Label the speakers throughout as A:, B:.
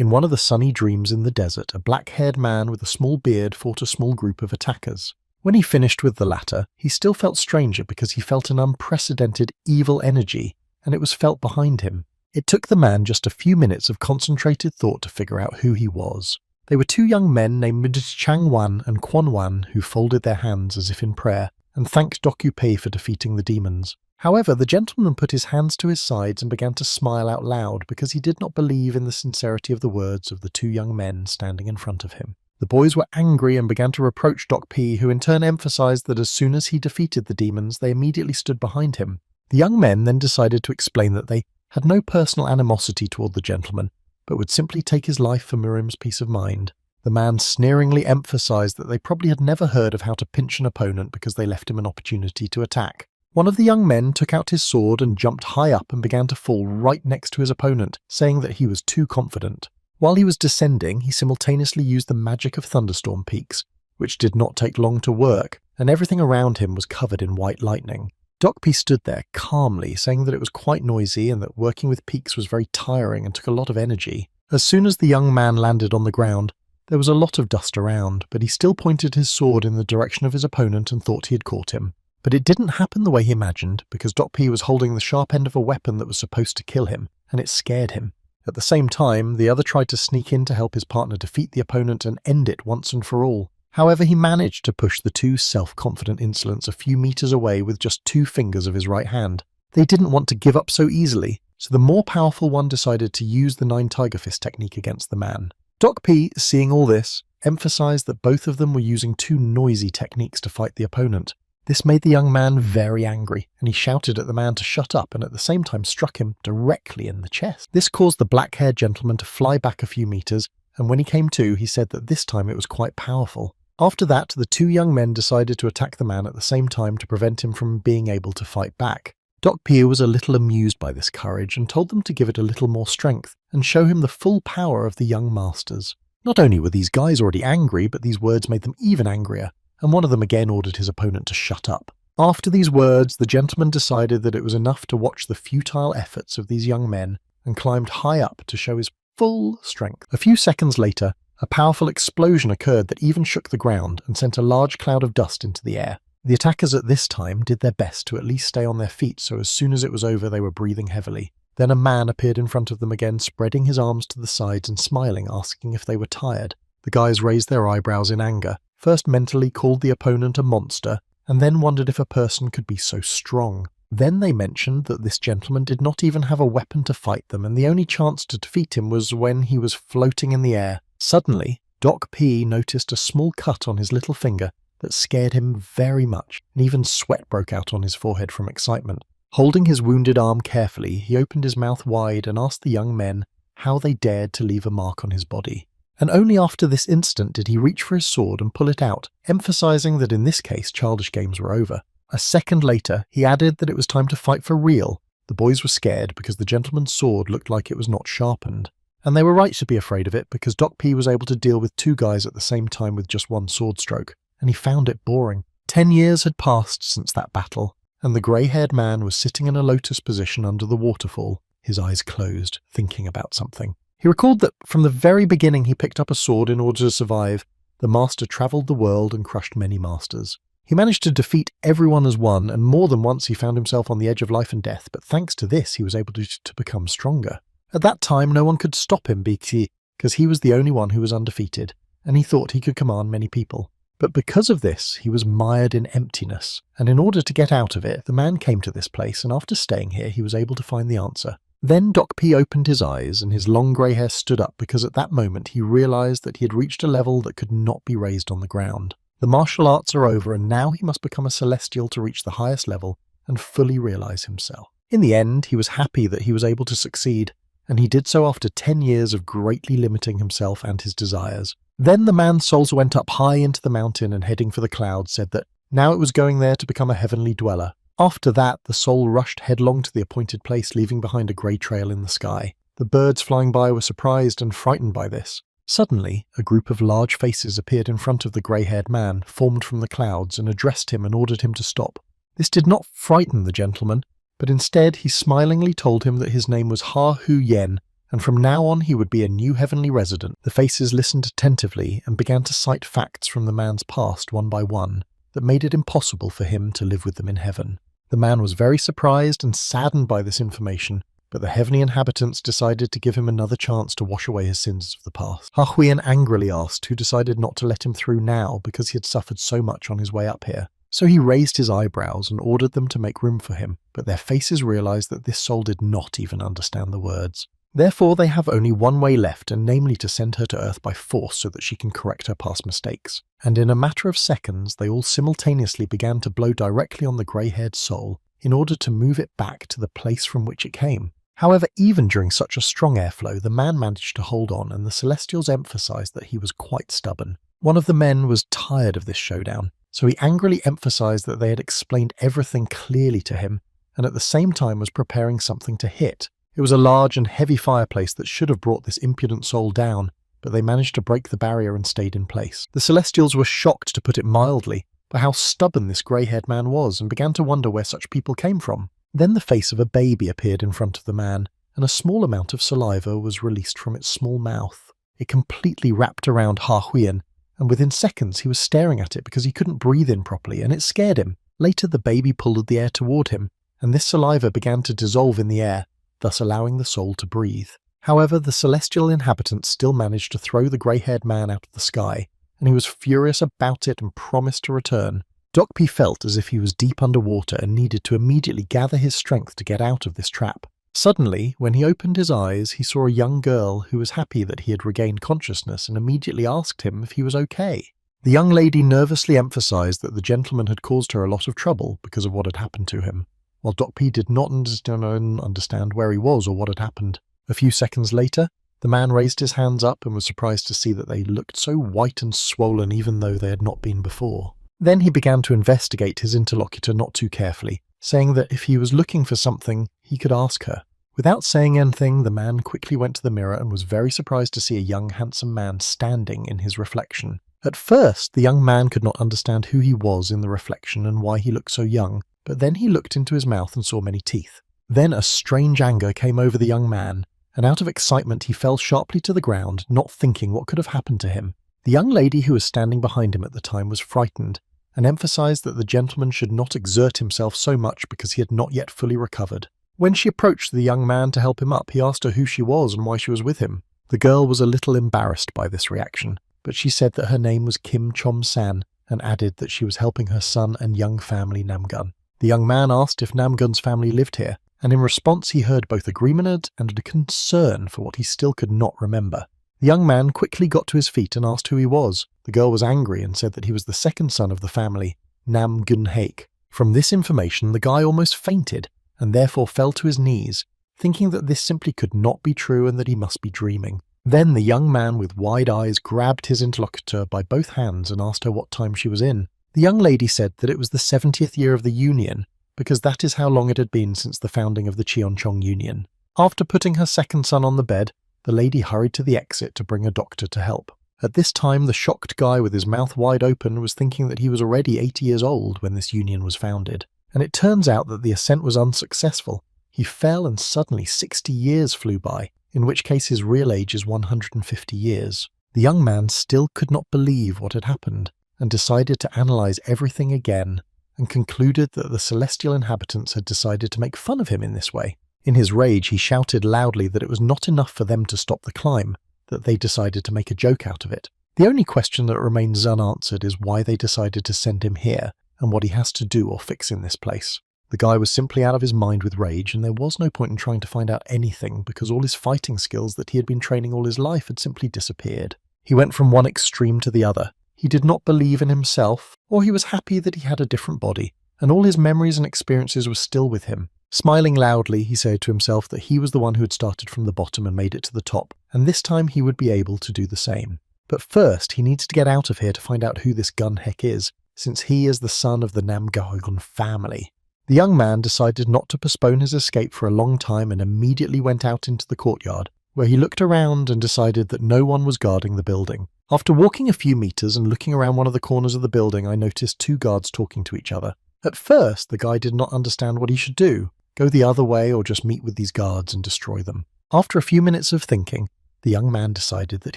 A: In one of the sunny dreams in the desert, a black-haired man with a small beard fought a small group of attackers. When he finished with the latter, he still felt stranger because he felt an unprecedented evil energy, and it was felt behind him. It took the man just a few minutes of concentrated thought to figure out who he was. They were two young men named Chang Wan and Quan Wan who folded their hands as if in prayer, and thanked Doku Pei for defeating the demons. However, the gentleman put his hands to his sides and began to smile out loud because he did not believe in the sincerity of the words of the two young men standing in front of him. The boys were angry and began to reproach Doc P, who in turn emphasized that as soon as he defeated the demons, they immediately stood behind him. The young men then decided to explain that they had no personal animosity toward the gentleman, but would simply take his life for Miriam's peace of mind. The man sneeringly emphasized that they probably had never heard of how to pinch an opponent because they left him an opportunity to attack. One of the young men took out his sword and jumped high up and began to fall right next to his opponent, saying that he was too confident. While he was descending, he simultaneously used the magic of thunderstorm peaks, which did not take long to work, and everything around him was covered in white lightning. Doc P stood there calmly, saying that it was quite noisy and that working with peaks was very tiring and took a lot of energy. As soon as the young man landed on the ground, there was a lot of dust around, but he still pointed his sword in the direction of his opponent and thought he had caught him. But it didn't happen the way he imagined, because Doc P was holding the sharp end of a weapon that was supposed to kill him, and it scared him. At the same time, the other tried to sneak in to help his partner defeat the opponent and end it once and for all. However, he managed to push the two self-confident insolents a few meters away with just 2 fingers of his right hand. They didn't want to give up so easily, so the more powerful one decided to use the 9 Tiger Fist technique against the man. Doc P, seeing all this, emphasized that both of them were using 2 noisy techniques to fight the opponent. This made the young man very angry, and he shouted at the man to shut up and at the same time struck him directly in the chest. This caused the black-haired gentleman to fly back a few meters, and when he came to, he said that this time it was quite powerful. After that, the 2 young men decided to attack the man at the same time to prevent him from being able to fight back. Doc P was a little amused by this courage and told them to give it a little more strength and show him the full power of the young masters. Not only were these guys already angry, but these words made them even angrier, and one of them again ordered his opponent to shut up. After these words, the gentleman decided that it was enough to watch the futile efforts of these young men and climbed high up to show his full strength. A few seconds later, a powerful explosion occurred that even shook the ground and sent a large cloud of dust into the air. The attackers at this time did their best to at least stay on their feet, so as soon as it was over they were breathing heavily. Then a man appeared in front of them again, spreading his arms to the sides and smiling, asking if they were tired. The guys raised their eyebrows in anger, first mentally called the opponent a monster, and then wondered if a person could be so strong. Then they mentioned that this gentleman did not even have a weapon to fight them, and the only chance to defeat him was when he was floating in the air. Suddenly, Doc P noticed a small cut on his little finger that scared him very much, and even sweat broke out on his forehead from excitement. Holding his wounded arm carefully, he opened his mouth wide and asked the young men how they dared to leave a mark on his body. And only after this instant did he reach for his sword and pull it out, emphasizing that in this case childish games were over. A second later, he added that it was time to fight for real. The boys were scared because the gentleman's sword looked like it was not sharpened. And they were right to be afraid of it because Doc P was able to deal with 2 guys at the same time with just 1 sword stroke, and he found it boring. 10 years had passed since that battle, and the grey-haired man was sitting in a lotus position under the waterfall, his eyes closed, thinking about something. He recalled that from the very beginning he picked up a sword in order to survive. The master travelled the world and crushed many masters. He managed to defeat everyone as one, and more than once he found himself on the edge of life and death, but thanks to this he was able to become stronger. At that time no one could stop him because he was the only one who was undefeated, and he thought he could command many people. But because of this, he was mired in emptiness, and in order to get out of it, the man came to this place, and after staying here he was able to find the answer. Then Doc P opened his eyes, and his long grey hair stood up because at that moment he realised that he had reached a level that could not be raised on the ground. The martial arts are over, and now he must become a celestial to reach the highest level and fully realise himself. In the end, he was happy that he was able to succeed, and he did so after 10 years of greatly limiting himself and his desires. Then the man's souls went up high into the mountain and heading for the clouds said that now it was going there to become a heavenly dweller. After that, the soul rushed headlong to the appointed place, leaving behind a grey trail in the sky. The birds flying by were surprised and frightened by this. Suddenly, a group of large faces appeared in front of the grey-haired man, formed from the clouds, and addressed him and ordered him to stop. This did not frighten the gentleman, but instead he smilingly told him that his name was Ha Hu Yen, and from now on he would be a new heavenly resident. The faces listened attentively and began to cite facts from the man's past one by one that made it impossible for him to live with them in heaven. The man was very surprised and saddened by this information, but the heavenly inhabitants decided to give him another chance to wash away his sins of the past. Ha Huiyan angrily asked who decided not to let him through now because he had suffered so much on his way up here. So he raised his eyebrows and ordered them to make room for him, but their faces realized that this soul did not even understand the words. Therefore they have only one way left, and namely to send her to Earth by force so that she can correct her past mistakes. And in a matter of seconds they all simultaneously began to blow directly on the grey-haired soul in order to move it back to the place from which it came. However, even during such a strong airflow, the man managed to hold on, and the Celestials emphasized that he was quite stubborn. One of the men was tired of this showdown, so he angrily emphasized that they had explained everything clearly to him, and at the same time was preparing something to hit. It was a large and heavy fireplace that should have brought this impudent soul down, but they managed to break the barrier and stayed in place. The Celestials were shocked, to put it mildly, by how stubborn this grey-haired man was, and began to wonder where such people came from. Then the face of a baby appeared in front of the man, and a small amount of saliva was released from its small mouth. It completely wrapped around Ha Huiyan, and within seconds he was staring at it because he couldn't breathe in properly, and it scared him. Later the baby pulled the air toward him, and this saliva began to dissolve in the air, thus allowing the soul to breathe. However, the celestial inhabitants still managed to throw the grey-haired man out of the sky, and he was furious about it and promised to return. Dokpi felt as if he was deep underwater and needed to immediately gather his strength to get out of this trap. Suddenly, when he opened his eyes, he saw a young girl who was happy that he had regained consciousness and immediately asked him if he was okay. The young lady nervously emphasized that the gentleman had caused her a lot of trouble because of what had happened to him, while Dokpi did not understand where he was or what had happened. A few seconds later, the man raised his hands up and was surprised to see that they looked so white and swollen even though they had not been before. Then he began to investigate his interlocutor not too carefully, saying that if he was looking for something, he could ask her. Without saying anything, the man quickly went to the mirror and was very surprised to see a young handsome man standing in his reflection. At first, the young man could not understand who he was in the reflection and why he looked so young, but then he looked into his mouth and saw many teeth. Then a strange anger came over the young man, and out of excitement he fell sharply to the ground, not thinking what could have happened to him. The young lady who was standing behind him at the time was frightened, and emphasized that the gentleman should not exert himself so much because he had not yet fully recovered. When she approached the young man to help him up, he asked her who she was and why she was with him. The girl was a little embarrassed by this reaction, but she said that her name was Kim Chom-san and added that she was helping her son and young family Namgun. The young man asked if Namgun's family lived here, and in response he heard both agreement and a concern for what he still could not remember. The young man quickly got to his feet and asked who he was. The girl was angry and said that he was the second son of the family, Nam Gun-haek. From this information, the guy almost fainted, and therefore fell to his knees, thinking that this simply could not be true and that he must be dreaming. Then the young man with wide eyes grabbed his interlocutor by both hands and asked her what time she was in. The young lady said that it was the 70th year of the Union, because that is how long it had been since the founding of the Cheonchong Union. After putting her second son on the bed, the lady hurried to the exit to bring a doctor to help. At this time, the shocked guy with his mouth wide open was thinking that he was already 80 years old when this union was founded. And it turns out that the ascent was unsuccessful. He fell and suddenly 60 years flew by, in which case his real age is 150 years. The young man still could not believe what had happened, and decided to analyze everything again, and concluded that the celestial inhabitants had decided to make fun of him in this way. In his rage, he shouted loudly that it was not enough for them to stop the climb, that they decided to make a joke out of it. The only question that remains unanswered is why they decided to send him here, and what he has to do or fix in this place. The guy was simply out of his mind with rage, and there was no point in trying to find out anything because all his fighting skills that he had been training all his life had simply disappeared. He went from one extreme to the other. He did not believe in himself, or he was happy that he had a different body, and all his memories and experiences were still with him. Smiling loudly, he said to himself that he was the one who had started from the bottom and made it to the top, and this time he would be able to do the same. But first, he needs to get out of here to find out who this Gun-haek is, since he is the son of the Namgun family. The young man decided not to postpone his escape for a long time and immediately went out into the courtyard, where he looked around and decided that no one was guarding the building. After walking a few meters and looking around one of the corners of the building, I noticed two guards talking to each other. At first, the guy did not understand what he should do, go the other way or just meet with these guards and destroy them. After a few minutes of thinking, the young man decided that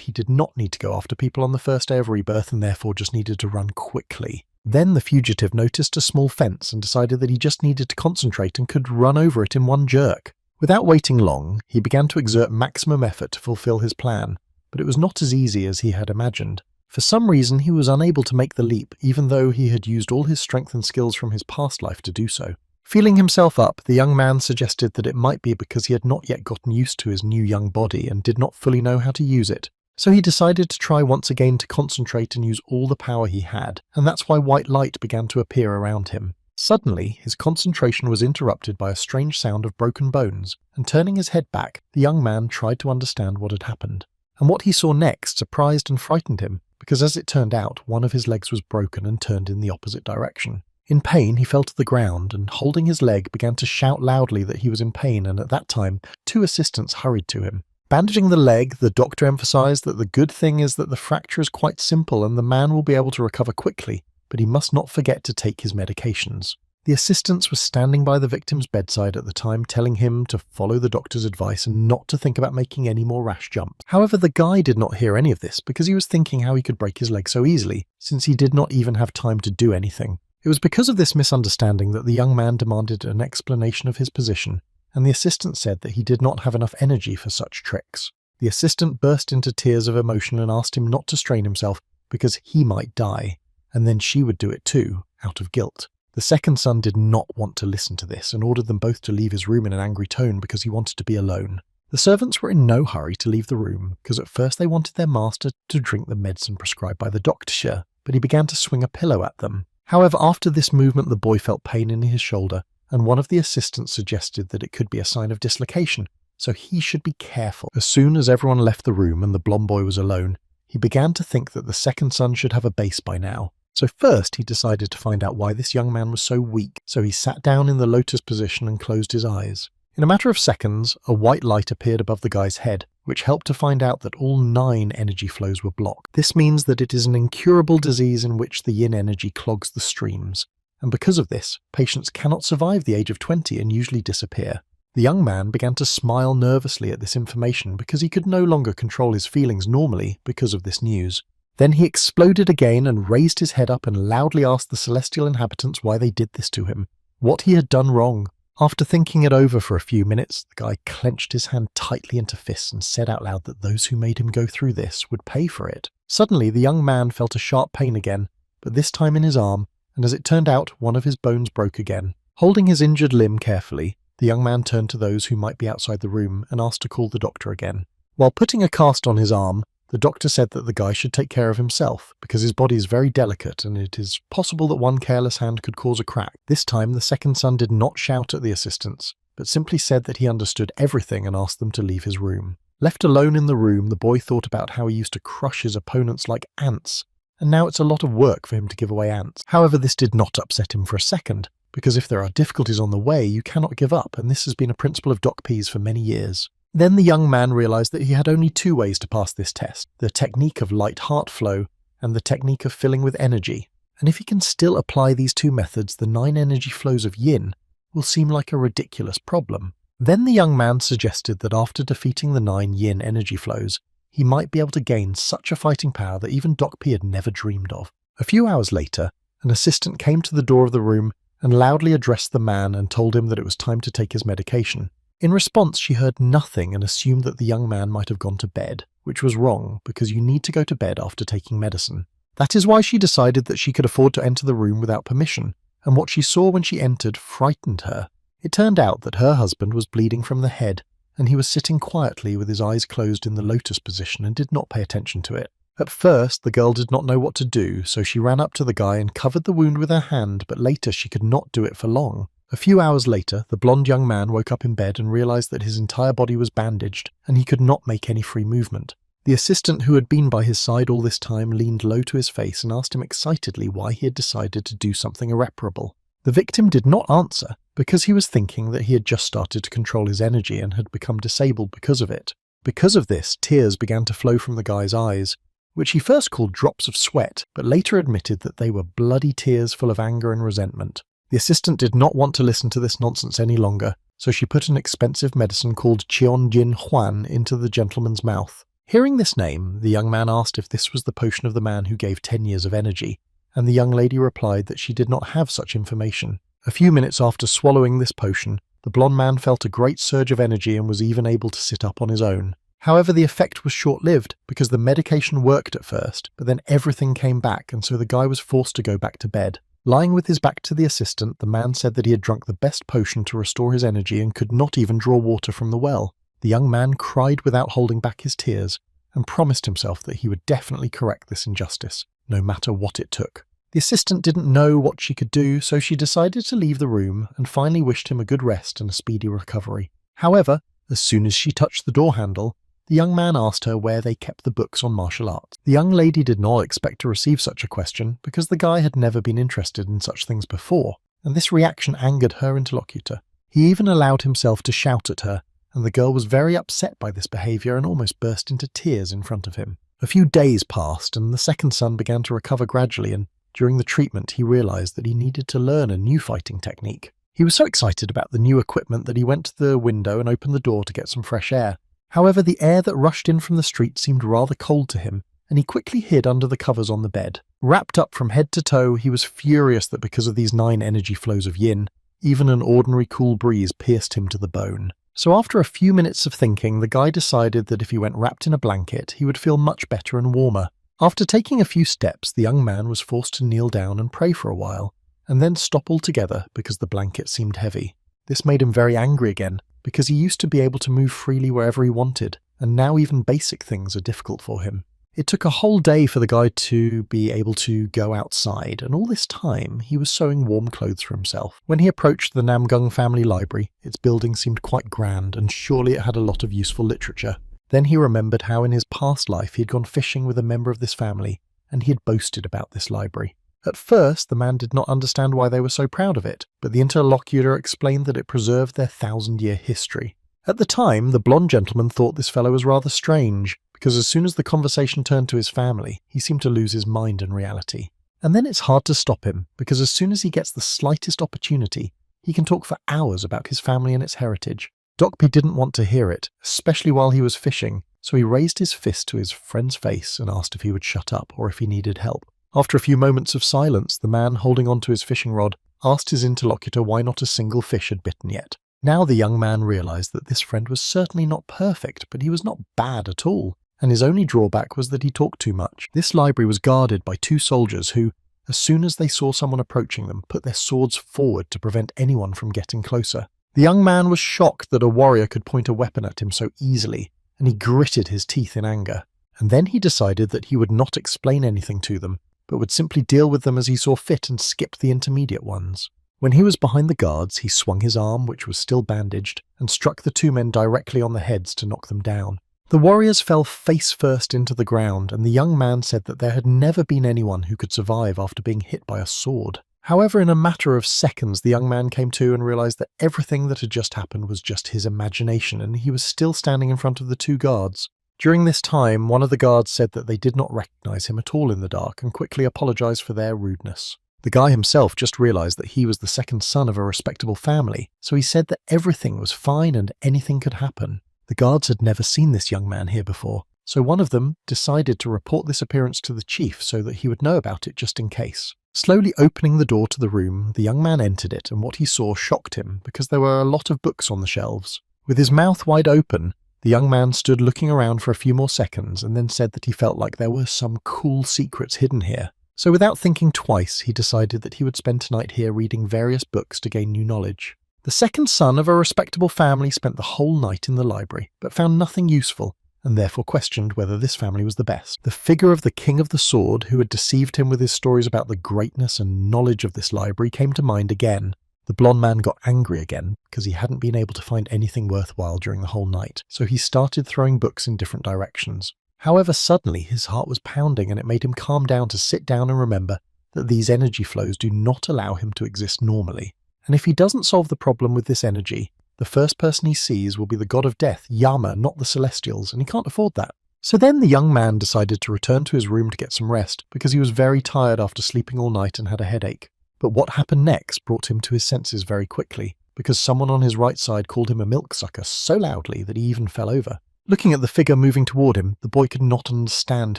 A: he did not need to go after people on the first day of rebirth and therefore just needed to run quickly. Then the fugitive noticed a small fence and decided that he just needed to concentrate and could run over it in one jerk. Without waiting long, he began to exert maximum effort to fulfill his plan, but it was not as easy as he had imagined. For some reason, he was unable to make the leap, even though he had used all his strength and skills from his past life to do so. Feeling himself up, the young man suggested that it might be because he had not yet gotten used to his new young body and did not fully know how to use it. So he decided to try once again to concentrate and use all the power he had, and that's why white light began to appear around him. Suddenly, his concentration was interrupted by a strange sound of broken bones, and turning his head back, the young man tried to understand what had happened. And what he saw next surprised and frightened him, because as it turned out, one of his legs was broken and turned in the opposite direction. In pain, he fell to the ground and, holding his leg, began to shout loudly that he was in pain, and at that time, 2 assistants hurried to him. Bandaging the leg, the doctor emphasized that the good thing is that the fracture is quite simple and the man will be able to recover quickly, but he must not forget to take his medications. The assistants were standing by the victim's bedside at the time, telling him to follow the doctor's advice and not to think about making any more rash jumps. However, the guy did not hear any of this because he was thinking how he could break his leg so easily, since he did not even have time to do anything. It was because of this misunderstanding that the young man demanded an explanation of his position, and the assistant said that he did not have enough energy for such tricks. The assistant burst into tears of emotion and asked him not to strain himself because he might die, and then she would do it too, out of guilt. The second son did not want to listen to this and ordered them both to leave his room in an angry tone because he wanted to be alone. The servants were in no hurry to leave the room because at first they wanted their master to drink the medicine prescribed by the doctor, but he began to swing a pillow at them. However, after this movement the boy felt pain in his shoulder, and one of the assistants suggested that it could be a sign of dislocation, so he should be careful. As soon as everyone left the room and the blonde boy was alone, he began to think that the second son should have a base by now. So first he decided to find out why this young man was so weak, so he sat down in the lotus position and closed his eyes. In a matter of seconds, a white light appeared above the guy's head, which helped to find out that all 9 energy flows were blocked. This means that it is an incurable disease in which the yin energy clogs the streams, and because of this, patients cannot survive the age of 20 and usually disappear. The young man began to smile nervously at this information because he could no longer control his feelings normally because of this news. Then he exploded again and raised his head up and loudly asked the celestial inhabitants why they did this to him, what he had done wrong. After thinking it over for a few minutes, the guy clenched his hand tightly into fists and said out loud that those who made him go through this would pay for it. Suddenly, the young man felt a sharp pain again, but this time in his arm, and as it turned out, one of his bones broke again. Holding his injured limb carefully, the young man turned to those who might be outside the room and asked to call the doctor again. While putting a cast on his arm, the doctor said that the guy should take care of himself, because his body is very delicate and it is possible that one careless hand could cause a crack. This time, the second son did not shout at the assistants, but simply said that he understood everything and asked them to leave his room. Left alone in the room, the boy thought about how he used to crush his opponents like ants, and now it's a lot of work for him to give away ants. However, this did not upset him for a second, because if there are difficulties on the way, you cannot give up, and this has been a principle of Doc P's for many years. Then the young man realized that he had only 2 ways to pass this test, the technique of light heart flow and the technique of filling with energy. And if he can still apply these 2 methods, the 9 energy flows of yin will seem like a ridiculous problem. Then the young man suggested that after defeating the 9 yin energy flows, he might be able to gain such a fighting power that even Doc P had never dreamed of. A few hours later, an assistant came to the door of the room and loudly addressed the man and told him that it was time to take his medication. In response, she heard nothing and assumed that the young man might have gone to bed, which was wrong because you need to go to bed after taking medicine. That is why she decided that she could afford to enter the room without permission, and what she saw when she entered frightened her. It turned out that her husband was bleeding from the head, and he was sitting quietly with his eyes closed in the lotus position and did not pay attention to it. At first, the girl did not know what to do, so she ran up to the guy and covered the wound with her hand, but later she could not do it for long. A few hours later, the blonde young man woke up in bed and realized that his entire body was bandaged, and he could not make any free movement. The assistant who had been by his side all this time leaned low to his face and asked him excitedly why he had decided to do something irreparable. The victim did not answer, because he was thinking that he had just started to control his energy and had become disabled because of it. Because of this, tears began to flow from the guy's eyes, which he first called drops of sweat, but later admitted that they were bloody tears full of anger and resentment. The assistant did not want to listen to this nonsense any longer, so she put an expensive medicine called Cheon Jin Huan into the gentleman's mouth. Hearing this name, the young man asked if this was the potion of the man who gave 10 years of energy, and the young lady replied that she did not have such information. A few minutes after swallowing this potion, the blonde man felt a great surge of energy and was even able to sit up on his own. However, the effect was short-lived because the medication worked at first, but then everything came back, and so the guy was forced to go back to bed. Lying with his back to the assistant, the man said that he had drunk the best potion to restore his energy and could not even draw water from the well. The young man cried without holding back his tears and promised himself that he would definitely correct this injustice, no matter what it took. The assistant didn't know what she could do, so she decided to leave the room and finally wished him a good rest and a speedy recovery. However, as soon as she touched the door handle, the young man asked her where they kept the books on martial arts. The young lady did not expect to receive such a question because the guy had never been interested in such things before, and this reaction angered her interlocutor. He even allowed himself to shout at her, and the girl was very upset by this behaviour and almost burst into tears in front of him. A few days passed, and the second son began to recover gradually, and during the treatment he realised that he needed to learn a new fighting technique. He was so excited about the new equipment that he went to the window and opened the door to get some fresh air. However, the air that rushed in from the street seemed rather cold to him, and he quickly hid under the covers on the bed. Wrapped up from head to toe, he was furious that because of these 9 energy flows of yin, even an ordinary cool breeze pierced him to the bone. So after a few minutes of thinking, the guy decided that if he went wrapped in a blanket, he would feel much better and warmer. After taking a few steps, the young man was forced to kneel down and pray for a while, and then stop altogether because the blanket seemed heavy. This made him very angry again, because he used to be able to move freely wherever he wanted, and now even basic things are difficult for him. It took a whole day for the guy to be able to go outside, and all this time he was sewing warm clothes for himself. When he approached the Namgung family library, its building seemed quite grand, and surely it had a lot of useful literature. Then he remembered how in his past life he had gone fishing with a member of this family, and he had boasted about this library. At first, the man did not understand why they were so proud of it, but the interlocutor explained that it preserved their 1,000-year history. At the time, the blonde gentleman thought this fellow was rather strange, because as soon as the conversation turned to his family, he seemed to lose his mind in reality. And then it's hard to stop him, because as soon as he gets the slightest opportunity, he can talk for hours about his family and its heritage. Dokpi didn't want to hear it, especially while he was fishing, so he raised his fist to his friend's face and asked if he would shut up or if he needed help. After a few moments of silence, the man holding onto his fishing rod asked his interlocutor why not a single fish had bitten yet. Now the young man realised that this friend was certainly not perfect, but he was not bad at all, and his only drawback was that he talked too much. This library was guarded by 2 soldiers who, as soon as they saw someone approaching them, put their swords forward to prevent anyone from getting closer. The young man was shocked that a warrior could point a weapon at him so easily, and he gritted his teeth in anger. And then he decided that he would not explain anything to them, but would simply deal with them as he saw fit and skip the intermediate ones. When he was behind the guards, he swung his arm, which was still bandaged, and struck the 2 men directly on the heads to knock them down. The warriors fell face first into the ground, and the young man said that there had never been anyone who could survive after being hit by a sword. However, in a matter of seconds, the young man came to and realised that everything that had just happened was just his imagination, and he was still standing in front of the 2 guards. During this time, one of the guards said that they did not recognise him at all in the dark and quickly apologised for their rudeness. The guy himself just realised that he was the second son of a respectable family, so he said that everything was fine and anything could happen. The guards had never seen this young man here before, so one of them decided to report this appearance to the chief so that he would know about it just in case. Slowly opening the door to the room, the young man entered it, and what he saw shocked him because there were a lot of books on the shelves. With his mouth wide open, the young man stood looking around for a few more seconds and then said that he felt like there were some cool secrets hidden here. So without thinking twice, he decided that he would spend tonight here reading various books to gain new knowledge. The second son of a respectable family spent the whole night in the library, but found nothing useful, and therefore questioned whether this family was the best. The figure of the King of the Sword, who had deceived him with his stories about the greatness and knowledge of this library, came to mind again. The blonde man got angry again because he hadn't been able to find anything worthwhile during the whole night, so he started throwing books in different directions. However, suddenly his heart was pounding and it made him calm down to sit down and remember that these energy flows do not allow him to exist normally. And if he doesn't solve the problem with this energy, the first person he sees will be the god of death, Yama, not the Celestials, and he can't afford that. So then the young man decided to return to his room to get some rest because he was very tired after sleeping all night and had a headache. But what happened next brought him to his senses very quickly. because someone on his right side called him a milksucker so loudly that he even fell over. Looking at the figure moving toward him, the boy could not understand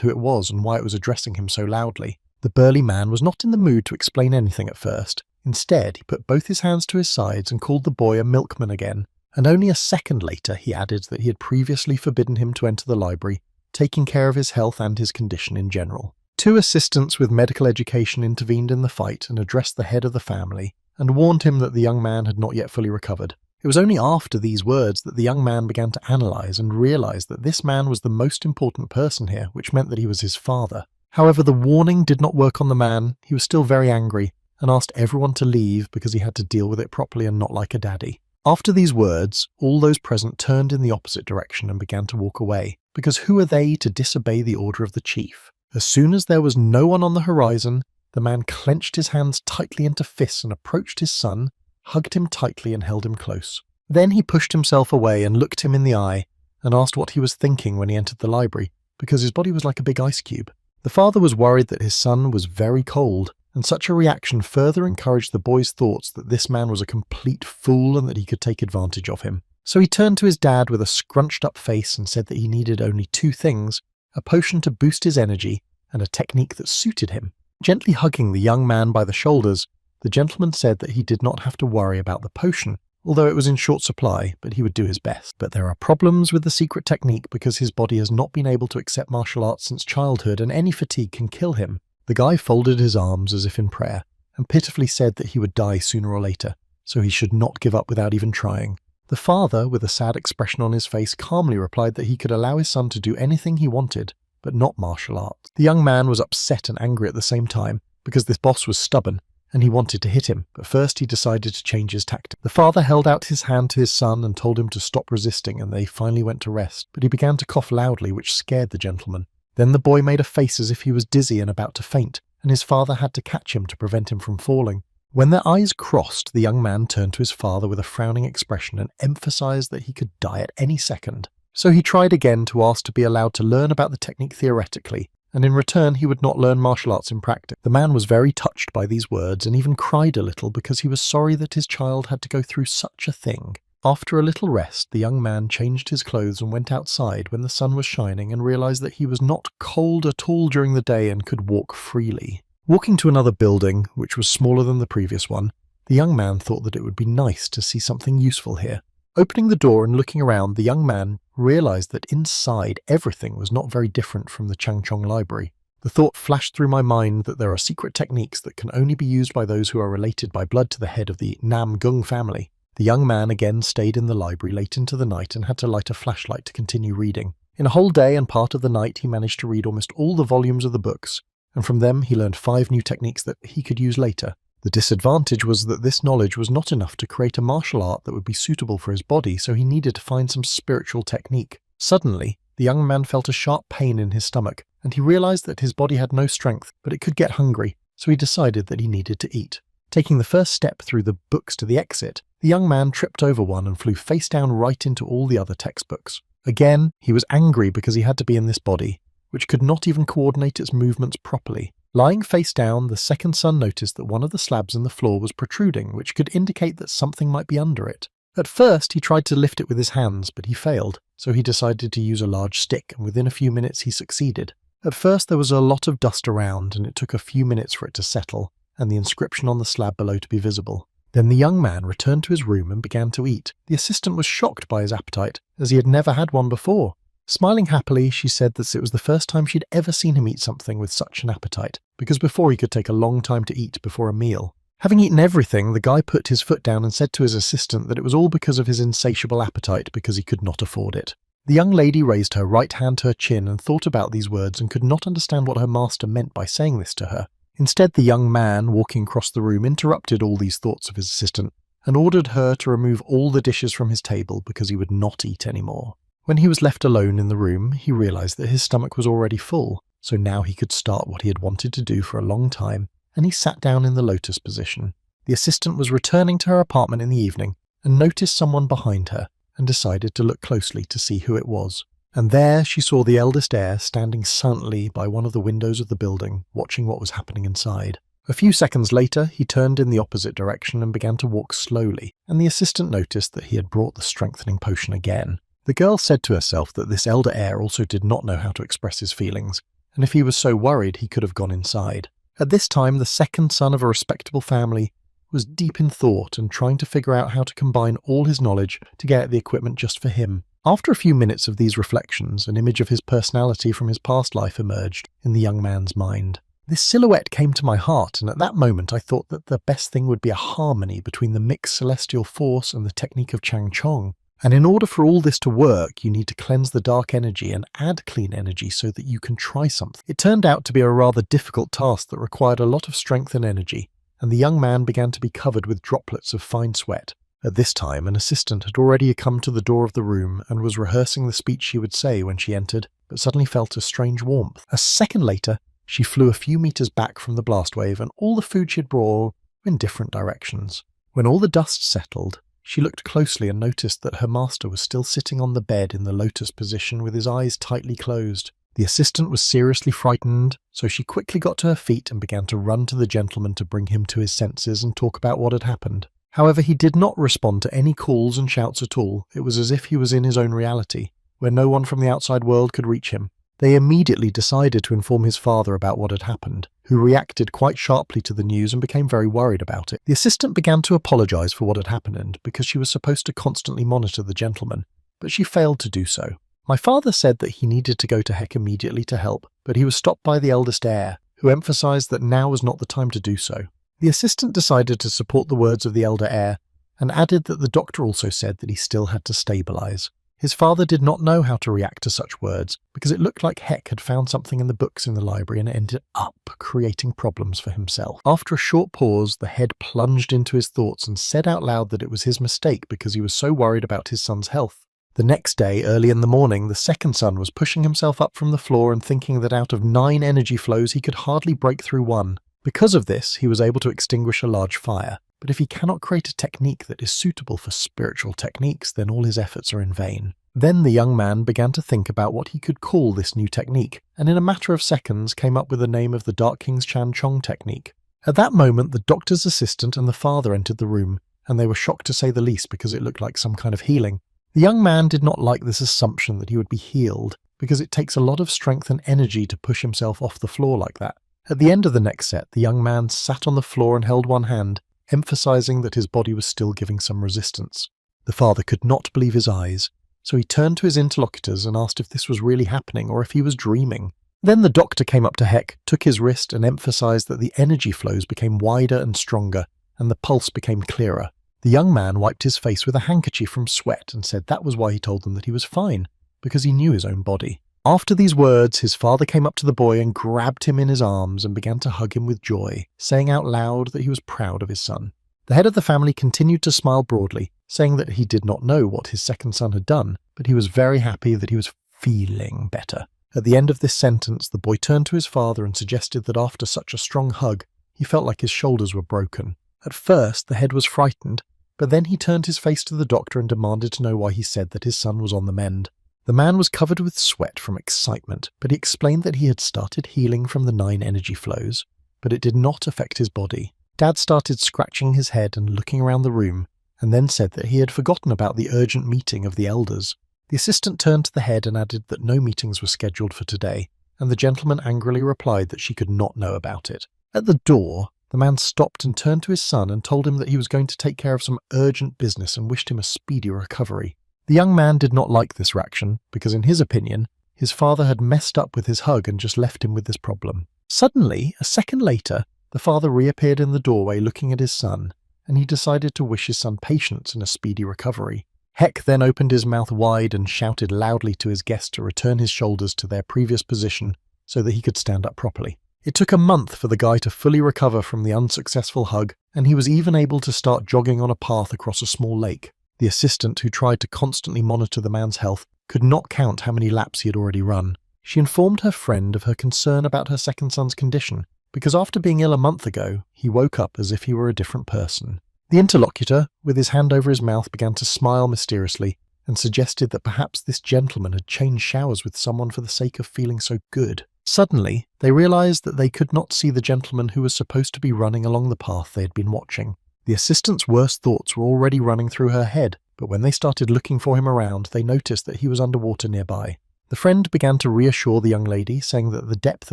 A: who it was and why it was addressing him so loudly. The burly man was not in the mood to explain anything at first. Instead, he put both his hands to his sides and called the boy a milkman again, and only a second later he added that he had previously forbidden him to enter the library, taking care of his health and his condition in general. 2 assistants with medical education intervened in the fight and addressed the head of the family, and warned him that the young man had not yet fully recovered. It was only after these words that the young man began to analyse and realise that this man was the most important person here, which meant that he was his father. However, the warning did not work on the man. He was still very angry, and asked everyone to leave because he had to deal with it properly and not like a daddy. After these words, all those present turned in the opposite direction and began to walk away, because who are they to disobey the order of the chief? As soon as there was no one on the horizon, the man clenched his hands tightly into fists and approached his son, hugged him tightly and held him close. Then he pushed himself away and looked him in the eye and asked what he was thinking when he entered the library, because his body was like a big ice cube. The father was worried that his son was very cold, and such a reaction further encouraged the boy's thoughts that this man was a complete fool and that he could take advantage of him. So he turned to his dad with a scrunched up face and said that he needed only 2 things, a potion to boost his energy and a technique that suited him. Gently hugging the young man by the shoulders, the gentleman said that he did not have to worry about the potion, although it was in short supply, but he would do his best. But there are problems with the secret technique because his body has not been able to accept martial arts since childhood and any fatigue can kill him. The guy folded his arms as if in prayer and pitifully said that he would die sooner or later, so he should not give up without even trying. The father, with a sad expression on his face, calmly replied that he could allow his son to do anything he wanted, but not martial arts. The young man was upset and angry at the same time because this boss was stubborn and he wanted to hit him, but first he decided to change his tactic. The father held out his hand to his son and told him to stop resisting, and they finally went to rest, but he began to cough loudly, which scared the gentleman. Then the boy made a face as if he was dizzy and about to faint, and his father had to catch him to prevent him from falling. When their eyes crossed, the young man turned to his father with a frowning expression and emphasized that he could die at any second. So he tried again to ask to be allowed to learn about the technique theoretically, and in return he would not learn martial arts in practice. The man was very touched by these words and even cried a little because he was sorry that his child had to go through such a thing. After a little rest, the young man changed his clothes and went outside when the sun was shining and realized that he was not cold at all during the day and could walk freely. Walking to another building, which was smaller than the previous one, the young man thought that it would be nice to see something useful here. Opening the door and looking around, the young man realized that inside everything was not very different from the Changchong library. The thought flashed through my mind that there are secret techniques that can only be used by those who are related by blood to the head of the Nam Gung family. The young man again stayed in the library late into the night and had to light a flashlight to continue reading. In a whole day and part of the night he managed to read almost all the volumes of the books, and from them he learned 5 new techniques that he could use later. The disadvantage was that this knowledge was not enough to create a martial art that would be suitable for his body, so he needed to find some spiritual technique. Suddenly, the young man felt a sharp pain in his stomach, and he realized that his body had no strength, but it could get hungry, so he decided that he needed to eat. Taking the first step through the books to the exit, the young man tripped over one and flew face down right into all the other textbooks. Again, he was angry because he had to be in this body, which could not even coordinate its movements properly. Lying face down, the second son noticed that one of the slabs in the floor was protruding, which could indicate that something might be under it. At first, he tried to lift it with his hands, but he failed, so he decided to use a large stick, and within a few minutes he succeeded. At first there was a lot of dust around, and it took a few minutes for it to settle, and the inscription on the slab below to be visible. Then the young man returned to his room and began to eat. The assistant was shocked by his appetite, as he had never had one before. Smiling happily, she said that it was the first time she'd ever seen him eat something with such an appetite, because before he could take a long time to eat before a meal. Having eaten everything, the guy put his foot down and said to his assistant that it was all because of his insatiable appetite because he could not afford it. The young lady raised her right hand to her chin and thought about these words and could not understand what her master meant by saying this to her. Instead, the young man, walking across the room, interrupted all these thoughts of his assistant and ordered her to remove all the dishes from his table because he would not eat anymore. When he was left alone in the room, he realized that his stomach was already full, so now he could start what he had wanted to do for a long time, and he sat down in the lotus position. The assistant was returning to her apartment in the evening and noticed someone behind her and decided to look closely to see who it was. And there she saw the eldest heir standing silently by one of the windows of the building, watching what was happening inside. A few seconds later, he turned in the opposite direction and began to walk slowly, and the assistant noticed that he had brought the strengthening potion again. The girl said to herself that this elder heir also did not know how to express his feelings, and if he was so worried, he could have gone inside. At this time, the second son of a respectable family was deep in thought and trying to figure out how to combine all his knowledge to get the equipment just for him. After a few minutes of these reflections, an image of his personality from his past life emerged in the young man's mind. This silhouette came to my heart, and at that moment I thought that the best thing would be a harmony between the mixed celestial force and the technique of Chang Chong. And in order for all this to work, you need to cleanse the dark energy and add clean energy so that you can try something. It turned out to be a rather difficult task that required a lot of strength and energy, and the young man began to be covered with droplets of fine sweat. At this time, an assistant had already come to the door of the room and was rehearsing the speech she would say when she entered, but suddenly felt a strange warmth. A second later, she flew a few meters back from the blast wave, and all the food she had brought were in different directions. When all the dust settled, she looked closely and noticed that her master was still sitting on the bed in the lotus position with his eyes tightly closed. The assistant was seriously frightened, so she quickly got to her feet and began to run to the gentleman to bring him to his senses and talk about what had happened. However, he did not respond to any calls and shouts at all. It was as if he was in his own reality, where no one from the outside world could reach him. They immediately decided to inform his father about what had happened, who reacted quite sharply to the news and became very worried about it. The assistant began to apologize for what had happened because she was supposed to constantly monitor the gentleman, but she failed to do so. My father said that he needed to go to Heck immediately to help, but he was stopped by the eldest heir, who emphasized that now was not the time to do so. The assistant decided to support the words of the elder heir and added that the doctor also said that he still had to stabilize. His father did not know how to react to such words because it looked like Heck had found something in the books in the library and ended up creating problems for himself. After a short pause, the head plunged into his thoughts and said out loud that it was his mistake because he was so worried about his son's health. The next day, early in the morning, the second son was pushing himself up from the floor and thinking that out of 9 energy flows he could hardly break through one. Because of this, he was able to extinguish a large fire. But if he cannot create a technique that is suitable for spiritual techniques, then all his efforts are in vain. Then the young man began to think about what he could call this new technique, and in a matter of seconds came up with the name of the Dark King's Chan Chong technique. At that moment, the doctor's assistant and the father entered the room, and they were shocked to say the least because it looked like some kind of healing. The young man did not like this assumption that he would be healed, because it takes a lot of strength and energy to push himself off the floor like that. At the end of the next set, the young man sat on the floor and held one hand, emphasizing that his body was still giving some resistance. The father could not believe his eyes, so he turned to his interlocutors and asked if this was really happening or if he was dreaming. Then the doctor came up to Heck, took his wrist and emphasized that the energy flows became wider and stronger, and the pulse became clearer. The young man wiped his face with a handkerchief from sweat and said that was why he told them that he was fine, because he knew his own body. After these words, his father came up to the boy and grabbed him in his arms and began to hug him with joy, saying out loud that he was proud of his son. The head of the family continued to smile broadly, saying that he did not know what his second son had done, but he was very happy that he was feeling better. At the end of this sentence, the boy turned to his father and suggested that after such a strong hug, he felt like his shoulders were broken. At first, the head was frightened, but then he turned his face to the doctor and demanded to know why he said that his son was on the mend. The man was covered with sweat from excitement, but he explained that he had started healing from the 9 energy flows, but it did not affect his body. Dad started scratching his head and looking around the room, and then said that he had forgotten about the urgent meeting of the elders. The assistant turned to the head and added that no meetings were scheduled for today, and the gentleman angrily replied that she could not know about it. At the door, the man stopped and turned to his son and told him that he was going to take care of some urgent business and wished him a speedy recovery. The young man did not like this reaction because, in his opinion, his father had messed up with his hug and just left him with this problem. Suddenly, a second later, the father reappeared in the doorway looking at his son, and he decided to wish his son patience and a speedy recovery. Heck then opened his mouth wide and shouted loudly to his guest to return his shoulders to their previous position so that he could stand up properly. It took a month for the guy to fully recover from the unsuccessful hug, and he was even able to start jogging on a path across a small lake. The assistant, who tried to constantly monitor the man's health, could not count how many laps he had already run. She informed her friend of her concern about her second son's condition, because after being ill a month ago, he woke up as if he were a different person. The interlocutor, with his hand over his mouth, began to smile mysteriously and suggested that perhaps this gentleman had changed showers with someone for the sake of feeling so good. Suddenly, they realized that they could not see the gentleman who was supposed to be running along the path they had been watching. The assistant's worst thoughts were already running through her head, but when they started looking for him around, they noticed that he was underwater nearby. The friend began to reassure the young lady, saying that the depth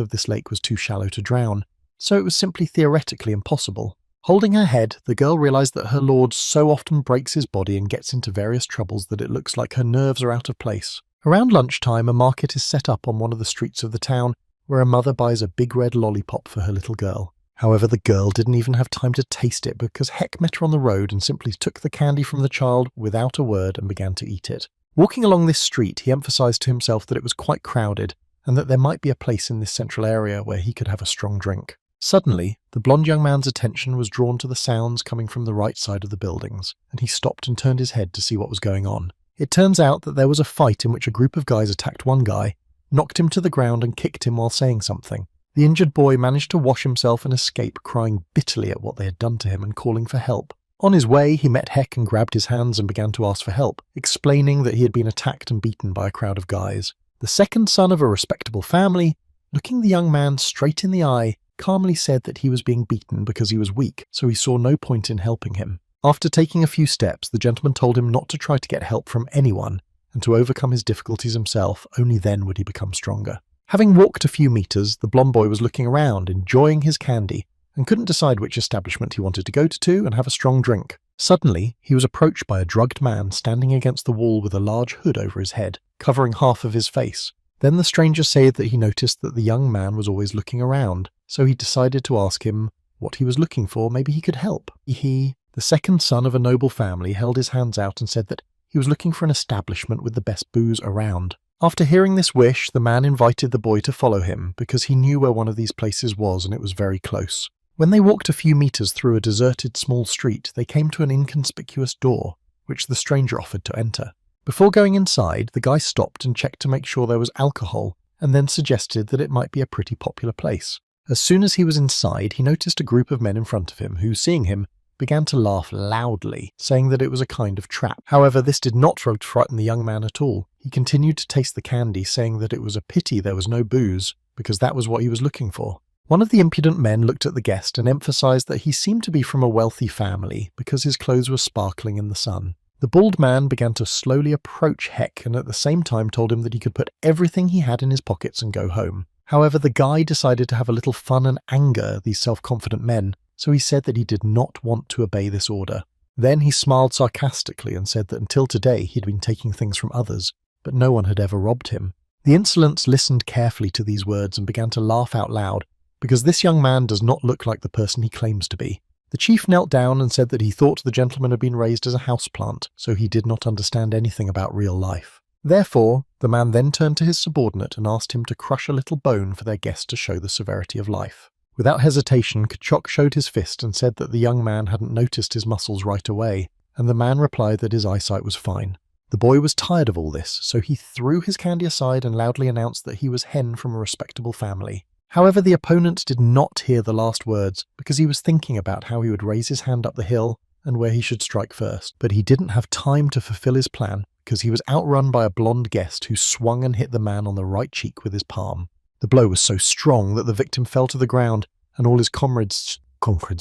A: of this lake was too shallow to drown, so it was simply theoretically impossible. Holding her head, the girl realized that her lord so often breaks his body and gets into various troubles that it looks like her nerves are out of place. Around lunchtime, a market is set up on one of the streets of the town, where a mother buys a big red lollipop for her little girl. However, the girl didn't even have time to taste it because Heck met her on the road and simply took the candy from the child without a word and began to eat it. Walking along this street, he emphasized to himself that it was quite crowded and that there might be a place in this central area where he could have a strong drink. Suddenly, the blonde young man's attention was drawn to the sounds coming from the right side of the buildings, and he stopped and turned his head to see what was going on. It turns out that there was a fight in which a group of guys attacked one guy, knocked him to the ground and kicked him while saying something. The injured boy managed to wash himself and escape, crying bitterly at what they had done to him and calling for help. On his way, he met Heck and grabbed his hands and began to ask for help, explaining that he had been attacked and beaten by a crowd of guys. The second son of a respectable family, looking the young man straight in the eye, calmly said that he was being beaten because he was weak, so he saw no point in helping him. After taking a few steps, the gentleman told him not to try to get help from anyone and to overcome his difficulties himself. Only then would he become stronger. Having walked a few meters, the blonde boy was looking around, enjoying his candy, and couldn't decide which establishment he wanted to go to and have a strong drink. Suddenly, he was approached by a drugged man standing against the wall with a large hood over his head, covering half of his face. Then the stranger said that he noticed that the young man was always looking around, so he decided to ask him what he was looking for. Maybe he could help. He, the second son of a noble family, held his hands out and said that he was looking for an establishment with the best booze around. After hearing this wish, the man invited the boy to follow him because he knew where one of these places was and it was very close. When they walked a few meters through a deserted small street, they came to an inconspicuous door, which the stranger offered to enter. Before going inside, the guy stopped and checked to make sure there was alcohol, and then suggested that it might be a pretty popular place. As soon as he was inside, he noticed a group of men in front of him who, seeing him, began to laugh loudly, saying that it was a kind of trap. However, this did not frighten the young man at all. He continued to taste the candy, saying that it was a pity there was no booze, because that was what he was looking for. One of the impudent men looked at the guest and emphasized that he seemed to be from a wealthy family because his clothes were sparkling in the sun. The bald man began to slowly approach Heck and at the same time told him that he could put everything he had in his pockets and go home. However, the guy decided to have a little fun and anger these self-confident men, so he said that he did not want to obey this order. Then he smiled sarcastically and said that until today he'd been taking things from others, but no one had ever robbed him. The insolents listened carefully to these words and began to laugh out loud, because this young man does not look like the person he claims to be. The chief knelt down and said that he thought the gentleman had been raised as a houseplant, so he did not understand anything about real life. Therefore, the man then turned to his subordinate and asked him to crush a little bone for their guest to show the severity of life. Without hesitation, Kachok showed his fist and said that the young man hadn't noticed his muscles right away, and the man replied that his eyesight was fine. The boy was tired of all this, so he threw his candy aside and loudly announced that he was Hen from a respectable family. However, the opponent did not hear the last words because he was thinking about how he would raise his hand up the hill and where he should strike first. But he didn't have time to fulfill his plan because he was outrun by a blonde guest who swung and hit the man on the right cheek with his palm. The blow was so strong that the victim fell to the ground and all his comrades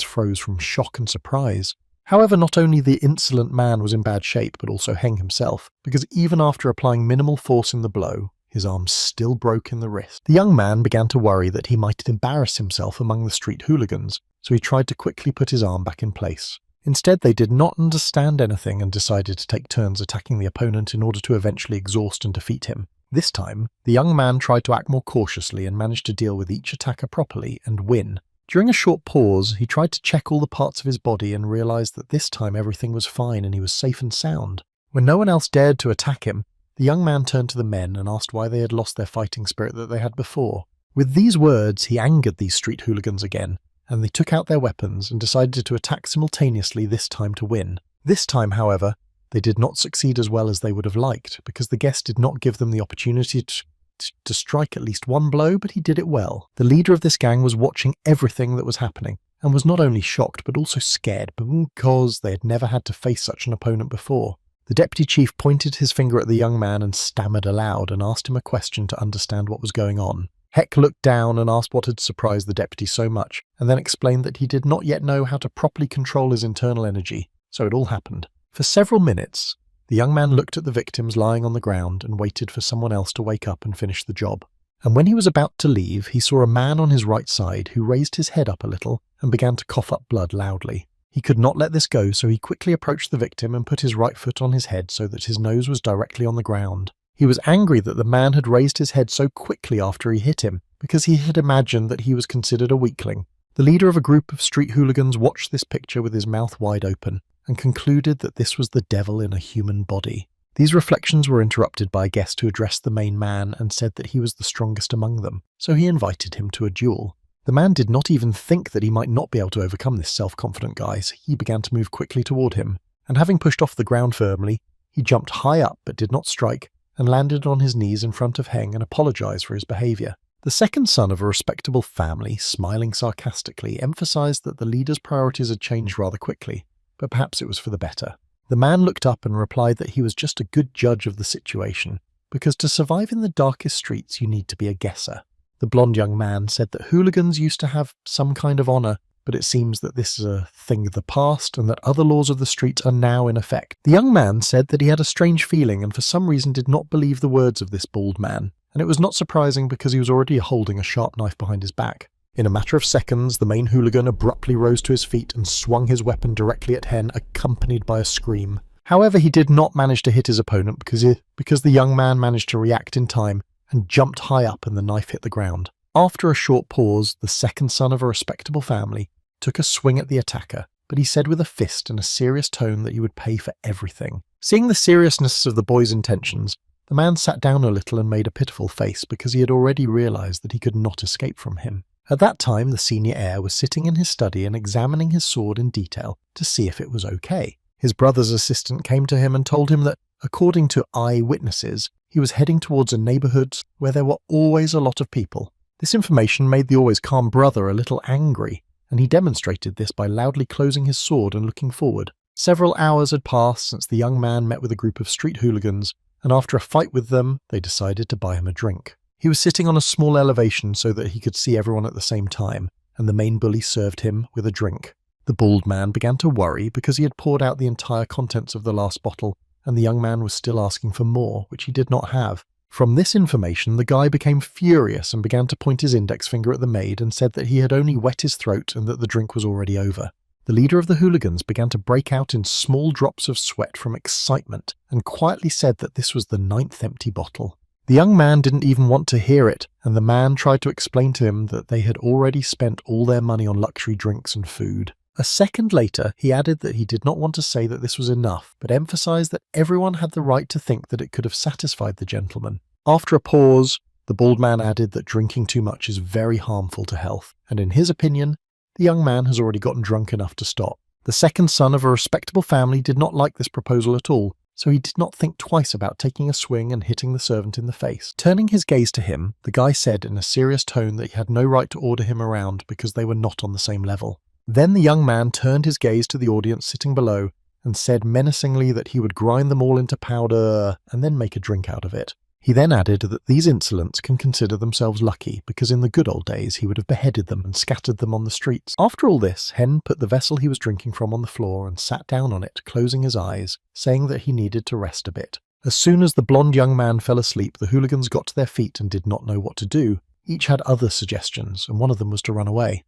A: froze from shock and surprise. However, not only the insolent man was in bad shape but also Heng himself, because even after applying minimal force in the blow, his arm still broke in the wrist. The young man began to worry that he might embarrass himself among the street hooligans, so he tried to quickly put his arm back in place. Instead, they did not understand anything and decided to take turns attacking the opponent in order to eventually exhaust and defeat him. This time, the young man tried to act more cautiously and managed to deal with each attacker properly and win. During a short pause, he tried to check all the parts of his body and realized that this time everything was fine and he was safe and sound. When no one else dared to attack him, the young man turned to the men and asked why they had lost their fighting spirit that they had before. With these words, he angered these street hooligans again, and they took out their weapons and decided to attack simultaneously, this time to win. This time, however, they did not succeed as well as they would have liked, because the guest did not give them the opportunity to strike at least one blow, but he did it well. The leader of this gang was watching everything that was happening, and was not only shocked but also scared, because they had never had to face such an opponent before. The deputy chief pointed his finger at the young man and stammered aloud and asked him a question to understand what was going on. Heck looked down and asked what had surprised the deputy so much, and then explained that he did not yet know how to properly control his internal energy, so it all happened. For several minutes, the young man looked at the victims lying on the ground and waited for someone else to wake up and finish the job. And when he was about to leave, he saw a man on his right side who raised his head up a little and began to cough up blood loudly. He could not let this go, so he quickly approached the victim and put his right foot on his head so that his nose was directly on the ground. He was angry that the man had raised his head so quickly after he hit him, because he had imagined that he was considered a weakling. The leader of a group of street hooligans watched this picture with his mouth wide open and concluded that this was the devil in a human body. These reflections were interrupted by a guest who addressed the main man and said that he was the strongest among them, so he invited him to a duel. The man did not even think that he might not be able to overcome this self-confident guy, so he began to move quickly toward him, and having pushed off the ground firmly, he jumped high up but did not strike, and landed on his knees in front of Heng and apologized for his behavior. The second son of a respectable family, smiling sarcastically, emphasized that the leader's priorities had changed rather quickly, but perhaps it was for the better. The man looked up and replied that he was just a good judge of the situation, because to survive in the darkest streets you need to be a guesser. The blonde young man said that hooligans used to have some kind of honor, but it seems that this is a thing of the past and that other laws of the street are now in effect. The young man said that he had a strange feeling and for some reason did not believe the words of this bald man, and it was not surprising because he was already holding a sharp knife behind his back. In a matter of seconds, the main hooligan abruptly rose to his feet and swung his weapon directly at Hen, accompanied by a scream. However, he did not manage to hit his opponent because the young man managed to react in time and jumped high up and the knife hit the ground. After a short pause, the second son of a respectable family took a swing at the attacker, but he said with a fist and a serious tone that he would pay for everything. Seeing the seriousness of the boy's intentions, the man sat down a little and made a pitiful face because he had already realized that he could not escape from him. At that time, the senior heir was sitting in his study and examining his sword in detail to see if it was okay. His brother's assistant came to him and told him that, according to eyewitnesses, he was heading towards a neighborhood where there were always a lot of people. This information made the always calm brother a little angry, and he demonstrated this by loudly closing his sword and looking forward. Several hours had passed since the young man met with a group of street hooligans, and after a fight with them, they decided to buy him a drink. He was sitting on a small elevation so that he could see everyone at the same time, and the main bully served him with a drink. The bald man began to worry because he had poured out the entire contents of the last bottle, and the young man was still asking for more, which he did not have. From this information, the guy became furious and began to point his index finger at the maid and said that he had only wet his throat and that the drink was already over. The leader of the hooligans began to break out in small drops of sweat from excitement and quietly said that this was the 9th empty bottle. The young man didn't even want to hear it, and the man tried to explain to him that they had already spent all their money on luxury drinks and food. A second later, he added that he did not want to say that this was enough, but emphasized that everyone had the right to think that it could have satisfied the gentleman. After a pause, the bald man added that drinking too much is very harmful to health, and in his opinion, the young man has already gotten drunk enough to stop. The second son of a respectable family did not like this proposal at all, so he did not think twice about taking a swing and hitting the servant in the face. Turning his gaze to him, the guy said in a serious tone that he had no right to order him around because they were not on the same level. Then the young man turned his gaze to the audience sitting below and said menacingly that he would grind them all into powder and then make a drink out of it. He then added that these insolents can consider themselves lucky because in the good old days he would have beheaded them and scattered them on the streets. After all this, Hen put the vessel he was drinking from on the floor and sat down on it, closing his eyes, saying that he needed to rest a bit. As soon as the blonde young man fell asleep, the hooligans got to their feet and did not know what to do. Each had other suggestions, and one of them was to run away.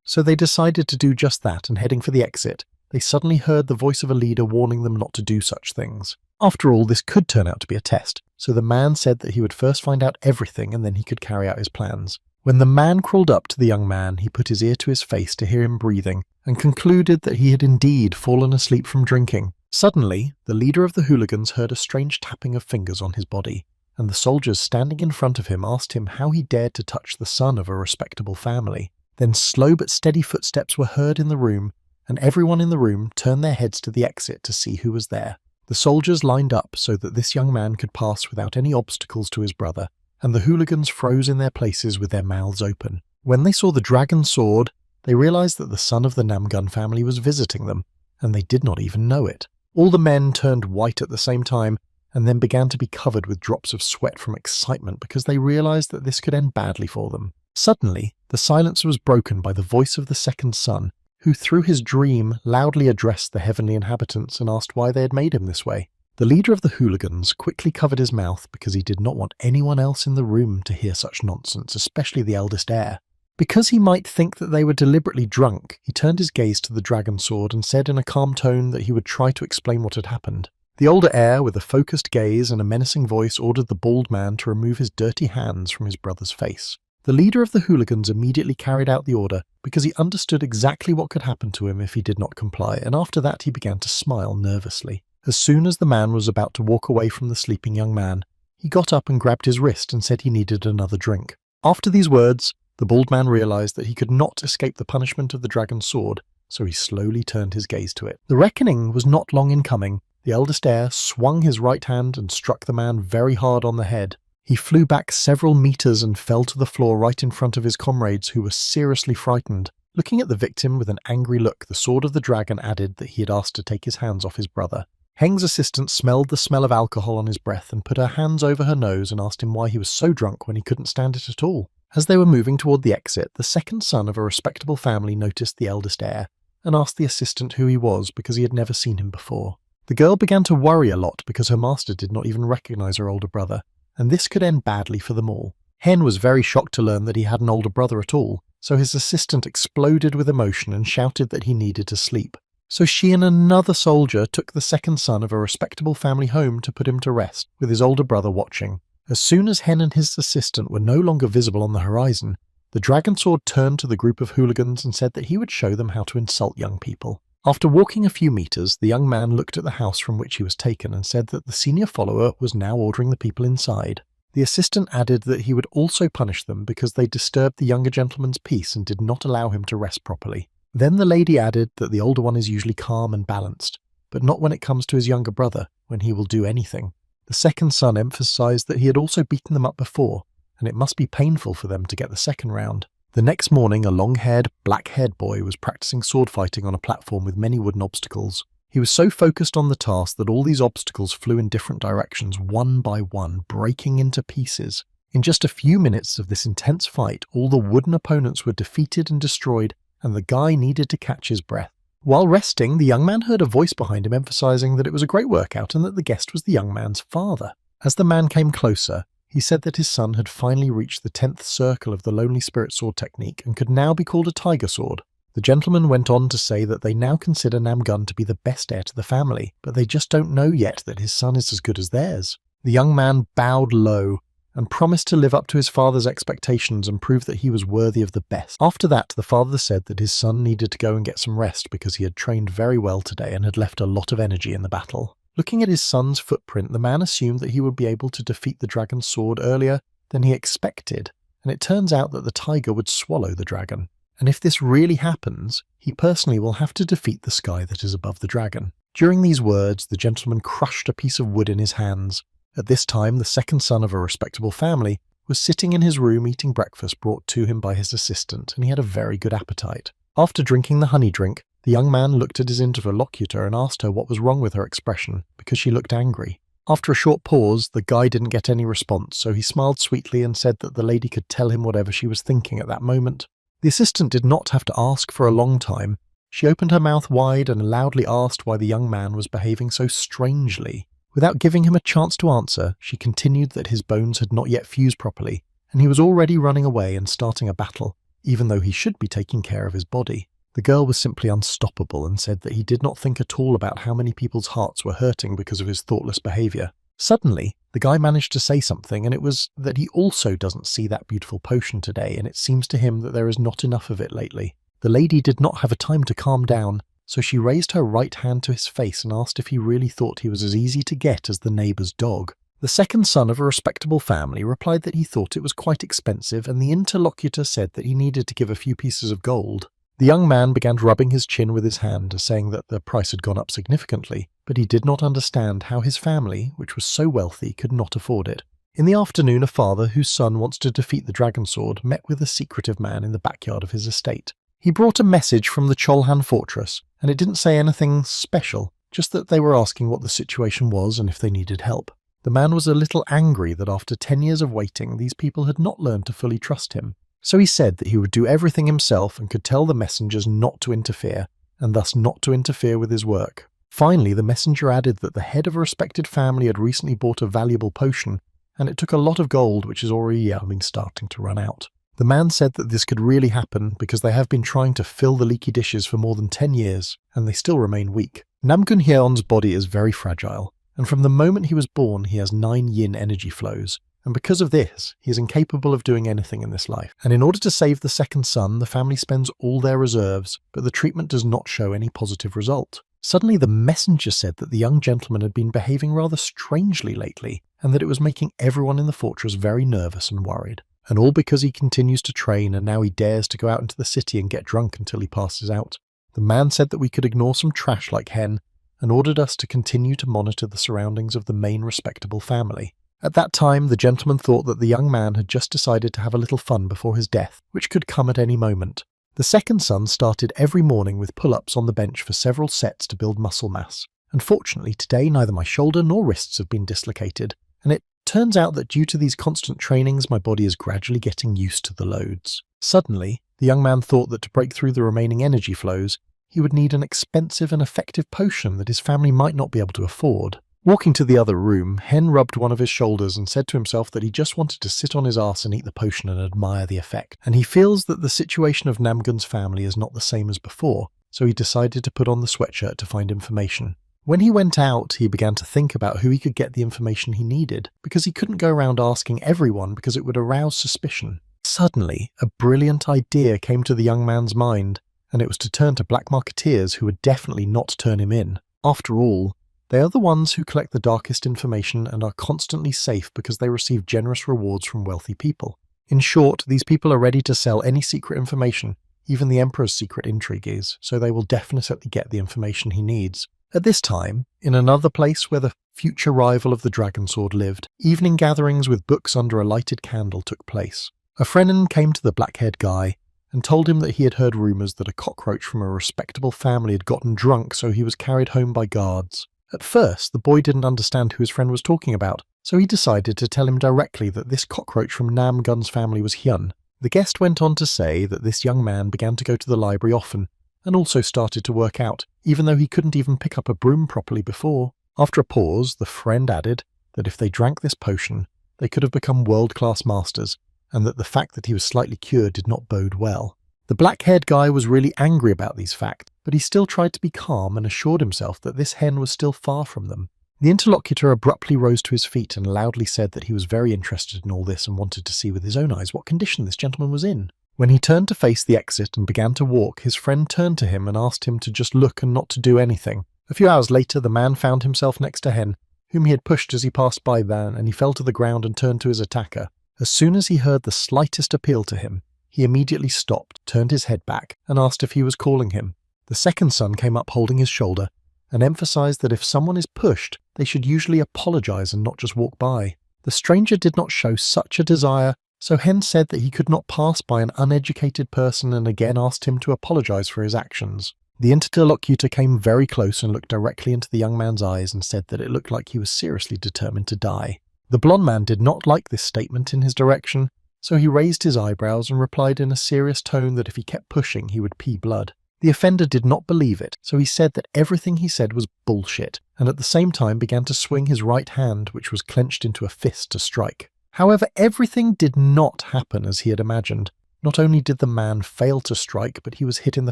A: So they decided to do just that, and heading for the exit, they suddenly heard the voice of a leader warning them not to do such things. After all, this could turn out to be a test, so the man said that he would first find out everything and then he could carry out his plans. When the man crawled up to the young man, he put his ear to his face to hear him breathing and concluded that he had indeed fallen asleep from drinking. Suddenly, the leader of the hooligans heard a strange tapping of fingers on his body, and the soldiers standing in front of him asked him how he dared to touch the son of a respectable family. Then slow but steady footsteps were heard in the room, and everyone in the room turned their heads to the exit to see who was there. The soldiers lined up so that this young man could pass without any obstacles to his brother, and the hooligans froze in their places with their mouths open. When they saw the dragon sword, they realized that the son of the Namgun family was visiting them, and they did not even know it. All the men turned white at the same time, and then began to be covered with drops of sweat from excitement because they realized that this could end badly for them. Suddenly, the silence was broken by the voice of the second son, who through his dream loudly addressed the heavenly inhabitants and asked why they had made him this way. The leader of the hooligans quickly covered his mouth because he did not want anyone else in the room to hear such nonsense, especially the eldest heir. Because he might think that they were deliberately drunk, he turned his gaze to the dragon sword and said in a calm tone that he would try to explain what had happened. The older heir, with a focused gaze and a menacing voice, ordered the bald man to remove his dirty hands from his brother's face. The leader of the hooligans immediately carried out the order because he understood exactly what could happen to him if he did not comply, and after that he began to smile nervously. As soon as the man was about to walk away from the sleeping young man, he got up and grabbed his wrist and said he needed another drink. After these words, the bald man realized that he could not escape the punishment of the dragon's sword, so he slowly turned his gaze to it. The reckoning was not long in coming. The eldest heir swung his right hand and struck the man very hard on the head. He flew back several meters and fell to the floor right in front of his comrades, who were seriously frightened. Looking at the victim with an angry look, the sword of the dragon added that he had asked to take his hands off his brother. Heng's assistant smelled the smell of alcohol on his breath and put her hands over her nose and asked him why he was so drunk when he couldn't stand it at all. As they were moving toward the exit, the second son of a respectable family noticed the eldest heir and asked the assistant who he was because he had never seen him before. The girl began to worry a lot because her master did not even recognize her older brother, and this could end badly for them all. Hen was very shocked to learn that he had an older brother at all, so his assistant exploded with emotion and shouted that he needed to sleep. So she and another soldier took the second son of a respectable family home to put him to rest, with his older brother watching. As soon as Hen and his assistant were no longer visible on the horizon, the dragon sword turned to the group of hooligans and said that he would show them how to insult young people. After walking a few meters, the young man looked at the house from which he was taken and said that the senior follower was now ordering the people inside. The assistant added that he would also punish them because they disturbed the younger gentleman's peace and did not allow him to rest properly. Then the lady added that the older one is usually calm and balanced, but not when it comes to his younger brother, when he will do anything. The second son emphasized that he had also beaten them up before, and it must be painful for them to get the second round. The next morning, a long-haired, black-haired boy was practicing sword fighting on a platform with many wooden obstacles. He was so focused on the task that all these obstacles flew in different directions, one by one, breaking into pieces. In just a few minutes of this intense fight, all the wooden opponents were defeated and destroyed, and the guy needed to catch his breath. While resting, the young man heard a voice behind him emphasizing that it was a great workout and that the guest was the young man's father. As the man came closer, he said that his son had finally reached the 10th circle of the Lonely Spirit sword technique and could now be called a tiger sword. The gentleman went on to say that they now consider Namgun to be the best heir to the family, but they just don't know yet that his son is as good as theirs. The young man bowed low and promised to live up to his father's expectations and prove that he was worthy of the best. After that, the father said that his son needed to go and get some rest because he had trained very well today and had left a lot of energy in the battle. Looking at his son's footprint, the man assumed that he would be able to defeat the dragon's sword earlier than he expected, and it turns out that the tiger would swallow the dragon. And if this really happens, he personally will have to defeat the sky that is above the dragon. During these words, the gentleman crushed a piece of wood in his hands. At this time, the second son of a respectable family was sitting in his room eating breakfast brought to him by his assistant, and he had a very good appetite. After drinking the honey drink, the young man looked at his interlocutor and asked her what was wrong with her expression, because she looked angry. After a short pause, the guy didn't get any response, so he smiled sweetly and said that the lady could tell him whatever she was thinking at that moment. The assistant did not have to ask for a long time. She opened her mouth wide and loudly asked why the young man was behaving so strangely. Without giving him a chance to answer, she continued that his bones had not yet fused properly, and he was already running away and starting a battle, even though he should be taking care of his body. The girl was simply unstoppable and said that he did not think at all about how many people's hearts were hurting because of his thoughtless behavior. Suddenly, the guy managed to say something, and it was that he also doesn't see that beautiful potion today, and it seems to him that there is not enough of it lately. The lady did not have a time to calm down, so she raised her right hand to his face and asked if he really thought he was as easy to get as the neighbour's dog. The second son of a respectable family replied that he thought it was quite expensive, and the interlocutor said that he needed to give a few pieces of gold. The young man began rubbing his chin with his hand, saying that the price had gone up significantly, but he did not understand how his family, which was so wealthy, could not afford it. In the afternoon, a father whose son wants to defeat the dragon sword met with a secretive man in the backyard of his estate. He brought a message from the Cholhan fortress, and it didn't say anything special, just that they were asking what the situation was and if they needed help. The man was a little angry that after 10 years of waiting, these people had not learned to fully trust him. So he said that he would do everything himself and could tell the messengers not to interfere, and thus not to interfere with his work. Finally, the messenger added that the head of a respected family had recently bought a valuable potion, and it took a lot of gold which is already been starting to run out. The man said that this could really happen because they have been trying to fill the leaky dishes for more than 10 years, and they still remain weak. Namgun Hyeon's body is very fragile, and from the moment he was born he has 9 yin energy flows, and because of this, he is incapable of doing anything in this life. And in order to save the second son, the family spends all their reserves, but the treatment does not show any positive result. Suddenly the messenger said that the young gentleman had been behaving rather strangely lately, and that it was making everyone in the fortress very nervous and worried. And all because he continues to train and now he dares to go out into the city and get drunk until he passes out. The man said that we could ignore some trash like Hen, and ordered us to continue to monitor the surroundings of the main respectable family. At that time, the gentleman thought that the young man had just decided to have a little fun before his death, which could come at any moment. The second son started every morning with pull-ups on the bench for several sets to build muscle mass. Unfortunately, today neither my shoulder nor wrists have been dislocated, and it turns out that due to these constant trainings, my body is gradually getting used to the loads. Suddenly, the young man thought that to break through the remaining energy flows, he would need an expensive and effective potion that his family might not be able to afford. Walking to the other room, Hen rubbed one of his shoulders and said to himself that he just wanted to sit on his arse and eat the potion and admire the effect. And he feels that the situation of Namgun's family is not the same as before, so he decided to put on the sweatshirt to find information. When he went out, he began to think about who he could get the information he needed, because he couldn't go around asking everyone because it would arouse suspicion. Suddenly, a brilliant idea came to the young man's mind, and it was to turn to black marketeers who would definitely not turn him in. After all, they are the ones who collect the darkest information and are constantly safe because they receive generous rewards from wealthy people. In short, these people are ready to sell any secret information, even the Emperor's secret intrigues, so they will definitely get the information he needs. At this time, in another place where the future rival of the Dragon Sword lived, evening gatherings with books under a lighted candle took place. A Fremen came to the black-haired guy and told him that he had heard rumours that a cockroach from a respectable family had gotten drunk, so he was carried home by guards. At first, the boy didn't understand who his friend was talking about, so he decided to tell him directly that this cockroach from Nam Gun's family was Hyun. The guest went on to say that this young man began to go to the library often, and also started to work out, even though he couldn't even pick up a broom properly before. After a pause, the friend added that if they drank this potion, they could have become world-class masters, and that the fact that he was slightly cured did not bode well. The black-haired guy was really angry about these facts, but he still tried to be calm and assured himself that this hen was still far from them. The interlocutor abruptly rose to his feet and loudly said that he was very interested in all this and wanted to see with his own eyes what condition this gentleman was in. When he turned to face the exit and began to walk, his friend turned to him and asked him to just look and not to do anything. A few hours later, the man found himself next to Hen, whom he had pushed as he passed by Van, and he fell to the ground and turned to his attacker. As soon as he heard the slightest appeal to him, he immediately stopped, turned his head back, and asked if he was calling him. The second son came up holding his shoulder, and emphasized that if someone is pushed, they should usually apologize and not just walk by. The stranger did not show such a desire, so Hen said that he could not pass by an uneducated person and again asked him to apologize for his actions. The interlocutor came very close and looked directly into the young man's eyes and said that it looked like he was seriously determined to die. The blonde man did not like this statement in his direction, so he raised his eyebrows and replied in a serious tone that if he kept pushing, he would pee blood. The offender did not believe it, so he said that everything he said was bullshit, and at the same time began to swing his right hand, which was clenched into a fist, to strike. However, everything did not happen as he had imagined. Not only did the man fail to strike, but he was hit in the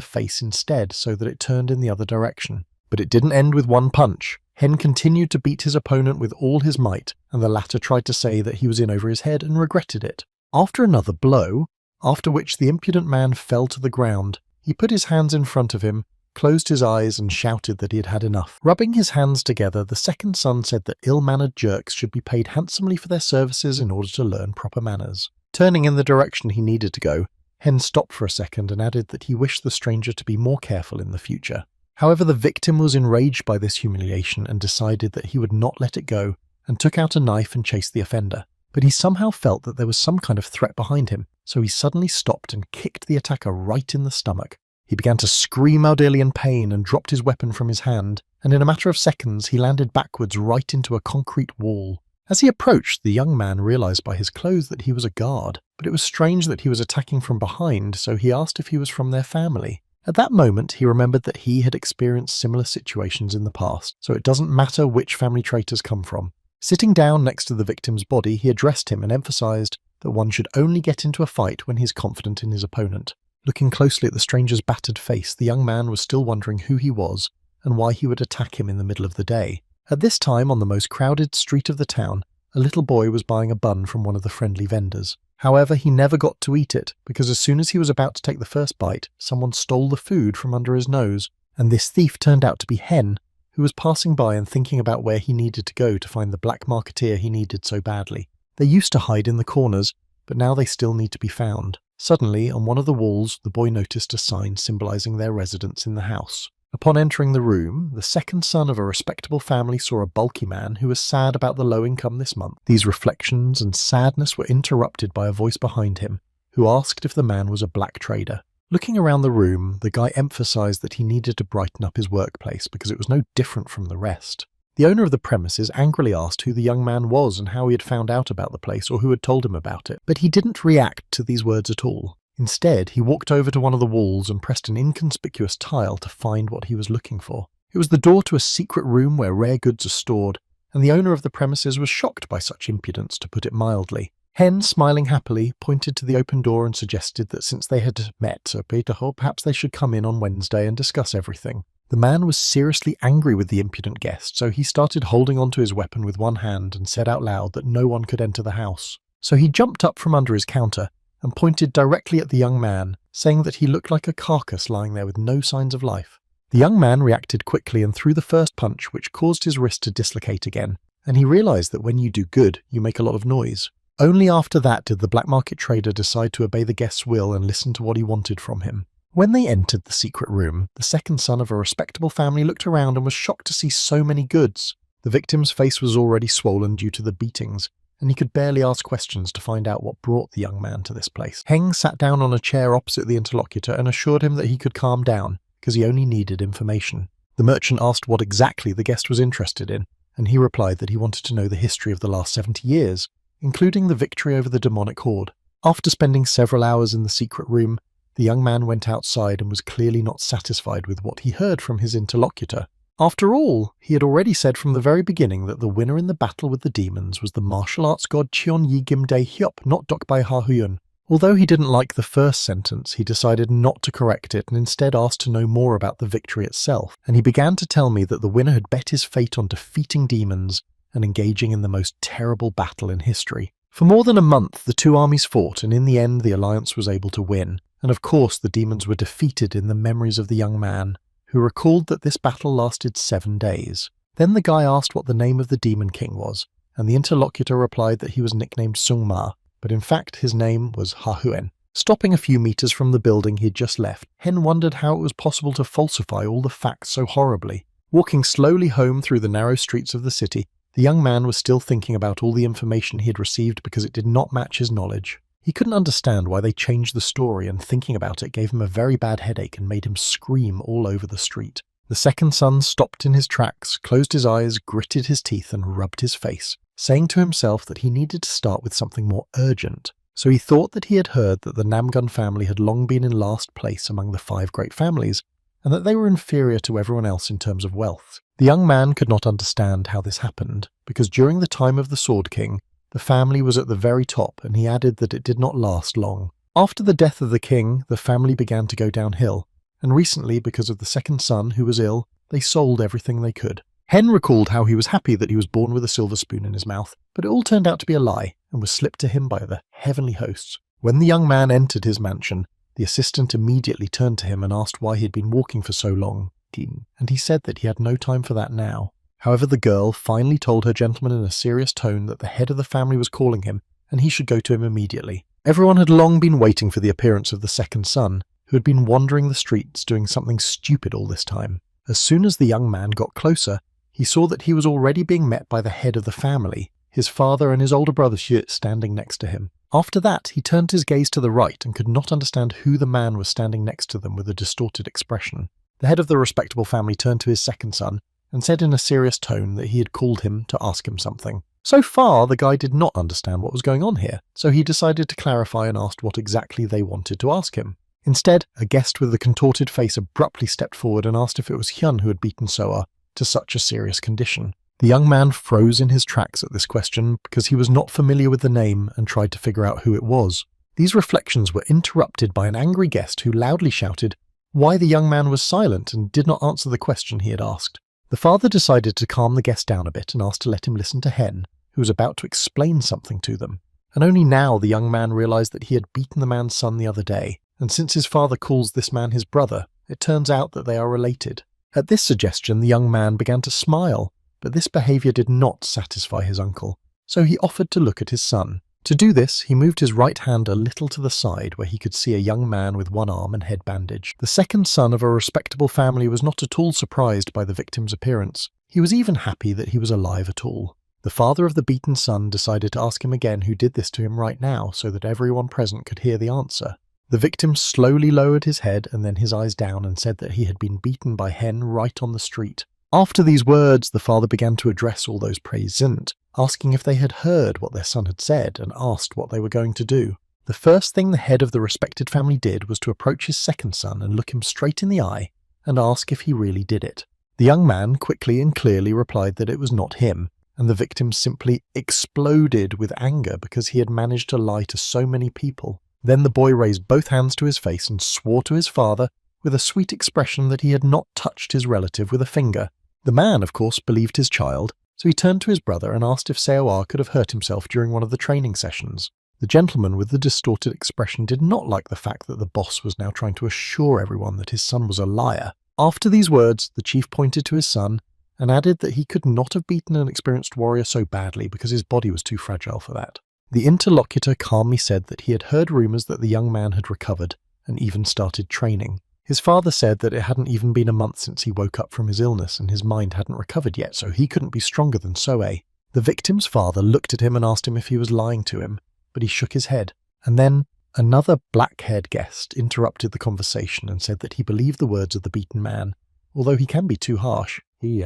A: face instead, so that it turned in the other direction. But it didn't end with one punch. Hen continued to beat his opponent with all his might, and the latter tried to say that he was in over his head and regretted it. After another blow, after which the impudent man fell to the ground, he put his hands in front of him, closed his eyes and shouted that he had had enough. Rubbing his hands together, the second son said that ill-mannered jerks should be paid handsomely for their services in order to learn proper manners. Turning in the direction he needed to go, Hen stopped for a second and added that he wished the stranger to be more careful in the future. However, the victim was enraged by this humiliation and decided that he would not let it go, and took out a knife and chased the offender. But he somehow felt that there was some kind of threat behind him, so he suddenly stopped and kicked the attacker right in the stomach. He began to scream audibly in pain and dropped his weapon from his hand, and in a matter of seconds he landed backwards right into a concrete wall. As he approached, the young man realized by his clothes that he was a guard, but it was strange that he was attacking from behind, so he asked if he was from their family. At that moment, he remembered that he had experienced similar situations in the past, so it doesn't matter which family traitors come from. Sitting down next to the victim's body, he addressed him and emphasized that one should only get into a fight when he is confident in his opponent. Looking closely at the stranger's battered face, the young man was still wondering who he was and why he would attack him in the middle of the day. At this time, on the most crowded street of the town, a little boy was buying a bun from one of the friendly vendors. However, he never got to eat it, because as soon as he was about to take the first bite, someone stole the food from under his nose, and this thief turned out to be Hen, who was passing by and thinking about where he needed to go to find the black marketeer he needed so badly. They used to hide in the corners, but now they still need to be found. Suddenly, on one of the walls, the boy noticed a sign symbolizing their residence in the house. Upon entering the room, the second son of a respectable family saw a bulky man who was sad about the low income this month. These reflections and sadness were interrupted by a voice behind him, who asked if the man was a black trader. Looking around the room, the guy emphasized that he needed to brighten up his workplace because it was no different from the rest. The owner of the premises angrily asked who the young man was and how he had found out about the place or who had told him about it, but he didn't react to these words at all. Instead, he walked over to one of the walls and pressed an inconspicuous tile to find what he was looking for. It was the door to a secret room where rare goods are stored, and the owner of the premises was shocked by such impudence, to put it mildly. Hen, smiling happily, pointed to the open door and suggested that since they had met at Peterhof, perhaps they should come in on Wednesday and discuss everything. The man was seriously angry with the impudent guest, so he started holding onto his weapon with one hand and said out loud that no one could enter the house. So he jumped up from under his counter and pointed directly at the young man, saying that he looked like a carcass lying there with no signs of life. The young man reacted quickly and threw the first punch, which caused his wrist to dislocate again, and he realized that when you do good, you make a lot of noise. Only after that did the black market trader decide to obey the guest's will and listen to what he wanted from him. When they entered the secret room, the second son of a respectable family looked around and was shocked to see so many goods. The victim's face was already swollen due to the beatings, and he could barely ask questions to find out what brought the young man to this place. Heng sat down on a chair opposite the interlocutor and assured him that he could calm down, because he only needed information. The merchant asked what exactly the guest was interested in, and he replied that he wanted to know the history of the last 70 years, including the victory over the demonic horde. After spending several hours in the secret room, the young man went outside and was clearly not satisfied with what he heard from his interlocutor. After all, he had already said from the very beginning that the winner in the battle with the demons was the martial arts god Cheon Yi Gim Dae Hyop, not Dokbai Ha Huyun. Although he didn't like the first sentence, he decided not to correct it and instead asked to know more about the victory itself, and he began to tell me that the winner had bet his fate on defeating demons and engaging in the most terrible battle in history. For more than a month, the two armies fought, and in the end the alliance was able to win, and of course the demons were defeated in the memories of the young man, who recalled that this battle lasted 7 days. Then the guy asked what the name of the demon king was, and the interlocutor replied that he was nicknamed Sung Ma, but in fact his name was Ha Huen. Stopping a few meters from the building he had just left, Hen wondered how it was possible to falsify all the facts so horribly. Walking slowly home through the narrow streets of the city, the young man was still thinking about all the information he had received because it did not match his knowledge. He couldn't understand why they changed the story, and thinking about it gave him a very bad headache and made him scream all over the street. The second son stopped in his tracks, closed his eyes, gritted his teeth and rubbed his face, saying to himself that he needed to start with something more urgent. So he thought that he had heard that the Namgun family had long been in last place among the 5 great families, and that they were inferior to everyone else in terms of wealth. The young man could not understand how this happened, because during the time of the Sword King, the family was at the very top, and he added that it did not last long. After the death of the king, the family began to go downhill, and recently, because of the second son who was ill, they sold everything they could. Hen recalled how he was happy that he was born with a silver spoon in his mouth, but it all turned out to be a lie, and was slipped to him by the heavenly hosts. When the young man entered his mansion, the assistant immediately turned to him and asked why he had been walking for so long, and he said that he had no time for that now. However, the girl finally told her gentleman in a serious tone that the head of the family was calling him, and he should go to him immediately. Everyone had long been waiting for the appearance of the second son, who had been wandering the streets doing something stupid all this time. As soon as the young man got closer, he saw that he was already being met by the head of the family, his father and his older brother Xue standing next to him. After that, he turned his gaze to the right and could not understand who the man was standing next to them with a distorted expression. The head of the respectable family turned to his second son and said in a serious tone that he had called him to ask him something. So far, the guy did not understand what was going on here, so he decided to clarify and asked what exactly they wanted to ask him. Instead, a guest with a contorted face abruptly stepped forward and asked if it was Hyun who had beaten Soa to such a serious condition. The young man froze in his tracks at this question because he was not familiar with the name and tried to figure out who it was. These reflections were interrupted by an angry guest who loudly shouted why the young man was silent and did not answer the question he had asked. The father decided to calm the guest down a bit and asked to let him listen to Hen, who was about to explain something to them. And only now the young man realized that he had beaten the man's son the other day, and since his father calls this man his brother, it turns out that they are related. At this suggestion, the young man began to smile, but this behavior did not satisfy his uncle, so he offered to look at his son. To do this, he moved his right hand a little to the side where he could see a young man with one arm and head bandaged. The second son of a respectable family was not at all surprised by the victim's appearance. He was even happy that he was alive at all. The father of the beaten son decided to ask him again who did this to him right now so that everyone present could hear the answer. The victim slowly lowered his head and then his eyes down and said that he had been beaten by Hen right on the street. After these words, the father began to address all those present, asking if they had heard what their son had said and asked what they were going to do. The first thing the head of the respected family did was to approach his second son and look him straight in the eye and ask if he really did it. The young man quickly and clearly replied that it was not him, and the victim simply exploded with anger because he had managed to lie to so many people. Then the boy raised both hands to his face and swore to his father with a sweet expression that he had not touched his relative with a finger. The man, of course, believed his child, so he turned to his brother and asked if Seoa could have hurt himself during one of the training sessions. The gentleman with the distorted expression did not like the fact that the boss was now trying to assure everyone that his son was a liar. After these words, the chief pointed to his son and added that he could not have beaten an experienced warrior so badly because his body was too fragile for that. The interlocutor calmly said that he had heard rumours that the young man had recovered and even started training. His father said that it hadn't even been a month since he woke up from his illness and his mind hadn't recovered yet, so he couldn't be stronger than Soe. The victim's father looked at him and asked him if he was lying to him, but he shook his head. And then another black-haired guest interrupted the conversation and said that he believed the words of the beaten man, although he can be too harsh. He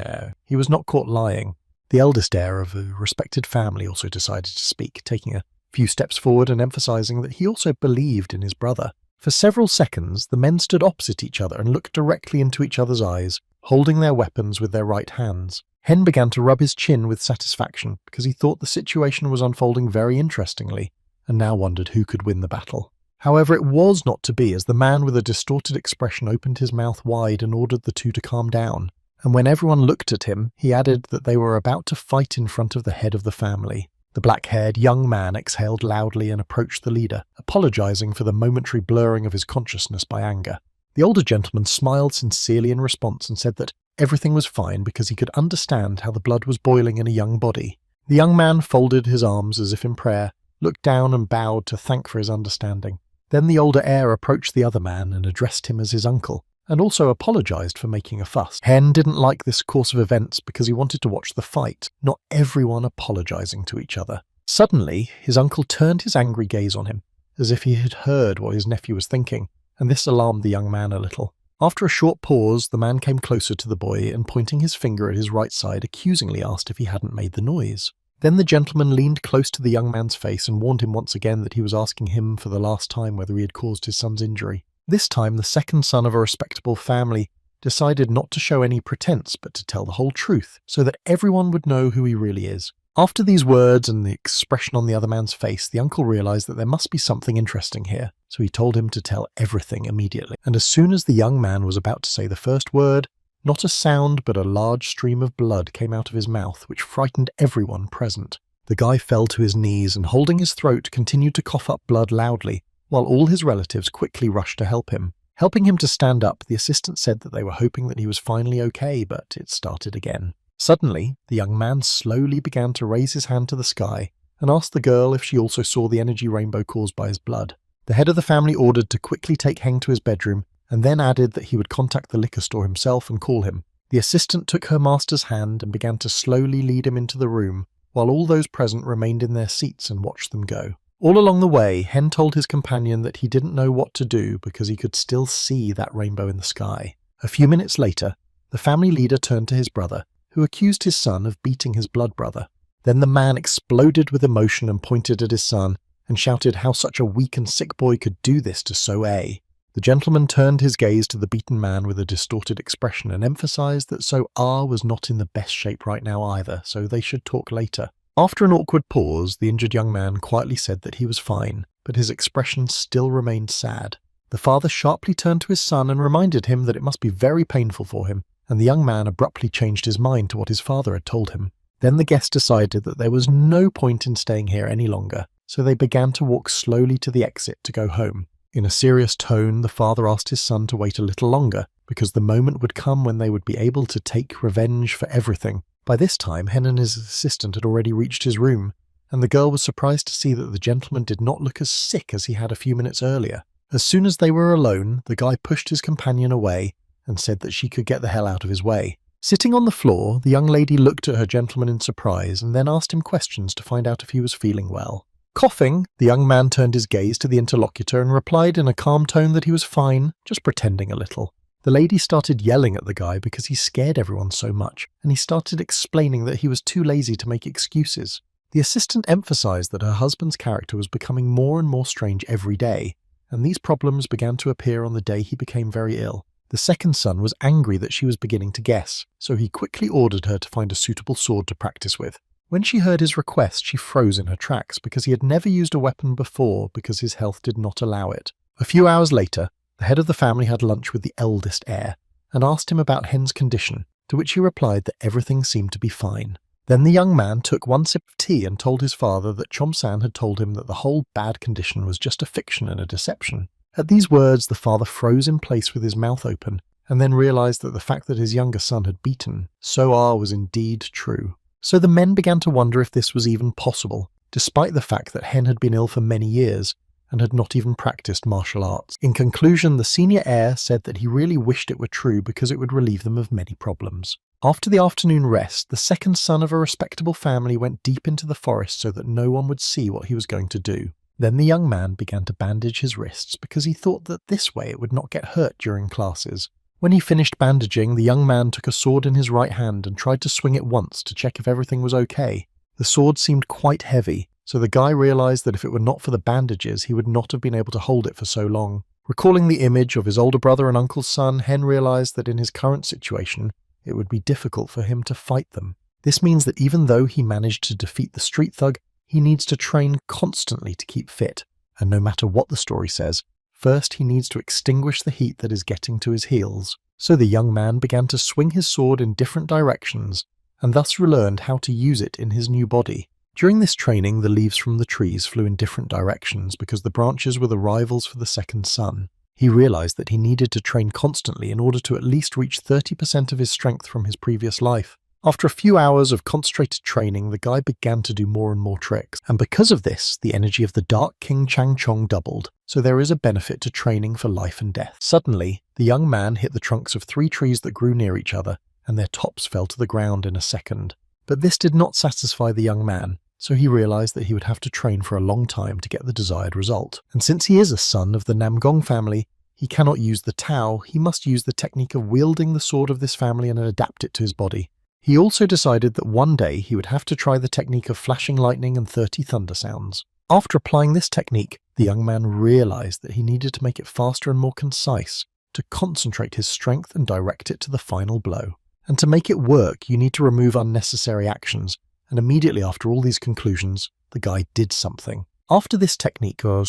A: was not caught lying. The eldest heir of a respected family also decided to speak, taking a few steps forward and emphasizing that he also believed in his brother. For several seconds, the men stood opposite each other and looked directly into each other's eyes, holding their weapons with their right hands. Hen began to rub his chin with satisfaction because he thought the situation was unfolding very interestingly, and now wondered who could win the battle. However, it was not to be, as the man with a distorted expression opened his mouth wide and ordered the two to calm down. And when everyone looked at him, he added that they were about to fight in front of the head of the family. The black-haired young man exhaled loudly and approached the leader, apologizing for the momentary blurring of his consciousness by anger. The older gentleman smiled sincerely in response and said that everything was fine because he could understand how the blood was boiling in a young body. The young man folded his arms as if in prayer, looked down and bowed to thank for his understanding. Then the older heir approached the other man and addressed him as his uncle, and also apologized for making a fuss. Hen didn't like this course of events because he wanted to watch the fight, not everyone apologizing to each other. Suddenly, his uncle turned his angry gaze on him, as if he had heard what his nephew was thinking, and this alarmed the young man a little. After a short pause, the man came closer to the boy and pointing his finger at his right side accusingly asked if he hadn't made the noise. Then the gentleman leaned close to the young man's face and warned him once again that he was asking him for the last time whether he had caused his son's injury. This time, the second son of a respectable family decided not to show any pretense but to tell the whole truth, so that everyone would know who he really is. After these words and the expression on the other man's face, the uncle realized that there must be something interesting here, so he told him to tell everything immediately. And as soon as the young man was about to say the first word, not a sound but a large stream of blood came out of his mouth, which frightened everyone present. The guy fell to his knees and, holding his throat, continued to cough up blood loudly, while all his relatives quickly rushed to help him. Helping him to stand up, the assistant said that they were hoping that he was finally okay, but it started again. Suddenly, the young man slowly began to raise his hand to the sky and asked the girl if she also saw the energy rainbow caused by his blood. The head of the family ordered to quickly take Heng to his bedroom and then added that he would contact the liquor store himself and call him. The assistant took her master's hand and began to slowly lead him into the room, while all those present remained in their seats and watched them go. All along the way, Hen told his companion that he didn't know what to do because he could still see that rainbow in the sky. A few minutes later, the family leader turned to his brother, who accused his son of beating his blood brother. Then the man exploded with emotion and pointed at his son and shouted how such a weak and sick boy could do this to So-A. The gentleman turned his gaze to the beaten man with a distorted expression and emphasized that So-A was not in the best shape right now either, so they should talk later. After an awkward pause, the injured young man quietly said that he was fine, but his expression still remained sad. The father sharply turned to his son and reminded him that it must be very painful for him, and the young man abruptly changed his mind to what his father had told him. Then the guest decided that there was no point in staying here any longer, so they began to walk slowly to the exit to go home. In a serious tone, the father asked his son to wait a little longer, because the moment would come when they would be able to take revenge for everything. By this time, Hen and his assistant had already reached his room, and the girl was surprised to see that the gentleman did not look as sick as he had a few minutes earlier. As soon as they were alone, the guy pushed his companion away and said that she could get the hell out of his way. Sitting on the floor, the young lady looked at her gentleman in surprise and then asked him questions to find out if he was feeling well. Coughing, the young man turned his gaze to the interlocutor and replied in a calm tone that he was fine, just pretending a little. The lady started yelling at the guy because he scared everyone so much, and he started explaining that he was too lazy to make excuses. The assistant emphasized that her husband's character was becoming more and more strange every day, and these problems began to appear on the day he became very ill. The second son was angry that she was beginning to guess, so he quickly ordered her to find a suitable sword to practice with. When she heard his request, she froze in her tracks because he had never used a weapon before because his health did not allow it. A few hours later, the head of the family had lunch with the eldest heir and asked him about Hen's condition, to which he replied that everything seemed to be fine. Then the young man took one sip of tea and told his father that Chom-san had told him that the whole bad condition was just a fiction and a deception. At these words, the father froze in place with his mouth open and then realized that the fact that his younger son had beaten So-A was indeed true. So the men began to wonder if this was even possible, despite the fact that Hen had been ill for many years and had not even practiced martial arts. In conclusion, the senior heir said that he really wished it were true because it would relieve them of many problems. After the afternoon rest, the second son of a respectable family went deep into the forest so that no one would see what he was going to do. Then the young man began to bandage his wrists because he thought that this way it would not get hurt during classes. When he finished bandaging, the young man took a sword in his right hand and tried to swing it once to check if everything was okay. The sword seemed quite heavy, so the guy realized that if it were not for the bandages, he would not have been able to hold it for so long. Recalling the image of his older brother and uncle's son, Hen realized that in his current situation, it would be difficult for him to fight them. This means that even though he managed to defeat the street thug, he needs to train constantly to keep fit. And no matter what the story says, first he needs to extinguish the heat that is getting to his heels. So the young man began to swing his sword in different directions, and thus relearned how to use it in his new body. During this training, the leaves from the trees flew in different directions because the branches were the rivals for the second son. He realized that he needed to train constantly in order to at least reach 30% of his strength from his previous life. After a few hours of concentrated training, the guy began to do more and more tricks, and because of this, the energy of the Dark King Chang Chong doubled, so there is a benefit to training for life and death. Suddenly, the young man hit the trunks of 3 trees that grew near each other, and their tops fell to the ground in a second. But this did not satisfy the young man, so he realized that he would have to train for a long time to get the desired result. And since he is a son of the Namgong family, he cannot use the Tao, he must use the technique of wielding the sword of this family and adapt it to his body. He also decided that one day he would have to try the technique of flashing lightning and 30 thunder sounds. After applying this technique, the young man realized that he needed to make it faster and more concise, to concentrate his strength and direct it to the final blow. And to make it work, you need to remove unnecessary actions, and immediately after all these conclusions, the guy did something. After this technique, a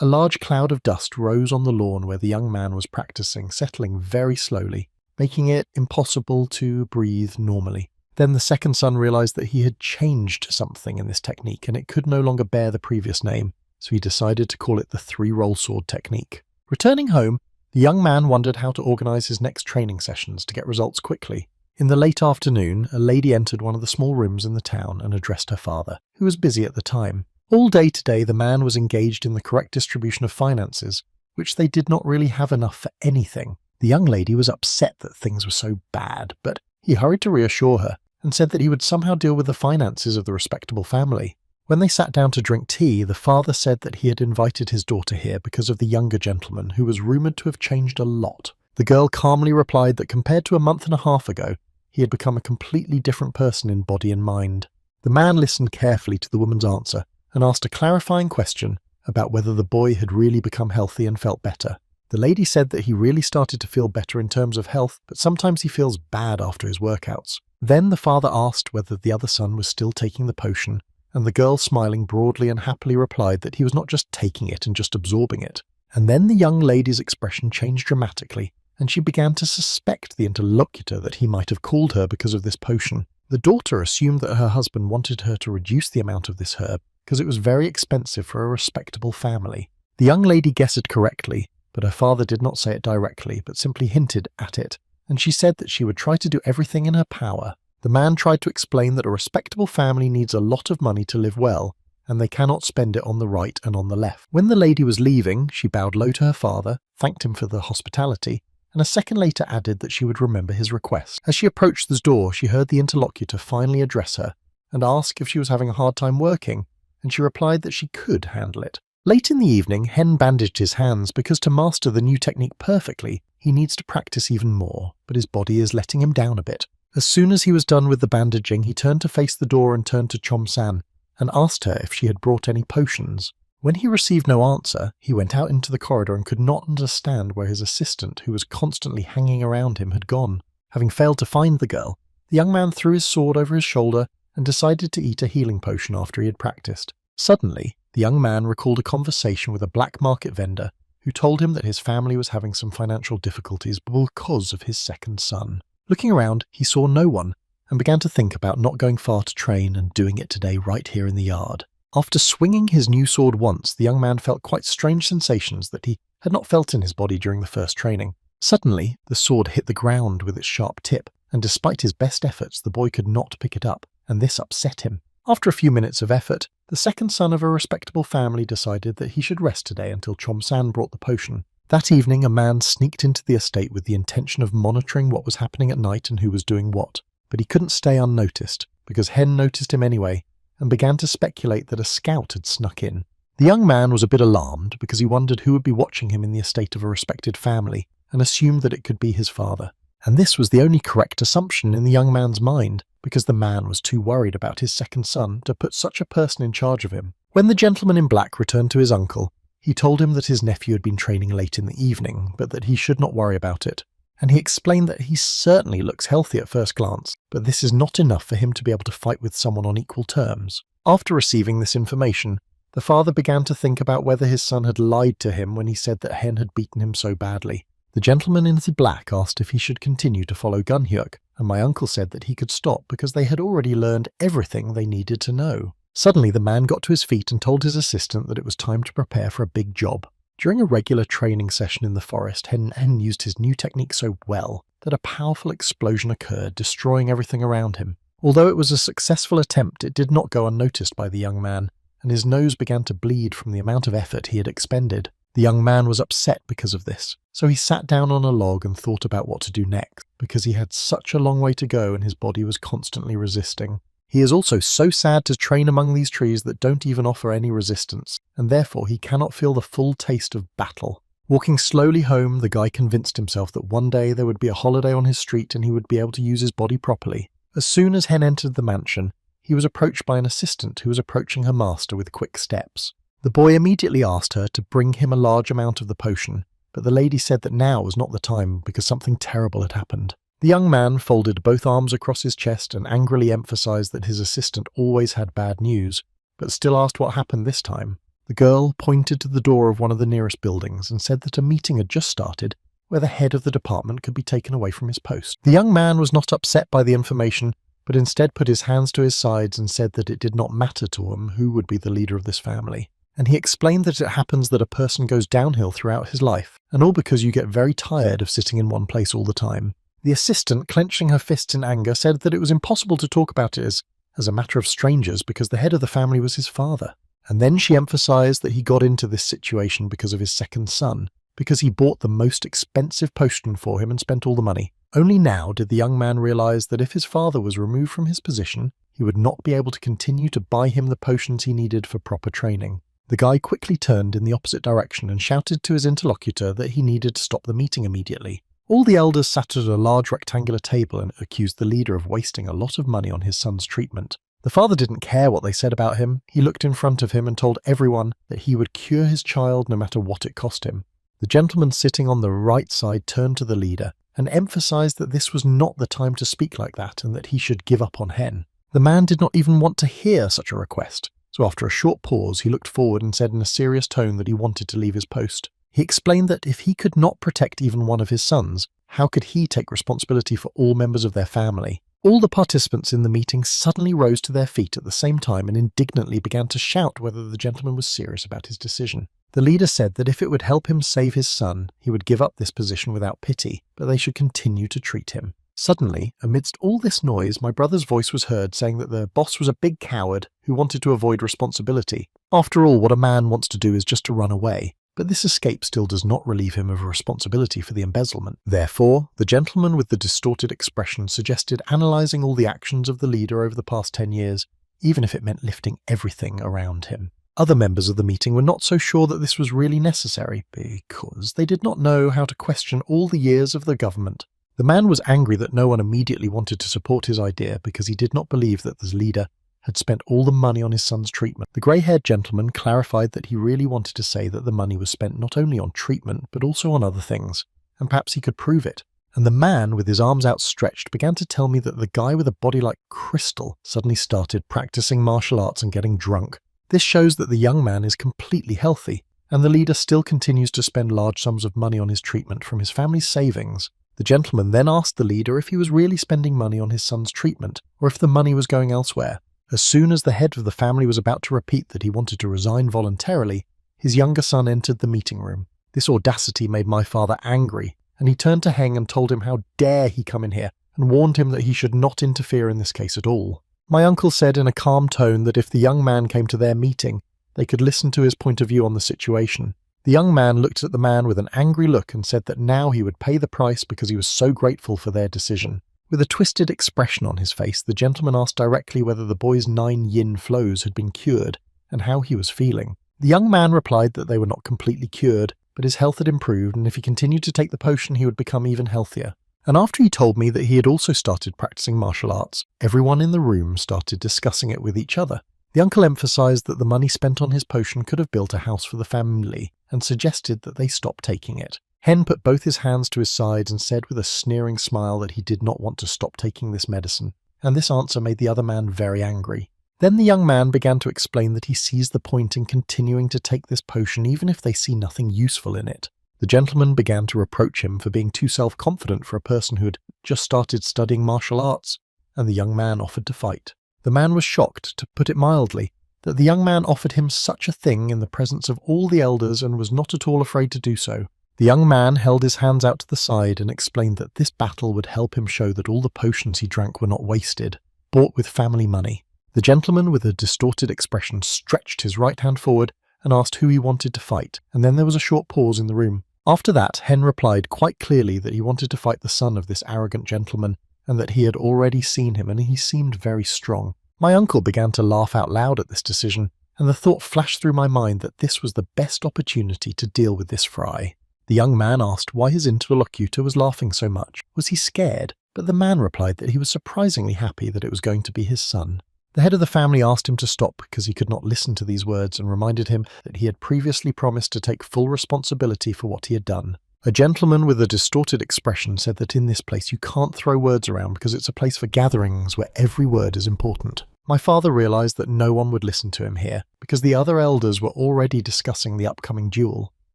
A: large cloud of dust rose on the lawn where the young man was practicing, settling very slowly, making it impossible to breathe normally. Then the second son realized that he had changed something in this technique and it could no longer bear the previous name, so he decided to call it the 3-roll sword technique. Returning home, the young man wondered how to organize his next training sessions to get results quickly. In the late afternoon, a lady entered one of the small rooms in the town and addressed her father, who was busy at the time. All day today, the man was engaged in the correct distribution of finances, which they did not really have enough for anything. The young lady was upset that things were so bad, but he hurried to reassure her and said that he would somehow deal with the finances of the respectable family. When they sat down to drink tea, the father said that he had invited his daughter here because of the younger gentleman who was rumoured to have changed a lot. The girl calmly replied that compared to a month and a half ago, he had become a completely different person in body and mind. The man listened carefully to the woman's answer and asked a clarifying question about whether the boy had really become healthy and felt better. The lady said that he really started to feel better in terms of health, but sometimes he feels bad after his workouts. Then the father asked whether the other son was still taking the potion, and the girl, smiling broadly and happily, replied that he was not just taking it and just absorbing it. And then the young lady's expression changed dramatically, and she began to suspect the interlocutor that he might have called her because of this potion. The daughter assumed that her husband wanted her to reduce the amount of this herb because it was very expensive for a respectable family. The young lady guessed correctly, but her father did not say it directly, but simply hinted at it, and she said that she would try to do everything in her power. The man tried to explain that a respectable family needs a lot of money to live well, and they cannot spend it on the right and on the left. When the lady was leaving, she bowed low to her father, thanked him for the hospitality, and a second later added that she would remember his request. As she approached the door, she heard the interlocutor finally address her and ask if she was having a hard time working, and she replied that she could handle it. Late in the evening, Hen bandaged his hands because to master the new technique perfectly, he needs to practice even more, but his body is letting him down a bit. As soon as he was done with the bandaging, he turned to face the door and turned to Chom-san and asked her if she had brought any potions. When he received no answer, he went out into the corridor and could not understand where his assistant, who was constantly hanging around him, had gone. Having failed to find the girl, the young man threw his sword over his shoulder and decided to eat a healing potion after he had practiced. Suddenly, the young man recalled a conversation with a black market vendor who told him that his family was having some financial difficulties because of his second son. Looking around, he saw no one and began to think about not going far to train and doing it today right here in the yard. After swinging his new sword once, the young man felt quite strange sensations that he had not felt in his body during the first training. Suddenly, the sword hit the ground with its sharp tip, and despite his best efforts, the boy could not pick it up, and this upset him. After a few minutes of effort, the second son of a respectable family decided that he should rest today until Chom-san brought the potion. That evening, a man sneaked into the estate with the intention of monitoring what was happening at night and who was doing what, but he couldn't stay unnoticed, because Hen noticed him anyway, and began to speculate that a scout had snuck in. The young man was a bit alarmed because he wondered who would be watching him in the estate of a respected family, and assumed that it could be his father. And this was the only correct assumption in the young man's mind, because the man was too worried about his second son to put such a person in charge of him. When the gentleman in black returned to his uncle, he told him that his nephew had been training late in the evening, but that he should not worry about it. And he explained that he certainly looks healthy at first glance, but this is not enough for him to be able to fight with someone on equal terms. After receiving this information, the father began to think about whether his son had lied to him when he said that Hen had beaten him so badly. The gentleman in the black asked if he should continue to follow Gunhyuk, and my uncle said that he could stop because they had already learned everything they needed to know. Suddenly, the man got to his feet and told his assistant that it was time to prepare for a big job. During a regular training session in the forest, Hen used his new technique so well that a powerful explosion occurred, destroying everything around him. Although it was a successful attempt, it did not go unnoticed by the young man, and his nose began to bleed from the amount of effort he had expended. The young man was upset because of this, so he sat down on a log and thought about what to do next, because he had such a long way to go and his body was constantly resisting. He is also so sad to train among these trees that don't even offer any resistance, and therefore he cannot feel the full taste of battle. Walking slowly home, the guy convinced himself that one day there would be a holiday on his street and he would be able to use his body properly. As soon as Hen entered the mansion, he was approached by an assistant who was approaching her master with quick steps. The boy immediately asked her to bring him a large amount of the potion, but the lady said that now was not the time because something terrible had happened. The young man folded both arms across his chest and angrily emphasized that his assistant always had bad news, but still asked what happened this time. The girl pointed to the door of one of the nearest buildings and said that a meeting had just started where the head of the department could be taken away from his post. The young man was not upset by the information, but instead put his hands to his sides and said that it did not matter to him who would be the leader of this family. And he explained that it happens that a person goes downhill throughout his life, and all because you get very tired of sitting in one place all the time. The assistant, clenching her fists in anger, said that it was impossible to talk about it as a matter of strangers because the head of the family was his father. And then she emphasized that he got into this situation because of his second son, because he bought the most expensive potion for him and spent all the money. Only now did the young man realize that if his father was removed from his position, he would not be able to continue to buy him the potions he needed for proper training. The guy quickly turned in the opposite direction and shouted to his interlocutor that he needed to stop the meeting immediately. All the elders sat at a large rectangular table and accused the leader of wasting a lot of money on his son's treatment. The father didn't care what they said about him. He looked in front of him and told everyone that he would cure his child no matter what it cost him. The gentleman sitting on the right side turned to the leader and emphasized that this was not the time to speak like that and that he should give up on Hen. The man did not even want to hear such a request, so after a short pause he looked forward and said in a serious tone that he wanted to leave his post. He explained that if he could not protect even one of his sons, how could he take responsibility for all members of their family? All the participants in the meeting suddenly rose to their feet at the same time and indignantly began to shout whether the gentleman was serious about his decision. The leader said that if it would help him save his son, he would give up this position without pity, but they should continue to treat him. Suddenly, amidst all this noise, my brother's voice was heard saying that the boss was a big coward who wanted to avoid responsibility. After all, what a man wants to do is just to run away. But this escape still does not relieve him of responsibility for the embezzlement. Therefore, the gentleman with the distorted expression suggested analysing all the actions of the leader over the past 10 years, even if it meant lifting everything around him. Other members of the meeting were not so sure that this was really necessary, because they did not know how to question all the years of the government. The man was angry that no one immediately wanted to support his idea because he did not believe that the leader had spent all the money on his son's treatment. The grey-haired gentleman clarified that he really wanted to say that the money was spent not only on treatment, but also on other things, and perhaps he could prove it. And the man, with his arms outstretched, began to tell me that the guy with a body like crystal suddenly started practicing martial arts and getting drunk. This shows that the young man is completely healthy, and the leader still continues to spend large sums of money on his treatment from his family's savings. The gentleman then asked the leader if he was really spending money on his son's treatment, or if the money was going elsewhere. As soon as the head of the family was about to repeat that he wanted to resign voluntarily, his younger son entered the meeting room. This audacity made my father angry, and he turned to Heng and told him how dare he come in here, and warned him that he should not interfere in this case at all. My uncle said in a calm tone that if the young man came to their meeting, they could listen to his point of view on the situation. The young man looked at the man with an angry look and said that now he would pay the price because he was so grateful for their decision. With a twisted expression on his face, the gentleman asked directly whether the boy's 9 yin flows had been cured, and how he was feeling. The young man replied that they were not completely cured, but his health had improved, and if he continued to take the potion he would become even healthier. And after he told me that he had also started practicing martial arts, everyone in the room started discussing it with each other. The uncle emphasized that the money spent on his potion could have built a house for the family, and suggested that they stop taking it. Hen put both his hands to his sides and said with a sneering smile that he did not want to stop taking this medicine, and this answer made the other man very angry. Then the young man began to explain that he sees the point in continuing to take this potion even if they see nothing useful in it. The gentleman began to reproach him for being too self-confident for a person who had just started studying martial arts, and the young man offered to fight. The man was shocked, to put it mildly, that the young man offered him such a thing in the presence of all the elders and was not at all afraid to do so. The young man held his hands out to the side and explained that this battle would help him show that all the potions he drank were not wasted, bought with family money. The gentleman with a distorted expression stretched his right hand forward and asked who he wanted to fight, and then there was a short pause in the room. After that, Hen replied quite clearly that he wanted to fight the son of this arrogant gentleman, and that he had already seen him and he seemed very strong. My uncle began to laugh out loud at this decision, and the thought flashed through my mind that this was the best opportunity to deal with this fry. The young man asked why his interlocutor was laughing so much. Was he scared? But the man replied that he was surprisingly happy that it was going to be his son. The head of the family asked him to stop because he could not listen to these words and reminded him that he had previously promised to take full responsibility for what he had done. A gentleman with a distorted expression said that in this place you can't throw words around because it's a place for gatherings where every word is important. My father realized that no one would listen to him here because the other elders were already discussing the upcoming duel.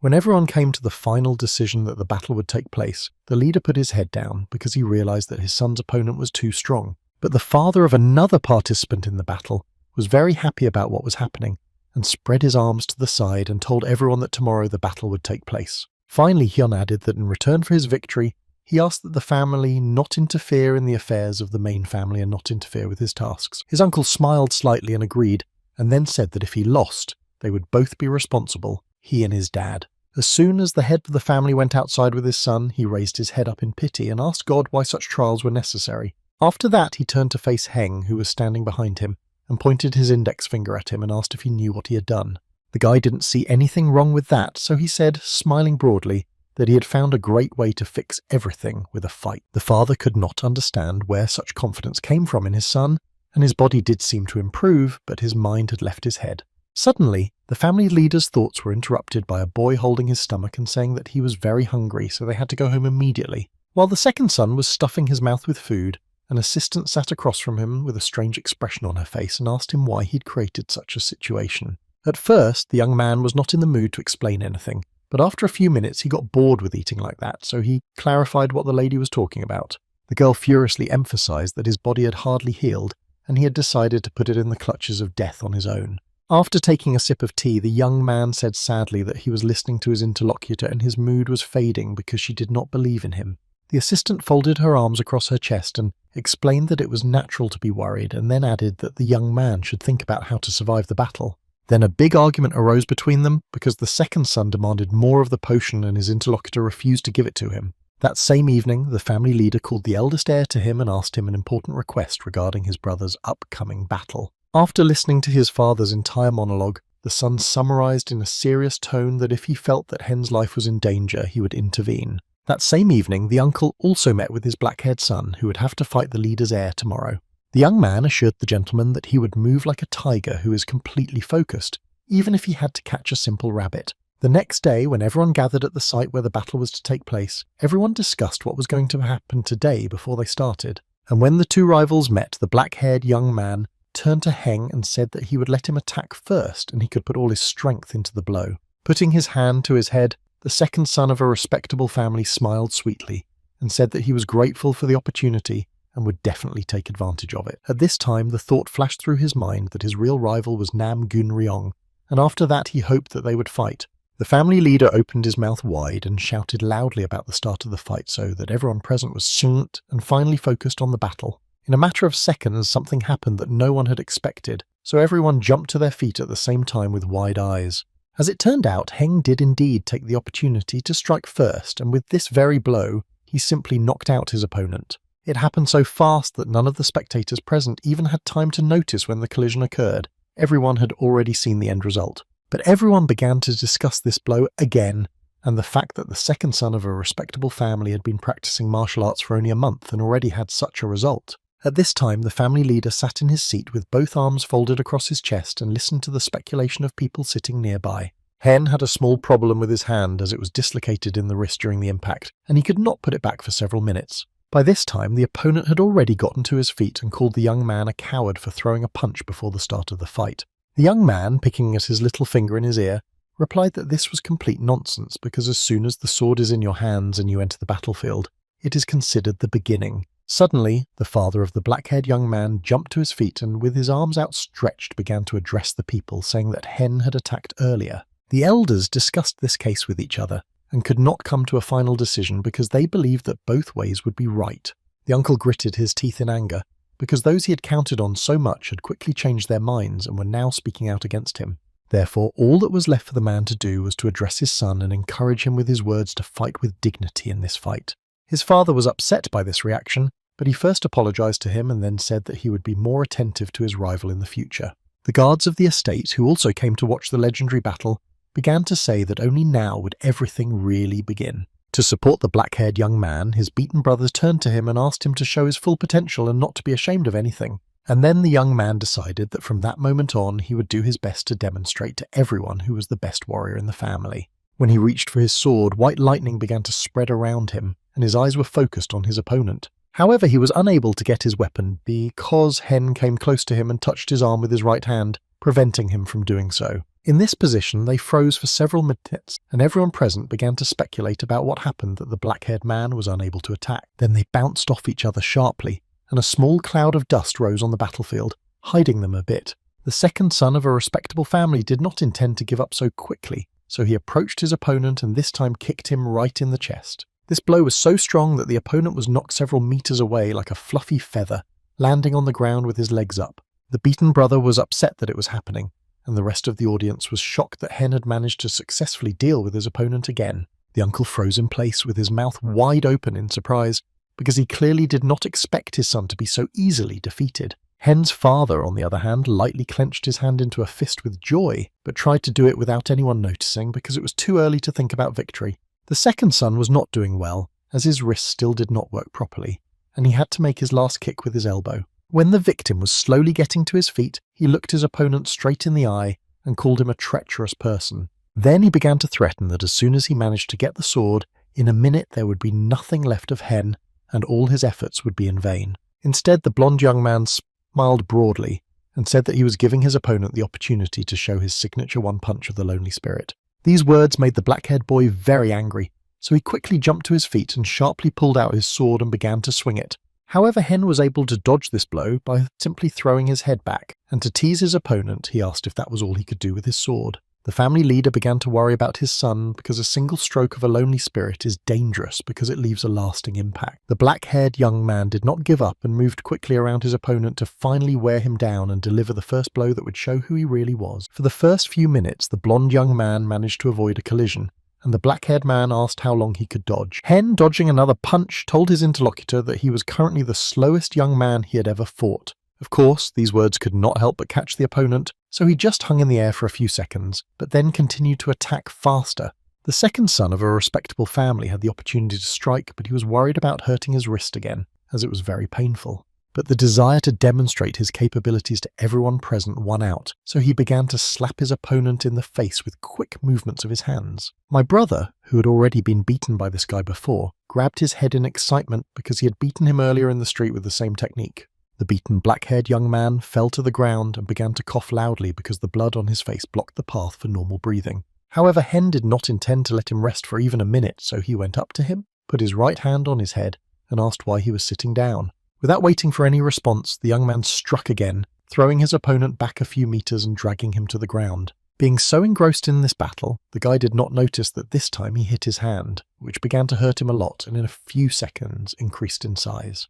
A: When everyone came to the final decision that the battle would take place, the leader put his head down because he realized that his son's opponent was too strong. But the father of another participant in the battle was very happy about what was happening and spread his arms to the side and told everyone that tomorrow the battle would take place. Finally, Hyun added that in return for his victory, he asked that the family not interfere in the affairs of the main family and not interfere with his tasks. His uncle smiled slightly and agreed, and then said that if he lost, they would both be responsible, he and his dad. As soon as the head of the family went outside with his son, he raised his head up in pity and asked God why such trials were necessary. After that, he turned to face Heng, who was standing behind him, and pointed his index finger at him and asked if he knew what he had done. The guy didn't see anything wrong with that, so he said, smiling broadly, that he had found a great way to fix everything with a fight. The father could not understand where such confidence came from in his son, and his body did seem to improve, but his mind had left his head. Suddenly, the family leader's thoughts were interrupted by a boy holding his stomach and saying that he was very hungry, so they had to go home immediately. While the second son was stuffing his mouth with food, an assistant sat across from him with a strange expression on her face and asked him why he'd created such a situation. At first, the young man was not in the mood to explain anything, but after a few minutes he got bored with eating like that, so he clarified what the lady was talking about. The girl furiously emphasized that his body had hardly healed, and he had decided to put it in the clutches of death on his own. After taking a sip of tea, the young man said sadly that he was listening to his interlocutor and his mood was fading because she did not believe in him. The assistant folded her arms across her chest and explained that it was natural to be worried, and then added that the young man should think about how to survive the battle. Then a big argument arose between them because the second son demanded more of the potion and his interlocutor refused to give it to him. That same evening, the family leader called the eldest heir to him and asked him an important request regarding his brother's upcoming battle. After listening to his father's entire monologue, the son summarized in a serious tone that if he felt that Hen's life was in danger, he would intervene. That same evening, the uncle also met with his black-haired son, who would have to fight the leader's heir tomorrow. The young man assured the gentleman that he would move like a tiger who is completely focused, even if he had to catch a simple rabbit. The next day, when everyone gathered at the site where the battle was to take place, everyone discussed what was going to happen today before they started. And when the two rivals met, the black-haired young man turned to Heng and said that he would let him attack first and he could put all his strength into the blow. Putting his hand to his head, the second son of a respectable family smiled sweetly and said that he was grateful for the opportunity and would definitely take advantage of it. At this time, the thought flashed through his mind that his real rival was Nam Gun Ryong, and after that he hoped that they would fight. The family leader opened his mouth wide and shouted loudly about the start of the fight so that everyone present was silent and finally focused on the battle. In a matter of seconds, something happened that no one had expected, so everyone jumped to their feet at the same time with wide eyes. As it turned out, Heng did indeed take the opportunity to strike first, and with this very blow, he simply knocked out his opponent. It happened so fast that none of the spectators present even had time to notice when the collision occurred. Everyone had already seen the end result. But everyone began to discuss this blow again, and the fact that the second son of a respectable family had been practicing martial arts for only a month and already had such a result. At this time, the family leader sat in his seat with both arms folded across his chest and listened to the speculation of people sitting nearby. Hen had a small problem with his hand as it was dislocated in the wrist during the impact, and he could not put it back for several minutes. By this time, the opponent had already gotten to his feet and called the young man a coward for throwing a punch before the start of the fight. The young man, picking at his little finger in his ear, replied that this was complete nonsense because as soon as the sword is in your hands and you enter the battlefield, it is considered the beginning. Suddenly, the father of the black-haired young man jumped to his feet and with his arms outstretched began to address the people, saying that Hen had attacked earlier. The elders discussed this case with each other and could not come to a final decision because they believed that both ways would be right. The uncle gritted his teeth in anger, because those he had counted on so much had quickly changed their minds and were now speaking out against him. Therefore, all that was left for the man to do was to address his son and encourage him with his words to fight with dignity in this fight. His father was upset by this reaction, but he first apologized to him and then said that he would be more attentive to his rival in the future. The guards of the estate, who also came to watch the legendary battle, began to say that only now would everything really begin. To support the black-haired young man, his beaten brothers turned to him and asked him to show his full potential and not to be ashamed of anything. And then the young man decided that from that moment on he would do his best to demonstrate to everyone who was the best warrior in the family. When he reached for his sword, white lightning began to spread around him, and his eyes were focused on his opponent. However, he was unable to get his weapon because Hen came close to him and touched his arm with his right hand, preventing him from doing so. In this position, they froze for several minutes, and everyone present began to speculate about what happened that the black-haired man was unable to attack. Then they bounced off each other sharply, and a small cloud of dust rose on the battlefield, hiding them a bit. The second son of a respectable family did not intend to give up so quickly, so he approached his opponent and this time kicked him right in the chest. This blow was so strong that the opponent was knocked several meters away like a fluffy feather, landing on the ground with his legs up. The beaten brother was upset that it was happening, and the rest of the audience was shocked that Hen had managed to successfully deal with his opponent again. The uncle froze in place with his mouth wide open in surprise, because he clearly did not expect his son to be so easily defeated. Hen's father, on the other hand, lightly clenched his hand into a fist with joy, but tried to do it without anyone noticing because it was too early to think about victory. The second son was not doing well, as his wrist still did not work properly, and he had to make his last kick with his elbow. When the victim was slowly getting to his feet, he looked his opponent straight in the eye and called him a treacherous person. Then he began to threaten that as soon as he managed to get the sword, in a minute there would be nothing left of Hen, and all his efforts would be in vain. Instead, the blonde young man smiled broadly and said that he was giving his opponent the opportunity to show his signature one punch of the lonely spirit. These words made the black-haired boy very angry, so he quickly jumped to his feet and sharply pulled out his sword and began to swing it. However, Hen was able to dodge this blow by simply throwing his head back, and to tease his opponent, he asked if that was all he could do with his sword. The family leader began to worry about his son because a single stroke of a lonely spirit is dangerous because it leaves a lasting impact. The black-haired young man did not give up and moved quickly around his opponent to finally wear him down and deliver the first blow that would show who he really was. For the first few minutes, the blonde young man managed to avoid a collision, and the black-haired man asked how long he could dodge. Hen, dodging another punch, told his interlocutor that he was currently the slowest young man he had ever fought. Of course, these words could not help but catch the opponent, so he just hung in the air for a few seconds, but then continued to attack faster. The second son of a respectable family had the opportunity to strike, but he was worried about hurting his wrist again, as it was very painful. But the desire to demonstrate his capabilities to everyone present won out, so he began to slap his opponent in the face with quick movements of his hands. My brother, who had already been beaten by this guy before, grabbed his head in excitement because he had beaten him earlier in the street with the same technique. The beaten black-haired young man fell to the ground and began to cough loudly because the blood on his face blocked the path for normal breathing. However, Hen did not intend to let him rest for even a minute, so he went up to him, put his right hand on his head, and asked why he was sitting down. Without waiting for any response, the young man struck again, throwing his opponent back a few meters and dragging him to the ground. Being so engrossed in this battle, the guy did not notice that this time he hit his hand, which began to hurt him a lot and in a few seconds increased in size.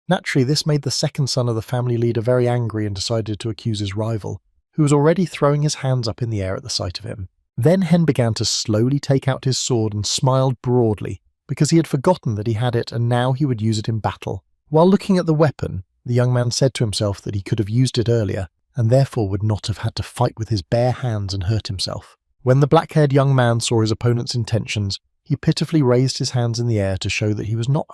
A: Naturally, this made the second son of the family leader very angry and decided to accuse his rival, who was already throwing his hands up in the air at the sight of him. Then Hen began to slowly take out his sword and smiled broadly, because he had forgotten that he had it and now he would use it in battle. While looking at the weapon, the young man said to himself that he could have used it earlier, and therefore would not have had to fight with his bare hands and hurt himself. When the black-haired young man saw his opponent's intentions, he pitifully raised his hands in the air to show that he was not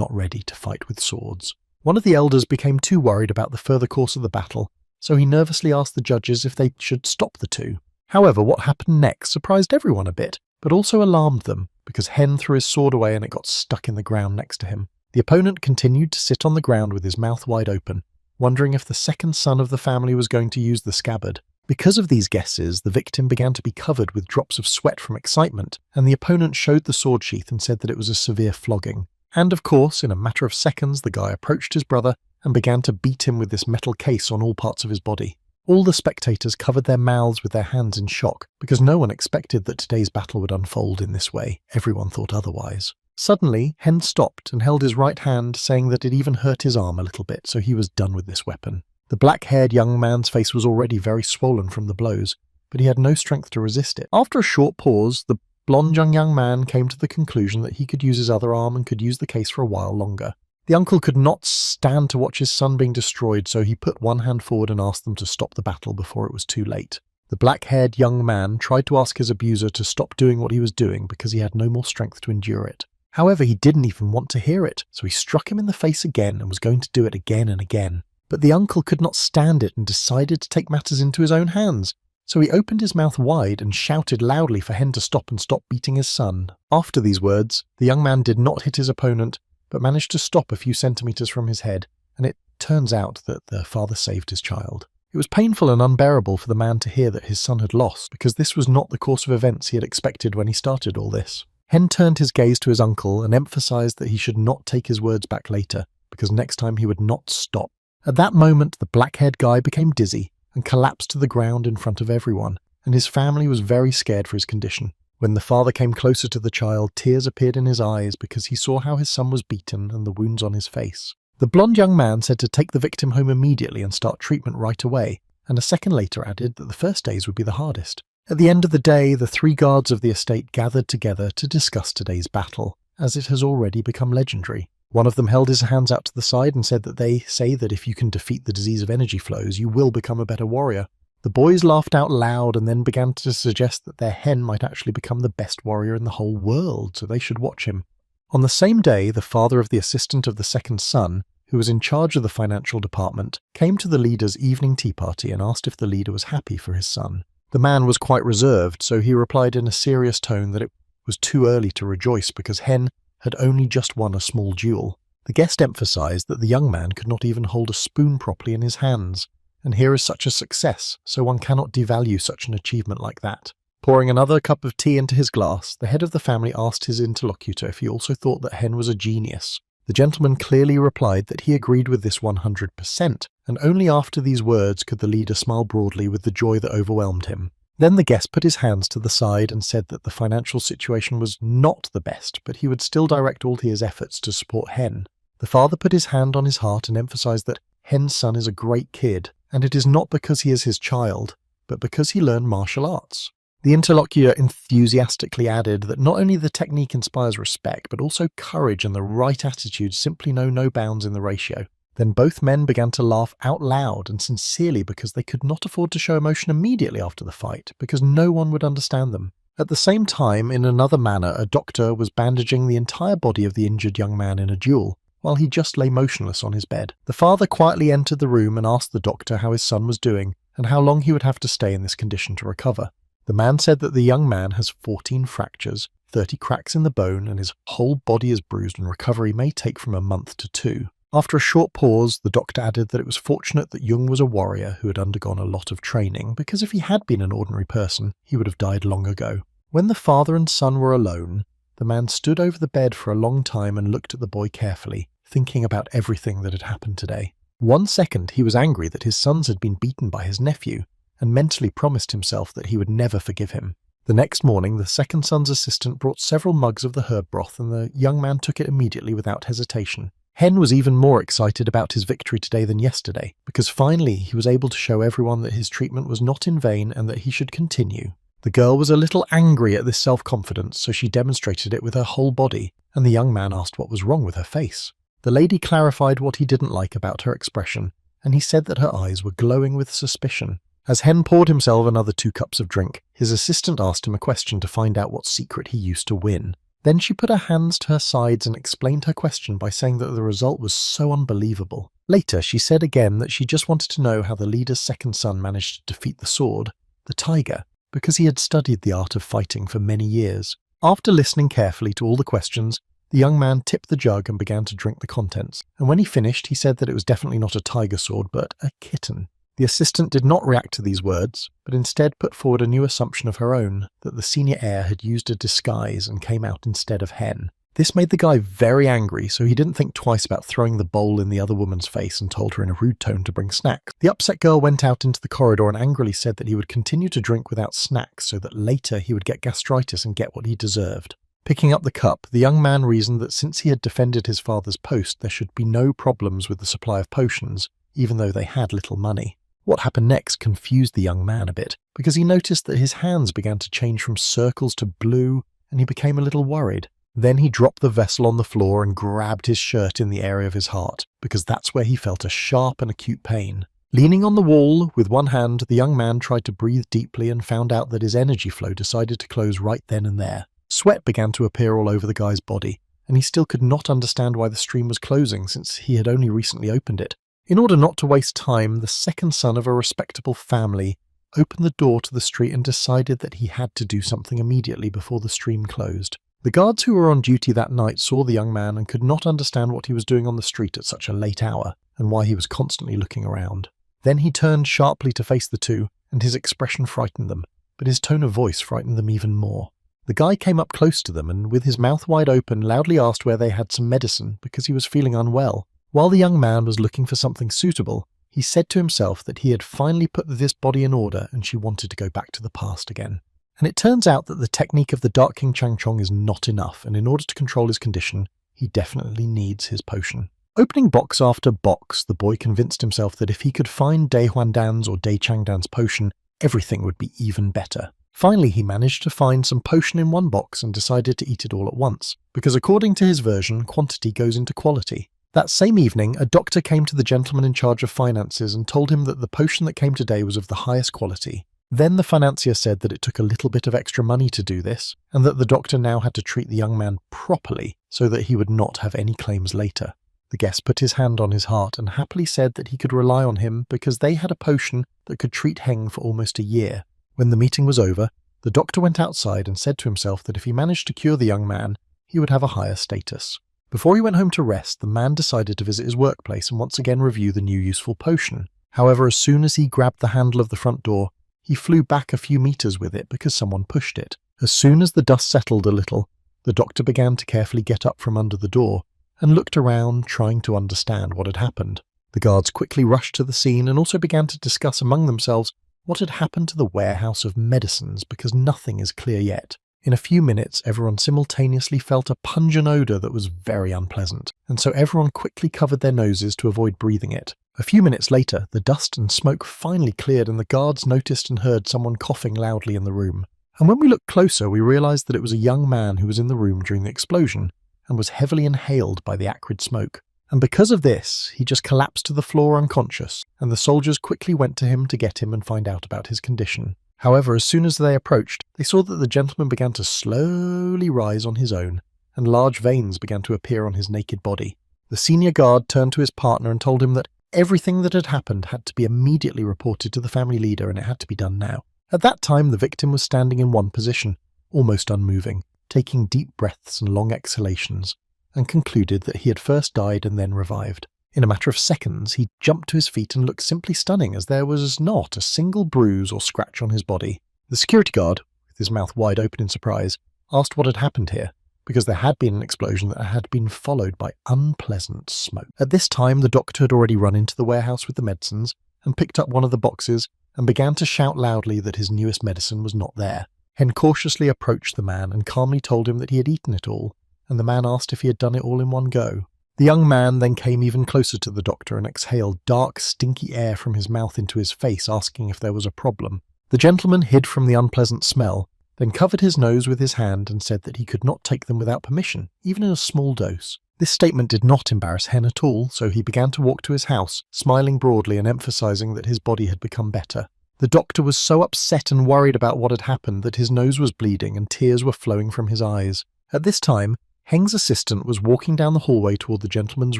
A: ready to fight with swords. One of the elders became too worried about the further course of the battle, so he nervously asked the judges if they should stop the two. However, what happened next surprised everyone a bit, but also alarmed them, because Hen threw his sword away and it got stuck in the ground next to him. The opponent continued to sit on the ground with his mouth wide open, wondering if the second son of the family was going to use the scabbard. Because of these guesses, the victim began to be covered with drops of sweat from excitement, and the opponent showed the sword sheath and said that it was a severe flogging. And of course, in a matter of seconds, the guy approached his brother and began to beat him with this metal case on all parts of his body. All the spectators covered their mouths with their hands in shock, because no one expected that today's battle would unfold in this way. Everyone thought otherwise. Suddenly, Hen stopped and held his right hand, saying that it even hurt his arm a little bit, so he was done with this weapon. The black-haired young man's face was already very swollen from the blows, but he had no strength to resist it. After a short pause, the blonde young man came to the conclusion that he could use his other arm and could use the case for a while longer. The uncle could not stand to watch his son being destroyed, so he put one hand forward and asked them to stop the battle before it was too late. The black-haired young man tried to ask his abuser to stop doing what he was doing because he had no more strength to endure it. However, he didn't even want to hear it, so he struck him in the face again and was going to do it again and again. But the uncle could not stand it and decided to take matters into his own hands, so he opened his mouth wide and shouted loudly for Hen to stop and stop beating his son. After these words, the young man did not hit his opponent, but managed to stop a few centimeters from his head, and it turns out that the father saved his child. It was painful and unbearable for the man to hear that his son had lost, because this was not the course of events he had expected when he started all this. Hen turned his gaze to his uncle and emphasized that he should not take his words back later, because next time he would not stop. At that moment, the black-haired guy became dizzy and collapsed to the ground in front of everyone, and his family was very scared for his condition. When the father came closer to the child, tears appeared in his eyes because he saw how his son was beaten and the wounds on his face. The blonde young man said to take the victim home immediately and start treatment right away, and a second later added that the first days would be the hardest. At the end of the day, the 3 guards of the estate gathered together to discuss today's battle, as it has already become legendary. One of them held his hands out to the side and said that they say that if you can defeat the disease of energy flows, you will become a better warrior. The boys laughed out loud and then began to suggest that their Hen might actually become the best warrior in the whole world, so they should watch him. On the same day, the father of the assistant of the second son, who who was in charge of the financial department, came to the leader's evening tea party and asked if the leader was happy for his son. The man was quite reserved, so he replied in a serious tone that it was too early to rejoice because Hen had only just won a small duel. The guest emphasized that the young man could not even hold a spoon properly in his hands, and here is such a success, so one cannot devalue such an achievement like that. Pouring another cup of tea into his glass, the head of the family asked his interlocutor if he also thought that Hen was a genius. The gentleman clearly replied that he agreed with this 100%, and only after these words could the leader smile broadly with the joy that overwhelmed him. Then the guest put his hands to the side and said that the financial situation was not the best, but he would still direct all his efforts to support Hen. The father put his hand on his heart and emphasized that Hen's son is a great kid, and it is not because he is his child, but because he learned martial arts. The interlocutor enthusiastically added that not only the technique inspires respect, but also courage and the right attitude simply know no bounds in the ratio. Then both men began to laugh out loud and sincerely because they could not afford to show emotion immediately after the fight, because no one would understand them. At the same time, in another manner, a doctor was bandaging the entire body of the injured young man in a duel, while he just lay motionless on his bed. The father quietly entered the room and asked the doctor how his son was doing and how long he would have to stay in this condition to recover. The man said that the young man has 14 fractures, 30 cracks in the bone, and his whole body is bruised and recovery may take from a month to 2. After a short pause, the doctor added that it was fortunate that Jung was a warrior who had undergone a lot of training, because if he had been an ordinary person, he would have died long ago. When the father and son were alone, the man stood over the bed for a long time and looked at the boy carefully, thinking about everything that had happened today. 1 second, he was angry that his sons had been beaten by his nephew, and mentally promised himself that he would never forgive him. The next morning, the second son's assistant brought several mugs of the herb broth, and the young man took it immediately without hesitation. Hen was even more excited about his victory today than yesterday, because finally he was able to show everyone that his treatment was not in vain and that he should continue. The girl was a little angry at this self-confidence, so she demonstrated it with her whole body, and the young man asked what was wrong with her face. The lady clarified what he didn't like about her expression, and he said that her eyes were glowing with suspicion. As Hen poured himself another 2 cups of drink, his assistant asked him a question to find out what secret he used to win. Then she put her hands to her sides and explained her question by saying that the result was so unbelievable. Later, she said again that she just wanted to know how the leader's second son managed to defeat the sword, the tiger, because he had studied the art of fighting for many years. After listening carefully to all the questions, the young man tipped the jug and began to drink the contents, and when he finished, he said that it was definitely not a tiger sword, but a kitten. The assistant did not react to these words, but instead put forward a new assumption of her own, that the senior heir had used a disguise and came out instead of Hen. This made the guy very angry, so he didn't think twice about throwing the bowl in the other woman's face and told her in a rude tone to bring snacks. The upset girl went out into the corridor and angrily said that he would continue to drink without snacks so that later he would get gastritis and get what he deserved. Picking up the cup, the young man reasoned that since he had defended his father's post, there should be no problems with the supply of potions, even though they had little money. What happened next confused the young man a bit, because he noticed that his hands began to change from circles to blue, and he became a little worried. Then he dropped the vessel on the floor and grabbed his shirt in the area of his heart, because that's where he felt a sharp and acute pain. Leaning on the wall with one hand, the young man tried to breathe deeply and found out that his energy flow decided to close right then and there. Sweat began to appear all over the guy's body, and he still could not understand why the stream was closing since he had only recently opened it. In order not to waste time, the second son of a respectable family opened the door to the street and decided that he had to do something immediately before the stream closed. The guards who were on duty that night saw the young man and could not understand what he was doing on the street at such a late hour and why he was constantly looking around. Then he turned sharply to face the two, and his expression frightened them, but his tone of voice frightened them even more. The guy came up close to them and, with his mouth wide open, loudly asked where they had some medicine because he was feeling unwell. While the young man was looking for something suitable, he said to himself that he had finally put this body in order and she wanted to go back to the past again. And it turns out that the technique of the Dark King Chang Chong is not enough, and in order to control his condition, he definitely needs his potion. Opening box after box, the boy convinced himself that if he could find Dai Huandan's or Dai Changdan's potion, everything would be even better. Finally, he managed to find some potion in one box and decided to eat it all at once, because according to his version, quantity goes into quality. That same evening, a doctor came to the gentleman in charge of finances and told him that the potion that came today was of the highest quality. Then the financier said that it took a little bit of extra money to do this, and that the doctor now had to treat the young man properly so that he would not have any claims later. The guest put his hand on his heart and happily said that he could rely on him because they had a potion that could treat Heng for almost a year. When the meeting was over, the doctor went outside and said to himself that if he managed to cure the young man, he would have a higher status. Before he went home to rest, the man decided to visit his workplace and once again review the new useful potion. However, as soon as he grabbed the handle of the front door, he flew back a few meters with it because someone pushed it. As soon as the dust settled a little, the doctor began to carefully get up from under the door and looked around, trying to understand what had happened. The guards quickly rushed to the scene and also began to discuss among themselves what had happened to the warehouse of medicines because nothing is clear yet. In a few minutes, everyone simultaneously felt a pungent odor that was very unpleasant, and so everyone quickly covered their noses to avoid breathing it. A few minutes later, the dust and smoke finally cleared and the guards noticed and heard someone coughing loudly in the room. And when we looked closer, we realized that it was a young man who was in the room during the explosion and was heavily inhaled by the acrid smoke. And because of this, he just collapsed to the floor unconscious, and the soldiers quickly went to him to get him and find out about his condition. However, as soon as they approached, they saw that the gentleman began to slowly rise on his own, and large veins began to appear on his naked body. The senior guard turned to his partner and told him that everything that had happened had to be immediately reported to the family leader and it had to be done now. At that time, the victim was standing in one position, almost unmoving, taking deep breaths and long exhalations, and concluded that he had first died and then revived. In a matter of seconds, he jumped to his feet and looked simply stunning as there was not a single bruise or scratch on his body. The security guard, with his mouth wide open in surprise, asked what had happened here, because there had been an explosion that had been followed by unpleasant smoke. At this time, the doctor had already run into the warehouse with the medicines and picked up one of the boxes and began to shout loudly that his newest medicine was not there. Hen cautiously approached the man and calmly told him that he had eaten it all, and the man asked if he had done it all in one go. The young man then came even closer to the doctor and exhaled dark, stinky air from his mouth into his face, asking if there was a problem. The gentleman hid from the unpleasant smell, then covered his nose with his hand and said that he could not take them without permission, even in a small dose. This statement did not embarrass Hen at all, so he began to walk to his house, smiling broadly and emphasizing that his body had become better. The doctor was so upset and worried about what had happened that his nose was bleeding and tears were flowing from his eyes. At this time, Heng's assistant was walking down the hallway toward the gentleman's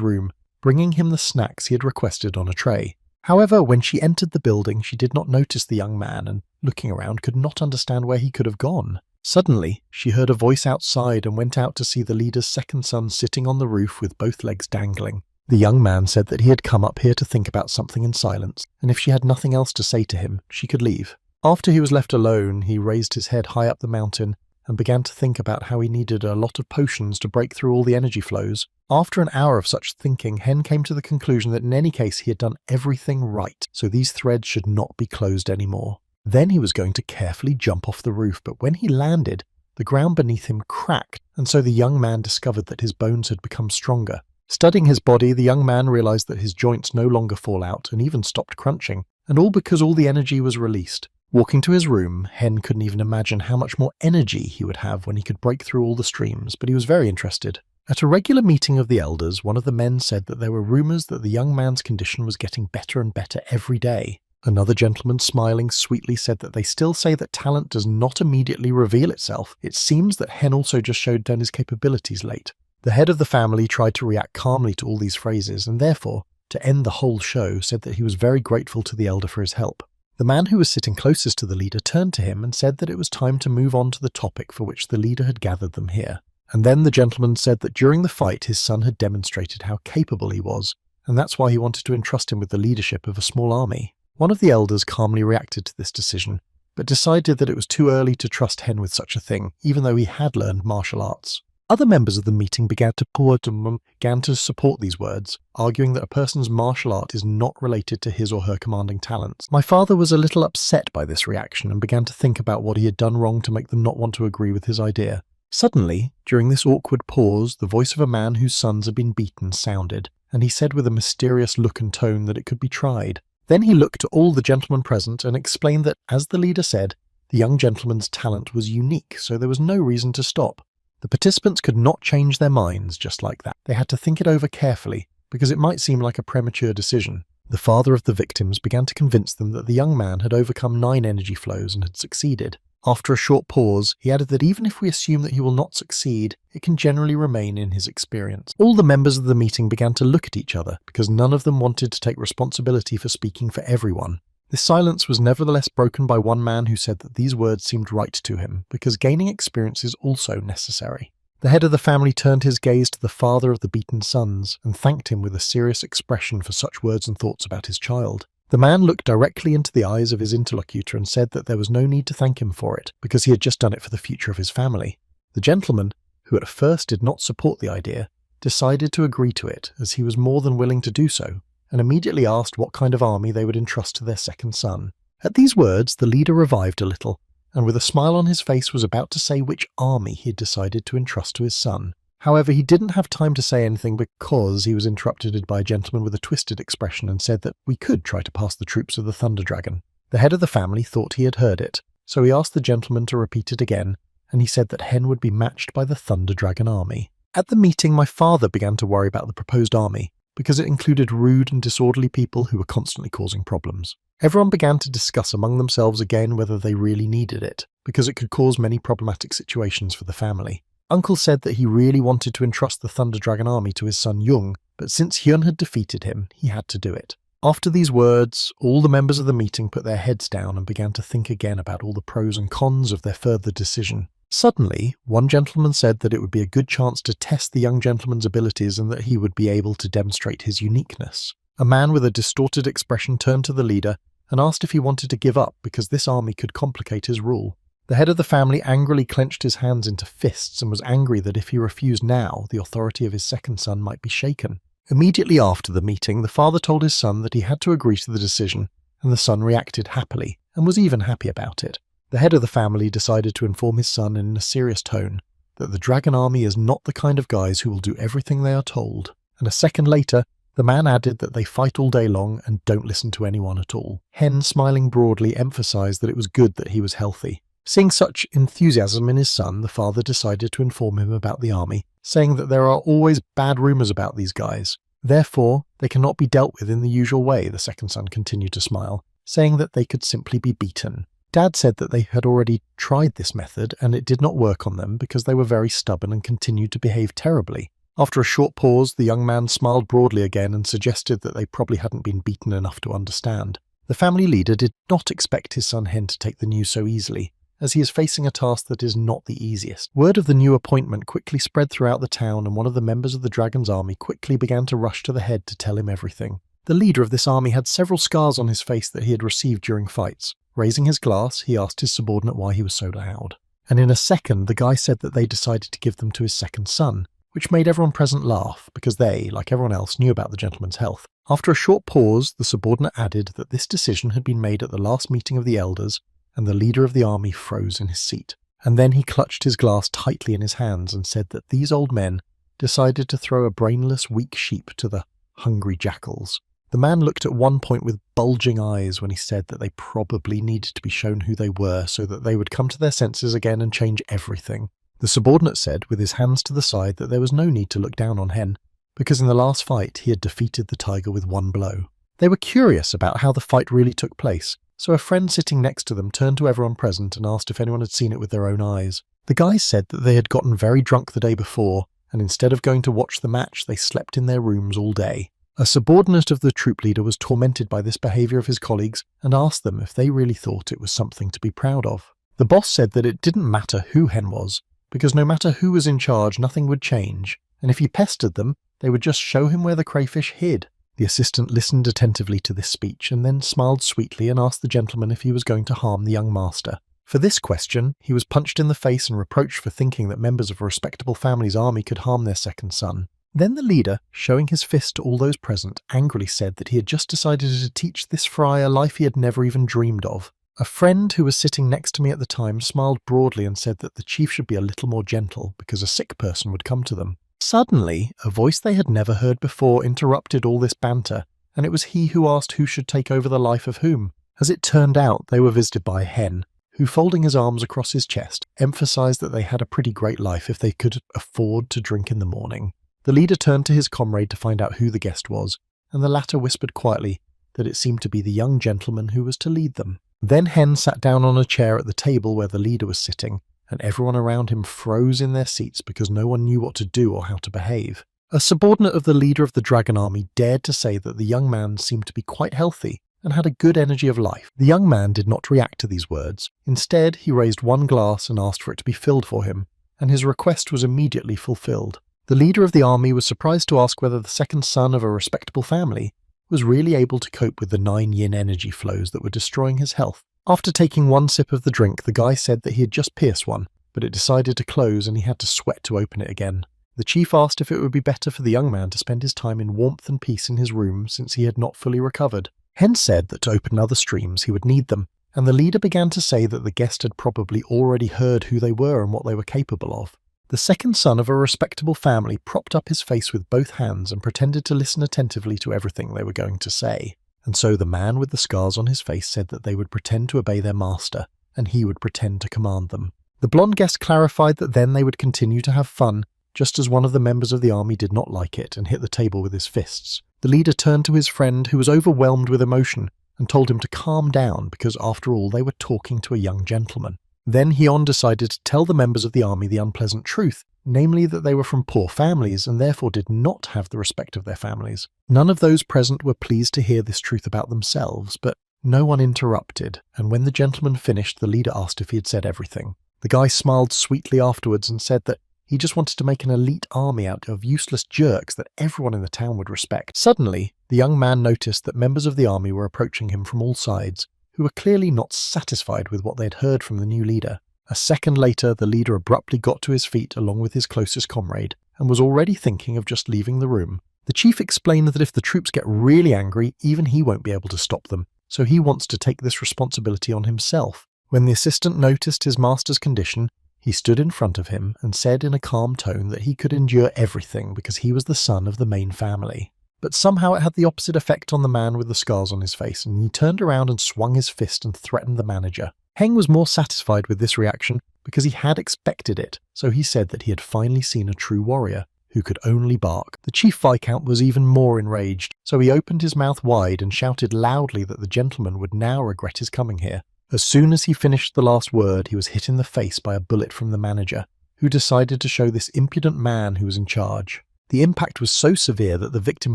A: room, bringing him the snacks he had requested on a tray. However, when she entered the building, she did not notice the young man and, looking around, could not understand where he could have gone. Suddenly, she heard a voice outside and went out to see the leader's second son sitting on the roof with both legs dangling. The young man said that he had come up here to think about something in silence, and if she had nothing else to say to him, she could leave. After he was left alone, he raised his head high up the mountain and began to think about how he needed a lot of potions to break through all the energy flows. After an hour of such thinking, Hen came to the conclusion that in any case he had done everything right, so these threads should not be closed anymore. Then he was going to carefully jump off the roof, but when he landed, the ground beneath him cracked, and so the young man discovered that his bones had become stronger. Studying his body, the young man realized that his joints no longer fall out and even stopped crunching, and all because all the energy was released. Walking to his room, Hen couldn't even imagine how much more energy he would have when he could break through all the streams, but he was very interested. At a regular meeting of the elders, one of the men said that there were rumors that the young man's condition was getting better and better every day. Another gentleman, smiling sweetly, said that they still say that talent does not immediately reveal itself. It seems that Hen also just showed down his capabilities late. The head of the family tried to react calmly to all these phrases, and therefore, to end the whole show, said that he was very grateful to the elder for his help. The man who was sitting closest to the leader turned to him and said that it was time to move on to the topic for which the leader had gathered them here. And then the gentleman said that during the fight his son had demonstrated how capable he was, and that's why he wanted to entrust him with the leadership of a small army. One of the elders calmly reacted to this decision, but decided that it was too early to trust Hen with such a thing, even though he had learned martial arts. Other members of the meeting began to support these words, arguing that a person's martial art is not related to his or her commanding talents. My father was a little upset by this reaction and began to think about what he had done wrong to make them not want to agree with his idea. Suddenly, during this awkward pause, the voice of a man whose sons had been beaten sounded, and he said with a mysterious look and tone that it could be tried. Then he looked at all the gentlemen present and explained that, as the leader said, the young gentleman's talent was unique, so there was no reason to stop. The participants could not change their minds just like that. They had to think it over carefully, because it might seem like a premature decision. The father of the victims began to convince them that the young man had overcome 9 energy flows and had succeeded. After a short pause, he added that even if we assume that he will not succeed, it can generally remain in his experience. All the members of the meeting began to look at each other because none of them wanted to take responsibility for speaking for everyone. This silence was nevertheless broken by one man who said that these words seemed right to him because gaining experience is also necessary. The head of the family turned his gaze to the father of the beaten sons and thanked him with a serious expression for such words and thoughts about his child. The man looked directly into the eyes of his interlocutor and said that there was no need to thank him for it, because he had just done it for the future of his family. The gentleman, who at first did not support the idea, decided to agree to it, as he was more than willing to do so, and immediately asked what kind of army they would entrust to their second son. At these words, the leader revived a little, and with a smile on his face was about to say which army he had decided to entrust to his son. However, he didn't have time to say anything because he was interrupted by a gentleman with a twisted expression and said that we could try to pass the troops of the Thunder Dragon. The head of the family thought he had heard it, so he asked the gentleman to repeat it again, and he said that Hen would be matched by the Thunder Dragon army. At the meeting, my father began to worry about the proposed army, because it included rude and disorderly people who were constantly causing problems. Everyone began to discuss among themselves again whether they really needed it, because it could cause many problematic situations for the family. Uncle said that he really wanted to entrust the Thunder Dragon army to his son Jung, but since Hyun had defeated him, he had to do it. After these words, all the members of the meeting put their heads down and began to think again about all the pros and cons of their further decision. Suddenly, one gentleman said that it would be a good chance to test the young gentleman's abilities and that he would be able to demonstrate his uniqueness. A man with a distorted expression turned to the leader and asked if he wanted to give up because this army could complicate his rule. The head of the family angrily clenched his hands into fists and was angry that if he refused now, the authority of his second son might be shaken. Immediately after the meeting, the father told his son that he had to agree to the decision, and the son reacted happily, and was even happy about it. The head of the family decided to inform his son in a serious tone that the Dragon Army is not the kind of guys who will do everything they are told, and a second later, the man added that they fight all day long and don't listen to anyone at all. Hen, smiling broadly, emphasized that it was good that he was healthy. Seeing such enthusiasm in his son, the father decided to inform him about the army, saying that there are always bad rumors about these guys. Therefore, they cannot be dealt with in the usual way, the second son continued to smile, saying that they could simply be beaten. Dad said that they had already tried this method and it did not work on them because they were very stubborn and continued to behave terribly. After a short pause, the young man smiled broadly again and suggested that they probably hadn't been beaten enough to understand. The family leader did not expect his son Hen to take the news so easily, as he is facing a task that is not the easiest. Word of the new appointment quickly spread throughout the town, and one of the members of the dragon's army quickly began to rush to the head to tell him everything. The leader of this army had several scars on his face that he had received during fights. Raising his glass, he asked his subordinate why he was so loud. And in a second, the guy said that they decided to give them to his second son, which made everyone present laugh, because they, like everyone else, knew about the gentleman's health. After a short pause, the subordinate added that this decision had been made at the last meeting of the elders, and the leader of the army froze in his seat. And then he clutched his glass tightly in his hands and said that these old men decided to throw a brainless, weak sheep to the hungry jackals. The man looked at one point with bulging eyes when he said that they probably needed to be shown who they were so that they would come to their senses again and change everything. The subordinate said, with his hands to the side, that there was no need to look down on Hen, because in the last fight he had defeated the tiger with one blow. They were curious about how the fight really took place, so a friend sitting next to them turned to everyone present and asked if anyone had seen it with their own eyes. The guys said that they had gotten very drunk the day before, and instead of going to watch the match, they slept in their rooms all day. A subordinate of the troop leader was tormented by this behaviour of his colleagues and asked them if they really thought it was something to be proud of. The boss said that it didn't matter who Hen was, because no matter who was in charge, nothing would change, and if he pestered them, they would just show him where the crayfish hid. The assistant listened attentively to this speech and then smiled sweetly and asked the gentleman if he was going to harm the young master. For this question, he was punched in the face and reproached for thinking that members of a respectable family's army could harm their second son. Then the leader, showing his fist to all those present, angrily said that he had just decided to teach this fry a life he had never even dreamed of. A friend who was sitting next to me at the time smiled broadly and said that the chief should be a little more gentle because a sick person would come to them. Suddenly, a voice they had never heard before interrupted all this banter, and it was he who asked who should take over the life of whom. As it turned out, they were visited by Hen, who, folding his arms across his chest, emphasized that they had a pretty great life if they could afford to drink in the morning. The leader turned to his comrade to find out who the guest was, and the latter whispered quietly that it seemed to be the young gentleman who was to lead them. Then Hen sat down on a chair at the table where the leader was sitting, and everyone around him froze in their seats because no one knew what to do or how to behave. A subordinate of the leader of the dragon army dared to say that the young man seemed to be quite healthy and had a good energy of life. The young man did not react to these words. Instead, he raised one glass and asked for it to be filled for him, and his request was immediately fulfilled. The leader of the army was surprised to ask whether the second son of a respectable family was really able to cope with the 9 yin energy flows that were destroying his health. After taking one sip of the drink, the guy said that he had just pierced one, but it decided to close and he had to sweat to open it again. The chief asked if it would be better for the young man to spend his time in warmth and peace in his room since he had not fully recovered. Hen said that to open other streams he would need them, and the leader began to say that the guest had probably already heard who they were and what they were capable of. The second son of a respectable family propped up his face with both hands and pretended to listen attentively to everything they were going to say. And so the man with the scars on his face said that they would pretend to obey their master, and he would pretend to command them. The blonde guest clarified that then they would continue to have fun, just as one of the members of the army did not like it and hit the table with his fists. The leader turned to his friend, who was overwhelmed with emotion, and told him to calm down because after all they were talking to a young gentleman. Then Hyeon decided to tell the members of the army the unpleasant truth, namely that they were from poor families and therefore did not have the respect of their families. None of those present were pleased to hear this truth about themselves, but no one interrupted, and when the gentleman finished, the leader asked if he had said everything. The guy smiled sweetly afterwards and said that he just wanted to make an elite army out of useless jerks that everyone in the town would respect. Suddenly, the young man noticed that members of the army were approaching him from all sides, who were clearly not satisfied with what they had heard from the new leader. A second later, the leader abruptly got to his feet along with his closest comrade, and was already thinking of just leaving the room. The chief explained that if the troops get really angry, even he won't be able to stop them, so he wants to take this responsibility on himself. When the assistant noticed his master's condition, he stood in front of him and said in a calm tone that he could endure everything because he was the son of the main family. But somehow it had the opposite effect on the man with the scars on his face, and he turned around and swung his fist and threatened the manager. Heng was more satisfied with this reaction because he had expected it, so he said that he had finally seen a true warrior who could only bark. The chief viscount was even more enraged, so he opened his mouth wide and shouted loudly that the gentleman would now regret his coming here. As soon as he finished the last word, he was hit in the face by a bullet from the manager, who decided to show this impudent man who was in charge. The impact was so severe that the victim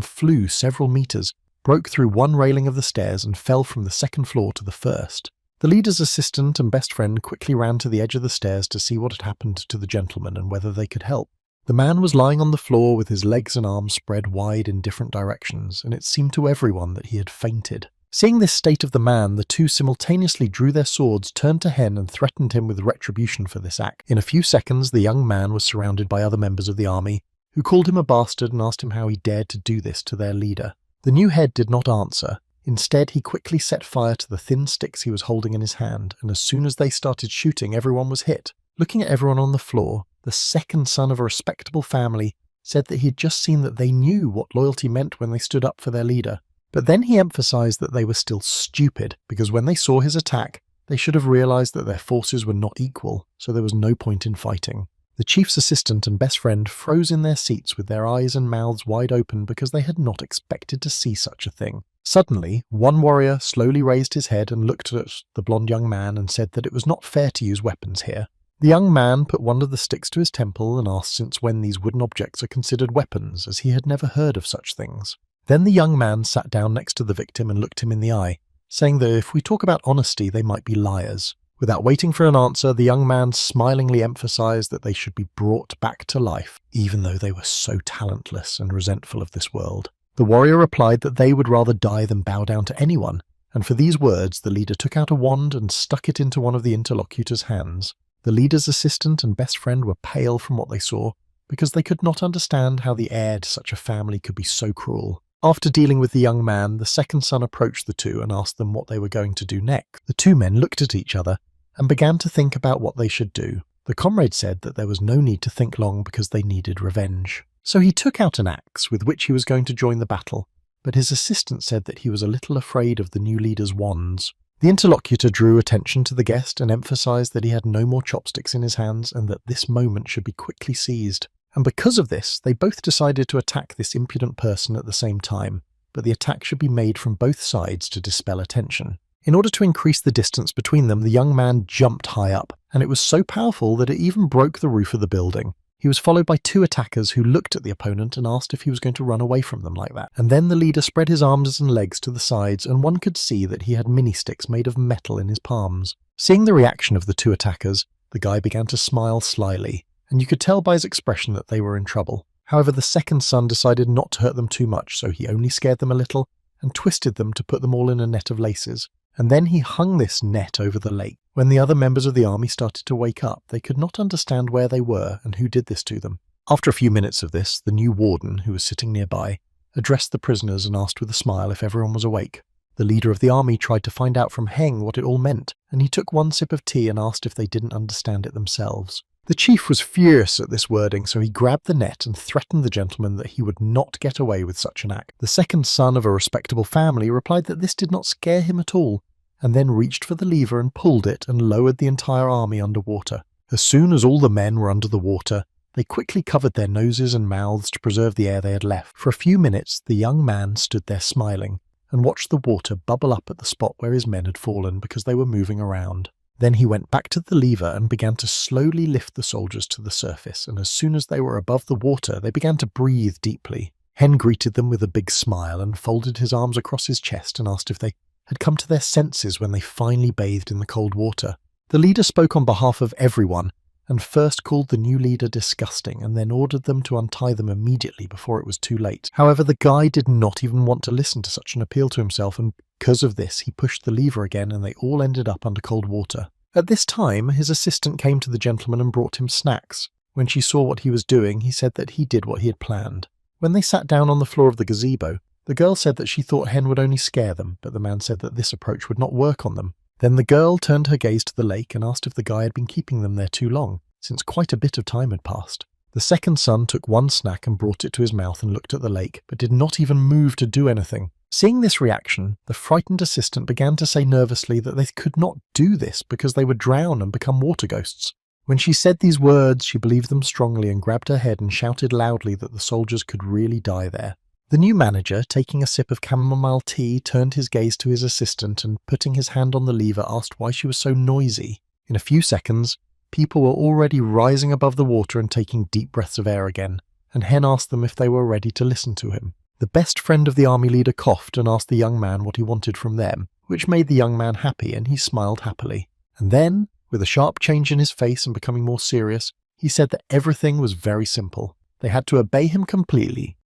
A: flew several meters, broke through one railing of the stairs, and fell from the second floor to the first. The leader's assistant and best friend quickly ran to the edge of the stairs to see what had happened to the gentleman and whether they could help. The man was lying on the floor with his legs and arms spread wide in different directions, and it seemed to everyone that he had fainted. Seeing this state of the man, the two simultaneously drew their swords, turned to Hen, and threatened him with retribution for this act. In a few seconds, the young man was surrounded by other members of the army, who called him a bastard and asked him how he dared to do this to their leader. The new head did not answer. Instead, he quickly set fire to the thin sticks he was holding in his hand, and as soon as they started shooting, everyone was hit. Looking at everyone on the floor, the second son of a respectable family said that he had just seen that they knew what loyalty meant when they stood up for their leader. But then he emphasized that they were still stupid, because when they saw his attack, they should have realized that their forces were not equal, so there was no point in fighting. The chief's assistant and best friend froze in their seats with their eyes and mouths wide open because they had not expected to see such a thing. Suddenly, one warrior slowly raised his head and looked at the blonde young man and said that it was not fair to use weapons here. The young man put one of the sticks to his temple and asked since when these wooden objects are considered weapons, as he had never heard of such things. Then the young man sat down next to the victim and looked him in the eye, saying that if we talk about honesty, they might be liars. Without waiting for an answer, the young man smilingly emphasized that they should be brought back to life, even though they were so talentless and resentful of this world. The warrior replied that they would rather die than bow down to anyone, and for these words the leader took out a wand and stuck it into one of the interlocutor's hands. The leader's assistant and best friend were pale from what they saw, because they could not understand how the heir to such a family could be so cruel. After dealing with the young man, the second son approached the two and asked them what they were going to do next. The two men looked at each other and began to think about what they should do. The comrade said that there was no need to think long because they needed revenge. So he took out an axe with which he was going to join the battle, but his assistant said that he was a little afraid of the new leader's wands. The interlocutor drew attention to the guest and emphasized that he had no more chopsticks in his hands and that this moment should be quickly seized. And because of this, they both decided to attack this impudent person at the same time, but the attack should be made from both sides to dispel attention. In order to increase the distance between them, the young man jumped high up, and it was so powerful that it even broke the roof of the building. He was followed by 2 attackers who looked at the opponent and asked if he was going to run away from them like that. And then the leader spread his arms and legs to the sides, and one could see that he had mini-sticks made of metal in his palms. Seeing the reaction of the 2 attackers, the guy began to smile slyly, and you could tell by his expression that they were in trouble. However, the second son decided not to hurt them too much, so he only scared them a little and twisted them to put them all in a net of laces. And then he hung this net over the lake. When the other members of the army started to wake up, they could not understand where they were and who did this to them. After a few minutes of this, the new warden, who was sitting nearby, addressed the prisoners and asked with a smile if everyone was awake. The leader of the army tried to find out from Heng what it all meant, and he took one sip of tea and asked if they didn't understand it themselves. The chief was furious at this wording, so he grabbed the net and threatened the gentleman that he would not get away with such an act. The second son of a respectable family replied that this did not scare him at all, and then reached for the lever and pulled it and lowered the entire army underwater. As soon as all the men were under the water, they quickly covered their noses and mouths to preserve the air they had left. For a few minutes, the young man stood there smiling and watched the water bubble up at the spot where his men had fallen because they were moving around. Then he went back to the lever and began to slowly lift the soldiers to the surface, and as soon as they were above the water, they began to breathe deeply. Hen greeted them with a big smile and folded his arms across his chest and asked if they had come to their senses when they finally bathed in the cold water. The leader spoke on behalf of everyone, and first called the new leader disgusting and then ordered them to untie them immediately before it was too late. However, the guy did not even want to listen to such an appeal to himself, and because of this, he pushed the lever again and they all ended up under cold water. At this time, his assistant came to the gentleman and brought him snacks. When she saw what he was doing, he said that he did what he had planned. When they sat down on the floor of the gazebo, the girl said that she thought Hen would only scare them, but the man said that this approach would not work on them. Then the girl turned her gaze to the lake and asked if the guy had been keeping them there too long, since quite a bit of time had passed. The second son took one snack and brought it to his mouth and looked at the lake, but did not even move to do anything. Seeing this reaction, the frightened assistant began to say nervously that they could not do this because they would drown and become water ghosts. When she said these words, she believed them strongly and grabbed her head and shouted loudly that the soldiers could really die there. The new manager, taking a sip of chamomile tea, turned his gaze to his assistant and, putting his hand on the lever, asked why she was so noisy. In a few seconds, people were already rising above the water and taking deep breaths of air again, and Hen asked them if they were ready to listen to him. The best friend of the army leader coughed and asked the young man what he wanted from them, which made the young man happy, and he smiled happily. And then, with a sharp change in his face and becoming more serious, he said that everything was very simple. They had to obey him completely,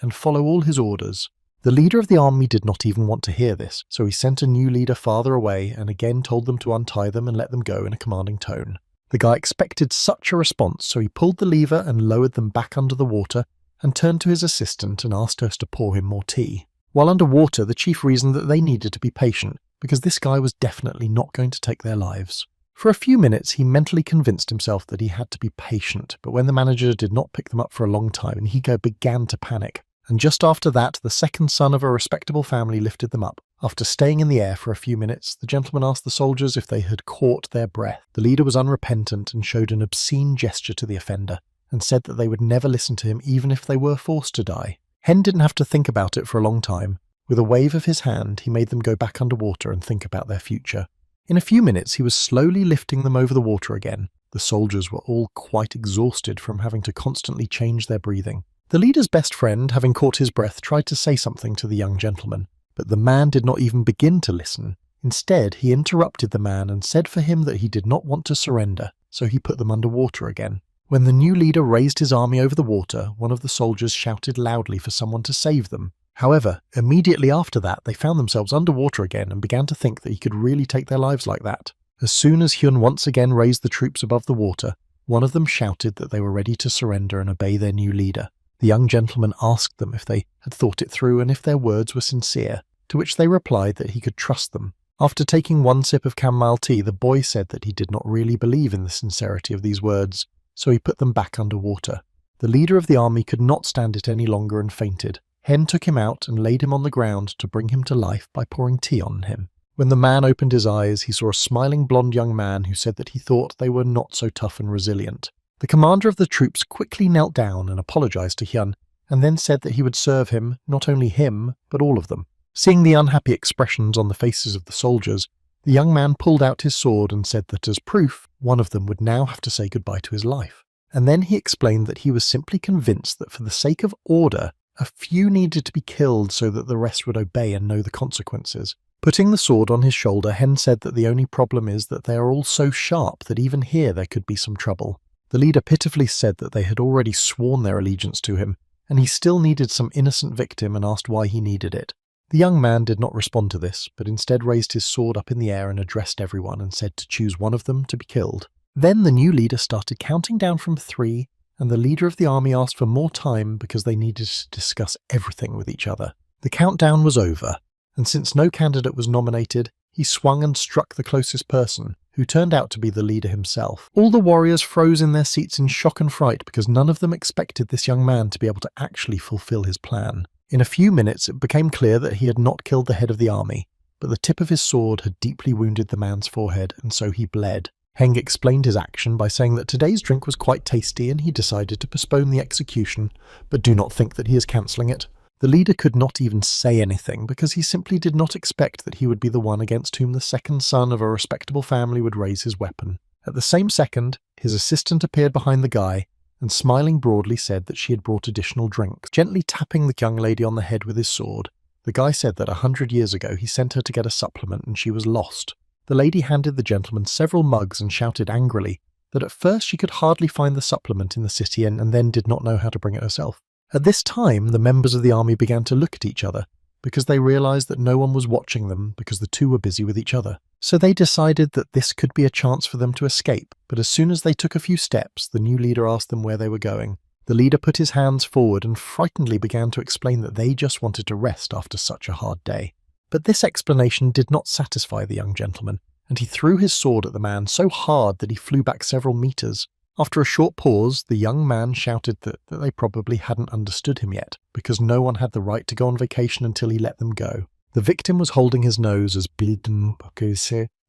A: and follow all his orders. The leader of the army did not even want to hear this, so he sent a new leader farther away and again told them to untie them and let them go in a commanding tone. The guy expected such a response, so he pulled the lever and lowered them back under the water and turned to his assistant and asked her to pour him more tea. While underwater, the chief reasoned that they needed to be patient because this guy was definitely not going to take their lives. For a few minutes, he mentally convinced himself that he had to be patient, but when the manager did not pick them up for a long time, he began to panic. And just after that, the second son of a respectable family lifted them up. After staying in the air for a few minutes, the gentleman asked the soldiers if they had caught their breath. The leader was unrepentant and showed an obscene gesture to the offender, and said that they would never listen to him even if they were forced to die. Hen didn't have to think about it for a long time. With a wave of his hand, he made them go back underwater and think about their future. In a few minutes, he was slowly lifting them over the water again. The soldiers were all quite exhausted from having to constantly change their breathing. The leader's best friend, having caught his breath, tried to say something to the young gentleman, but the man did not even begin to listen. Instead, he interrupted the man and said for him that he did not want to surrender, so he put them underwater again. When the new leader raised his army over the water, one of the soldiers shouted loudly for someone to save them. However, immediately after that, they found themselves underwater again and began to think that he could really take their lives like that. As soon as Hyun once again raised the troops above the water, one of them shouted that they were ready to surrender and obey their new leader. The young gentleman asked them if they had thought it through and if their words were sincere, to which they replied that he could trust them. After taking one sip of chamomile tea, the boy said that he did not really believe in the sincerity of these words, so he put them back underwater. The leader of the army could not stand it any longer and fainted. Hen took him out and laid him on the ground to bring him to life by pouring tea on him. When the man opened his eyes, he saw a smiling blonde young man who said that he thought they were not so tough and resilient. The commander of the troops quickly knelt down and apologized to Hyun, and then said that he would serve him, not only him, but all of them. Seeing the unhappy expressions on the faces of the soldiers, the young man pulled out his sword and said that as proof, one of them would now have to say goodbye to his life. And then he explained that he was simply convinced that for the sake of order, a few needed to be killed so that the rest would obey and know the consequences. Putting the sword on his shoulder, Hen said that the only problem is that they are all so sharp that even here there could be some trouble. The leader pitifully said that they had already sworn their allegiance to him, and he still needed some innocent victim and asked why he needed it. The young man did not respond to this, but instead raised his sword up in the air and addressed everyone and said to choose one of them to be killed. Then the new leader started counting down from 3, and the leader of the army asked for more time because they needed to discuss everything with each other. The countdown was over, and since no candidate was nominated, he swung and struck the closest person, who turned out to be the leader himself. All the warriors froze in their seats in shock and fright because none of them expected this young man to be able to actually fulfill his plan. In a few minutes it became clear that he had not killed the head of the army, but the tip of his sword had deeply wounded the man's forehead, and so he bled. Heng explained his action by saying that today's drink was quite tasty and he decided to postpone the execution, but do not think that he is cancelling it. The leader could not even say anything because he simply did not expect that he would be the one against whom the second son of a respectable family would raise his weapon. At the same second, his assistant appeared behind the guy and smiling broadly said that she had brought additional drinks. Gently tapping the young lady on the head with his sword, the guy said that 100 years ago he sent her to get a supplement and she was lost. The lady handed the gentleman several mugs and shouted angrily that at first she could hardly find the supplement in the city and then did not know how to bring it herself. At this time, the members of the army began to look at each other because they realized that no one was watching them because the two were busy with each other. So they decided that this could be a chance for them to escape, but as soon as they took a few steps, the new leader asked them where they were going. The leader put his hands forward and frightenedly began to explain that they just wanted to rest after such a hard day. But this explanation did not satisfy the young gentleman, and he threw his sword at the man so hard that he flew back several meters. After a short pause, the young man shouted that they probably hadn't understood him yet, because no one had the right to go on vacation until he let them go. The victim was holding his nose as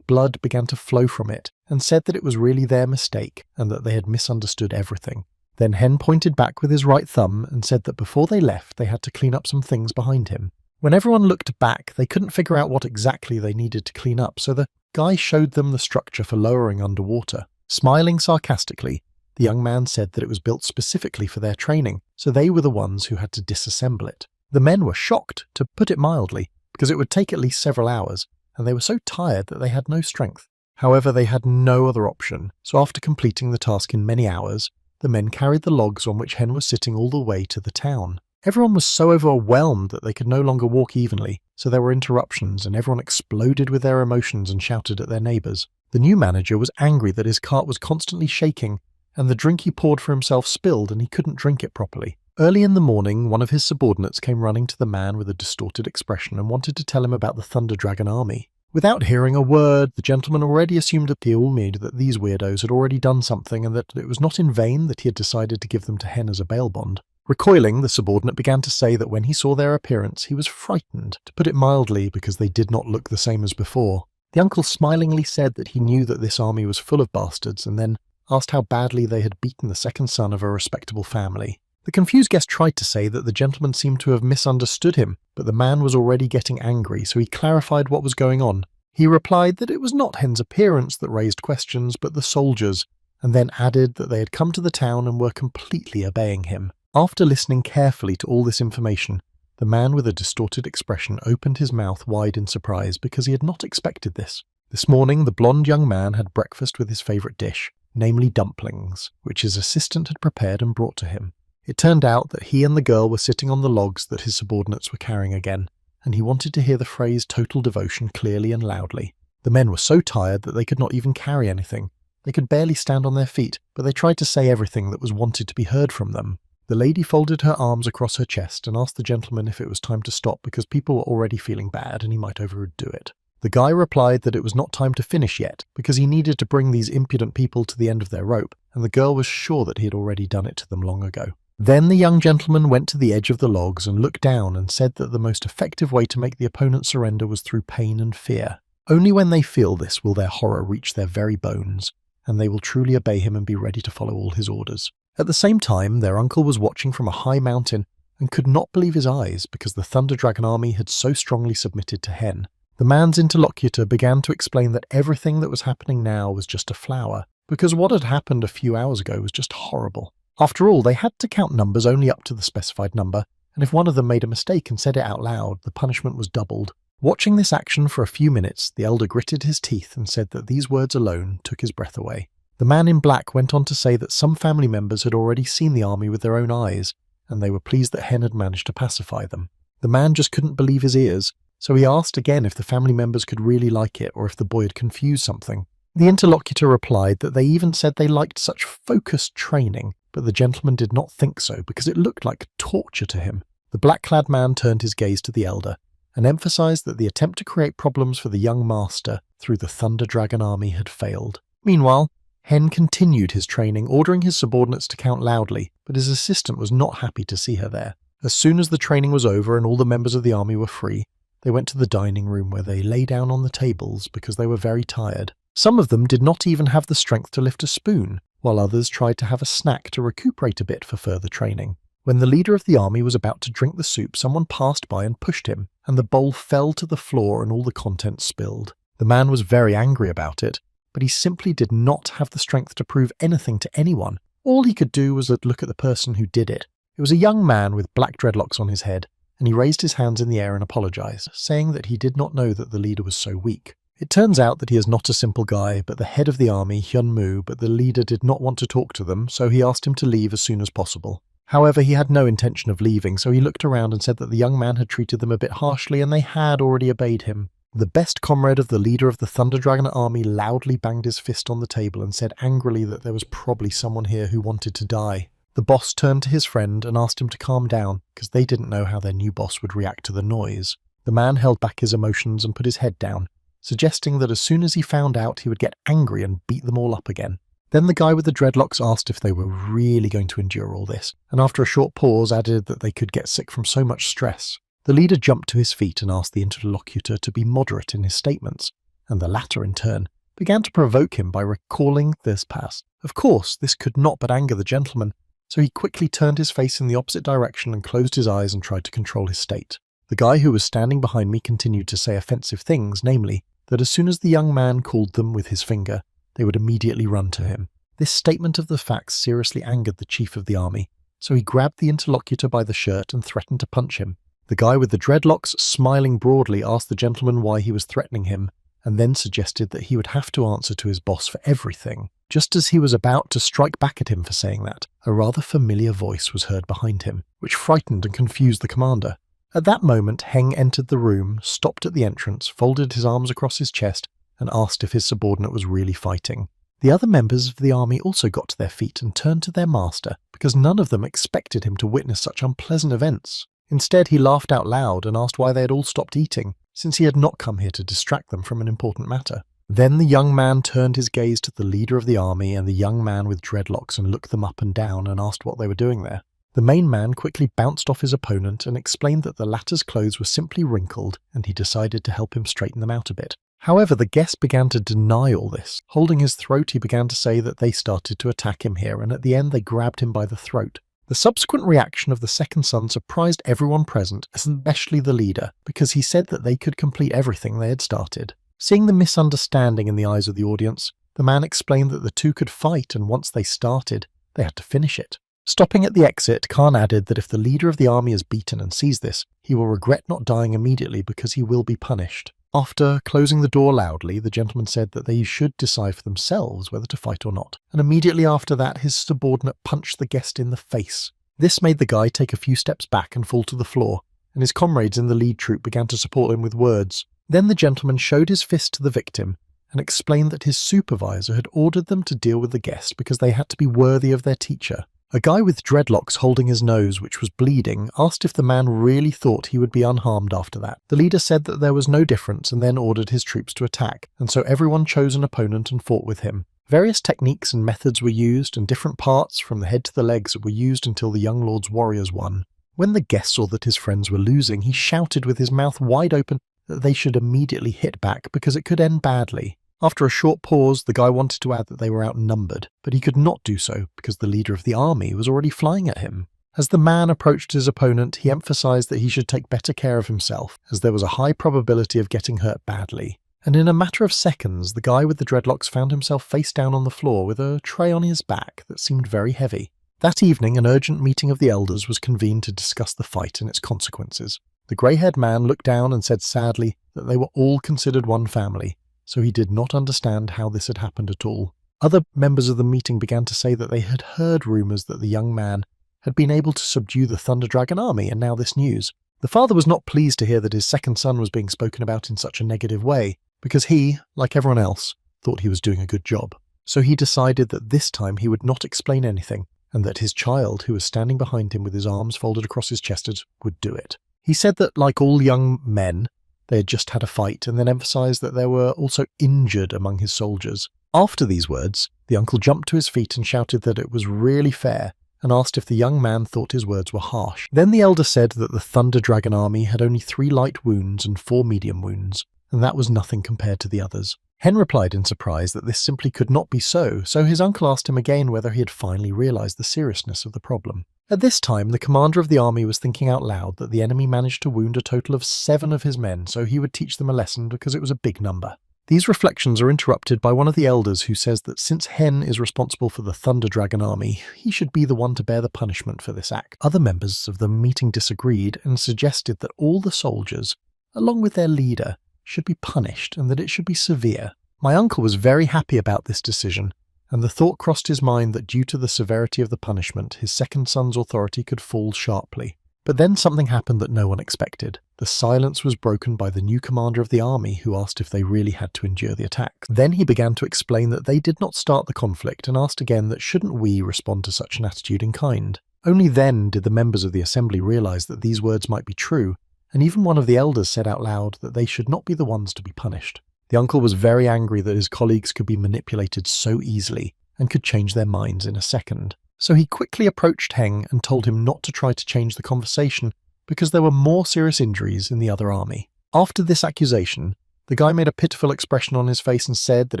A: blood began to flow from it, and said that it was really their mistake, and that they had misunderstood everything. Then Hen pointed back with his right thumb and said that before they left they had to clean up some things behind him. When everyone looked back, they couldn't figure out what exactly they needed to clean up, so the guy showed them the structure for lowering underwater. Smiling sarcastically, the young man said that it was built specifically for their training, so they were the ones who had to disassemble it. The men were shocked, to put it mildly, because it would take at least several hours, and they were so tired that they had no strength. However, they had no other option, so after completing the task in many hours, the men carried the logs on which Hen was sitting all the way to the town. Everyone was so overwhelmed that they could no longer walk evenly, so there were interruptions and everyone exploded with their emotions and shouted at their neighbours. The new manager was angry that his cart was constantly shaking, and the drink he poured for himself spilled and he couldn't drink it properly. Early in the morning, one of his subordinates came running to the man with a distorted expression and wanted to tell him about the Thunder Dragon army. Without hearing a word, the gentleman already assumed that these weirdos had already done something and that it was not in vain that he had decided to give them to Hen as a bail bond. Recoiling, the subordinate began to say that when he saw their appearance, he was frightened, to put it mildly, because they did not look the same as before. The uncle smilingly said that he knew that this army was full of bastards, and then asked how badly they had beaten the second son of a respectable family. The confused guest tried to say that the gentleman seemed to have misunderstood him, but the man was already getting angry, so he clarified what was going on. He replied that it was not Hen's appearance that raised questions, but the soldiers, and then added that they had come to the town and were completely obeying him. After listening carefully to all this information, the man with a distorted expression opened his mouth wide in surprise because he had not expected this. This morning, the blonde young man had breakfast with his favourite dish, namely dumplings, which his assistant had prepared and brought to him. It turned out that he and the girl were sitting on the logs that his subordinates were carrying again, and he wanted to hear the phrase total devotion clearly and loudly. The men were so tired that they could not even carry anything. They could barely stand on their feet, but they tried to say everything that was wanted to be heard from them. The lady folded her arms across her chest and asked the gentleman if it was time to stop because people were already feeling bad and he might overdo it. The guy replied that it was not time to finish yet because he needed to bring these impudent people to the end of their rope, and the girl was sure that he had already done it to them long ago. Then the young gentleman went to the edge of the logs and looked down and said that the most effective way to make the opponent surrender was through pain and fear. Only when they feel this will their horror reach their very bones, and they will truly obey him and be ready to follow all his orders. At the same time, their uncle was watching from a high mountain and could not believe his eyes because the Thunder Dragon army had so strongly submitted to Hen. The man's interlocutor began to explain that everything that was happening now was just a flower, because what had happened a few hours ago was just horrible. After all, they had to count numbers only up to the specified number, and if one of them made a mistake and said it out loud, the punishment was doubled. Watching this action for a few minutes, the elder gritted his teeth and said that these words alone took his breath away. The man in black went on to say that some family members had already seen the army with their own eyes, and they were pleased that Hen had managed to pacify them. The man just couldn't believe his ears, so he asked again if the family members could really like it or if the boy had confused something. The interlocutor replied that they even said they liked such focused training, but the gentleman did not think so because it looked like torture to him. The black-clad man turned his gaze to the elder and emphasized that the attempt to create problems for the young master through the Thunder Dragon army had failed. Meanwhile, Hen continued his training, ordering his subordinates to count loudly, but his assistant was not happy to see her there. As soon as the training was over and all the members of the army were free, they went to the dining room where they lay down on the tables because they were very tired. Some of them did not even have the strength to lift a spoon, while others tried to have a snack to recuperate a bit for further training. When the leader of the army was about to drink the soup, someone passed by and pushed him, and the bowl fell to the floor and all the contents spilled. The man was very angry about it, but he simply did not have the strength to prove anything to anyone. All he could do was look at the person who did it. It was a young man with black dreadlocks on his head, and he raised his hands in the air and apologized, saying that he did not know that the leader was so weak. It turns out that he is not a simple guy, but the head of the army, Hyun-Moo, but the leader did not want to talk to them, so he asked him to leave as soon as possible. However, he had no intention of leaving, so he looked around and said that the young man had treated them a bit harshly and they had already obeyed him. The best comrade of the leader of the Thunder Dragon army loudly banged his fist on the table and said angrily that there was probably someone here who wanted to die. The boss turned to his friend and asked him to calm down, because they didn't know how their new boss would react to the noise. The man held back his emotions and put his head down, suggesting that as soon as he found out he would get angry and beat them all up again. Then the guy with the dreadlocks asked if they were really going to endure all this, and after a short pause added that they could get sick from so much stress. The leader jumped to his feet and asked the interlocutor to be moderate in his statements, and the latter in turn began to provoke him by recalling this past. Of course, this could not but anger the gentleman, so he quickly turned his face in the opposite direction and closed his eyes and tried to control his state. The guy who was standing behind me continued to say offensive things, namely, that as soon as the young man called them with his finger, they would immediately run to him. This statement of the facts seriously angered the chief of the army, so he grabbed the interlocutor by the shirt and threatened to punch him. The guy with the dreadlocks, smiling broadly, asked the gentleman why he was threatening him, and then suggested that he would have to answer to his boss for everything. Just as he was about to strike back at him for saying that, a rather familiar voice was heard behind him, which frightened and confused the commander. At that moment, Heng entered the room, stopped at the entrance, folded his arms across his chest, and asked if his subordinate was really fighting. The other members of the army also got to their feet and turned to their master, because none of them expected him to witness such unpleasant events. Instead, he laughed out loud and asked why they had all stopped eating, since he had not come here to distract them from an important matter. Then the young man turned his gaze to the leader of the army and the young man with dreadlocks and looked them up and down and asked what they were doing there. The main man quickly bounced off his opponent and explained that the latter's clothes were simply wrinkled and he decided to help him straighten them out a bit. However, the guest began to deny all this. Holding his throat, he began to say that they started to attack him here, and at the end they grabbed him by the throat. The subsequent reaction of the second son surprised everyone present, especially the leader, because he said that they could complete everything they had started. Seeing the misunderstanding in the eyes of the audience, the man explained that the two could fight, and once they started, they had to finish it. Stopping at the exit, Khan added that if the leader of the army is beaten and sees this, he will regret not dying immediately because he will be punished. After closing the door loudly, the gentleman said that they should decide for themselves whether to fight or not, and immediately after that his subordinate punched the guest in the face. This made the guy take a few steps back and fall to the floor, and his comrades in the lead troop began to support him with words. Then the gentleman showed his fist to the victim and explained that his supervisor had ordered them to deal with the guest because they had to be worthy of their teacher. A guy with dreadlocks holding his nose, which was bleeding, asked if the man really thought he would be unharmed after that. The leader said that there was no difference and then ordered his troops to attack, and so everyone chose an opponent and fought with him. Various techniques and methods were used, and different parts, from the head to the legs, were used until the young lord's warriors won. When the guest saw that his friends were losing, he shouted with his mouth wide open that they should immediately hit back because it could end badly. After a short pause, the guy wanted to add that they were outnumbered, but he could not do so because the leader of the army was already flying at him. As the man approached his opponent, he emphasized that he should take better care of himself, as there was a high probability of getting hurt badly. And in a matter of seconds, the guy with the dreadlocks found himself face down on the floor with a tray on his back that seemed very heavy. That evening, an urgent meeting of the elders was convened to discuss the fight and its consequences. The grey-haired man looked down and said sadly that they were all considered one family, so he did not understand how this had happened at all. Other members of the meeting began to say that they had heard rumours that the young man had been able to subdue the Thunder Dragon army, and now this news. The father was not pleased to hear that his second son was being spoken about in such a negative way, because he, like everyone else, thought he was doing a good job. So he decided that this time he would not explain anything, and that his child, who was standing behind him with his arms folded across his chest, would do it. He said that, like all young men, they had just had a fight, and then emphasized that there were also injured among his soldiers. After these words, the uncle jumped to his feet and shouted that it was really fair, and asked if the young man thought his words were harsh. Then the elder said that the Thunder Dragon army had only 3 light wounds and 4 medium wounds, and that was nothing compared to the others. Hen replied in surprise that this simply could not be so his uncle asked him again whether he had finally realized the seriousness of the problem. At this time, the commander of the army was thinking out loud that the enemy managed to wound a total of 7 of his men, so he would teach them a lesson because it was a big number. These reflections are interrupted by one of the elders who says that since Hen is responsible for the Thunder Dragon army, he should be the one to bear the punishment for this act. Other members of the meeting disagreed and suggested that all the soldiers, along with their leader, should be punished and that it should be severe. My uncle was very happy about this decision, and the thought crossed his mind that due to the severity of the punishment, his second son's authority could fall sharply. But then something happened that no one expected. The silence was broken by the new commander of the army, who asked if they really had to endure the attacks. Then he began to explain that they did not start the conflict, and asked again that shouldn't we respond to such an attitude in kind. Only then did the members of the assembly realize that these words might be true, and even one of the elders said out loud that they should not be the ones to be punished. The uncle was very angry that his colleagues could be manipulated so easily and could change their minds in a second. So he quickly approached Heng and told him not to try to change the conversation because there were more serious injuries in the other army. After this accusation, the guy made a pitiful expression on his face and said that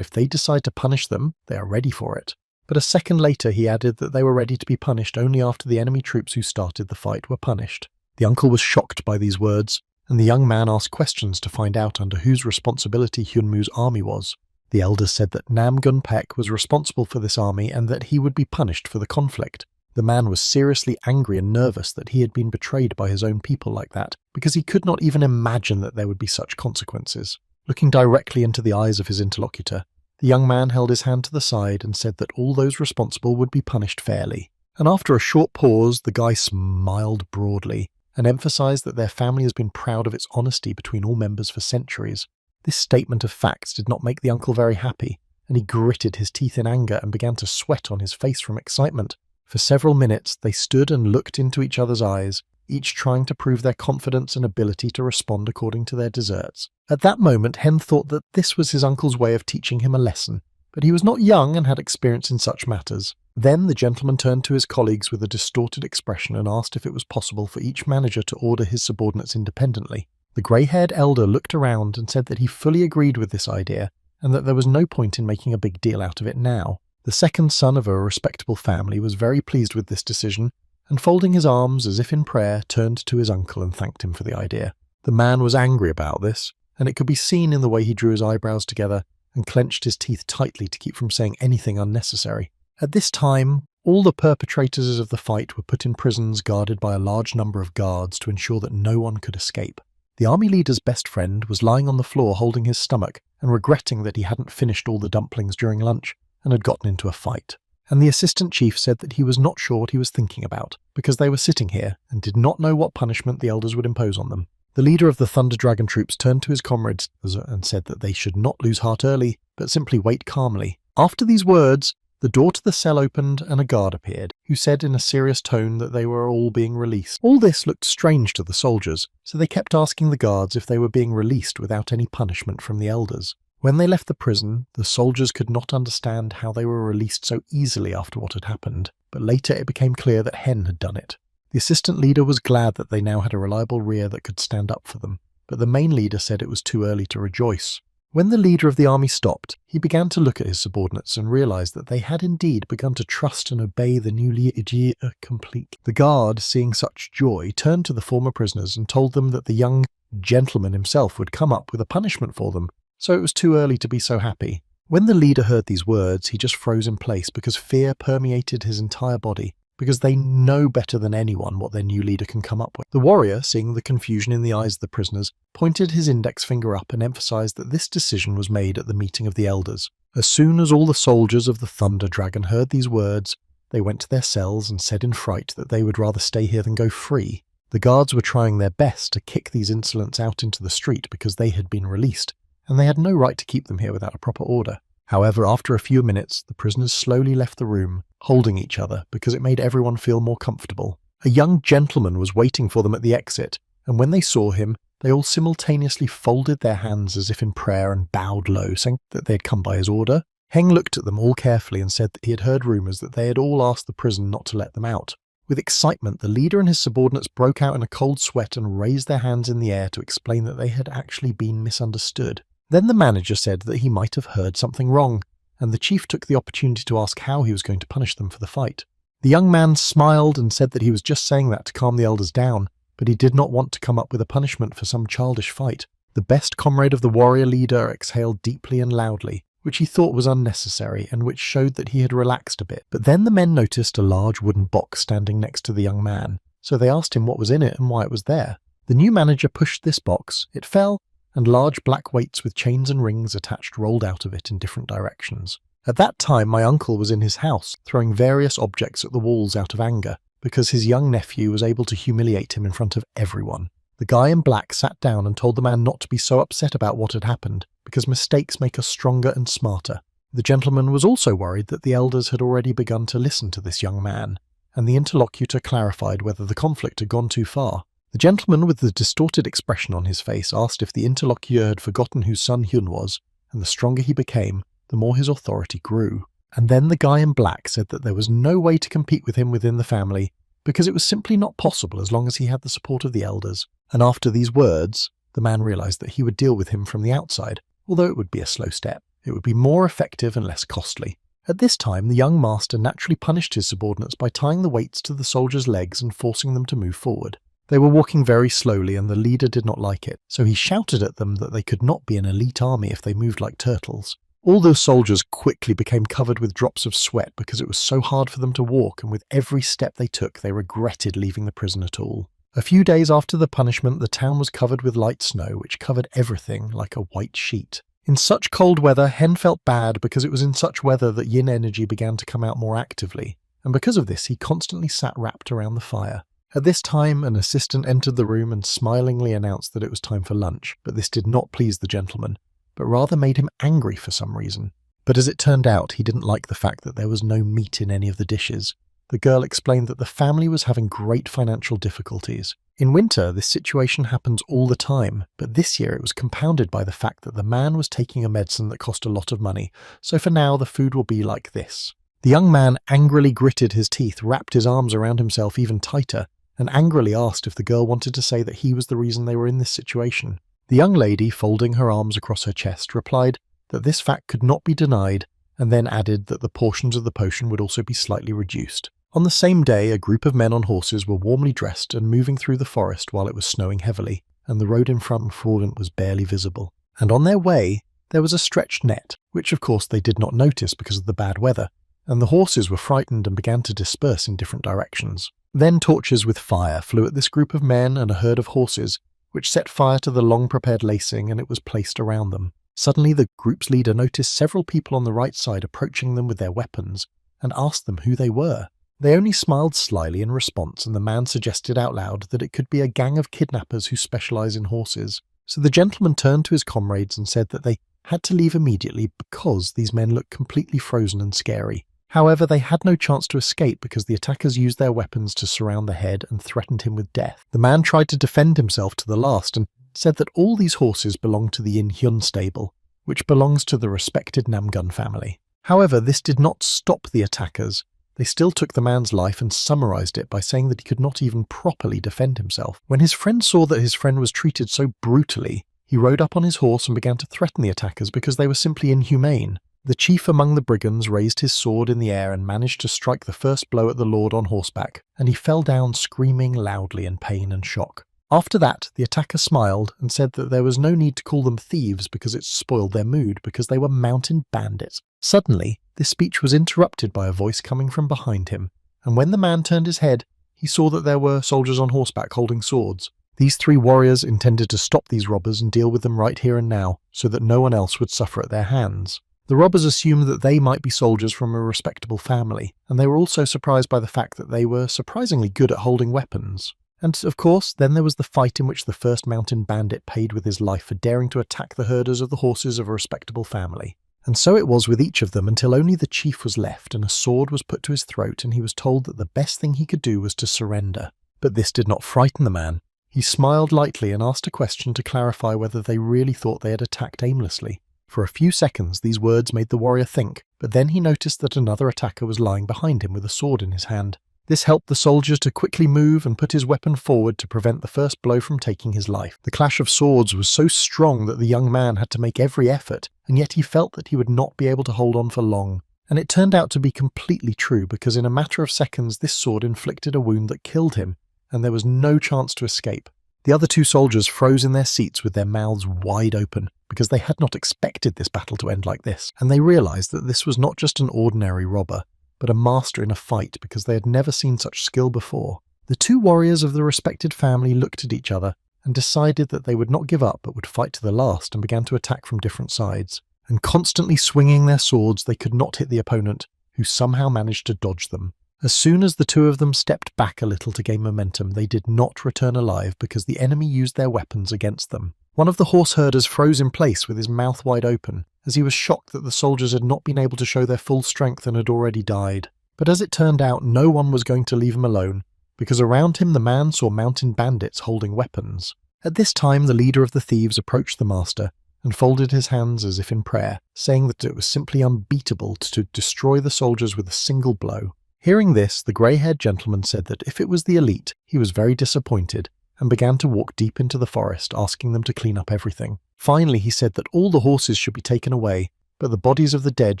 A: if they decide to punish them, they are ready for it. But a second later he added that they were ready to be punished only after the enemy troops who started the fight were punished. The uncle was shocked by these words, and the young man asked questions to find out under whose responsibility Hyunmu's army was. The elders said that Nam Gun Pek was responsible for this army and that he would be punished for the conflict. The man was seriously angry and nervous that he had been betrayed by his own people like that, because he could not even imagine that there would be such consequences. Looking directly into the eyes of his interlocutor, the young man held his hand to the side and said that all those responsible would be punished fairly. And after a short pause, the guy smiled broadly and emphasized that their family has been proud of its honesty between all members for centuries. This statement of facts did not make the uncle very happy, and he gritted his teeth in anger and began to sweat on his face from excitement. For several minutes they stood and looked into each other's eyes, each trying to prove their confidence and ability to respond according to their deserts. At that moment Hen thought that this was his uncle's way of teaching him a lesson, but he was not young and had experience in such matters. Then the gentleman turned to his colleagues with a distorted expression and asked if it was possible for each manager to order his subordinates independently. The grey-haired elder looked around and said that he fully agreed with this idea and that there was no point in making a big deal out of it now. The second son of a respectable family was very pleased with this decision and, folding his arms as if in prayer, turned to his uncle and thanked him for the idea. The man was angry about this, and it could be seen in the way he drew his eyebrows together and clenched his teeth tightly to keep from saying anything unnecessary. At this time, all the perpetrators of the fight were put in prisons guarded by a large number of guards to ensure that no one could escape. The army leader's best friend was lying on the floor holding his stomach and regretting that he hadn't finished all the dumplings during lunch and had gotten into a fight. And the assistant chief said that he was not sure what he was thinking about, because they were sitting here and did not know what punishment the elders would impose on them. The leader of the Thunder Dragon troops turned to his comrades and said that they should not lose heart early, but simply wait calmly. After these words, the door to the cell opened and a guard appeared, who said in a serious tone that they were all being released. All this looked strange to the soldiers, so they kept asking the guards if they were being released without any punishment from the elders. When they left the prison, the soldiers could not understand how they were released so easily after what had happened, but later it became clear that Hen had done it. The assistant leader was glad that they now had a reliable rear that could stand up for them, but the main leader said it was too early to rejoice. When the leader of the army stopped, he began to look at his subordinates and realized that they had indeed begun to trust and obey the new leader completely. The guard, seeing such joy, turned to the former prisoners and told them that the young gentleman himself would come up with a punishment for them, so it was too early to be so happy. When the leader heard these words, he just froze in place because fear permeated his entire body, because they know better than anyone what their new leader can come up with. The warrior, seeing the confusion in the eyes of the prisoners, pointed his index finger up and emphasized that this decision was made at the meeting of the elders. As soon as all the soldiers of the Thunder Dragon heard these words, they went to their cells and said in fright that they would rather stay here than go free. The guards were trying their best to kick these insolents out into the street because they had been released, and they had no right to keep them here without a proper order. However, after a few minutes, the prisoners slowly left the room, holding each other because it made everyone feel more comfortable. A young gentleman was waiting for them at the exit, and when they saw him, they all simultaneously folded their hands as if in prayer and bowed low, saying that they had come by his order. Heng looked at them all carefully and said that he had heard rumours that they had all asked the prison not to let them out. With excitement, the leader and his subordinates broke out in a cold sweat and raised their hands in the air to explain that they had actually been misunderstood. Then the manager said that he might have heard something wrong, and the chief took the opportunity to ask how he was going to punish them for the fight. The young man smiled and said that he was just saying that to calm the elders down, but he did not want to come up with a punishment for some childish fight. The best comrade of the warrior leader exhaled deeply and loudly, which he thought was unnecessary and which showed that he had relaxed a bit. But then the men noticed a large wooden box standing next to the young man, so they asked him what was in it and why it was there. The new manager pushed this box, it fell, and large black weights with chains and rings attached rolled out of it in different directions. At that time, my uncle was in his house, throwing various objects at the walls out of anger, because his young nephew was able to humiliate him in front of everyone. The guy in black sat down and told the man not to be so upset about what had happened, because mistakes make us stronger and smarter. The gentleman was also worried that the elders had already begun to listen to this young man, and the interlocutor clarified whether the conflict had gone too far. The gentleman with the distorted expression on his face asked if the interlocutor had forgotten who Sun Hyun was, and the stronger he became, the more his authority grew. And then the guy in black said that there was no way to compete with him within the family, because it was simply not possible as long as he had the support of the elders. And after these words, the man realized that he would deal with him from the outside, although it would be a slow step. It would be more effective and less costly. At this time, the young master naturally punished his subordinates by tying the weights to the soldiers' legs and forcing them to move forward. They were walking very slowly and the leader did not like it, so he shouted at them that they could not be an elite army if they moved like turtles. All those soldiers quickly became covered with drops of sweat because it was so hard for them to walk, and with every step they took they regretted leaving the prison at all. A few days after the punishment, the town was covered with light snow, which covered everything like a white sheet. In such cold weather, Hen felt bad because it was in such weather that yin energy began to come out more actively, and because of this he constantly sat wrapped around the fire. At this time, an assistant entered the room and smilingly announced that it was time for lunch, but this did not please the gentleman, but rather made him angry for some reason. But as it turned out, he didn't like the fact that there was no meat in any of the dishes. The girl explained that the family was having great financial difficulties. In winter, this situation happens all the time, but this year it was compounded by the fact that the man was taking a medicine that cost a lot of money, so for now the food will be like this. The young man angrily gritted his teeth, wrapped his arms around himself even tighter, and angrily asked if the girl wanted to say that he was the reason they were in this situation. The young lady, folding her arms across her chest, replied that this fact could not be denied, and then added that the portions of the potion would also be slightly reduced. On the same day, a group of men on horses were warmly dressed and moving through the forest while it was snowing heavily, and the road in front was barely visible. And on their way, there was a stretched net, which of course they did not notice because of the bad weather, and the horses were frightened and began to disperse in different directions. Then torches with fire flew at this group of men and a herd of horses, which set fire to the long-prepared lacing, and it was placed around them. Suddenly the group's leader noticed several people on the right side approaching them with their weapons, and asked them who they were. They only smiled slyly in response, and the man suggested out loud that it could be a gang of kidnappers who specialize in horses. So the gentleman turned to his comrades and said that they had to leave immediately because these men looked completely frozen and scary. However, they had no chance to escape because the attackers used their weapons to surround the head and threatened him with death. The man tried to defend himself to the last and said that all these horses belonged to the In Hyun stable, which belongs to the respected Namgun family. However, this did not stop the attackers. They still took the man's life and summarized it by saying that he could not even properly defend himself. When his friend saw that his friend was treated so brutally, He rode up on his horse and began to threaten the attackers because they were simply inhumane. The chief among the brigands raised his sword in the air and managed to strike the first blow at the lord on horseback, and he fell down screaming loudly in pain and shock. After that, the attacker smiled and said that there was no need to call them thieves because it spoiled their mood because they were mountain bandits. Suddenly, this speech was interrupted by a voice coming from behind him, and when the man turned his head, he saw that there were soldiers on horseback holding swords. These 3 warriors intended to stop these robbers and deal with them right here and now, so that no one else would suffer at their hands. The robbers assumed that they might be soldiers from a respectable family, and they were also surprised by the fact that they were surprisingly good at holding weapons. And, of course, then there was the fight in which the first mountain bandit paid with his life for daring to attack the herders of the horses of a respectable family. And so it was with each of them until only the chief was left and a sword was put to his throat and he was told that the best thing he could do was to surrender. But this did not frighten the man. He smiled lightly and asked a question to clarify whether they really thought they had attacked aimlessly. For a few seconds these words made the warrior think, but then he noticed that another attacker was lying behind him with a sword in his hand. This helped the soldier to quickly move and put his weapon forward to prevent the first blow from taking his life. The clash of swords was so strong that the young man had to make every effort, and yet he felt that he would not be able to hold on for long. And it turned out to be completely true, because in a matter of seconds this sword inflicted a wound that killed him, and there was no chance to escape. The other 2 soldiers froze in their seats with their mouths wide open, because they had not expected this battle to end like this, and they realized that this was not just an ordinary robber, but a master in a fight because they had never seen such skill before. The 2 warriors of the respected family looked at each other and decided that they would not give up but would fight to the last and began to attack from different sides. And constantly swinging their swords, they could not hit the opponent, who somehow managed to dodge them. As soon as the 2 of them stepped back a little to gain momentum, they did not return alive because the enemy used their weapons against them. One of the horse herders froze in place with his mouth wide open, as he was shocked that the soldiers had not been able to show their full strength and had already died. But as it turned out, no one was going to leave him alone, because around him the man saw mountain bandits holding weapons. At this time the leader of the thieves approached the master and folded his hands as if in prayer, saying that it was simply unbeatable to destroy the soldiers with a single blow. Hearing this, the grey-haired gentleman said that if it was the elite, he was very disappointed, and began to walk deep into the forest, asking them to clean up everything. Finally, he said that all the horses should be taken away, but the bodies of the dead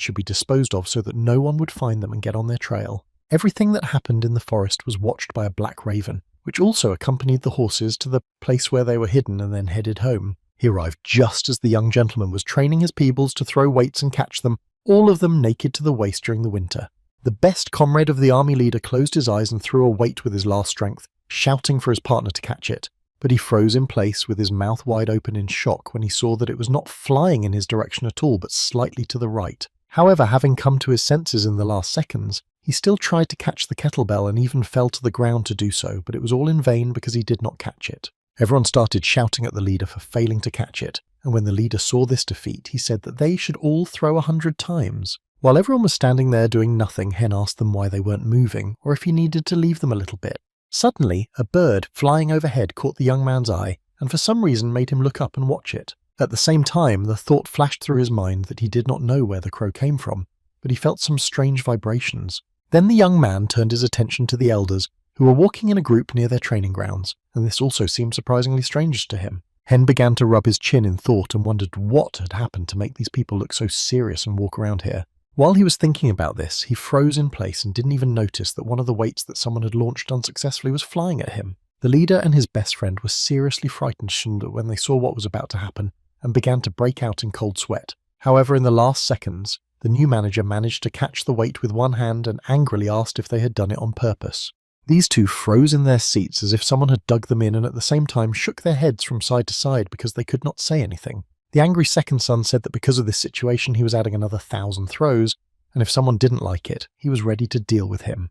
A: should be disposed of so that no one would find them and get on their trail. Everything that happened in the forest was watched by a black raven, which also accompanied the horses to the place where they were hidden and then headed home. He arrived just as the young gentleman was training his peebles to throw weights and catch them, all of them naked to the waist during the winter. The best comrade of the army leader closed his eyes and threw a weight with his last strength, shouting for his partner to catch it. But he froze in place with his mouth wide open in shock when he saw that it was not flying in his direction at all, but slightly to the right. However, having come to his senses in the last seconds, he still tried to catch the kettlebell and even fell to the ground to do so, but it was all in vain because he did not catch it. Everyone started shouting at the leader for failing to catch it, and when the leader saw this defeat, he said that they should all throw 100 times. While everyone was standing there doing nothing, Hen asked them why they weren't moving, or if he needed to leave them a little bit. Suddenly, a bird flying overhead caught the young man's eye, and for some reason made him look up and watch it. At the same time, the thought flashed through his mind that he did not know where the crow came from, but he felt some strange vibrations. Then the young man turned his attention to the elders, who were walking in a group near their training grounds, and this also seemed surprisingly strange to him. Hen began to rub his chin in thought and wondered what had happened to make these people look so serious and walk around here. While he was thinking about this, he froze in place and didn't even notice that one of the weights that someone had launched unsuccessfully was flying at him. The leader and his best friend were seriously frightened when they saw what was about to happen, and began to break out in cold sweat. However, in the last seconds, the new manager managed to catch the weight with one hand and angrily asked if they had done it on purpose. These 2 froze in their seats as if someone had dug them in and at the same time shook their heads from side to side because they could not say anything. The angry second son said that because of this situation he was adding another 1,000 throws, and if someone didn't like it, he was ready to deal with him.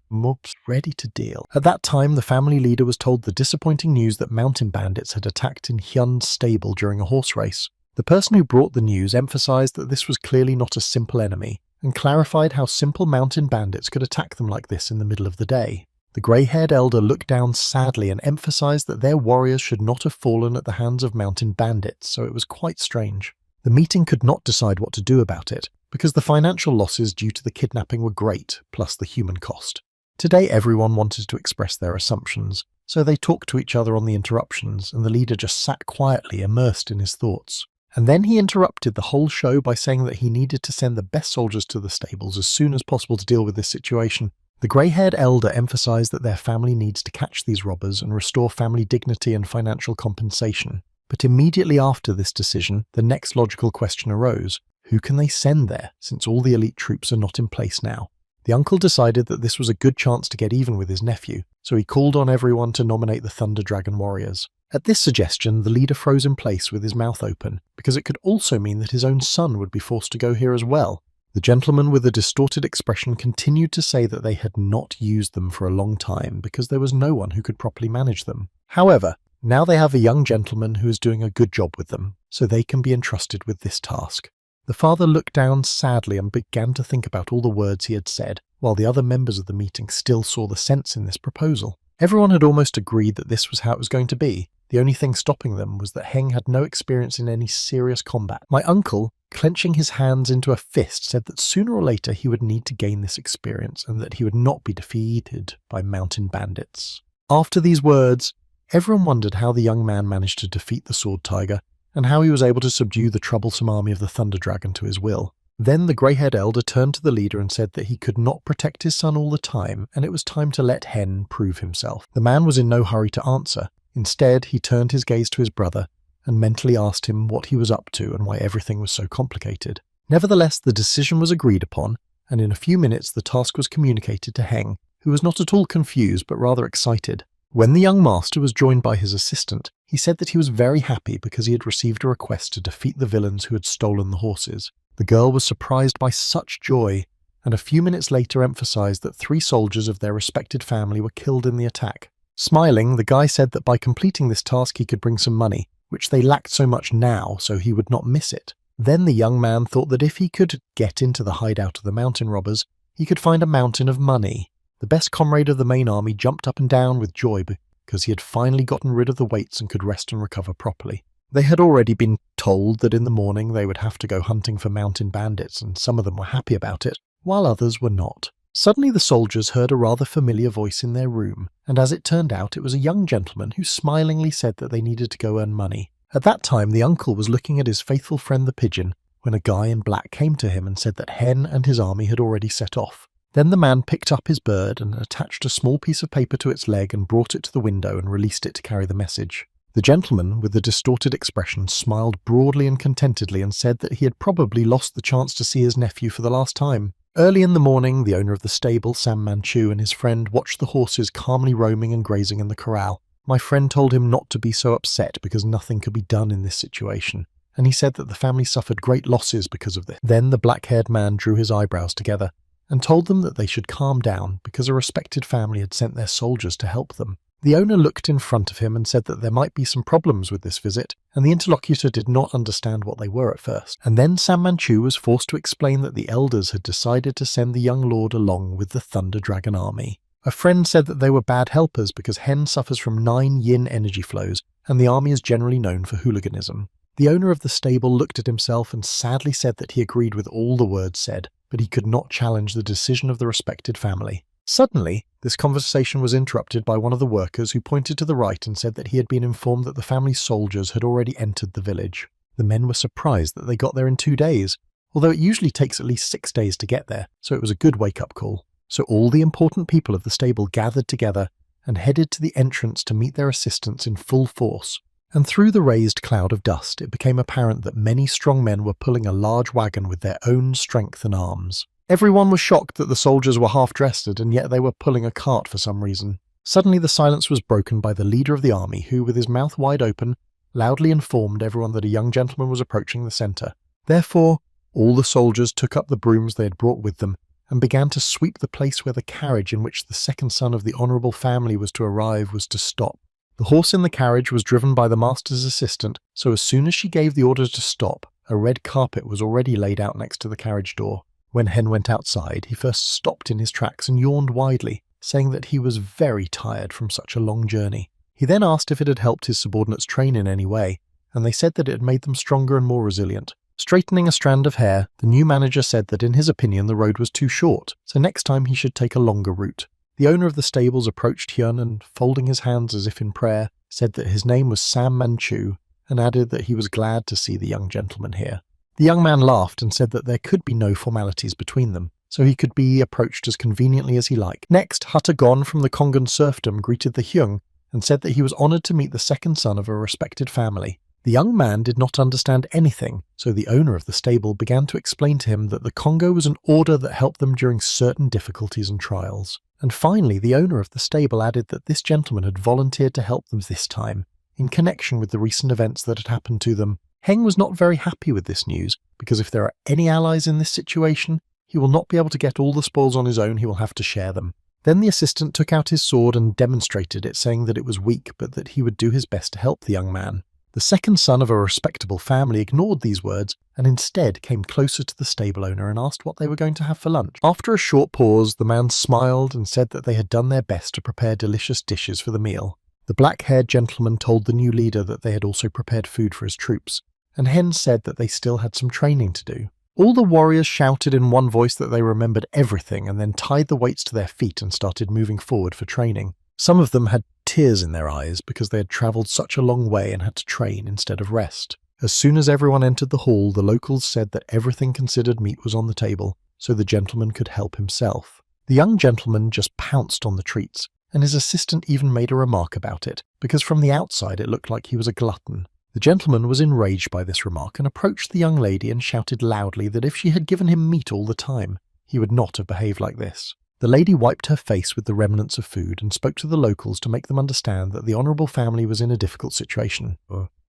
A: Ready to deal. At that time, the family leader was told the disappointing news that mountain bandits had attacked in Hyun's stable during a horse race. The person who brought the news emphasized that this was clearly not a simple enemy, and clarified how simple mountain bandits could attack them like this in the middle of the day. The grey-haired elder looked down sadly and emphasized that their warriors should not have fallen at the hands of mountain bandits, so it was quite strange. The meeting could not decide what to do about it, because the financial losses due to the kidnapping were great, plus the human cost. Today everyone wanted to express their assumptions, so they talked to each other on the interruptions, and the leader just sat quietly immersed in his thoughts. And then he interrupted the whole show by saying that he needed to send the best soldiers to the stables as soon as possible to deal with this situation. The grey-haired elder emphasized that their family needs to catch these robbers and restore family dignity and financial compensation. But immediately after this decision, the next logical question arose. Who can they send there, since all the elite troops are not in place now? The uncle decided that this was a good chance to get even with his nephew, so he called on everyone to nominate the Thunder Dragon warriors. At this suggestion, the leader froze in place with his mouth open, because it could also mean that his own son would be forced to go here as well. The gentleman with the distorted expression continued to say that they had not used them for a long time because there was no one who could properly manage them. However, now they have a young gentleman who is doing a good job with them, so they can be entrusted with this task. The father looked down sadly and began to think about all the words he had said, while the other members of the meeting still saw the sense in this proposal. Everyone had almost agreed that this was how it was going to be. The only thing stopping them was that Heng had no experience in any serious combat. My uncle, clenching his hands into a fist, said that sooner or later he would need to gain this experience and that he would not be defeated by mountain bandits. After these words, everyone wondered how the young man managed to defeat the Sword Tiger and how he was able to subdue the troublesome army of the Thunder Dragon to his will. Then the grey-haired elder turned to the leader and said that he could not protect his son all the time, and it was time to let Hen prove himself. The man was in no hurry to answer. Instead, he turned his gaze to his brother and mentally asked him what he was up to and why everything was so complicated. Nevertheless, the decision was agreed upon, and in a few minutes the task was communicated to Heng, who was not at all confused but rather excited. When the young master was joined by his assistant, he said that he was very happy because he had received a request to defeat the villains who had stolen the horses. The girl was surprised by such joy, and a few minutes later emphasized that 3 soldiers of their respected family were killed in the attack. Smiling, the guy said that by completing this task he could bring some money, which they lacked so much now, so he would not miss it. Then the young man thought that if he could get into the hideout of the mountain robbers, he could find a mountain of money. The best comrade of the main army jumped up and down with joy because he had finally gotten rid of the weights and could rest and recover properly. They had already been told that in the morning they would have to go hunting for mountain bandits, and some of them were happy about it, while others were not. Suddenly the soldiers heard a rather familiar voice in their room, and as it turned out it was a young gentleman who smilingly said that they needed to go earn money. At that time the uncle was looking at his faithful friend the pigeon when a guy in black came to him and said that Hen and his army had already set off. Then the man picked up his bird and attached a small piece of paper to its leg and brought it to the window and released it to carry the message. The gentleman, with the distorted expression, smiled broadly and contentedly and said that he had probably lost the chance to see his nephew for the last time. Early in the morning, the owner of the stable, Sam Manchu, and his friend watched the horses calmly roaming and grazing in the corral. My friend told him not to be so upset because nothing could be done in this situation, and he said that the family suffered great losses because of this. Then the black-haired man drew his eyebrows together and told them that they should calm down because a respected family had sent their soldiers to help them. The owner looked in front of him and said that there might be some problems with this visit, and the interlocutor did not understand what they were at first. And then Sam Manchu was forced to explain that the elders had decided to send the young lord along with the Thunder Dragon army. A friend said that they were bad helpers because Hen suffers from 9 yin energy flows, and the army is generally known for hooliganism. The owner of the stable looked at himself and sadly said that he agreed with all the words said, but he could not challenge the decision of the respected family. Suddenly, this conversation was interrupted by one of the workers who pointed to the right and said that he had been informed that the family's soldiers had already entered the village. The men were surprised that they got there in 2 days, although it usually takes at least 6 days to get there, so it was a good wake-up call. So all the important people of the stable gathered together and headed to the entrance to meet their assistants in full force. And through the raised cloud of dust, it became apparent that many strong men were pulling a large wagon with their own strength and arms. Everyone was shocked that the soldiers were half-dressed, and yet they were pulling a cart for some reason. Suddenly the silence was broken by the leader of the army, who, with his mouth wide open, loudly informed everyone that a young gentleman was approaching the centre. Therefore, all the soldiers took up the brooms they had brought with them, and began to sweep the place where the carriage in which the second son of the honourable family was to arrive was to stop. The horse in the carriage was driven by the master's assistant, so as soon as she gave the order to stop, a red carpet was already laid out next to the carriage door. When Hen went outside, he first stopped in his tracks and yawned widely, saying that he was very tired from such a long journey. He then asked if it had helped his subordinates train in any way, and they said that it had made them stronger and more resilient. Straightening a strand of hair, the new manager said that in his opinion the road was too short, so next time he should take a longer route. The owner of the stables approached Hyun and, folding his hands as if in prayer, said that his name was Sam Manchu and added that he was glad to see the young gentleman here. The young man laughed and said that there could be no formalities between them, so he could be approached as conveniently as he liked. Next, Hatagon from the Kongan serfdom greeted the Hyung and said that he was honoured to meet the second son of a respected family. The young man did not understand anything, so the owner of the stable began to explain to him that the Kongo was an order that helped them during certain difficulties and trials. And finally, the owner of the stable added that this gentleman had volunteered to help them this time, in connection with the recent events that had happened to them. Heng was not very happy with this news, because if there are any allies in this situation, he will not be able to get all the spoils on his own, he will have to share them. Then the assistant took out his sword and demonstrated it, saying that it was weak, but that he would do his best to help the young man. The second son of a respectable family ignored these words and instead came closer to the stable owner and asked what they were going to have for lunch. After a short pause, the man smiled and said that they had done their best to prepare delicious dishes for the meal. The black-haired gentleman told the new leader that they had also prepared food for his troops, and Hen said that they still had some training to do. All the warriors shouted in one voice that they remembered everything and then tied the weights to their feet and started moving forward for training. Some of them had tears in their eyes because they had travelled such a long way and had to train instead of rest. As soon as everyone entered the hall, the locals said that everything considered meat was on the table, so the gentleman could help himself. The young gentleman just pounced on the treats, and his assistant even made a remark about it, because from the outside it looked like he was a glutton. The gentleman was enraged by this remark and approached the young lady and shouted loudly that if she had given him meat all the time, he would not have behaved like this. The lady wiped her face with the remnants of food and spoke to the locals to make them understand that the honourable family was in a difficult situation.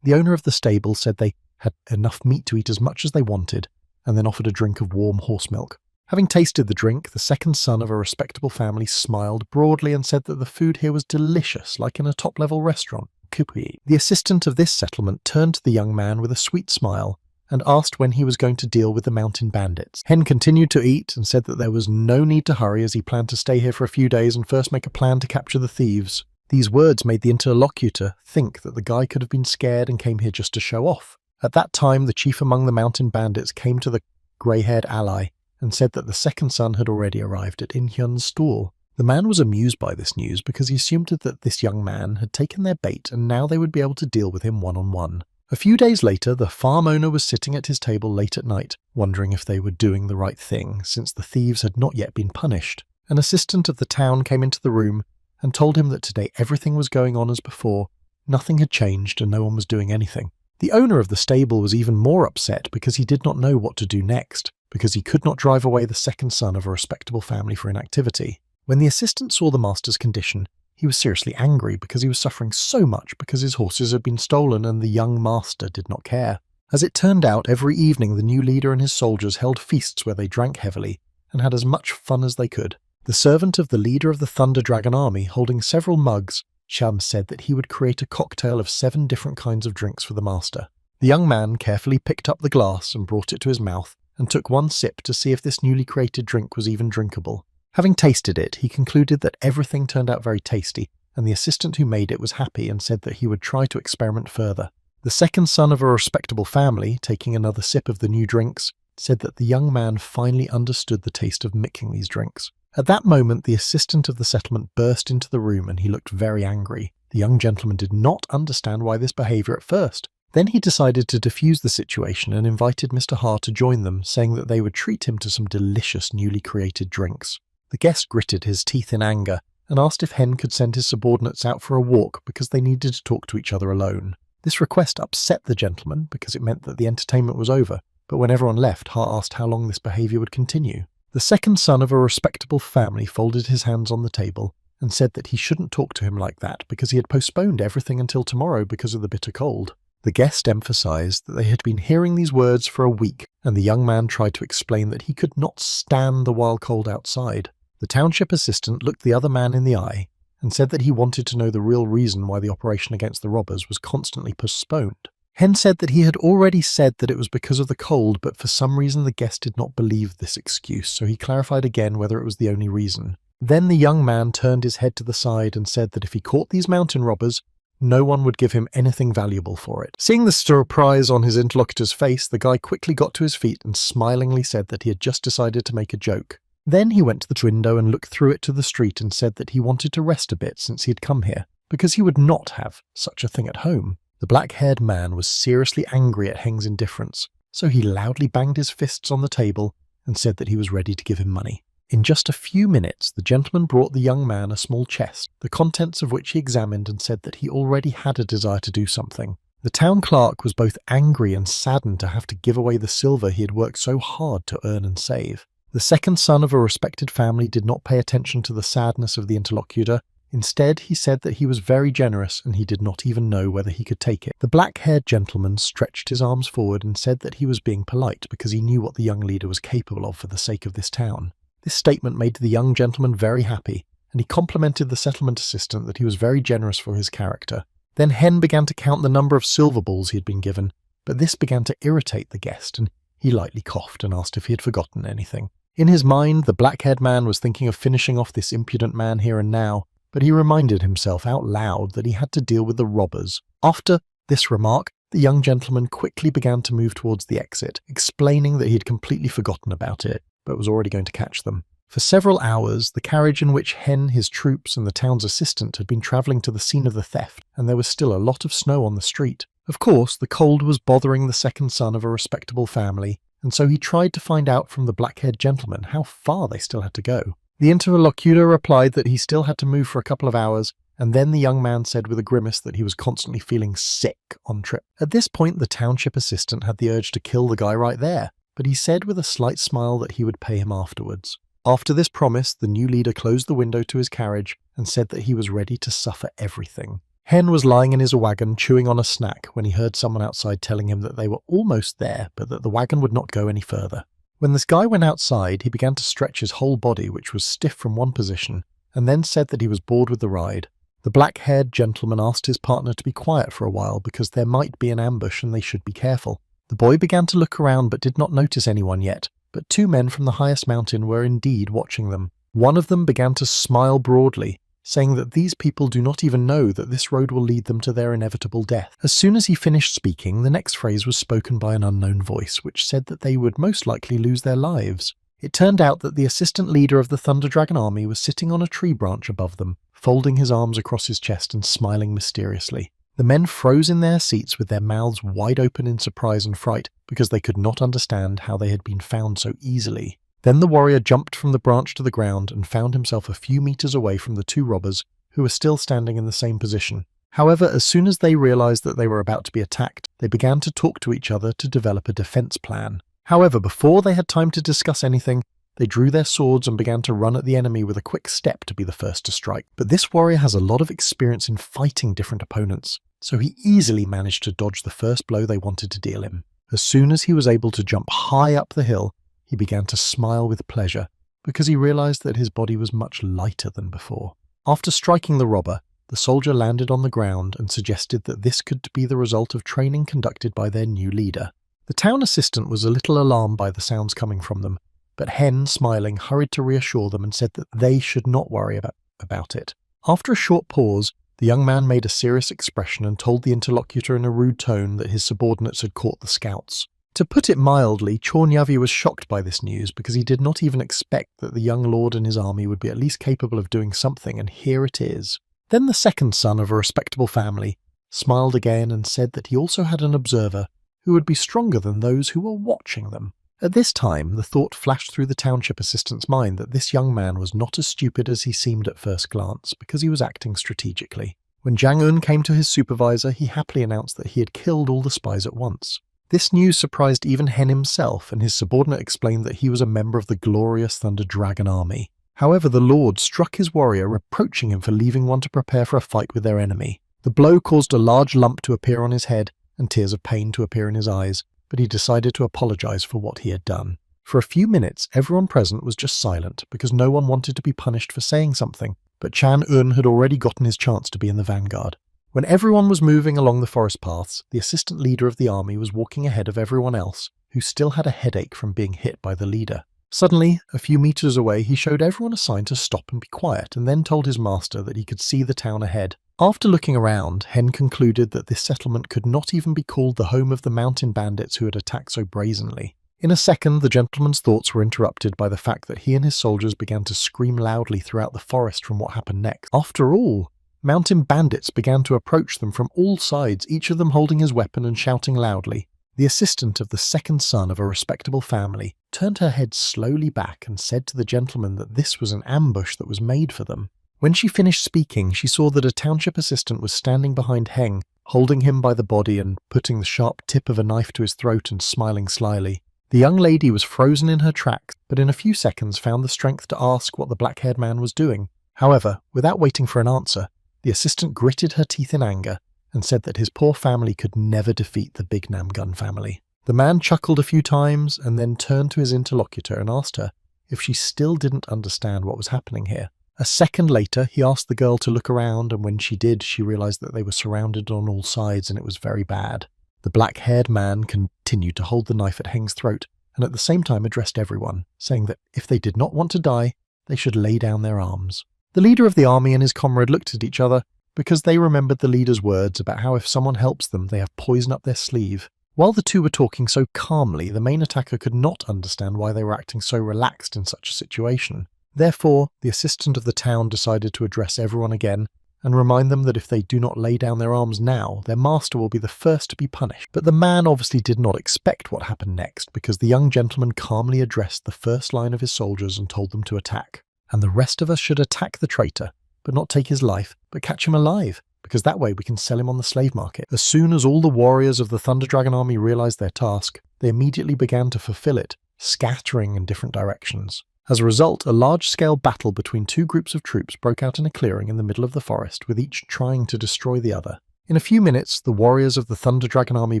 A: The owner of the stable said they had enough meat to eat as much as they wanted, and then offered a drink of warm horse milk. Having tasted the drink, the second son of a respectable family smiled broadly and said that the food here was delicious, like in a top-level restaurant. The assistant of this settlement turned to the young man with a sweet smile and asked when he was going to deal with the mountain bandits. Hen continued to eat and said that there was no need to hurry as he planned to stay here for a few days and first make a plan to capture the thieves. These words made the interlocutor think that the guy could have been scared and came here just to show off. At that time, the chief among the mountain bandits came to the grey-haired ally and said that the second son had already arrived at In-hyun's stall. The man was amused by this news because he assumed that this young man had taken their bait and now they would be able to deal with him one-on-one. A few days later, the farm owner was sitting at his table late at night, wondering if they were doing the right thing, since the thieves had not yet been punished. An assistant of the town came into the room and told him that today everything was going on as before, nothing had changed and no one was doing anything. The owner of the stable was even more upset because he did not know what to do next, because he could not drive away the second son of a respectable family for inactivity. When the assistant saw the master's condition, he was seriously angry because he was suffering so much because his horses had been stolen and the young master did not care. As it turned out, every evening the new leader and his soldiers held feasts where they drank heavily and had as much fun as they could. The servant of the leader of the Thunder Dragon army, holding several mugs, Sham said that he would create a cocktail of 7 different kinds of drinks for the master. The young man carefully picked up the glass and brought it to his mouth and took one sip to see if this newly created drink was even drinkable. Having tasted it, he concluded that everything turned out very tasty, and the assistant who made it was happy and said that he would try to experiment further. The second son of a respectable family, taking another sip of the new drinks, said that the young man finally understood the taste of mixing these drinks. At that moment, the assistant of the settlement burst into the room and he looked very angry. The young gentleman did not understand why this behaviour at first. Then he decided to defuse the situation and invited Mr. Ha to join them, saying that they would treat him to some delicious newly created drinks. The guest gritted his teeth in anger and asked if Hen could send his subordinates out for a walk because they needed to talk to each other alone. This request upset the gentleman because it meant that the entertainment was over, but when everyone left, Ha asked how long this behaviour would continue. The second son of a respectable family folded his hands on the table and said that he shouldn't talk to him like that because he had postponed everything until tomorrow because of the bitter cold. The guest emphasized that they had been hearing these words for a week, and the young man tried to explain that he could not stand the wild cold outside. The township assistant looked the other man in the eye and said that he wanted to know the real reason why the operation against the robbers was constantly postponed. Hen said that he had already said that it was because of the cold, but for some reason the guest did not believe this excuse, so he clarified again whether it was the only reason. Then the young man turned his head to the side and said that if he caught these mountain robbers, no one would give him anything valuable for it. Seeing the surprise on his interlocutor's face, the guy quickly got to his feet and smilingly said that he had just decided to make a joke. Then he went to the window and looked through it to the street and said that he wanted to rest a bit since he had come here, because he would not have such a thing at home. The black-haired man was seriously angry at Heng's indifference, so he loudly banged his fists on the table and said that he was ready to give him money. In just a few minutes, the gentleman brought the young man a small chest, the contents of which he examined and said that he already had a desire to do something. The town clerk was both angry and saddened to have to give away the silver he had worked so hard to earn and save. The second son of a respected family did not pay attention to the sadness of the interlocutor. Instead, he said that he was very generous and he did not even know whether he could take it. The black-haired gentleman stretched his arms forward and said that he was being polite because he knew what the young leader was capable of for the sake of this town. This statement made the young gentleman very happy, and he complimented the settlement assistant that he was very generous for his character. Then Hen began to count the number of silver balls he had been given, but this began to irritate the guest, and he lightly coughed and asked if he had forgotten anything. In his mind, the black-haired man was thinking of finishing off this impudent man here and now, but he reminded himself out loud that he had to deal with the robbers. After this remark, the young gentleman quickly began to move towards the exit, explaining that he had completely forgotten about it, but was already going to catch them. For several hours, the carriage in which Hen, his troops, and the town's assistant had been travelling to the scene of the theft, and there was still a lot of snow on the street. Of course, the cold was bothering the second son of a respectable family, and so he tried to find out from the black-haired gentleman how far they still had to go. The interlocutor replied that he still had to move for a couple of hours, and then the young man said with a grimace that he was constantly feeling sick on trip. At this point, the township assistant had the urge to kill the guy right there, but he said with a slight smile that he would pay him afterwards. After this promise, the new leader closed the window to his carriage and said that he was ready to suffer everything. Hen was lying in his wagon chewing on a snack when he heard someone outside telling him that they were almost there, but that the wagon would not go any further. When this guy went outside, he began to stretch his whole body, which was stiff from one position, and then said that he was bored with the ride. The black-haired gentleman asked his partner to be quiet for a while because there might be an ambush and they should be careful. The boy began to look around but did not notice anyone yet, but two men from the highest mountain were indeed watching them. One of them began to smile broadly, saying that these people do not even know that this road will lead them to their inevitable death. As soon as he finished speaking, the next phrase was spoken by an unknown voice, which said that they would most likely lose their lives. It turned out that the assistant leader of the Thunder Dragon army was sitting on a tree branch above them, folding his arms across his chest and smiling mysteriously. The men froze in their seats with their mouths wide open in surprise and fright because they could not understand how they had been found so easily. Then the warrior jumped from the branch to the ground and found himself a few meters away from the two robbers, who were still standing in the same position. However, as soon as they realized that they were about to be attacked, they began to talk to each other to develop a defense plan. However, before they had time to discuss anything, they drew their swords and began to run at the enemy with a quick step to be the first to strike. But this warrior has a lot of experience in fighting different opponents, so he easily managed to dodge the first blow they wanted to deal him. As soon as he was able to jump high up the hill, he began to smile with pleasure, because he realized that his body was much lighter than before. After striking the robber, the soldier landed on the ground and suggested that this could be the result of training conducted by their new leader. The town assistant was a little alarmed by the sounds coming from them, but Hen, smiling, hurried to reassure them and said that they should not worry about it. After a short pause, the young man made a serious expression and told the interlocutor in a rude tone that his subordinates had caught the scouts. To put it mildly, Chornyavi was shocked by this news because he did not even expect that the young lord and his army would be at least capable of doing something, and here it is. Then the second son of a respectable family smiled again and said that he also had an observer who would be stronger than those who were watching them. At this time, the thought flashed through the township assistant's mind that this young man was not as stupid as he seemed at first glance, because he was acting strategically. When Jang Un came to his supervisor, he happily announced that he had killed all the spies at once. This news surprised even Hen himself, and his subordinate explained that he was a member of the glorious Thunder Dragon army. However, the lord struck his warrior, reproaching him for leaving one to prepare for a fight with their enemy. The blow caused a large lump to appear on his head, and tears of pain to appear in his eyes, but he decided to apologize for what he had done. For a few minutes, everyone present was just silent, because no one wanted to be punished for saying something, but Chan Un had already gotten his chance to be in the vanguard. When everyone was moving along the forest paths, the assistant leader of the army was walking ahead of everyone else, who still had a headache from being hit by the leader. Suddenly, a few meters away, he showed everyone a sign to stop and be quiet, and then told his master that he could see the town ahead. After looking around, Hen concluded that this settlement could not even be called the home of the mountain bandits who had attacked so brazenly. In a second, the gentleman's thoughts were interrupted by the fact that he and his soldiers began to scream loudly throughout the forest from what happened next. After all, mountain bandits began to approach them from all sides, each of them holding his weapon and shouting loudly. The assistant of the second son of a respectable family turned her head slowly back and said to the gentleman that this was an ambush that was made for them. When she finished speaking, she saw that a township assistant was standing behind Heng, holding him by the body and putting the sharp tip of a knife to his throat and smiling slyly. The young lady was frozen in her tracks, but in a few seconds found the strength to ask what the black-haired man was doing. However, without waiting for an answer, the assistant gritted her teeth in anger and said that his poor family could never defeat the Big Namgun family. The man chuckled a few times and then turned to his interlocutor and asked her if she still didn't understand what was happening here. A second later, he asked the girl to look around, and when she did, she realized that they were surrounded on all sides and it was very bad. The black-haired man continued to hold the knife at Heng's throat and at the same time addressed everyone, saying that if they did not want to die, they should lay down their arms. The leader of the army and his comrade looked at each other because they remembered the leader's words about how if someone helps them, they have poison up their sleeve. While the two were talking so calmly, the main attacker could not understand why they were acting so relaxed in such a situation. Therefore, the assistant of the town decided to address everyone again and remind them that if they do not lay down their arms now, their master will be the first to be punished. But the man obviously did not expect what happened next, because the young gentleman calmly addressed the first line of his soldiers and told them to attack. And the rest of us should attack the traitor, but not take his life, but catch him alive, because that way we can sell him on the slave market. As soon as all the warriors of the Thunder Dragon army realized their task, they immediately began to fulfill it, scattering in different directions. As a result, a large-scale battle between two groups of troops broke out in a clearing in the middle of the forest, with each trying to destroy the other. In a few minutes, the warriors of the Thunder Dragon army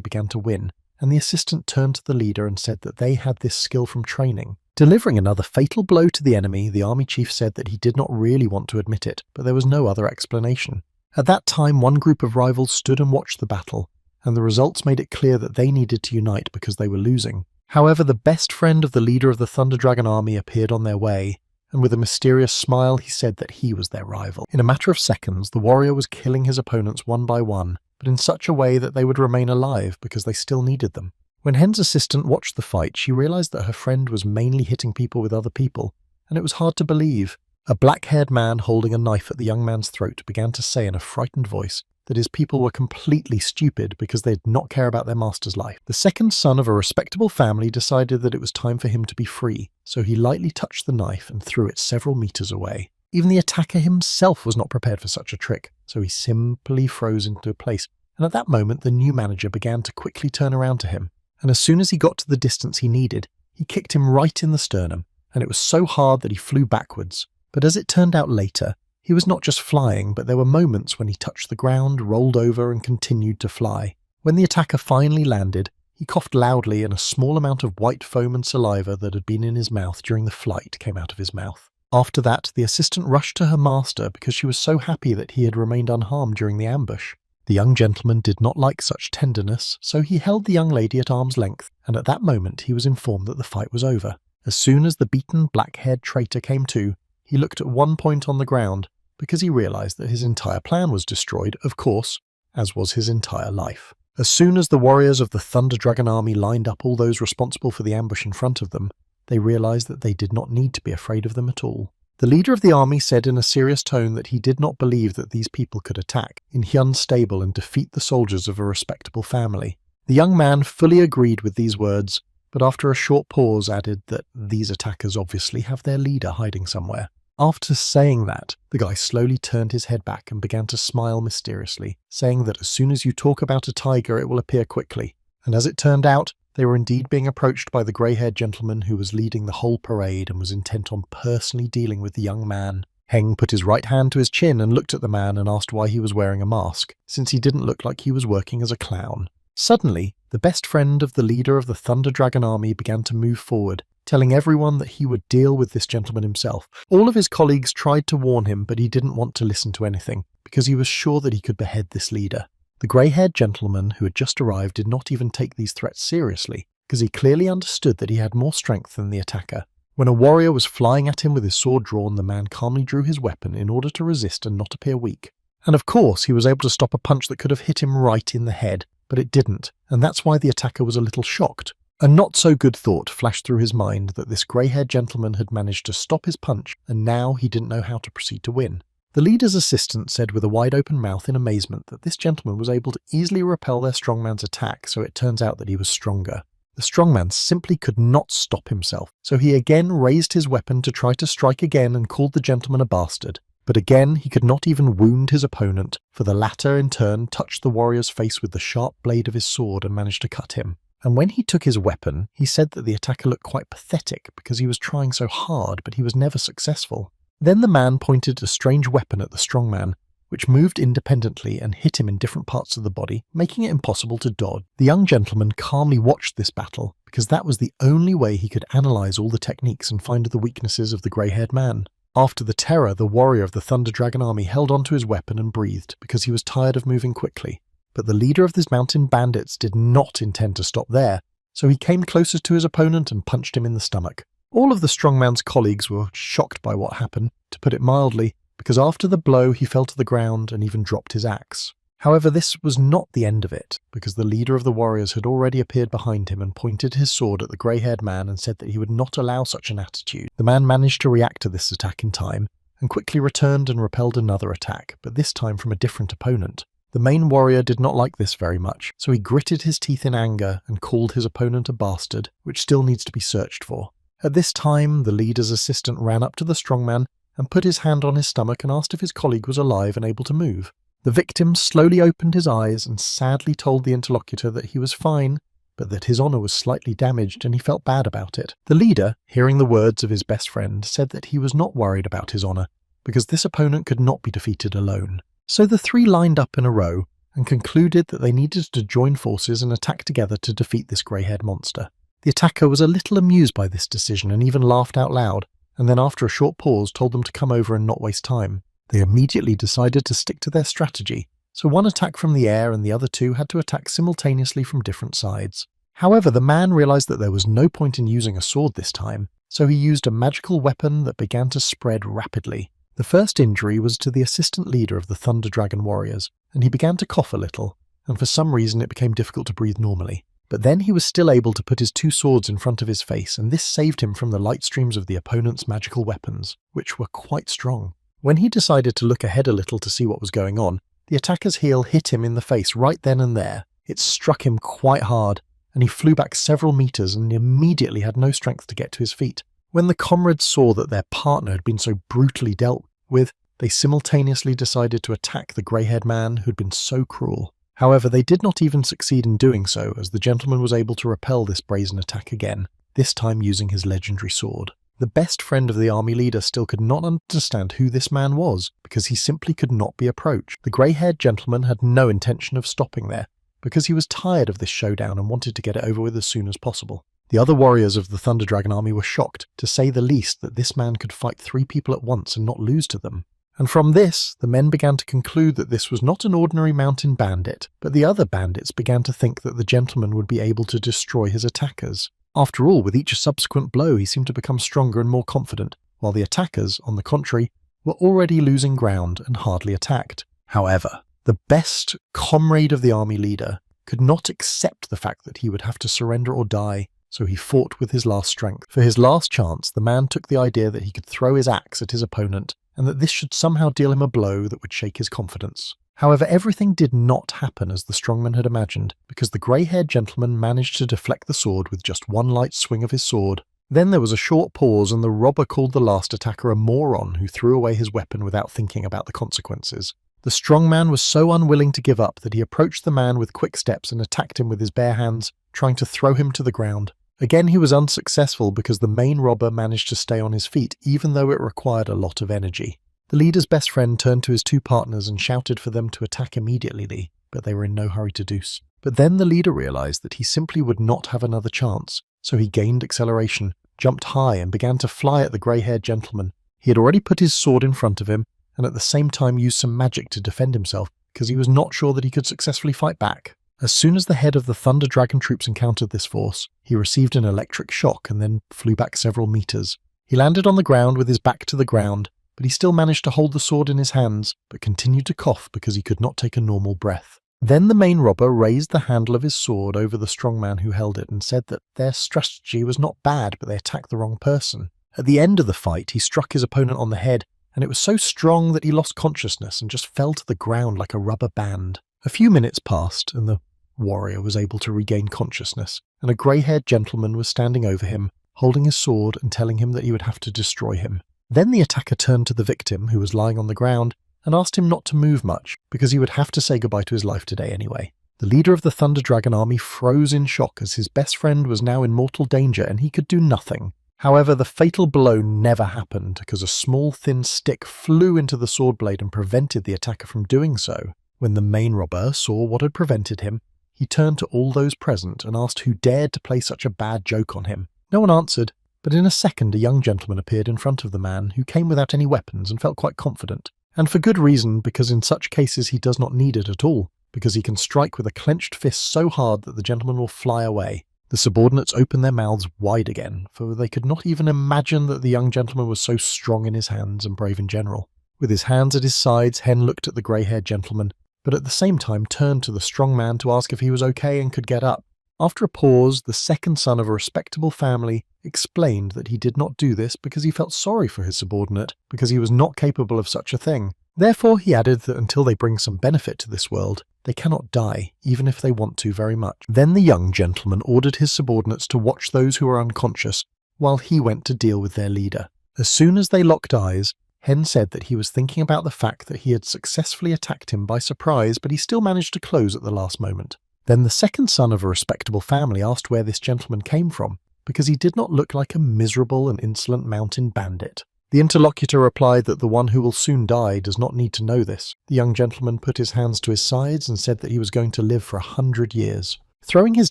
A: began to win, and the assistant turned to the leader and said that they had this skill from training. Delivering another fatal blow to the enemy, the army chief said that he did not really want to admit it, but there was no other explanation. At that time, one group of rivals stood and watched the battle, and the results made it clear that they needed to unite because they were losing. However, the best friend of the leader of the Thunder Dragon army appeared on their way, and with a mysterious smile he said that he was their rival. In a matter of seconds, the warrior was killing his opponents one by one, but in such a way that they would remain alive because they still needed them. When Hen's assistant watched the fight, she realized that her friend was mainly hitting people with other people, and it was hard to believe. A black-haired man holding a knife at the young man's throat began to say in a frightened voice that his people were completely stupid because they did not care about their master's life. The second son of a respectable family decided that it was time for him to be free, so he lightly touched the knife and threw it several meters away. Even the attacker himself was not prepared for such a trick, so he simply froze into place, and at that moment the new manager began to quickly turn around to him, and as soon as he got to the distance he needed, he kicked him right in the sternum, and it was so hard that he flew backwards. But as it turned out later, he was not just flying, but there were moments when he touched the ground, rolled over, and continued to fly. When the attacker finally landed, he coughed loudly and a small amount of white foam and saliva that had been in his mouth during the flight came out of his mouth. After that, the assistant rushed to her master because she was so happy that he had remained unharmed during the ambush. The young gentleman did not like such tenderness, so he held the young lady at arm's length, and at that moment he was informed that the fight was over. As soon as the beaten, black-haired traitor came to, he looked at one point on the ground, because he realized that his entire plan was destroyed, of course, as was his entire life. As soon as the warriors of the Thunder Dragon army lined up all those responsible for the ambush in front of them, they realized that they did not need to be afraid of them at all. The leader of the army said in a serious tone that he did not believe that these people could attack in Hyun's stable and defeat the soldiers of a respectable family. The young man fully agreed with these words, but after a short pause added that these attackers obviously have their leader hiding somewhere. After saying that, the guy slowly turned his head back and began to smile mysteriously, saying that as soon as you talk about a tiger it will appear quickly. And as it turned out, they were indeed being approached by the grey-haired gentleman who was leading the whole parade and was intent on personally dealing with the young man. Heng put his right hand to his chin and looked at the man and asked why he was wearing a mask, since he didn't look like he was working as a clown. Suddenly, the best friend of the leader of the Thunder Dragon army began to move forward, telling everyone that he would deal with this gentleman himself. All of his colleagues tried to warn him, but he didn't want to listen to anything, because he was sure that he could behead this leader. The grey-haired gentleman who had just arrived did not even take these threats seriously, because he clearly understood that he had more strength than the attacker. When a warrior was flying at him with his sword drawn, the man calmly drew his weapon in order to resist and not appear weak. And of course, he was able to stop a punch that could have hit him right in the head, but it didn't, and that's why the attacker was a little shocked. A not-so-good thought flashed through his mind that this grey-haired gentleman had managed to stop his punch, and now he didn't know how to proceed to win. The leader's assistant said with a wide-open mouth in amazement that this gentleman was able to easily repel their strongman's attack, so it turns out that he was stronger. The strongman simply could not stop himself, so he again raised his weapon to try to strike again and called the gentleman a bastard. But again he could not even wound his opponent, for the latter in turn touched the warrior's face with the sharp blade of his sword and managed to cut him. And when he took his weapon, he said that the attacker looked quite pathetic because he was trying so hard, but he was never successful. Then the man pointed a strange weapon at the strongman, which moved independently and hit him in different parts of the body, making it impossible to dodge. The young gentleman calmly watched this battle, because that was the only way he could analyze all the techniques and find the weaknesses of the grey-haired man. After the terror, the warrior of the Thunder Dragon army held onto his weapon and breathed, because he was tired of moving quickly. But the leader of these mountain bandits did not intend to stop there, so he came closer to his opponent and punched him in the stomach. All of the strongman's colleagues were shocked by what happened, to put it mildly, because after the blow he fell to the ground and even dropped his axe. However, this was not the end of it, because the leader of the warriors had already appeared behind him and pointed his sword at the grey-haired man and said that he would not allow such an attitude. The man managed to react to this attack in time, and quickly returned and repelled another attack, but this time from a different opponent. The main warrior did not like this very much, so he gritted his teeth in anger and called his opponent a bastard, which still needs to be searched for. At this time, the leader's assistant ran up to the strongman and put his hand on his stomach and asked if his colleague was alive and able to move. The victim slowly opened his eyes and sadly told the interlocutor that he was fine, but that his honor was slightly damaged and he felt bad about it. The leader, hearing the words of his best friend, said that he was not worried about his honor, because this opponent could not be defeated alone. So the three lined up in a row and concluded that they needed to join forces and attack together to defeat this grey-haired monster. The attacker was a little amused by this decision and even laughed out loud, and then after a short pause told them to come over and not waste time. They immediately decided to stick to their strategy, so one attacked from the air and the other two had to attack simultaneously from different sides. However, the man realized that there was no point in using a sword this time, so he used a magical weapon that began to spread rapidly. The first injury was to the assistant leader of the Thunder Dragon warriors, and he began to cough a little, and for some reason it became difficult to breathe normally. But then he was still able to put his two swords in front of his face, and this saved him from the light streams of the opponent's magical weapons, which were quite strong. When he decided to look ahead a little to see what was going on, the attacker's heel hit him in the face right then and there. It struck him quite hard, and he flew back several meters and immediately had no strength to get to his feet. When the comrades saw that their partner had been so brutally dealt with, they simultaneously decided to attack the grey-haired man who'd been so cruel. However, they did not even succeed in doing so, as the gentleman was able to repel this brazen attack again, this time using his legendary sword. The best friend of the army leader still could not understand who this man was, because he simply could not be approached. The grey-haired gentleman had no intention of stopping there, because he was tired of this showdown and wanted to get it over with as soon as possible. The other warriors of the Thunder Dragon army were shocked, to say the least, that this man could fight 3 people at once and not lose to them. And from this, the men began to conclude that this was not an ordinary mountain bandit, but the other bandits began to think that the gentleman would be able to destroy his attackers. After all, with each subsequent blow he seemed to become stronger and more confident, while the attackers, on the contrary, were already losing ground and hardly attacked. However, the best comrade of the army leader could not accept the fact that he would have to surrender or die, so he fought with his last strength. For his last chance, the man took the idea that he could throw his axe at his opponent, and that this should somehow deal him a blow that would shake his confidence. However, everything did not happen as the strongman had imagined, because the grey-haired gentleman managed to deflect the sword with just one light swing of his sword. Then there was a short pause, and the robber called the last attacker a moron who threw away his weapon without thinking about the consequences. The strongman was so unwilling to give up that he approached the man with quick steps and attacked him with his bare hands, trying to throw him to the ground. Again, he was unsuccessful because the main robber managed to stay on his feet, even though it required a lot of energy. The leader's best friend turned to his 2 partners and shouted for them to attack immediately, but they were in no hurry to do so. But then the leader realized that he simply would not have another chance, so he gained acceleration, jumped high and began to fly at the grey-haired gentleman. He had already put his sword in front of him, and at the same time used some magic to defend himself, because he was not sure that he could successfully fight back. As soon as the head of the Thunder Dragon troops encountered this force, he received an electric shock and then flew back several meters. He landed on the ground with his back to the ground, but he still managed to hold the sword in his hands, but continued to cough because he could not take a normal breath. Then the main robber raised the handle of his sword over the strong man who held it and said that their strategy was not bad, but they attacked the wrong person. At the end of the fight, he struck his opponent on the head, and it was so strong that he lost consciousness and just fell to the ground like a rubber band. A few minutes passed, and the warrior was able to regain consciousness, and a grey-haired gentleman was standing over him, holding his sword and telling him that he would have to destroy him. Then the attacker turned to the victim, who was lying on the ground, and asked him not to move much, because he would have to say goodbye to his life today anyway. The leader of the Thunder Dragon army froze in shock as his best friend was now in mortal danger and he could do nothing. However, the fatal blow never happened because a small thin stick flew into the sword blade and prevented the attacker from doing so. When the main robber saw what had prevented him, he turned to all those present and asked who dared to play such a bad joke on him. No one answered, but in a second a young gentleman appeared in front of the man, who came without any weapons and felt quite confident. And for good reason, because in such cases he does not need it at all, because he can strike with a clenched fist so hard that the gentleman will fly away. The subordinates opened their mouths wide again, for they could not even imagine that the young gentleman was so strong in his hands and brave in general. With his hands at his sides, Hen looked at the grey-haired gentleman, but at the same time turned to the strong man to ask if he was okay and could get up. After a pause, the second son of a respectable family explained that he did not do this because he felt sorry for his subordinate, because he was not capable of such a thing. Therefore, he added that until they bring some benefit to this world, they cannot die, even if they want to very much. Then the young gentleman ordered his subordinates to watch those who were unconscious, while he went to deal with their leader. As soon as they locked eyes, Hen said that he was thinking about the fact that he had successfully attacked him by surprise, but he still managed to close at the last moment. Then the second son of a respectable family asked where this gentleman came from, because he did not look like a miserable and insolent mountain bandit. The interlocutor replied that the one who will soon die does not need to know this. The young gentleman put his hands to his sides and said that he was going to live for 100 years. Throwing his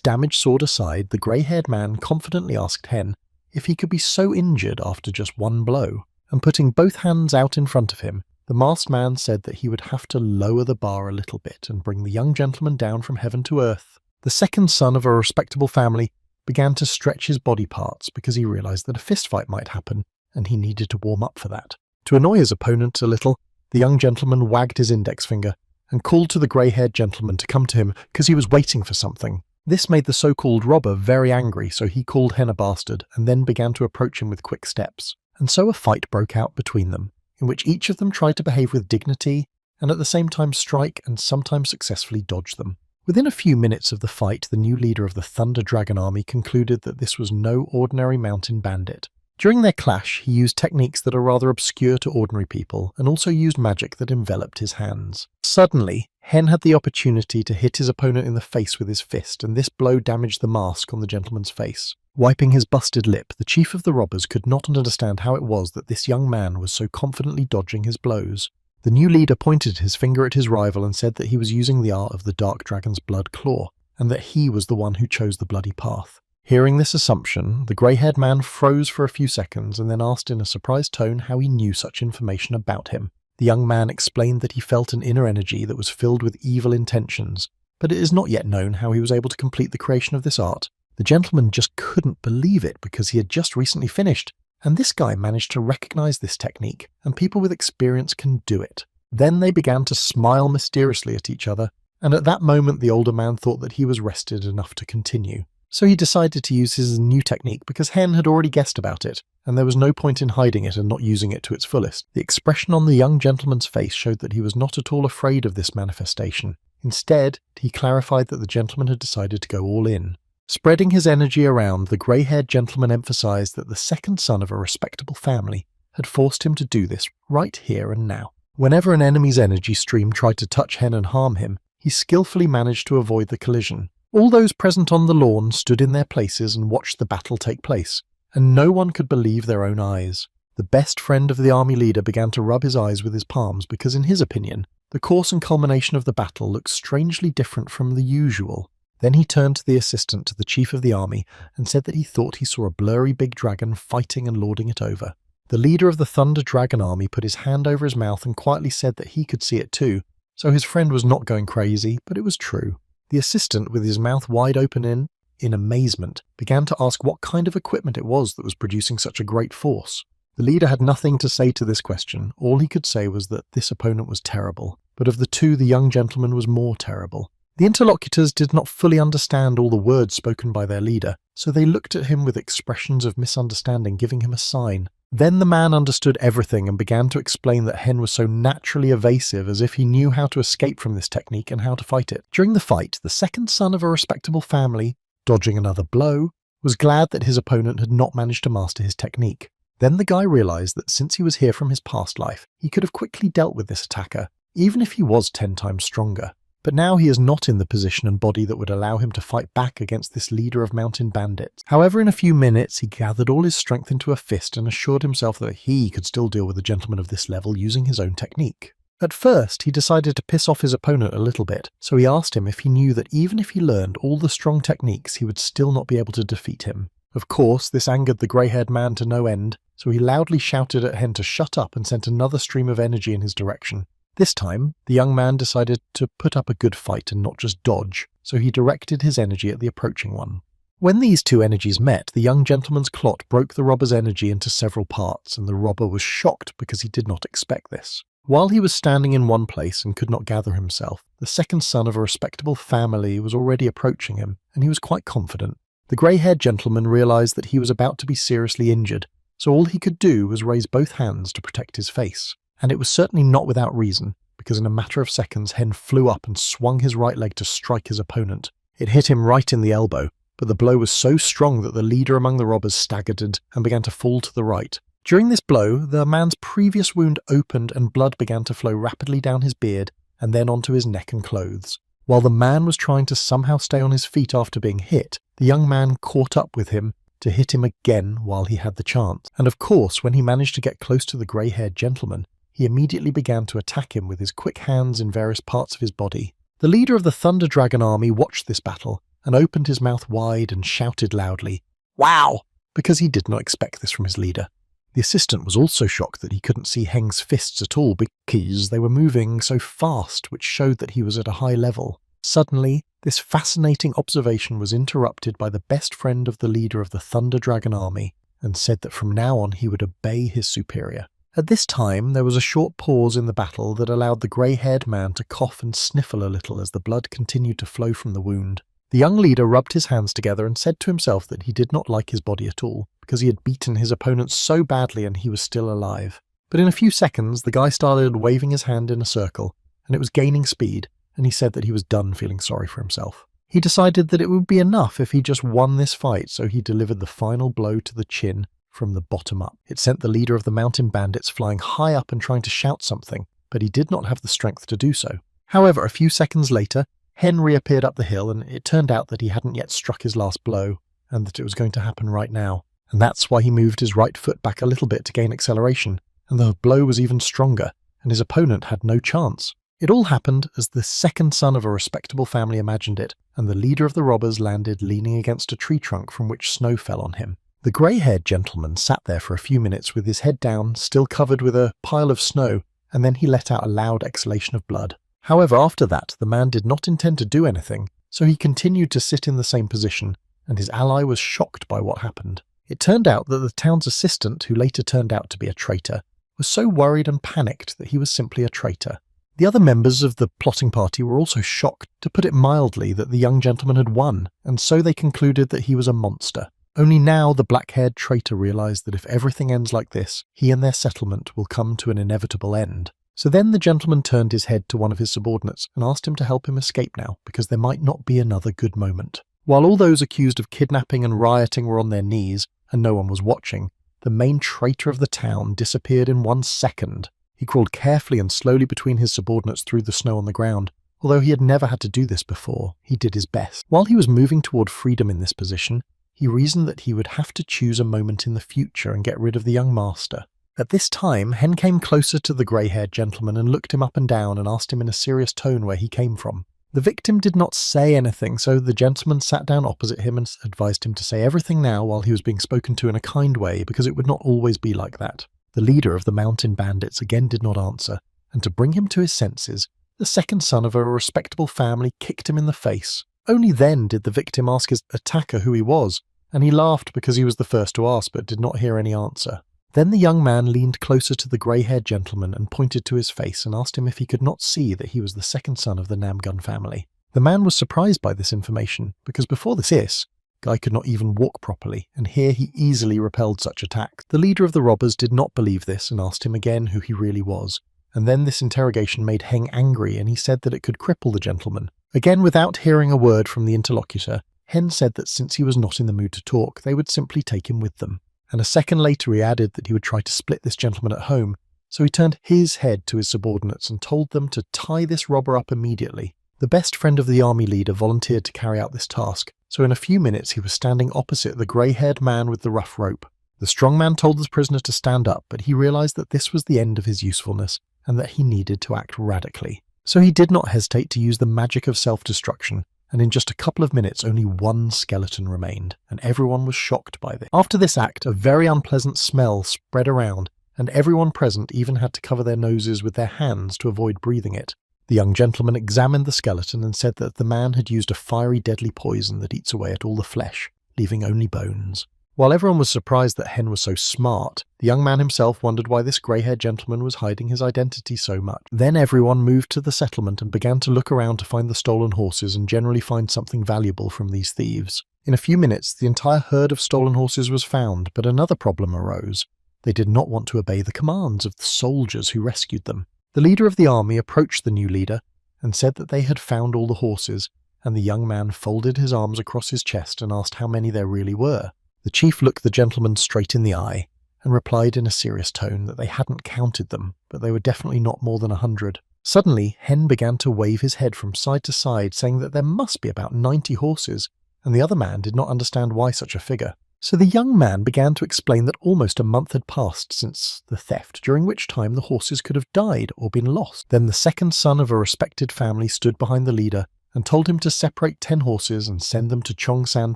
A: damaged sword aside, the grey-haired man confidently asked Hen if he could be so injured after just one blow, and putting both hands out in front of him, the masked man said that he would have to lower the bar a little bit and bring the young gentleman down from heaven to earth. The second son of a respectable family began to stretch his body parts because he realized that a fistfight might happen, and he needed to warm up for that. To annoy his opponent a little, the young gentleman wagged his index finger and called to the grey-haired gentleman to come to him because he was waiting for something. This made the so-called robber very angry, so he called Hen a bastard and then began to approach him with quick steps. And so a fight broke out between them, in which each of them tried to behave with dignity and at the same time strike and sometimes successfully dodge them. Within a few minutes of the fight, the new leader of the Thunder Dragon army concluded that this was no ordinary mountain bandit. During their clash, he used techniques that are rather obscure to ordinary people, and also used magic that enveloped his hands. Suddenly, Hen had the opportunity to hit his opponent in the face with his fist, and this blow damaged the mask on the gentleman's face. Wiping his busted lip, the chief of the robbers could not understand how it was that this young man was so confidently dodging his blows. The new leader pointed his finger at his rival and said that he was using the art of the Dark Dragon's blood claw, and that he was the one who chose the bloody path. Hearing this assumption, the grey-haired man froze for a few seconds and then asked in a surprised tone how he knew such information about him. The young man explained that he felt an inner energy that was filled with evil intentions, but it is not yet known how he was able to complete the creation of this art. The gentleman just couldn't believe it because he had just recently finished, and this guy managed to recognize this technique, and people with experience can do it. Then they began to smile mysteriously at each other, and at that moment the older man thought that he was rested enough to continue. So he decided to use his new technique because Hen had already guessed about it, and there was no point in hiding it and not using it to its fullest. The expression on the young gentleman's face showed that he was not at all afraid of this manifestation. Instead, he clarified that the gentleman had decided to go all in. Spreading his energy around, the grey-haired gentleman emphasized that the second son of a respectable family had forced him to do this right here and now. Whenever an enemy's energy stream tried to touch Hen and harm him, he skillfully managed to avoid the collision. All those present on the lawn stood in their places and watched the battle take place, and no one could believe their own eyes. The best friend of the army leader began to rub his eyes with his palms because, in his opinion, the course and culmination of the battle looked strangely different from the usual. Then he turned to the assistant to the chief of the army and said that he thought he saw a blurry big dragon fighting and lording it over. The leader of the Thunder Dragon army put his hand over his mouth and quietly said that he could see it too, so his friend was not going crazy, but it was true. The assistant, with his mouth wide open in amazement, began to ask what kind of equipment it was that was producing such a great force. The leader had nothing to say to this question. All he could say was that this opponent was terrible, but of the two the young gentleman was more terrible. The interlocutors did not fully understand all the words spoken by their leader, so they looked at him with expressions of misunderstanding, giving him a sign. Then the man understood everything and began to explain that Hen was so naturally evasive as if he knew how to escape from this technique and how to fight it. During the fight, the second son of a respectable family, dodging another blow, was glad that his opponent had not managed to master his technique. Then the guy realized that since he was here from his past life, he could have quickly dealt with this attacker, even if he was 10 times stronger. But now he is not in the position and body that would allow him to fight back against this leader of mountain bandits. However, in a few minutes, he gathered all his strength into a fist and assured himself that he could still deal with a gentleman of this level using his own technique. At first, he decided to piss off his opponent a little bit, so he asked him if he knew that even if he learned all the strong techniques, he would still not be able to defeat him. Of course, this angered the grey-haired man to no end, so he loudly shouted at Hen to shut up and sent another stream of energy in his direction. This time, the young man decided to put up a good fight and not just dodge, so he directed his energy at the approaching one. When these two energies met, the young gentleman's clot broke the robber's energy into several parts, and the robber was shocked because he did not expect this. While he was standing in one place and could not gather himself, the second son of a respectable family was already approaching him, and he was quite confident. The grey-haired gentleman realized that he was about to be seriously injured, so all he could do was raise both hands to protect his face. And it was certainly not without reason, because in a matter of seconds Hen flew up and swung his right leg to strike his opponent. It hit him right in the elbow, but the blow was so strong that the leader among the robbers staggered and began to fall to the right. During this blow, the man's previous wound opened and blood began to flow rapidly down his beard and then onto his neck and clothes. While the man was trying to somehow stay on his feet after being hit, the young man caught up with him to hit him again while he had the chance. And of course, when he managed to get close to the grey-haired gentleman, he immediately began to attack him with his quick hands in various parts of his body. The leader of the Thunder Dragon army watched this battle and opened his mouth wide and shouted loudly, "Wow!" because he did not expect this from his leader. The assistant was also shocked that he couldn't see Heng's fists at all because they were moving so fast, which showed that he was at a high level. Suddenly, this fascinating observation was interrupted by the best friend of the leader of the Thunder Dragon army and said that from now on he would obey his superior. At this time, there was a short pause in the battle that allowed the grey-haired man to cough and sniffle a little as the blood continued to flow from the wound. The young leader rubbed his hands together and said to himself that he did not like his body at all, because he had beaten his opponent so badly and he was still alive. But in a few seconds, the guy started waving his hand in a circle, and it was gaining speed, and he said that he was done feeling sorry for himself. He decided that it would be enough if he just won this fight, so he delivered the final blow to the chin from the bottom up. It sent the leader of the mountain bandits flying high up and trying to shout something, but he did not have the strength to do so. However, a few seconds later, Hen reappeared up the hill, and it turned out that he hadn't yet struck his last blow, and that it was going to happen right now. And that's why he moved his right foot back a little bit to gain acceleration, and the blow was even stronger, and his opponent had no chance. It all happened as the second son of a respectable family imagined it, and the leader of the robbers landed leaning against a tree trunk from which snow fell on him. The grey-haired gentleman sat there for a few minutes with his head down, still covered with a pile of snow, and then he let out a loud exhalation of blood. However, after that, the man did not intend to do anything, so he continued to sit in the same position, and his ally was shocked by what happened. It turned out that the town's assistant, who later turned out to be a traitor, was so worried and panicked that he was simply a traitor. The other members of the plotting party were also shocked, to put it mildly, that the young gentleman had won, and so they concluded that he was a monster. Only now the black-haired traitor realized that if everything ends like this, he and their settlement will come to an inevitable end. So then the gentleman turned his head to one of his subordinates and asked him to help him escape now, because there might not be another good moment. While all those accused of kidnapping and rioting were on their knees, and no one was watching, the main traitor of the town disappeared in 1 second. He crawled carefully and slowly between his subordinates through the snow on the ground. Although he had never had to do this before, he did his best. While he was moving toward freedom in this position, he reasoned that he would have to choose a moment in the future and get rid of the young master. At this time, Hen came closer to the grey-haired gentleman and looked him up and down and asked him in a serious tone where he came from. The victim did not say anything, so the gentleman sat down opposite him and advised him to say everything now while he was being spoken to in a kind way, because it would not always be like that. The leader of the mountain bandits again did not answer, and to bring him to his senses, the second son of a respectable family kicked him in the face. Only then did the victim ask his attacker who he was, and he laughed because he was the first to ask but did not hear any answer. Then the young man leaned closer to the grey-haired gentleman and pointed to his face and asked him if he could not see that he was the second son of the Namgun family. The man was surprised by this information because before this Guy could not even walk properly, and here he easily repelled such attacks. The leader of the robbers did not believe this and asked him again who he really was. And then this interrogation made Heng angry, and he said that it could cripple the gentleman. Again, without hearing a word from the interlocutor, Hen said that since he was not in the mood to talk, they would simply take him with them. And a second later he added that he would try to split this gentleman at home, so he turned his head to his subordinates and told them to tie this robber up immediately. The best friend of the army leader volunteered to carry out this task, so in a few minutes he was standing opposite the grey-haired man with the rough rope. The strong man told the prisoner to stand up, but he realised that this was the end of his usefulness, and that he needed to act radically. So he did not hesitate to use the magic of self-destruction, and in just a couple of minutes only one skeleton remained, and everyone was shocked by this. After this act, a very unpleasant smell spread around, and everyone present even had to cover their noses with their hands to avoid breathing it. The young gentleman examined the skeleton and said that the man had used a fiery, deadly poison that eats away at all the flesh, leaving only bones. While everyone was surprised that Hen was so smart, the young man himself wondered why this grey-haired gentleman was hiding his identity so much. Then everyone moved to the settlement and began to look around to find the stolen horses and generally find something valuable from these thieves. In a few minutes, the entire herd of stolen horses was found, but another problem arose. They did not want to obey the commands of the soldiers who rescued them. The leader of the army approached the new leader and said that they had found all the horses, and the young man folded his arms across his chest and asked how many there really were. The chief looked the gentleman straight in the eye and replied in a serious tone that they hadn't counted them, but they were definitely not more than 100. Suddenly, Hen began to wave his head from side to side, saying that there must be about 90 horses, and the other man did not understand why such a figure. So the young man began to explain that almost a month had passed since the theft, during which time the horses could have died or been lost. Then the second son of a respected family stood behind the leader and told him to separate 10 horses and send them to Chongsan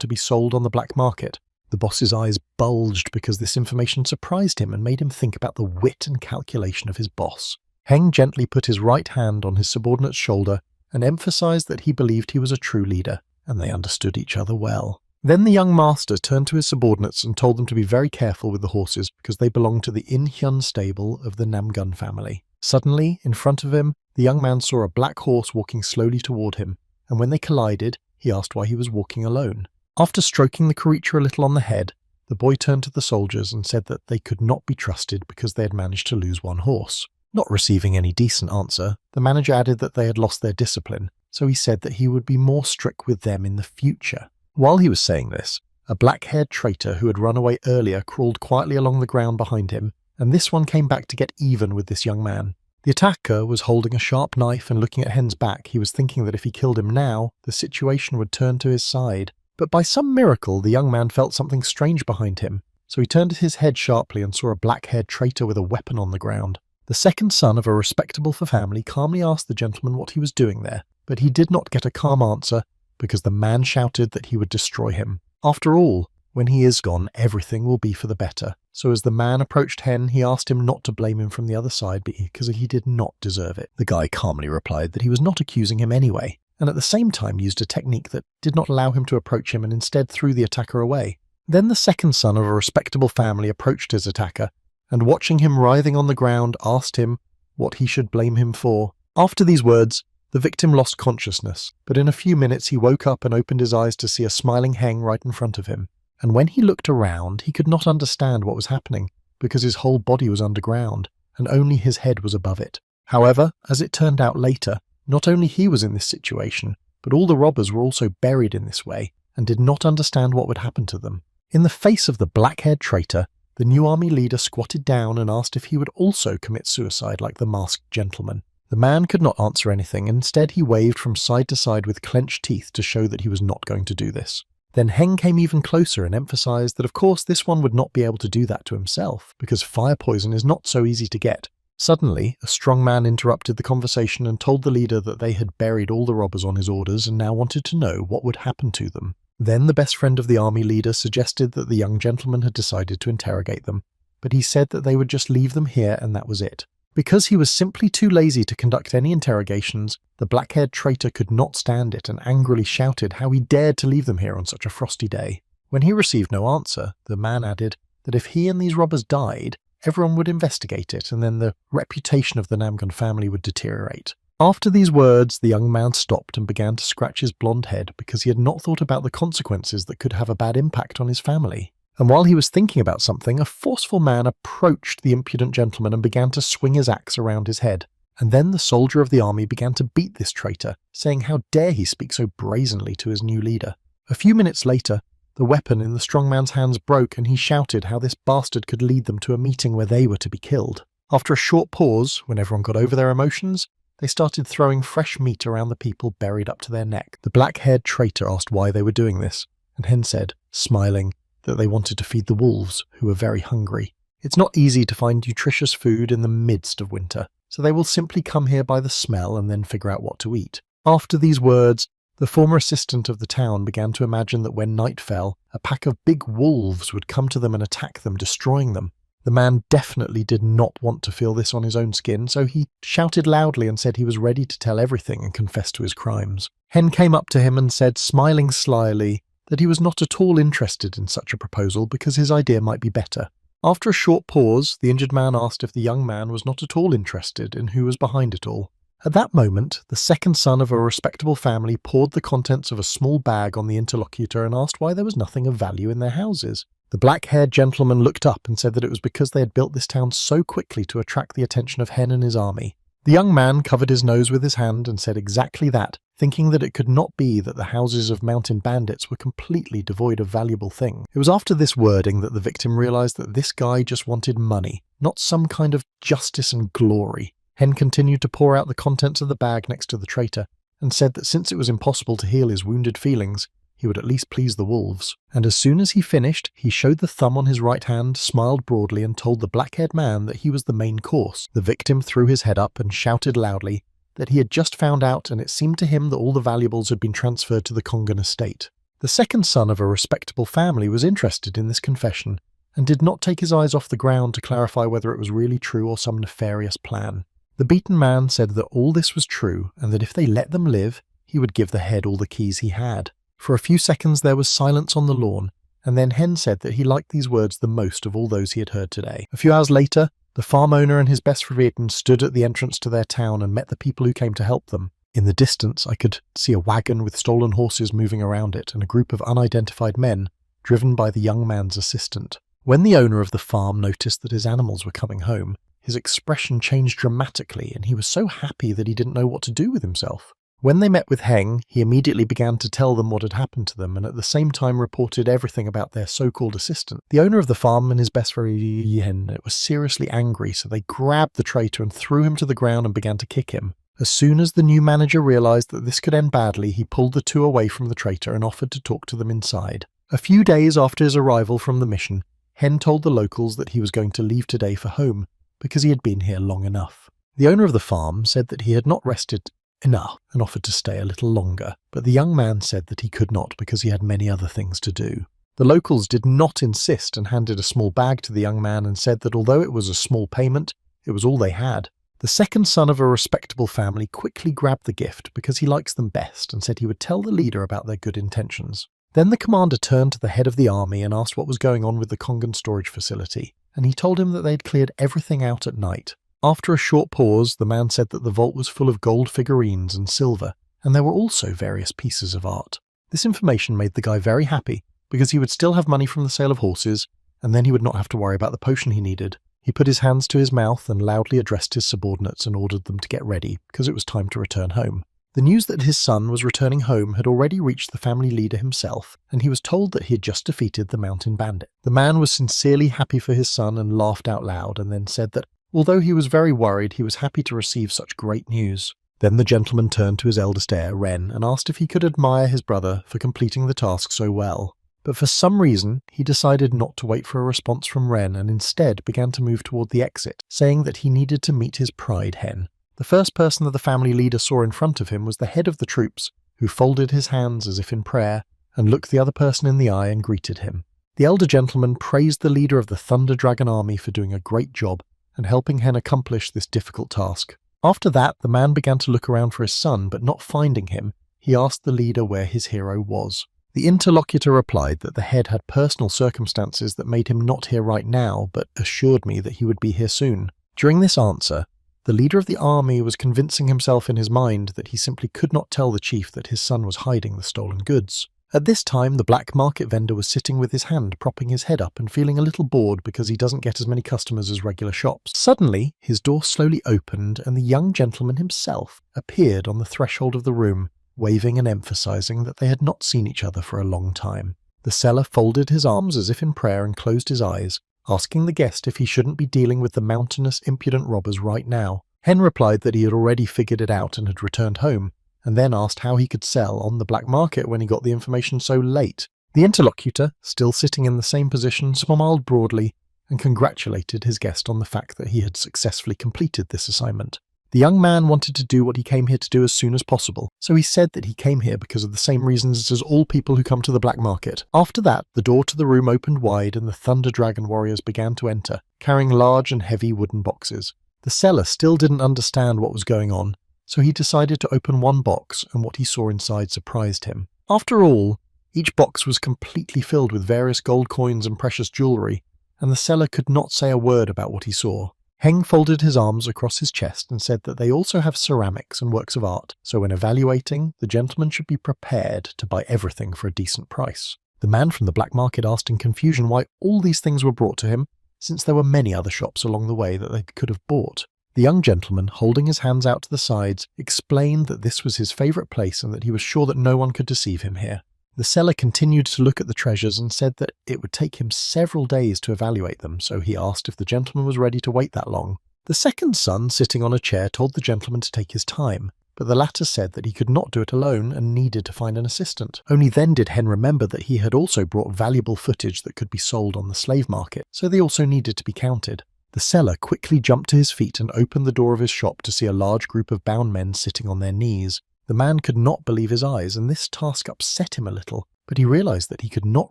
A: to be sold on the black market. The boss's eyes bulged because this information surprised him and made him think about the wit and calculation of his boss. Heng gently put his right hand on his subordinate's shoulder and emphasized that he believed he was a true leader, and they understood each other well. Then the young master turned to his subordinates and told them to be very careful with the horses because they belonged to the In-hyun stable of the Namgun family. Suddenly, in front of him, the young man saw a black horse walking slowly toward him, and when they collided, he asked why he was walking alone. After stroking the creature a little on the head, the boy turned to the soldiers and said that they could not be trusted because they had managed to lose one horse. Not receiving any decent answer, the manager added that they had lost their discipline, so he said that he would be more strict with them in the future. While he was saying this, a black-haired traitor who had run away earlier crawled quietly along the ground behind him, and this one came back to get even with this young man. The attacker was holding a sharp knife and looking at Hen's back. He was thinking that if he killed him now, the situation would turn to his side. But by some miracle, the young man felt something strange behind him, so he turned his head sharply and saw a black-haired traitor with a weapon on the ground. The second son of a respectable family calmly asked the gentleman what he was doing there, but he did not get a calm answer because the man shouted that he would destroy him. After all, when he is gone, everything will be for the better. So as the man approached Hen, he asked him not to blame him from the other side because he did not deserve it. The guy calmly replied that he was not accusing him anyway, and at the same time used a technique that did not allow him to approach him and instead threw the attacker away. Then the second son of a respectable family approached his attacker, and watching him writhing on the ground, asked him what he should blame him for. After these words, the victim lost consciousness, but in a few minutes he woke up and opened his eyes to see a smiling Heng right in front of him. And when he looked around, he could not understand what was happening, because his whole body was underground, and only his head was above it. However, as it turned out later, not only he was in this situation, but all the robbers were also buried in this way, and did not understand what would happen to them. In the face of the black-haired traitor, the new army leader squatted down and asked if he would also commit suicide like the masked gentleman. The man could not answer anything, and instead he waved from side to side with clenched teeth to show that he was not going to do this. Then Heng came even closer and emphasized that of course this one would not be able to do that to himself, because fire poison is not so easy to get. Suddenly, a strong man interrupted the conversation and told the leader that they had buried all the robbers on his orders and now wanted to know what would happen to them. Then the best friend of the army leader suggested that the young gentleman had decided to interrogate them, but he said that they would just leave them here and that was it. Because he was simply too lazy to conduct any interrogations, the black-haired traitor could not stand it and angrily shouted how he dared to leave them here on such a frosty day. When he received no answer, the man added that if he and these robbers died, everyone would investigate it and then the reputation of the Namgun family would deteriorate. After these words, the young man stopped and began to scratch his blonde head because he had not thought about the consequences that could have a bad impact on his family. And while he was thinking about something, a forceful man approached the impudent gentleman and began to swing his axe around his head. And then the soldier of the army began to beat this traitor, saying how dare he speak so brazenly to his new leader. A few minutes later, the weapon in the strong man's hands broke and he shouted how this bastard could lead them to a meeting where they were to be killed. After a short pause, when everyone got over their emotions, they started throwing fresh meat around the people buried up to their neck. The black-haired traitor asked why they were doing this, and Hen said, smiling, that they wanted to feed the wolves, who were very hungry. It's not easy to find nutritious food in the midst of winter, so they will simply come here by the smell and then figure out what to eat. After these words, the former assistant of the town began to imagine that when night fell, a pack of big wolves would come to them and attack them, destroying them. The man definitely did not want to feel this on his own skin, so he shouted loudly and said he was ready to tell everything and confess to his crimes. Hen came up to him and said, smiling slyly, that he was not at all interested in such a proposal because his idea might be better. After a short pause, the injured man asked if the young man was not at all interested in who was behind it all. At that moment, the second son of a respectable family poured the contents of a small bag on the interlocutor and asked why there was nothing of value in their houses. The black-haired gentleman looked up and said that it was because they had built this town so quickly to attract the attention of Hen and his army. The young man covered his nose with his hand and said exactly that, thinking that it could not be that the houses of mountain bandits were completely devoid of valuable things. It was after this wording that the victim realized that this guy just wanted money, not some kind of justice and glory. Hen continued to pour out the contents of the bag next to the traitor, and said that since it was impossible to heal his wounded feelings, he would at least please the wolves. And as soon as he finished, he showed the thumb on his right hand, smiled broadly, and told the black-haired man that he was the main course. The victim threw his head up and shouted loudly that he had just found out, and it seemed to him that all the valuables had been transferred to the Kongan estate. The second son of a respectable family was interested in this confession, and did not take his eyes off the ground to clarify whether it was really true or some nefarious plan. The beaten man said that all this was true, and that if they let them live, he would give the head all the keys he had. For a few seconds there was silence on the lawn, and then Hen said that he liked these words the most of all those he had heard today. A few hours later, the farm owner and his best friend stood at the entrance to their town and met the people who came to help them. In the distance, I could see a wagon with stolen horses moving around it and a group of unidentified men, driven by the young man's assistant. When the owner of the farm noticed that his animals were coming home, his expression changed dramatically and he was so happy that he didn't know what to do with himself. When they met with Heng, he immediately began to tell them what had happened to them and at the same time reported everything about their so-called assistant. The owner of the farm and his best friend was seriously angry, so they grabbed the traitor and threw him to the ground and began to kick him. As soon as the new manager realized that this could end badly, he pulled the two away from the traitor and offered to talk to them inside. A few days after his arrival from the mission, Hen told the locals that he was going to leave today for home because he had been here long enough. The owner of the farm said that he had not rested enough and offered to stay a little longer, but the young man said that he could not because he had many other things to do. The locals did not insist and handed a small bag to the young man and said that although it was a small payment, it was all they had. The second son of a respectable family quickly grabbed the gift because he likes them best and said he would tell the leader about their good intentions. Then the commander turned to the head of the army and asked what was going on with the Kongan storage facility, and he told him that they had cleared everything out at night. After a short pause, the man said that the vault was full of gold figurines and silver, and there were also various pieces of art. This information made the guy very happy, because he would still have money from the sale of horses, and then he would not have to worry about the potion he needed. He put his hands to his mouth and loudly addressed his subordinates and ordered them to get ready, because it was time to return home. The news that his son was returning home had already reached the family leader himself, and he was told that he had just defeated the mountain bandit. The man was sincerely happy for his son and laughed out loud, and then said that although he was very worried, he was happy to receive such great news. Then the gentleman turned to his eldest heir, Ren, and asked if he could admire his brother for completing the task so well. But for some reason, he decided not to wait for a response from Ren and instead began to move toward the exit, saying that he needed to meet his pride hen. The first person that the family leader saw in front of him was the head of the troops, who folded his hands as if in prayer and looked the other person in the eye and greeted him. The elder gentleman praised the leader of the Thunder Dragon army for doing a great job and helping Hen accomplish this difficult task. After that, the man began to look around for his son, but not finding him, he asked the leader where his hero was. The interlocutor replied that the head had personal circumstances that made him not here right now, but assured me that he would be here soon. During this answer, The leader of the army was convincing himself in his mind that he simply could not tell the chief that his son was hiding the stolen goods. At this time, the black market vendor was sitting with his hand propping his head up and feeling a little bored because he doesn't get as many customers as regular shops. Suddenly, his door slowly opened and the young gentleman himself appeared on the threshold of the room, waving and emphasizing that they had not seen each other for a long time. The seller folded his arms as if in prayer and closed his eyes, asking the guest if he shouldn't be dealing with the mountainous, impudent robbers right now. Hen replied that he had already figured it out and had returned home, and then asked how he could sell on the black market when he got the information so late. The interlocutor, still sitting in the same position, smiled broadly and congratulated his guest on the fact that he had successfully completed this assignment. The young man wanted to do what he came here to do as soon as possible, so he said that he came here because of the same reasons as all people who come to the black market. After that, the door to the room opened wide and the Thunder Dragon warriors began to enter, carrying large and heavy wooden boxes. The seller still didn't understand what was going on, so he decided to open one box, and what he saw inside surprised him. After all, each box was completely filled with various gold coins and precious jewellery, and the seller could not say a word about what he saw. Heng folded his arms across his chest and said that they also have ceramics and works of art, so when evaluating, the gentleman should be prepared to buy everything for a decent price. The man from the black market asked in confusion why all these things were brought to him, since there were many other shops along the way that they could have bought. The young gentleman, holding his hands out to the sides, explained that this was his favourite place and that he was sure that no one could deceive him here. The seller continued to look at the treasures and said that it would take him several days to evaluate them, so he asked if the gentleman was ready to wait that long. The second son, sitting on a chair, told the gentleman to take his time, but the latter said that he could not do it alone and needed to find an assistant. Only then did Hen remember that he had also brought valuable footage that could be sold on the slave market, so they also needed to be counted. The seller quickly jumped to his feet and opened the door of his shop to see a large group of bound men sitting on their knees. The man could not believe his eyes, and this task upset him a little, but he realized that he could not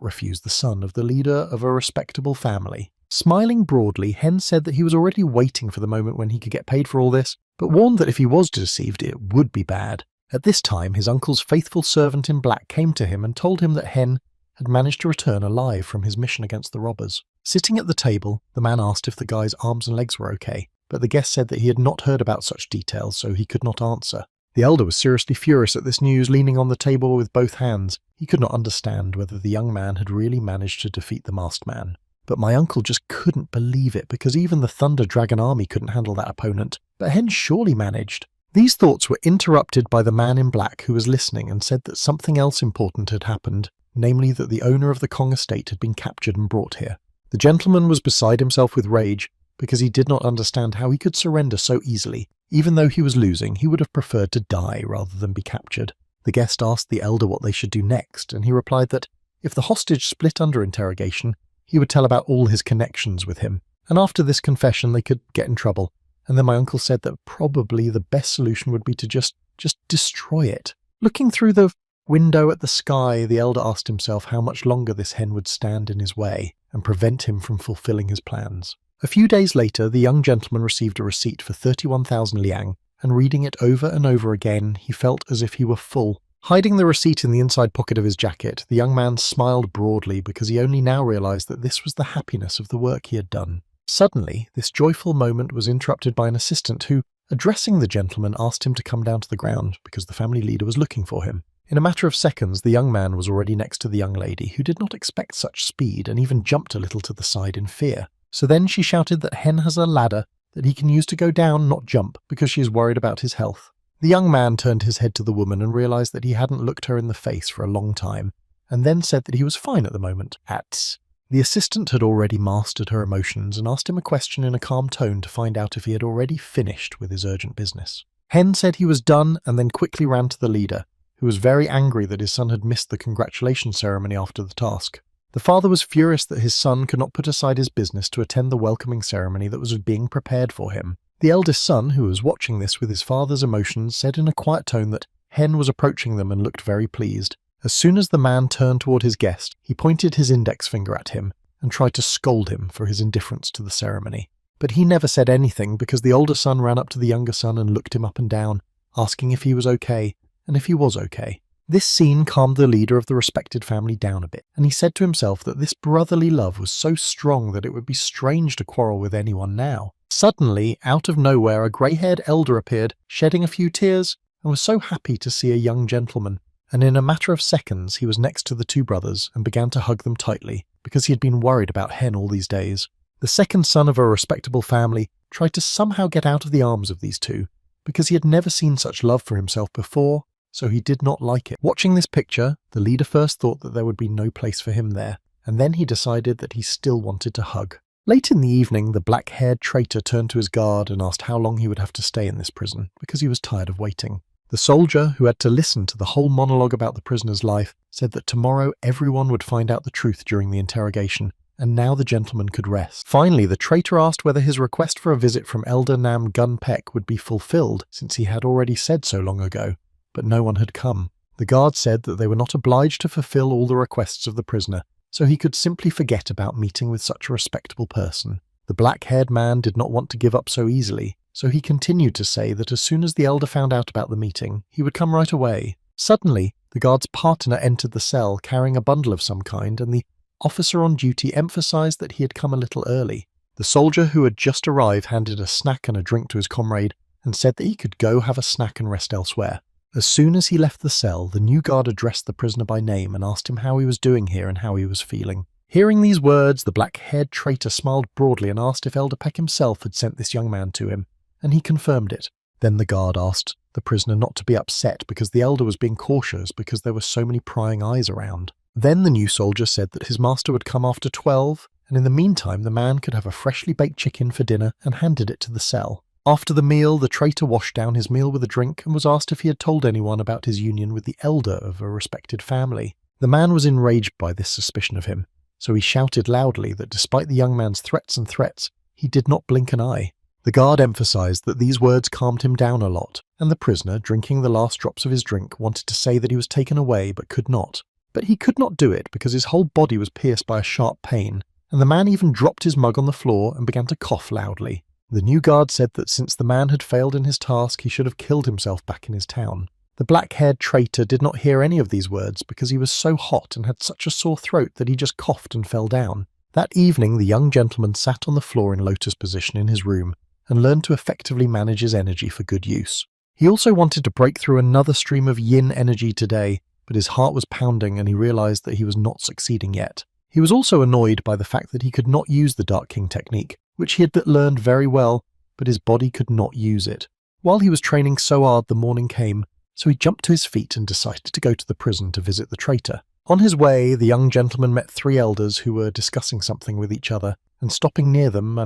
A: refuse the son of the leader of a respectable family. Smiling broadly, Hen said that he was already waiting for the moment when he could get paid for all this, but warned that if he was deceived, it would be bad. At this time, his uncle's faithful servant in black came to him and told him that Hen had managed to return alive from his mission against the robbers. Sitting at the table, the man asked if the guy's arms and legs were okay, but the guest said that he had not heard about such details, so he could not answer. The elder was seriously furious at this news, leaning on the table with both hands. He could not understand whether the young man had really managed to defeat the masked man. But my uncle just couldn't believe it, because even the Thunder Dragon army couldn't handle that opponent. But Hen surely managed. These thoughts were interrupted by the man in black who was listening and said that something else important had happened, namely that the owner of the Kong estate had been captured and brought here. The gentleman was beside himself with rage, because he did not understand how he could surrender so easily. Even though he was losing, he would have preferred to die rather than be captured. The guest asked the elder what they should do next, and he replied that if the hostage split under interrogation, he would tell about all his connections with him, and after this confession they could get in trouble. And then my uncle said that probably the best solution would be to just destroy it. Looking through the window at the sky, the elder asked himself how much longer this hen would stand in his way and prevent him from fulfilling his plans. A few days later, the young gentleman received a receipt for 31,000 liang, and reading it over and over again, he felt as if he were full. Hiding the receipt in the inside pocket of his jacket, the young man smiled broadly because he only now realized that this was the happiness of the work he had done. Suddenly, this joyful moment was interrupted by an assistant who, addressing the gentleman, asked him to come down to the ground because the family leader was looking for him. In a matter of seconds, the young man was already next to the young lady, who did not expect such speed and even jumped a little to the side in fear. So then she shouted that Hen has a ladder that he can use to go down, not jump, because she is worried about his health. The young man turned his head to the woman and realized that he hadn't looked her in the face for a long time, and then said that he was fine at the moment. The assistant had already mastered her emotions and asked him a question in a calm tone to find out if he had already finished with his urgent business. Hen said he was done and then quickly ran to the leader, who was very angry that his son had missed the congratulation ceremony after the task. The father was furious that his son could not put aside his business to attend the welcoming ceremony that was being prepared for him. The eldest son, who was watching this with his father's emotions, said in a quiet tone that Hen was approaching them and looked very pleased. As soon as the man turned toward his guest, he pointed his index finger at him and tried to scold him for his indifference to the ceremony. But he never said anything because the older son ran up to the younger son and looked him up and down, asking if he was okay, and if he was okay. This scene calmed the leader of the respected family down a bit, and he said to himself that this brotherly love was so strong that it would be strange to quarrel with anyone now. Suddenly, out of nowhere, a grey-haired elder appeared, shedding a few tears, and was so happy to see a young gentleman. And in a matter of seconds, he was next to the two brothers and began to hug them tightly, because he had been worried about Hen all these days. The second son of a respectable family tried to somehow get out of the arms of these two, because he had never seen such love for himself before, so he did not like it. Watching this picture, the leader first thought that there would be no place for him there, and then he decided that he still wanted to hug. Late in the evening, the black-haired traitor turned to his guard and asked how long he would have to stay in this prison, because he was tired of waiting. The soldier, who had to listen to the whole monologue about the prisoner's life, said that tomorrow everyone would find out the truth during the interrogation, and now the gentleman could rest. Finally, the traitor asked whether his request for a visit from Elder Nam Gun Peck would be fulfilled, since he had already said so long ago, but no one had come. The guard said that they were not obliged to fulfill all the requests of the prisoner, so he could simply forget about meeting with such a respectable person. The black-haired man did not want to give up so easily, so he continued to say that as soon as the elder found out about the meeting, he would come right away. Suddenly, the guard's partner entered the cell carrying a bundle of some kind, and the officer on duty emphasized that he had come a little early. The soldier who had just arrived handed a snack and a drink to his comrade and said that he could go have a snack and rest elsewhere. As soon as he left the cell, the new guard addressed the prisoner by name and asked him how he was doing here and how he was feeling. Hearing these words, the black-haired traitor smiled broadly and asked if Elder Peck himself had sent this young man to him, and he confirmed it. Then the guard asked the prisoner not to be upset because the elder was being cautious because there were so many prying eyes around. Then the new soldier said that his master would come after 12, and in the meantime the man could have a freshly baked chicken for dinner and handed it to the cell. After the meal, the traitor washed down his meal with a drink and was asked if he had told anyone about his union with the elder of a respected family. The man was enraged by this suspicion of him, so he shouted loudly that despite the young man's threats, he did not blink an eye. The guard emphasized that these words calmed him down a lot, and the prisoner, drinking the last drops of his drink, wanted to say that he was taken away but could not. But he could not do it because his whole body was pierced by a sharp pain, and the man even dropped his mug on the floor and began to cough loudly. The new guard said that since the man had failed in his task, he should have killed himself back in his town. The black-haired traitor did not hear any of these words because he was so hot and had such a sore throat that he just coughed and fell down. That evening, the young gentleman sat on the floor in lotus position in his room and learned to effectively manage his energy for good use. He also wanted to break through another stream of yin energy today, but his heart was pounding and he realized that he was not succeeding yet. He was also annoyed by the fact that he could not use the Dark King technique, which he had learned very well, but his body could not use it. While he was training so hard, the morning came, so he jumped to his feet and decided to go to the prison to visit the traitor. On his way, the young gentleman met 3 elders who were discussing something with each other, and stopping near them,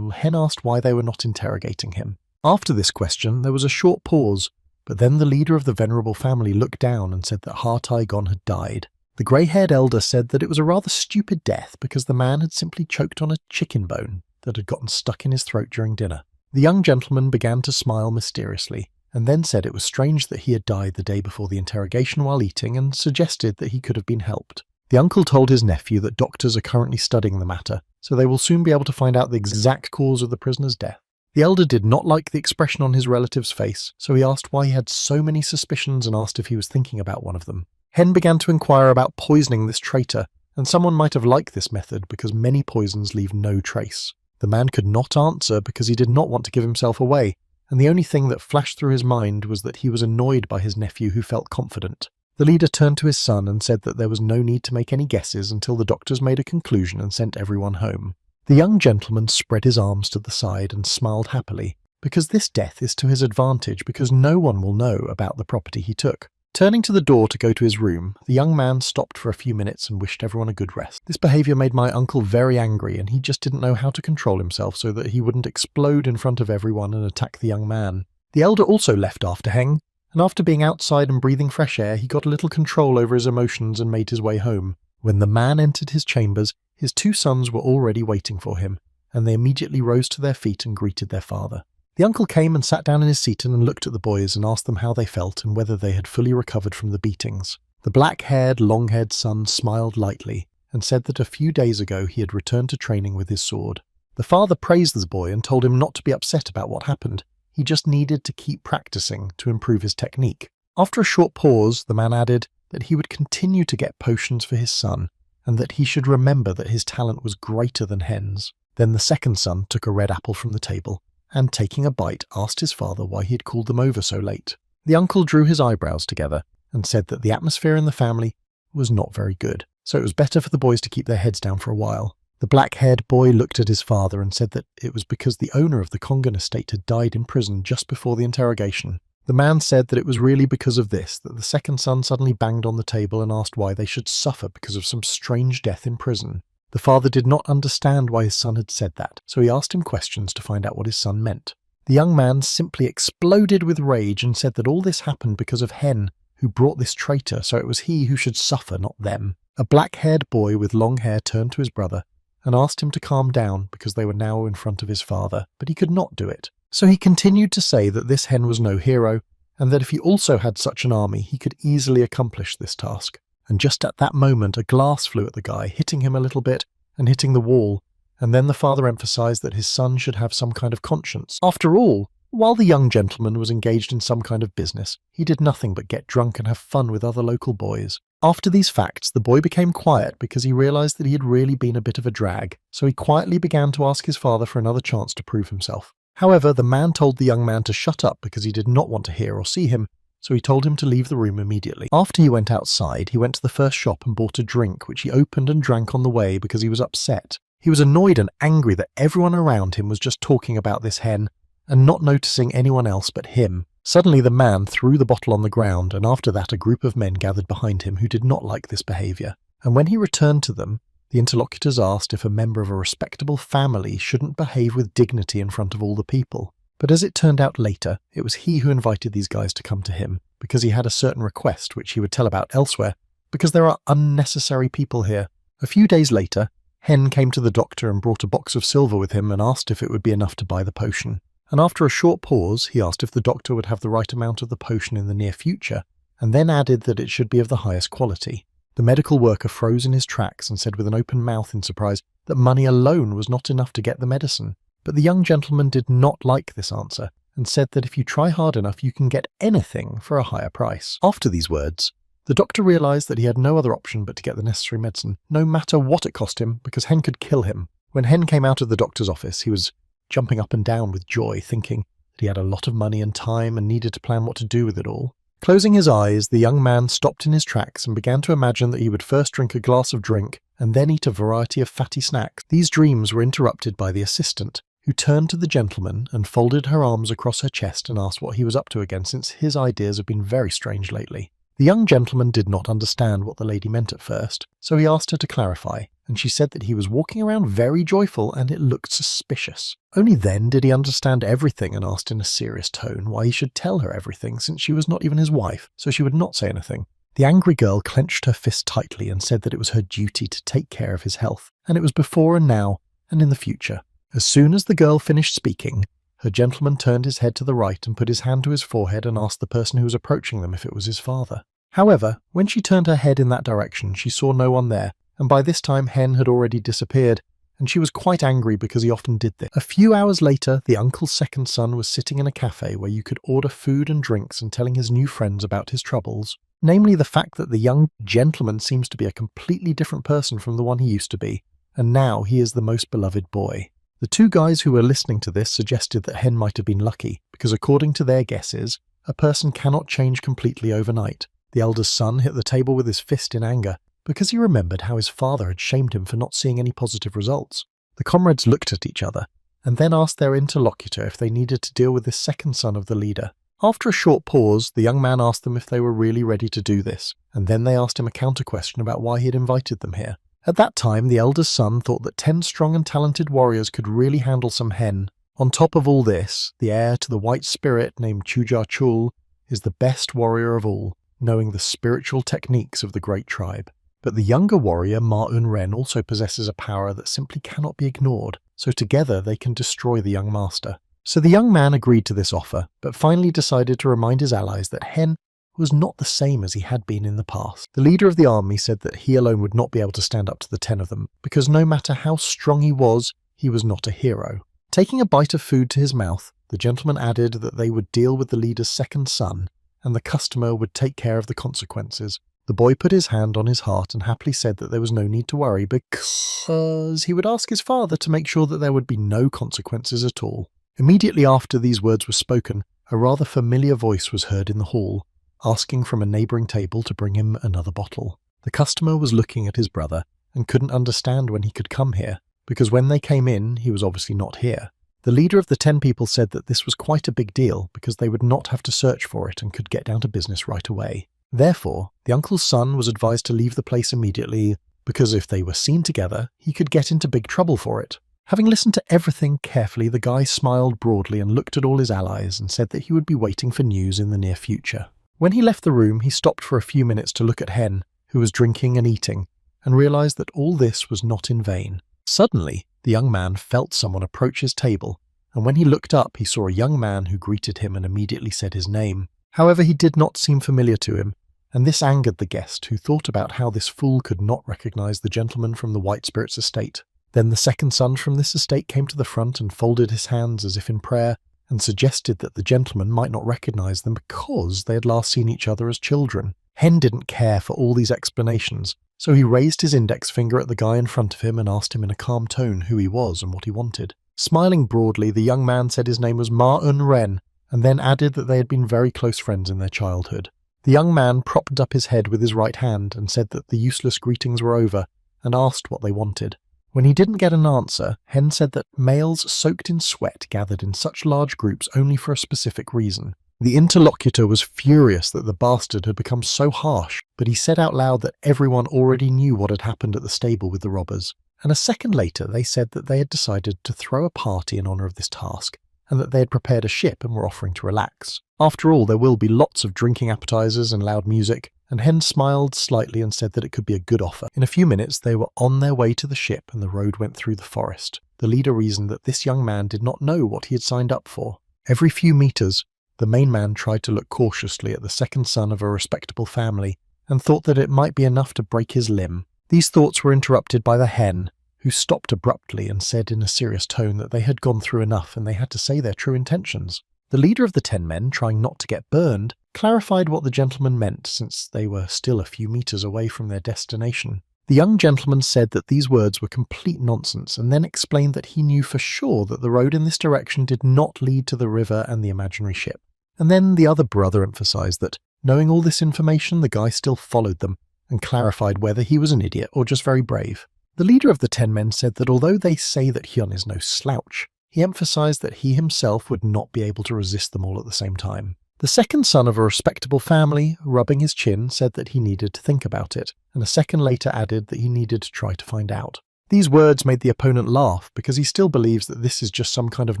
A: Hen asked why they were not interrogating him. After this question, there was a short pause, but then the leader of the venerable family looked down and said that Hartai Gon had died. The grey-haired elder said that it was a rather stupid death because the man had simply choked on a chicken bone that had gotten stuck in his throat during dinner. The young gentleman began to smile mysteriously, and then said it was strange that he had died the day before the interrogation while eating, and suggested that he could have been helped. The uncle told his nephew that doctors are currently studying the matter, so they will soon be able to find out the exact cause of the prisoner's death. The elder did not like the expression on his relative's face, so he asked why he had so many suspicions and asked if he was thinking about one of them. Hen began to inquire about poisoning this traitor, and someone might have liked this method because many poisons leave no trace. The man could not answer because he did not want to give himself away, and the only thing that flashed through his mind was that he was annoyed by his nephew who felt confident. The leader turned to his son and said that there was no need to make any guesses until the doctors made a conclusion and sent everyone home. The young gentleman spread his arms to the side and smiled happily, because this death is to his advantage because no one will know about the property he took. Turning to the door to go to his room, the young man stopped for a few minutes and wished everyone a good rest. This behaviour made my uncle very angry, and he just didn't know how to control himself so that he wouldn't explode in front of everyone and attack the young man. The elder also left after Heng, and after being outside and breathing fresh air, he got a little control over his emotions and made his way home. When the man entered his chambers, his 2 sons were already waiting for him, and they immediately rose to their feet and greeted their father. The uncle came and sat down in his seat and looked at the boys and asked them how they felt and whether they had fully recovered from the beatings. The black-haired, long-haired son smiled lightly and said that a few days ago he had returned to training with his sword. The father praised the boy and told him not to be upset about what happened. He just needed to keep practicing to improve his technique. After a short pause, the man added that he would continue to get potions for his son and that he should remember that his talent was greater than Hen's. Then the second son took a red apple from the table and, taking a bite, asked his father why he had called them over so late. The uncle drew his eyebrows together and said that the atmosphere in the family was not very good, so it was better for the boys to keep their heads down for a while. The black-haired boy looked at his father and said that it was because the owner of the Kongan estate had died in prison just before the interrogation. The man said that it was really because of this that the second son suddenly banged on the table and asked why they should suffer because of some strange death in prison. The father did not understand why his son had said that, so he asked him questions to find out what his son meant. The young man simply exploded with rage and said that all this happened because of Hen, who brought this traitor, so it was he who should suffer, not them. A black-haired boy with long hair turned to his brother and asked him to calm down because they were now in front of his father, but he could not do it. So he continued to say that this Hen was no hero, and that if he also had such an army, he could easily accomplish this task. And just at that moment, a glass flew at the guy, hitting him a little bit and hitting the wall, and then the father emphasized that his son should have some kind of conscience. After all, while the young gentleman was engaged in some kind of business, he did nothing but get drunk and have fun with other local boys. After these facts, the boy became quiet because he realized that he had really been a bit of a drag, so he quietly began to ask his father for another chance to prove himself. However, the man told the young man to shut up because he did not want to hear or see him, so he told him to leave the room immediately. After he went outside, he went to the first shop and bought a drink, which he opened and drank on the way because he was upset. He was annoyed and angry that everyone around him was just talking about this Hen and not noticing anyone else but him. Suddenly the man threw the bottle on the ground, and after that a group of men gathered behind him who did not like this behaviour. And when he returned to them, the interlocutors asked if a member of a respectable family shouldn't behave with dignity in front of all the people. But as it turned out later, it was he who invited these guys to come to him, because he had a certain request which he would tell about elsewhere, because there are unnecessary people here. A few days later, Hen came to the doctor and brought a box of silver with him and asked if it would be enough to buy the potion. And after a short pause, he asked if the doctor would have the right amount of the potion in the near future, and then added that it should be of the highest quality. The medical worker froze in his tracks and said with an open mouth in surprise that money alone was not enough to get the medicine. But the young gentleman did not like this answer, and said that if you try hard enough you can get anything for a higher price. After these words, the doctor realized that he had no other option but to get the necessary medicine, no matter what it cost him, because Hen could kill him. When Hen came out of the doctor's office, he was jumping up and down with joy, thinking that he had a lot of money and time and needed to plan what to do with it all. Closing his eyes, the young man stopped in his tracks and began to imagine that he would first drink a glass of drink and then eat a variety of fatty snacks. These dreams were interrupted by the assistant, who turned to the gentleman and folded her arms across her chest and asked what he was up to again, since his ideas had been very strange lately. The young gentleman did not understand what the lady meant at first, so he asked her to clarify, and she said that he was walking around very joyful and it looked suspicious. Only then did he understand everything and asked in a serious tone why he should tell her everything, since she was not even his wife, so she would not say anything. The angry girl clenched her fist tightly and said that it was her duty to take care of his health, and it was before and now and in the future. As soon as the girl finished speaking, her gentleman turned his head to the right and put his hand to his forehead and asked the person who was approaching them if it was his father. However, when she turned her head in that direction, she saw no one there, and by this time Hen had already disappeared, and she was quite angry because he often did this. A few hours later, the uncle's second son was sitting in a cafe where you could order food and drinks and telling his new friends about his troubles, namely the fact that the young gentleman seems to be a completely different person from the one he used to be, and now he is the most beloved boy. The two guys who were listening to this suggested that Hen might have been lucky, because according to their guesses, a person cannot change completely overnight. The eldest son hit the table with his fist in anger, because he remembered how his father had shamed him for not seeing any positive results. The comrades looked at each other, and then asked their interlocutor if they needed to deal with this second son of the leader. After a short pause, the young man asked them if they were really ready to do this, and then they asked him a counter-question about why he had invited them here. At that time, the eldest son thought that 10 strong and talented warriors could really handle some Hen. On top of all this, the heir to the white spirit named Chuja Chul is the best warrior of all, knowing the spiritual techniques of the great tribe. But the younger warrior, Ma Un Ren, also possesses a power that simply cannot be ignored, so together they can destroy the young master. So the young man agreed to this offer, but finally decided to remind his allies that Hen was not the same as he had been in the past. The leader of the army said that he alone would not be able to stand up to the 10 of them, because no matter how strong he was not a hero. Taking a bite of food to his mouth, the gentleman added that they would deal with the leader's second son, and the customer would take care of the consequences. The The boy put his hand on his heart and happily said that there was no need to worry because he would ask his father to make sure that there would be no consequences at all. Immediately after these words were spoken, a rather familiar voice was heard in the hall, asking from a neighbouring table to bring him another bottle. The customer was looking at his brother and couldn't understand when he could come here, because when they came in, he was obviously not here. The leader of the 10 people said that this was quite a big deal because they would not have to search for it and could get down to business right away. Therefore, the uncle's son was advised to leave the place immediately because if they were seen together, he could get into big trouble for it. Having listened to everything carefully, the guy smiled broadly and looked at all his allies and said that he would be waiting for news in the near future. When he left the room, he stopped for a few minutes to look at Hen, who was drinking and eating, and realized that all this was not in vain. Suddenly, the young man felt someone approach his table, and when he looked up, he saw a young man who greeted him and immediately said his name. However, he did not seem familiar to him, and this angered the guest, who thought about how this fool could not recognize the gentleman from the White Spirit's estate. Then the second son from this estate came to the front and folded his hands as if in prayer, and suggested that the gentleman might not recognize them because they had last seen each other as children. Hen didn't care for all these explanations, so he raised his index finger at the guy in front of him and asked him in a calm tone who he was and what he wanted. Smiling broadly, the young man said his name was Ma-un Ren, and then added that they had been very close friends in their childhood. The young man propped up his head with his right hand and said that the useless greetings were over, and asked what they wanted. When he didn't get an answer, Hen said that males soaked in sweat gathered in such large groups only for a specific reason. The interlocutor was furious that the bastard had become so harsh, but he said out loud that everyone already knew what had happened at the stable with the robbers. And a second later they said that they had decided to throw a party in honour of this task, and that they had prepared a ship and were offering to relax. After all, there will be lots of drinking appetizers and loud music, and Hen smiled slightly and said that it could be a good offer. In a few minutes they were on their way to the ship and the road went through the forest. The leader reasoned that this young man did not know what he had signed up for. Every few meters, the main man tried to look cautiously at the second son of a respectable family and thought that it might be enough to break his limb. These thoughts were interrupted by the Hen, who stopped abruptly and said in a serious tone that they had gone through enough and they had to say their true intentions. The leader of the 10 men, trying not to get burned, clarified what the gentleman meant since they were still a few meters away from their destination. The young gentleman said that these words were complete nonsense and then explained that he knew for sure that the road in this direction did not lead to the river and the imaginary ship. And then the other brother emphasized that, knowing all this information, the guy still followed them and clarified whether he was an idiot or just very brave. The leader of the 10 men said that although they say that Hyun is no slouch, he emphasized that he himself would not be able to resist them all at the same time. The second son of a respectable family, rubbing his chin, said that he needed to think about it, and a second later added that he needed to try to find out. These words made the opponent laugh because he still believes that this is just some kind of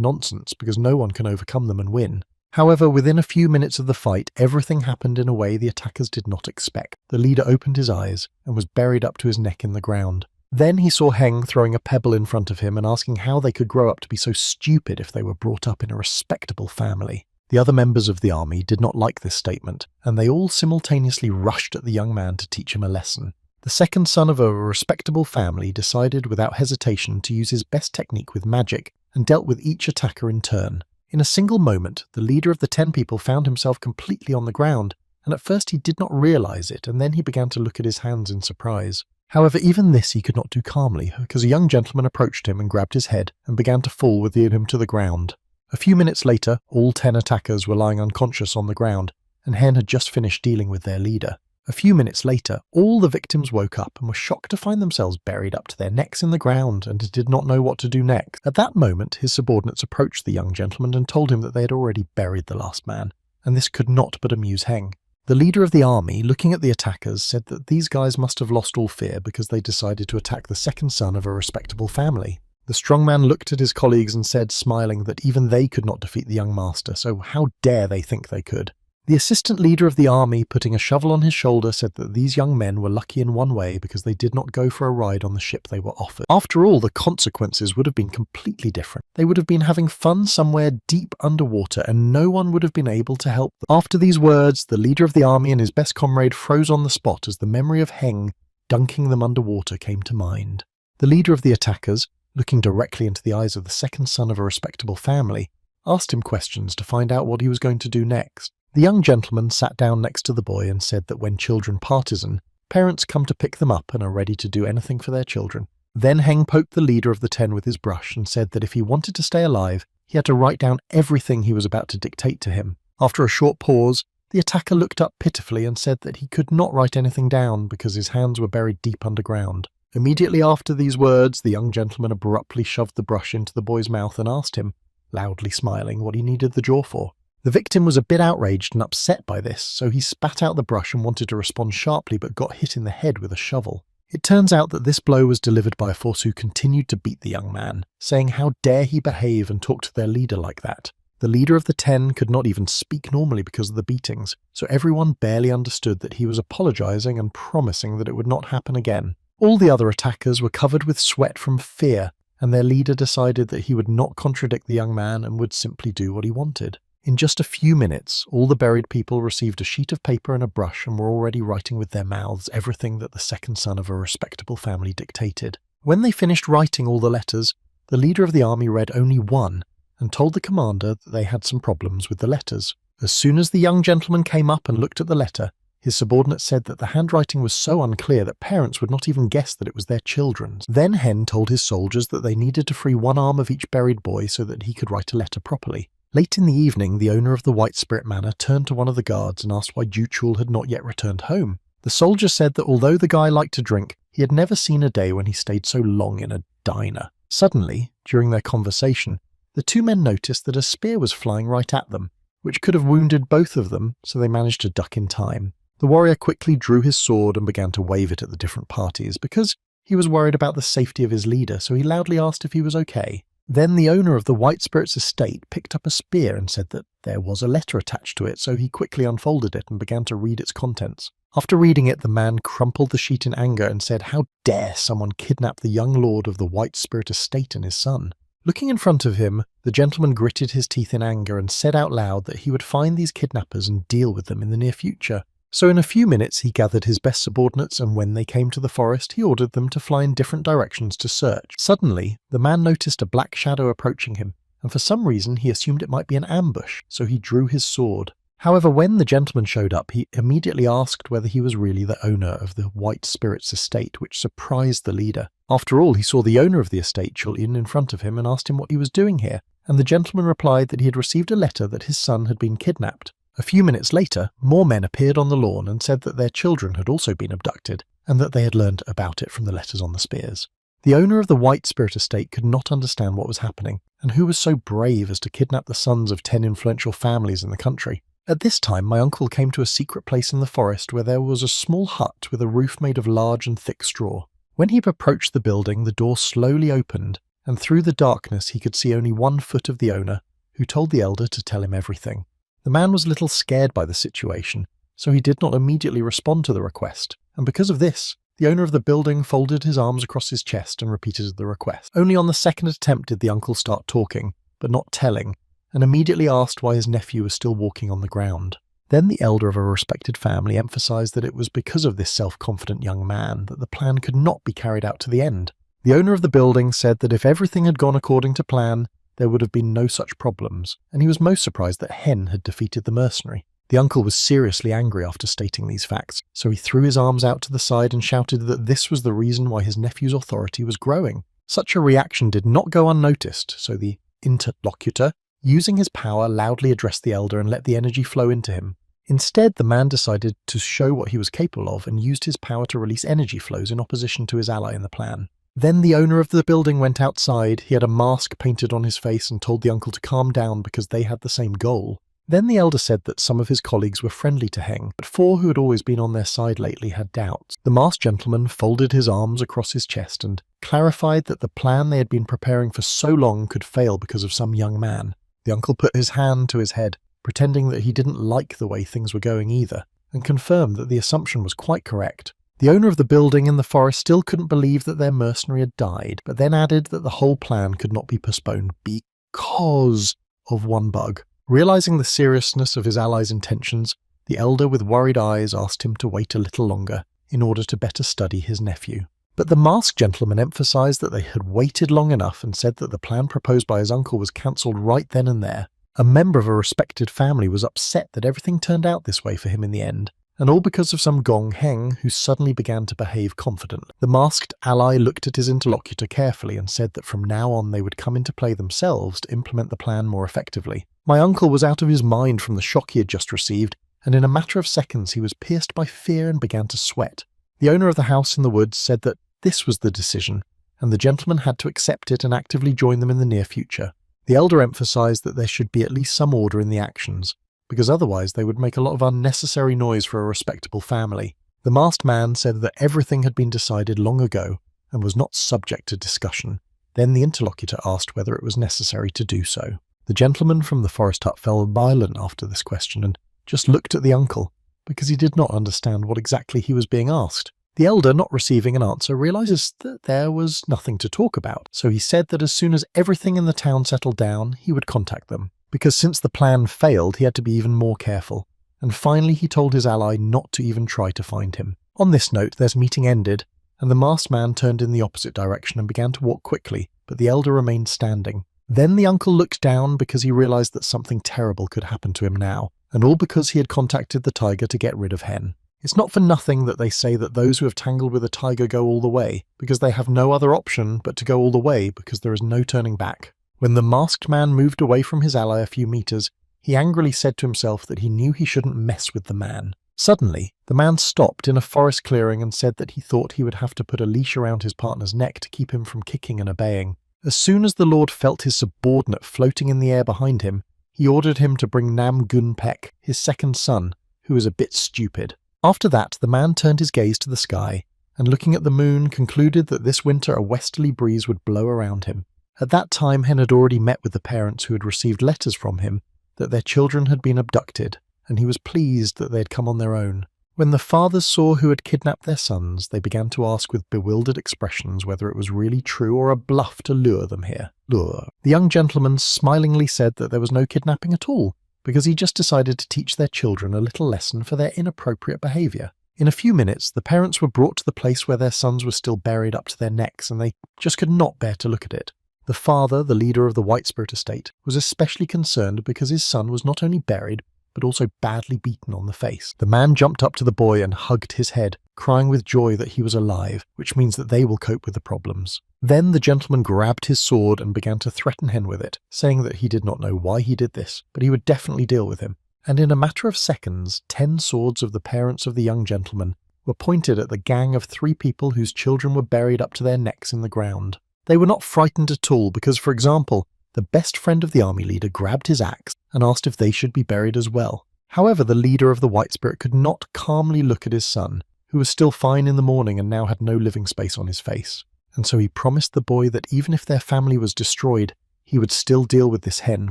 A: nonsense because no one can overcome them and win. However, within a few minutes of the fight, everything happened in a way the attackers did not expect. The leader opened his eyes and was buried up to his neck in the ground. Then he saw Heng throwing a pebble in front of him and asking how they could grow up to be so stupid if they were brought up in a respectable family. The other members of the army did not like this statement, and they all simultaneously rushed at the young man to teach him a lesson. The second son of a respectable family decided without hesitation to use his best technique with magic and dealt with each attacker in turn. In a single moment, the leader of the 10 people found himself completely on the ground, and at first he did not realize it, and then he began to look at his hands in surprise. However, even this he could not do calmly, because a young gentleman approached him and grabbed his head and began to fall with him to the ground. A few minutes later, all 10 attackers were lying unconscious on the ground, and Hen had just finished dealing with their leader. A few minutes later, all the victims woke up and were shocked to find themselves buried up to their necks in the ground and did not know what to do next. At that moment, his subordinates approached the young gentleman and told him that they had already buried the last man, and this could not but amuse Heng. The leader of the army, looking at the attackers, said that these guys must have lost all fear because they decided to attack the second son of a respectable family. The strong man looked at his colleagues and said, smiling, that even they could not defeat the young master, so how dare they think they could. The assistant leader of the army, putting a shovel on his shoulder, said that these young men were lucky in one way because they did not go for a ride on the ship they were offered. After all, the consequences would have been completely different. They would have been having fun somewhere deep underwater and no one would have been able to help them. After these words, the leader of the army and his best comrade froze on the spot as the memory of Heng dunking them underwater came to mind. The leader of the attackers, looking directly into the eyes of the second son of a respectable family, asked him questions to find out what he was going to do next. The young gentleman sat down next to the boy and said that when children partisan, parents come to pick them up and are ready to do anything for their children. Then Heng poked the leader of the 10 with his brush and said that if he wanted to stay alive, he had to write down everything he was about to dictate to him. After a short pause, the attacker looked up pitifully and said that he could not write anything down because his hands were buried deep underground. Immediately after these words, the young gentleman abruptly shoved the brush into the boy's mouth and asked him, loudly smiling, what he needed the jaw for. The victim was a bit outraged and upset by this, so he spat out the brush and wanted to respond sharply but got hit in the head with a shovel. It turns out that this blow was delivered by a force who continued to beat the young man, saying how dare he behave and talk to their leader like that. The leader of the 10 could not even speak normally because of the beatings, so everyone barely understood that he was apologizing and promising that it would not happen again. All the other attackers were covered with sweat from fear, and their leader decided that he would not contradict the young man and would simply do what he wanted. In just a few minutes, all the buried people received a sheet of paper and a brush and were already writing with their mouths everything that the second son of a respectable family dictated. When they finished writing all the letters, the leader of the army read only one and told the commander that they had some problems with the letters. As soon as the young gentleman came up and looked at the letter, his subordinate said that the handwriting was so unclear that parents would not even guess that it was their children's. Then Hen told his soldiers that they needed to free one arm of each buried boy so that he could write a letter properly. Late in the evening, the owner of the White Spirit Manor turned to one of the guards and asked why Juchul had not yet returned home. The soldier said that although the guy liked to drink, he had never seen a day when he stayed so long in a diner. Suddenly, during their conversation, the two men noticed that a spear was flying right at them, which could have wounded both of them, so they managed to duck in time. The warrior quickly drew his sword and began to wave it at the different parties because he was worried about the safety of his leader, so he loudly asked if he was okay. Then the owner of the White Spirit's estate picked up a spear and said that there was a letter attached to it, so he quickly unfolded it and began to read its contents. After reading it, the man crumpled the sheet in anger and said, "How dare someone kidnap the young lord of the White Spirit estate and his son?" Looking in front of him, the gentleman gritted his teeth in anger and said out loud that he would find these kidnappers and deal with them in the near future. So in a few minutes he gathered his best subordinates, and when they came to the forest he ordered them to fly in different directions to search. Suddenly, the man noticed a black shadow approaching him, and for some reason he assumed it might be an ambush, so he drew his sword. However, when the gentleman showed up, he immediately asked whether he was really the owner of the White Spirit's estate, which surprised the leader. After all, he saw the owner of the estate, Chul-in, in front of him and asked him what he was doing here, and the gentleman replied that he had received a letter that his son had been kidnapped. A few minutes later, more men appeared on the lawn and said that their children had also been abducted, and that they had learned about it from the letters on the spears. The owner of the White Spirit estate could not understand what was happening, and who was so brave as to kidnap the sons of 10 influential families in the country. At this time, my uncle came to a secret place in the forest where there was a small hut with a roof made of large and thick straw. When he approached the building, the door slowly opened, and through the darkness he could see only 1 foot of the owner, who told the elder to tell him everything. The man was a little scared by the situation, so he did not immediately respond to the request, and because of this, the owner of the building folded his arms across his chest and repeated the request. Only on the second attempt did the uncle start talking, but not telling, and immediately asked why his nephew was still walking on the ground. Then the elder of a respected family emphasized that it was because of this self-confident young man that the plan could not be carried out to the end. The owner of the building said that if everything had gone according to plan, there would have been no such problems, and he was most surprised that Hen had defeated the mercenary. The uncle was seriously angry after stating these facts, so he threw his arms out to the side and shouted that this was the reason why his nephew's authority was growing. Such a reaction did not go unnoticed, so the interlocutor, using his power, loudly addressed the elder and let the energy flow into him. Instead, the man decided to show what he was capable of and used his power to release energy flows in opposition to his ally in the plan. Then the owner of the building went outside. He had a mask painted on his face and told the uncle to calm down because they had the same goal. Then the elder said that some of his colleagues were friendly to Heng, but 4 who had always been on their side lately had doubts. The masked gentleman folded his arms across his chest and clarified that the plan they had been preparing for so long could fail because of some young man. The uncle put his hand to his head, pretending that he didn't like the way things were going either, and confirmed that the assumption was quite correct. The owner of the building in the forest still couldn't believe that their mercenary had died, but then added that the whole plan could not be postponed because of one bug. Realizing the seriousness of his ally's intentions, the elder with worried eyes asked him to wait a little longer in order to better study his nephew. But the masked gentleman emphasized that they had waited long enough and said that the plan proposed by his uncle was cancelled right then and there. A member of a respected family was upset that everything turned out this way for him in the end, and all because of some Gong Heng who suddenly began to behave confidently. The masked ally looked at his interlocutor carefully and said that from now on they would come into play themselves to implement the plan more effectively. My uncle was out of his mind from the shock he had just received, and in a matter of seconds he was pierced by fear and began to sweat. The owner of the house in the woods said that this was the decision, and the gentleman had to accept it and actively join them in the near future. The elder emphasized that there should be at least some order in the actions, because otherwise they would make a lot of unnecessary noise for a respectable family. The masked man said that everything had been decided long ago and was not subject to discussion. Then the interlocutor asked whether it was necessary to do so. The gentleman from the forest hut fell violent after this question and just looked at the uncle, because he did not understand what exactly he was being asked. The elder, not receiving an answer, realizes that there was nothing to talk about, so he said that as soon as everything in the town settled down, he would contact them, because since the plan failed, he had to be even more careful. And finally he told his ally not to even try to find him. On this note, their meeting ended, and the masked man turned in the opposite direction and began to walk quickly, but the elder remained standing. Then the uncle looked down because he realized that something terrible could happen to him now, and all because he had contacted the tiger to get rid of Hen. It's not for nothing that they say that those who have tangled with a tiger go all the way, because they have no other option but to go all the way because there is no turning back. When the masked man moved away from his ally a few meters, he angrily said to himself that he knew he shouldn't mess with the man. Suddenly, the man stopped in a forest clearing and said that he thought he would have to put a leash around his partner's neck to keep him from kicking and obeying. As soon as the lord felt his subordinate floating in the air behind him, he ordered him to bring Nam Gun Pek, his second son, who was a bit stupid. After that, the man turned his gaze to the sky, and looking at the moon, concluded that this winter a westerly breeze would blow around him. At that time, Hen had already met with the parents who had received letters from him that their children had been abducted, and he was pleased that they had come on their own. When the fathers saw who had kidnapped their sons, they began to ask with bewildered expressions whether it was really true or a bluff to lure them here. Lure. The young gentleman smilingly said that there was no kidnapping at all, because he just decided to teach their children a little lesson for their inappropriate behavior. In a few minutes, the parents were brought to the place where their sons were still buried up to their necks, and they just could not bear to look at it. The father, the leader of the White Spirit estate, was especially concerned because his son was not only buried, but also badly beaten on the face. The man jumped up to the boy and hugged his head, crying with joy that he was alive, which means that they will cope with the problems. Then the gentleman grabbed his sword and began to threaten Hen with it, saying that he did not know why he did this, but he would definitely deal with him. And in a matter of seconds, 10 swords of the parents of the young gentleman were pointed at the gang of 3 people whose children were buried up to their necks in the ground. They were not frightened at all because, for example, the best friend of the army leader grabbed his axe and asked if they should be buried as well. However, the leader of the White Spirit could not calmly look at his son, who was still fine in the morning and now had no living space on his face. And so he promised the boy that even if their family was destroyed, he would still deal with this Hen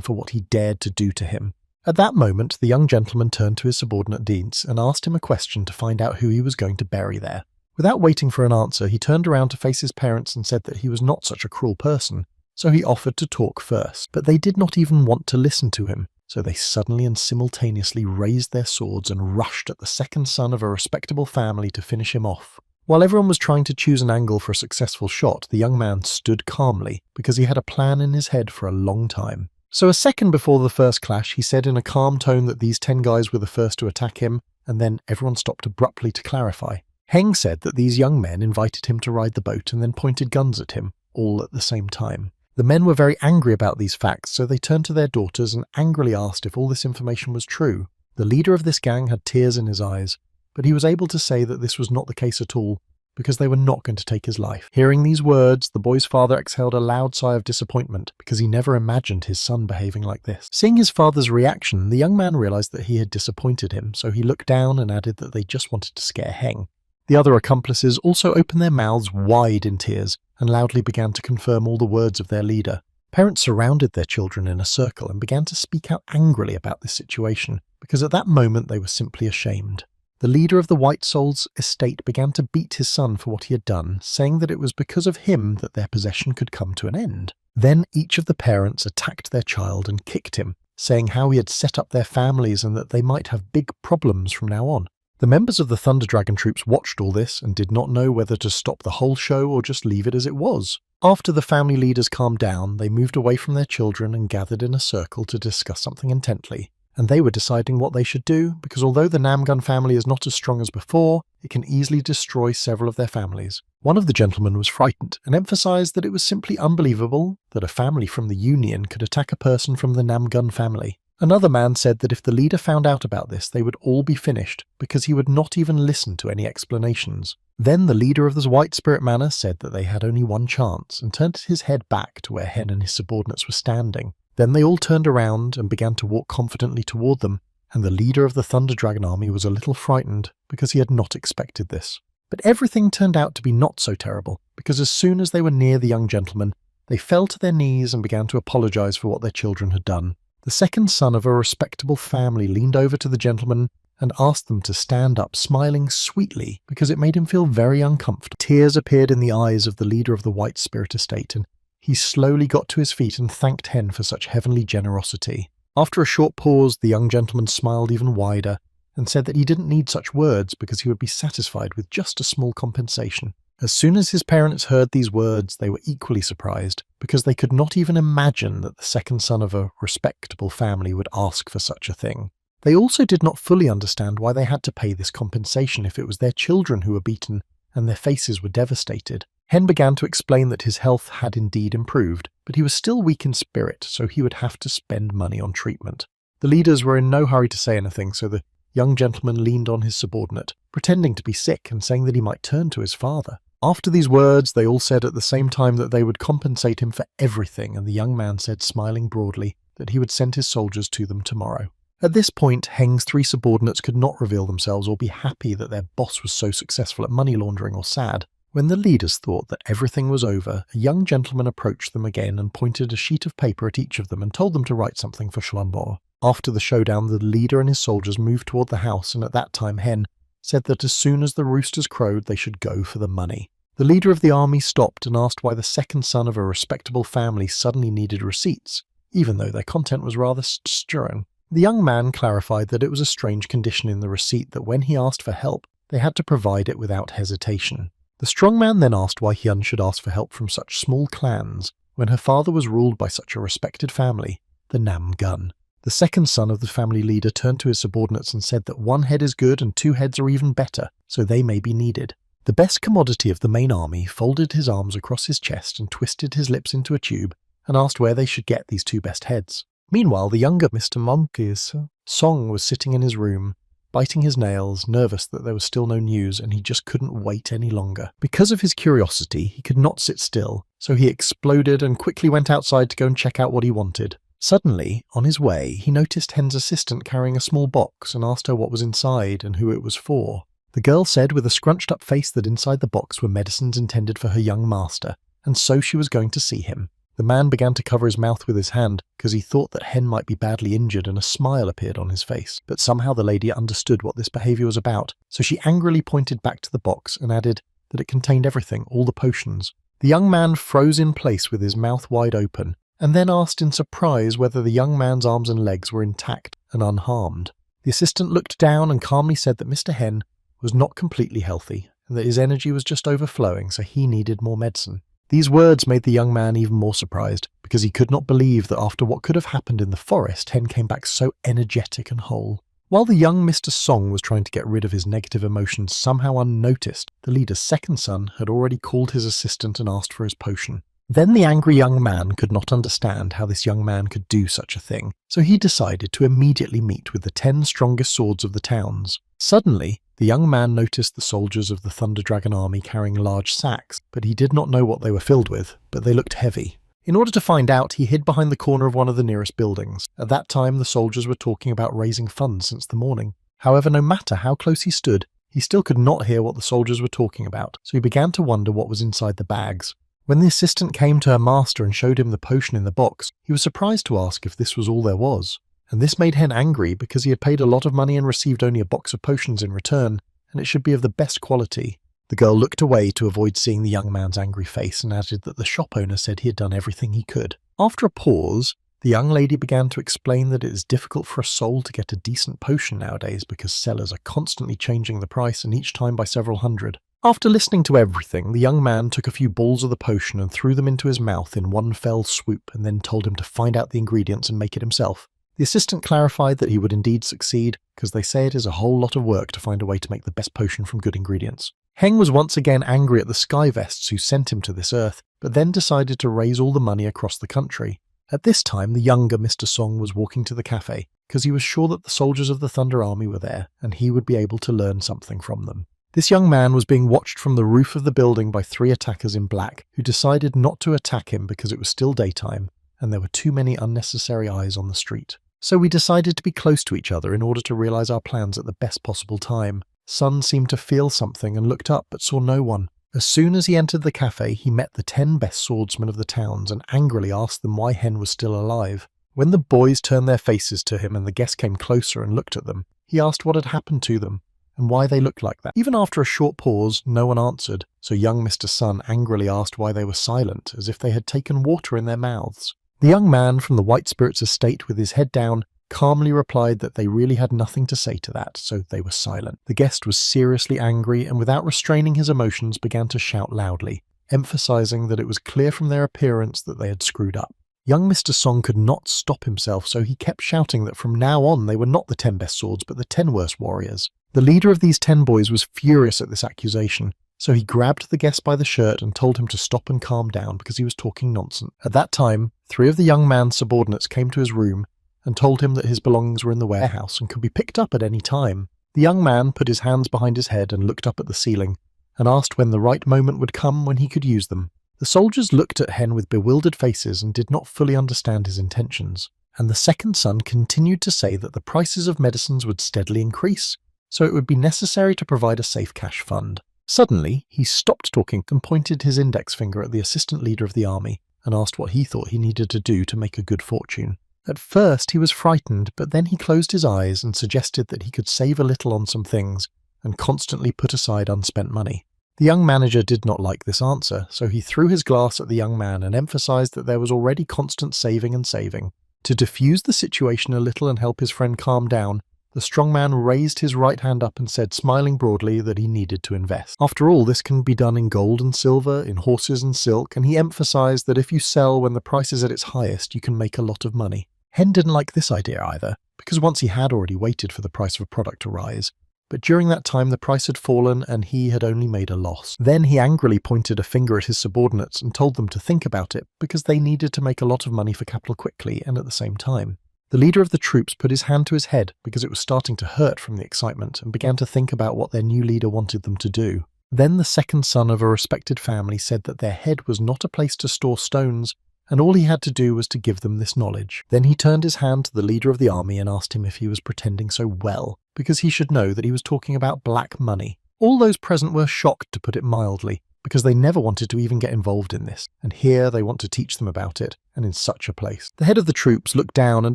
A: for what he dared to do to him. At that moment, the young gentleman turned to his subordinate Deeds and asked him a question to find out who he was going to bury there. Without waiting for an answer, he turned around to face his parents and said that he was not such a cruel person, so he offered to talk first. But they did not even want to listen to him, so they suddenly and simultaneously raised their swords and rushed at the second son of a respectable family to finish him off. While everyone was trying to choose an angle for a successful shot, the young man stood calmly, because he had a plan in his head for a long time. So a second before the first clash, he said in a calm tone that these 10 guys were the first to attack him, and then everyone stopped abruptly to clarify. Heng said that these young men invited him to ride the boat and then pointed guns at him, all at the same time. The men were very angry about these facts, so they turned to their daughters and angrily asked if all this information was true. The leader of this gang had tears in his eyes, but he was able to say that this was not the case at all, because they were not going to take his life. Hearing these words, the boy's father exhaled a loud sigh of disappointment, because he never imagined his son behaving like this. Seeing his father's reaction, the young man realized that he had disappointed him, so he looked down and added that they just wanted to scare Heng. The other accomplices also opened their mouths wide in tears and loudly began to confirm all the words of their leader. Parents surrounded their children in a circle and began to speak out angrily about this situation, because at that moment they were simply ashamed. The leader of the White Soul's estate began to beat his son for what he had done, saying that it was because of him that their possession could come to an end. Then each of the parents attacked their child and kicked him, saying how he had set up their families and that they might have big problems from now on. The members of the Thunder Dragon troops watched all this and did not know whether to stop the whole show or just leave it as it was. After the family leaders calmed down, they moved away from their children and gathered in a circle to discuss something intently. And they were deciding what they should do, because although the Namgun family is not as strong as before, it can easily destroy several of their families. One of the gentlemen was frightened and emphasized that it was simply unbelievable that a family from the Union could attack a person from the Namgun family. Another man said that if the leader found out about this, they would all be finished, because he would not even listen to any explanations. Then the leader of the White Spirit Manor said that they had only one chance, and turned his head back to where Hen and his subordinates were standing. Then they all turned around and began to walk confidently toward them, and the leader of the Thunder Dragon army was a little frightened because he had not expected this. But everything turned out to be not so terrible, because as soon as they were near the young gentleman, they fell to their knees and began to apologize for what their children had done. The second son of a respectable family leaned over to the gentleman and asked them to stand up, smiling sweetly because it made him feel very uncomfortable. Tears appeared in the eyes of the leader of the White Spirit Estate, and he slowly got to his feet and thanked Hen for such heavenly generosity. After a short pause, the young gentleman smiled even wider and said that he didn't need such words because he would be satisfied with just a small compensation. As soon as his parents heard these words, they were equally surprised, because they could not even imagine that the second son of a respectable family would ask for such a thing. They also did not fully understand why they had to pay this compensation if it was their children who were beaten and their faces were devastated. Hen began to explain that his health had indeed improved, but he was still weak in spirit, so he would have to spend money on treatment. The leaders were in no hurry to say anything, so the young gentleman leaned on his subordinate, pretending to be sick and saying that he might turn to his father. After these words, they all said at the same time that they would compensate him for everything, and the young man said, smiling broadly, that he would send his soldiers to them tomorrow. At this point, Heng's 3 subordinates could not reveal themselves or be happy that their boss was so successful at money laundering or sad. When the leaders thought that everything was over, a young gentleman approached them again and pointed a sheet of paper at each of them and told them to write something for Schlumbohr. After the showdown, the leader and his soldiers moved toward the house, and at that time Hen said that as soon as the roosters crowed, they should go for the money. The leader of the army stopped and asked why the second son of a respectable family suddenly needed receipts, even though their content was rather stirring. The young man clarified that it was a strange condition in the receipt that when he asked for help, they had to provide it without hesitation. The strong man then asked why Hyun should ask for help from such small clans when her father was ruled by such a respected family, the Namgun. The second son of the family leader turned to his subordinates and said that 1 head is good and 2 heads are even better, so they may be needed. The best commodity of the main army folded his arms across his chest and twisted his lips into a tube and asked where they should get these 2 best heads. Meanwhile, the younger Mr. Monkey's Song was sitting in his room, biting his nails, nervous that there was still no news, and he just couldn't wait any longer. Because of his curiosity, he could not sit still, so he exploded and quickly went outside to go and check out what he wanted. Suddenly, on his way, he noticed Hen's assistant carrying a small box and asked her what was inside and who it was for. The girl said with a scrunched-up face that inside the box were medicines intended for her young master, and so she was going to see him. The man began to cover his mouth with his hand because he thought that Hen might be badly injured, and a smile appeared on his face. But somehow the lady understood what this behavior was about, so she angrily pointed back to the box and added that it contained everything, all the potions. The young man froze in place with his mouth wide open, and then asked in surprise whether the young man's arms and legs were intact and unharmed. The assistant looked down and calmly said that Mr. Hen was not completely healthy, and that his energy was just overflowing, so he needed more medicine. These words made the young man even more surprised, because he could not believe that after what could have happened in the forest, Hen came back so energetic and whole. While the young Mr. Song was trying to get rid of his negative emotions somehow unnoticed, the leader's second son had already called his assistant and asked for his potion. Then the angry young man could not understand how this young man could do such a thing, so he decided to immediately meet with the 10 strongest swords of the towns. Suddenly, the young man noticed the soldiers of the Thunder Dragon army carrying large sacks, but he did not know what they were filled with, but they looked heavy. In order to find out, he hid behind the corner of one of the nearest buildings. At that time, the soldiers were talking about raising funds since the morning. However, no matter how close he stood, he still could not hear what the soldiers were talking about, so he began to wonder what was inside the bags. When the assistant came to her master and showed him the potion in the box, he was surprised to ask if this was all there was. And this made Hen angry because he had paid a lot of money and received only a box of potions in return, and it should be of the best quality. The girl looked away to avoid seeing the young man's angry face and added that the shop owner said he had done everything he could. After a pause, The young lady began to explain that it is difficult for a soul to get a decent potion nowadays because sellers are constantly changing the price and each time by several hundred. After listening to everything, the young man took a few balls of the potion and threw them into his mouth in one fell swoop and then told him to find out the ingredients and make it himself. The assistant clarified that he would indeed succeed because they say it is a whole lot of work to find a way to make the best potion from good ingredients. Heng was once again angry at the Skyvests who sent him to this earth, but then decided to raise all the money across the country. At this time, the younger Mr. Song was walking to the cafe because he was sure that the soldiers of the Thunder Army were there and he would be able to learn something from them. This young man was being watched from the roof of the building by 3 attackers in black who decided not to attack him because it was still daytime and there were too many unnecessary eyes on the street. So we decided to be close to each other in order to realize our plans at the best possible time. Sun seemed to feel something and looked up but saw no one. As soon as he entered the cafe, he met the 10 best swordsmen of the towns and angrily asked them why Hen was still alive. When the boys turned their faces to him and the guest came closer and looked at them, he asked what had happened to them and why they looked like that. Even after a short pause, no one answered, so young Mr. Sun angrily asked why they were silent, as if they had taken water in their mouths. The young man from the White Spirit's estate, with his head down, calmly replied that they really had nothing to say to that, so they were silent. The guest was seriously angry and without restraining his emotions began to shout loudly, emphasizing that it was clear from their appearance that they had screwed up. Young Mr. Song could not stop himself, so he kept shouting that from now on they were not the 10 best swords but the 10 worst warriors. The leader of these 10 boys was furious at this accusation, so he grabbed the guest by the shirt and told him to stop and calm down because he was talking nonsense. At that time, 3 of the young man's subordinates came to his room and told him that his belongings were in the warehouse and could be picked up at any time. The young man put his hands behind his head and looked up at the ceiling and asked when the right moment would come when he could use them. The soldiers looked at Hen with bewildered faces and did not fully understand his intentions, and the second son continued to say that the prices of medicines would steadily increase, so it would be necessary to provide a safe cash fund. Suddenly, he stopped talking and pointed his index finger at the assistant leader of the army and asked what he thought he needed to do to make a good fortune. At first he was frightened, but then he closed his eyes and suggested that he could save a little on some things and constantly put aside unspent money. The young manager did not like this answer, so he threw his glass at the young man and emphasized that there was already constant saving and saving. To diffuse the situation a little and help his friend calm down, the strong man raised his right hand up and said, smiling broadly, that he needed to invest. After all, this can be done in gold and silver, in horses and silk, and he emphasized that if you sell when the price is at its highest, you can make a lot of money. Hen didn't like this idea either, because once he had already waited for the price of a product to rise, but during that time the price had fallen and he had only made a loss. Then he angrily pointed a finger at his subordinates and told them to think about it because they needed to make a lot of money for capital quickly and at the same time. The leader of the troops put his hand to his head because it was starting to hurt from the excitement and began to think about what their new leader wanted them to do. Then the second son of a respected family said that their head was not a place to store stones, and all he had to do was to give them this knowledge. Then he turned his hand to the leader of the army and asked him if he was pretending so well, because he should know that he was talking about black money. All those present were shocked, to put it mildly, because they never wanted to even get involved in this, and here they want to teach them about it, and in such a place. The head of the troops looked down and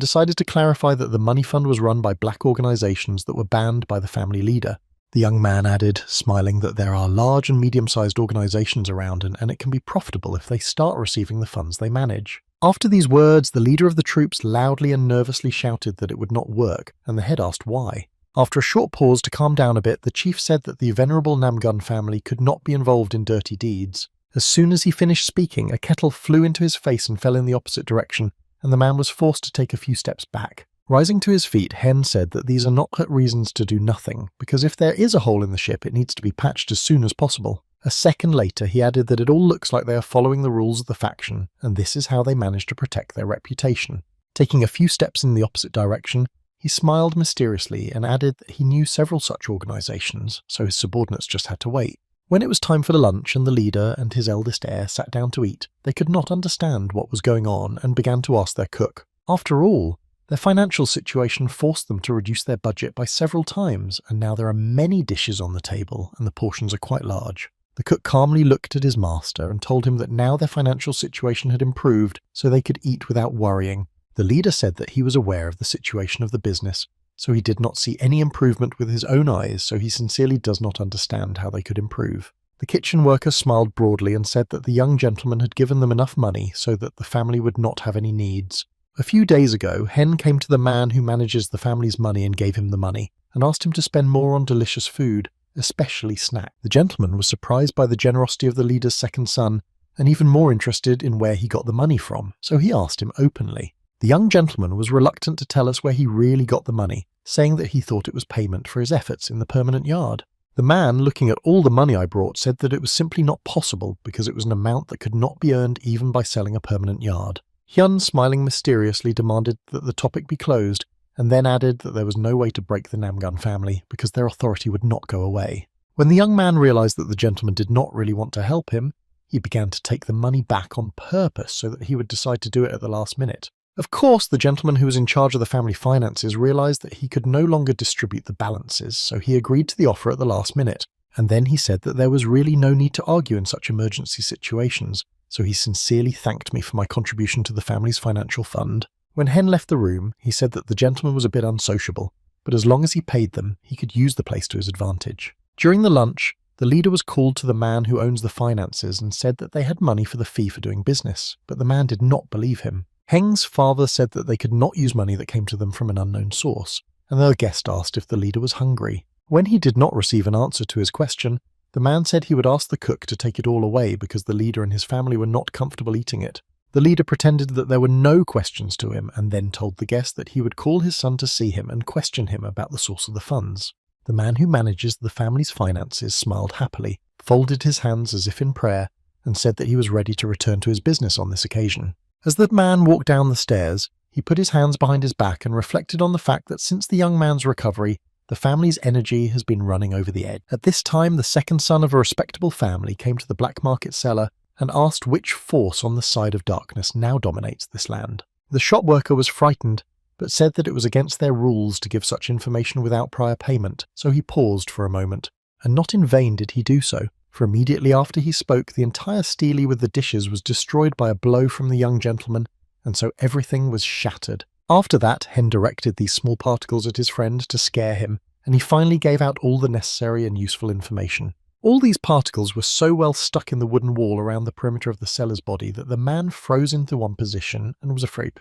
A: decided to clarify that the money fund was run by black organizations that were banned by the family leader. The young man added, smiling, that there are large and medium-sized organizations around and it can be profitable if they start receiving the funds they manage. After these words, the leader of the troops loudly and nervously shouted that it would not work, and the head asked why. After a short pause to calm down a bit, the chief said that the venerable Namgun family could not be involved in dirty deeds. As soon as he finished speaking, a kettle flew into his face and fell in the opposite direction, and the man was forced to take a few steps back. Rising to his feet, Hen said that these are not reasons to do nothing, because if there is a hole in the ship, it needs to be patched as soon as possible. A second later, he added that it all looks like they are following the rules of the faction, and this is how they manage to protect their reputation. Taking a few steps in the opposite direction, he smiled mysteriously and added that he knew several such organizations, so his subordinates just had to wait. When it was time for the lunch and the leader and his eldest heir sat down to eat, they could not understand what was going on and began to ask their cook. After all, their financial situation forced them to reduce their budget by several times, and now there are many dishes on the table and the portions are quite large. The cook calmly looked at his master and told him that now their financial situation had improved so they could eat without worrying. The leader said that he was aware of the situation of the business, so he did not see any improvement with his own eyes, so he sincerely does not understand how they could improve. The kitchen worker smiled broadly and said that the young gentleman had given them enough money so that the family would not have any needs. A few days ago, Hen came to the man who manages the family's money and gave him the money, and asked him to spend more on delicious food, especially snacks. The gentleman was surprised by the generosity of the leader's second son, and even more interested in where he got the money from, so he asked him openly. The young gentleman was reluctant to tell us where he really got the money, saying that he thought it was payment for his efforts in the permanent yard. The man, looking at all the money I brought, said that it was simply not possible because it was an amount that could not be earned even by selling a permanent yard. Hyun, smiling mysteriously, demanded that the topic be closed, and then added that there was no way to break the Namgun family because their authority would not go away. When the young man realized that the gentleman did not really want to help him, he began to take the money back on purpose so that he would decide to do it at the last minute. Of course, the gentleman who was in charge of the family finances realized that he could no longer distribute the balances, so he agreed to the offer at the last minute. And then he said that there was really no need to argue in such emergency situations, so he sincerely thanked me for my contribution to the family's financial fund. When Hen left the room, he said that the gentleman was a bit unsociable, but as long as he paid them, he could use the place to his advantage. During the lunch, the leader was called to the man who owns the finances and said that they had money for the fee for doing business, but the man did not believe him. Heng's father said that they could not use money that came to them from an unknown source, and the guest asked if the leader was hungry. When he did not receive an answer to his question, the man said he would ask the cook to take it all away because the leader and his family were not comfortable eating it. The leader pretended that there were no questions to him and then told the guest that he would call his son to see him and question him about the source of the funds. The man who manages the family's finances smiled happily, folded his hands as if in prayer, and said that he was ready to return to his business on this occasion. As the man walked down the stairs, he put his hands behind his back and reflected on the fact that since the young man's recovery, the family's energy has been running over the edge. At this time, the second son of a respectable family came to the black market cellar and asked which force on the side of darkness now dominates this land. The shop worker was frightened, but said that it was against their rules to give such information without prior payment, so he paused for a moment. And not in vain did he do so, for immediately after he spoke, the entire steely with the dishes was destroyed by a blow from the young gentleman, and so everything was shattered. After that, Hen directed these small particles at his friend to scare him, and he finally gave out all the necessary and useful information. All these particles were so well stuck in the wooden wall around the perimeter of the cellar's body that the man froze into one position and was afraid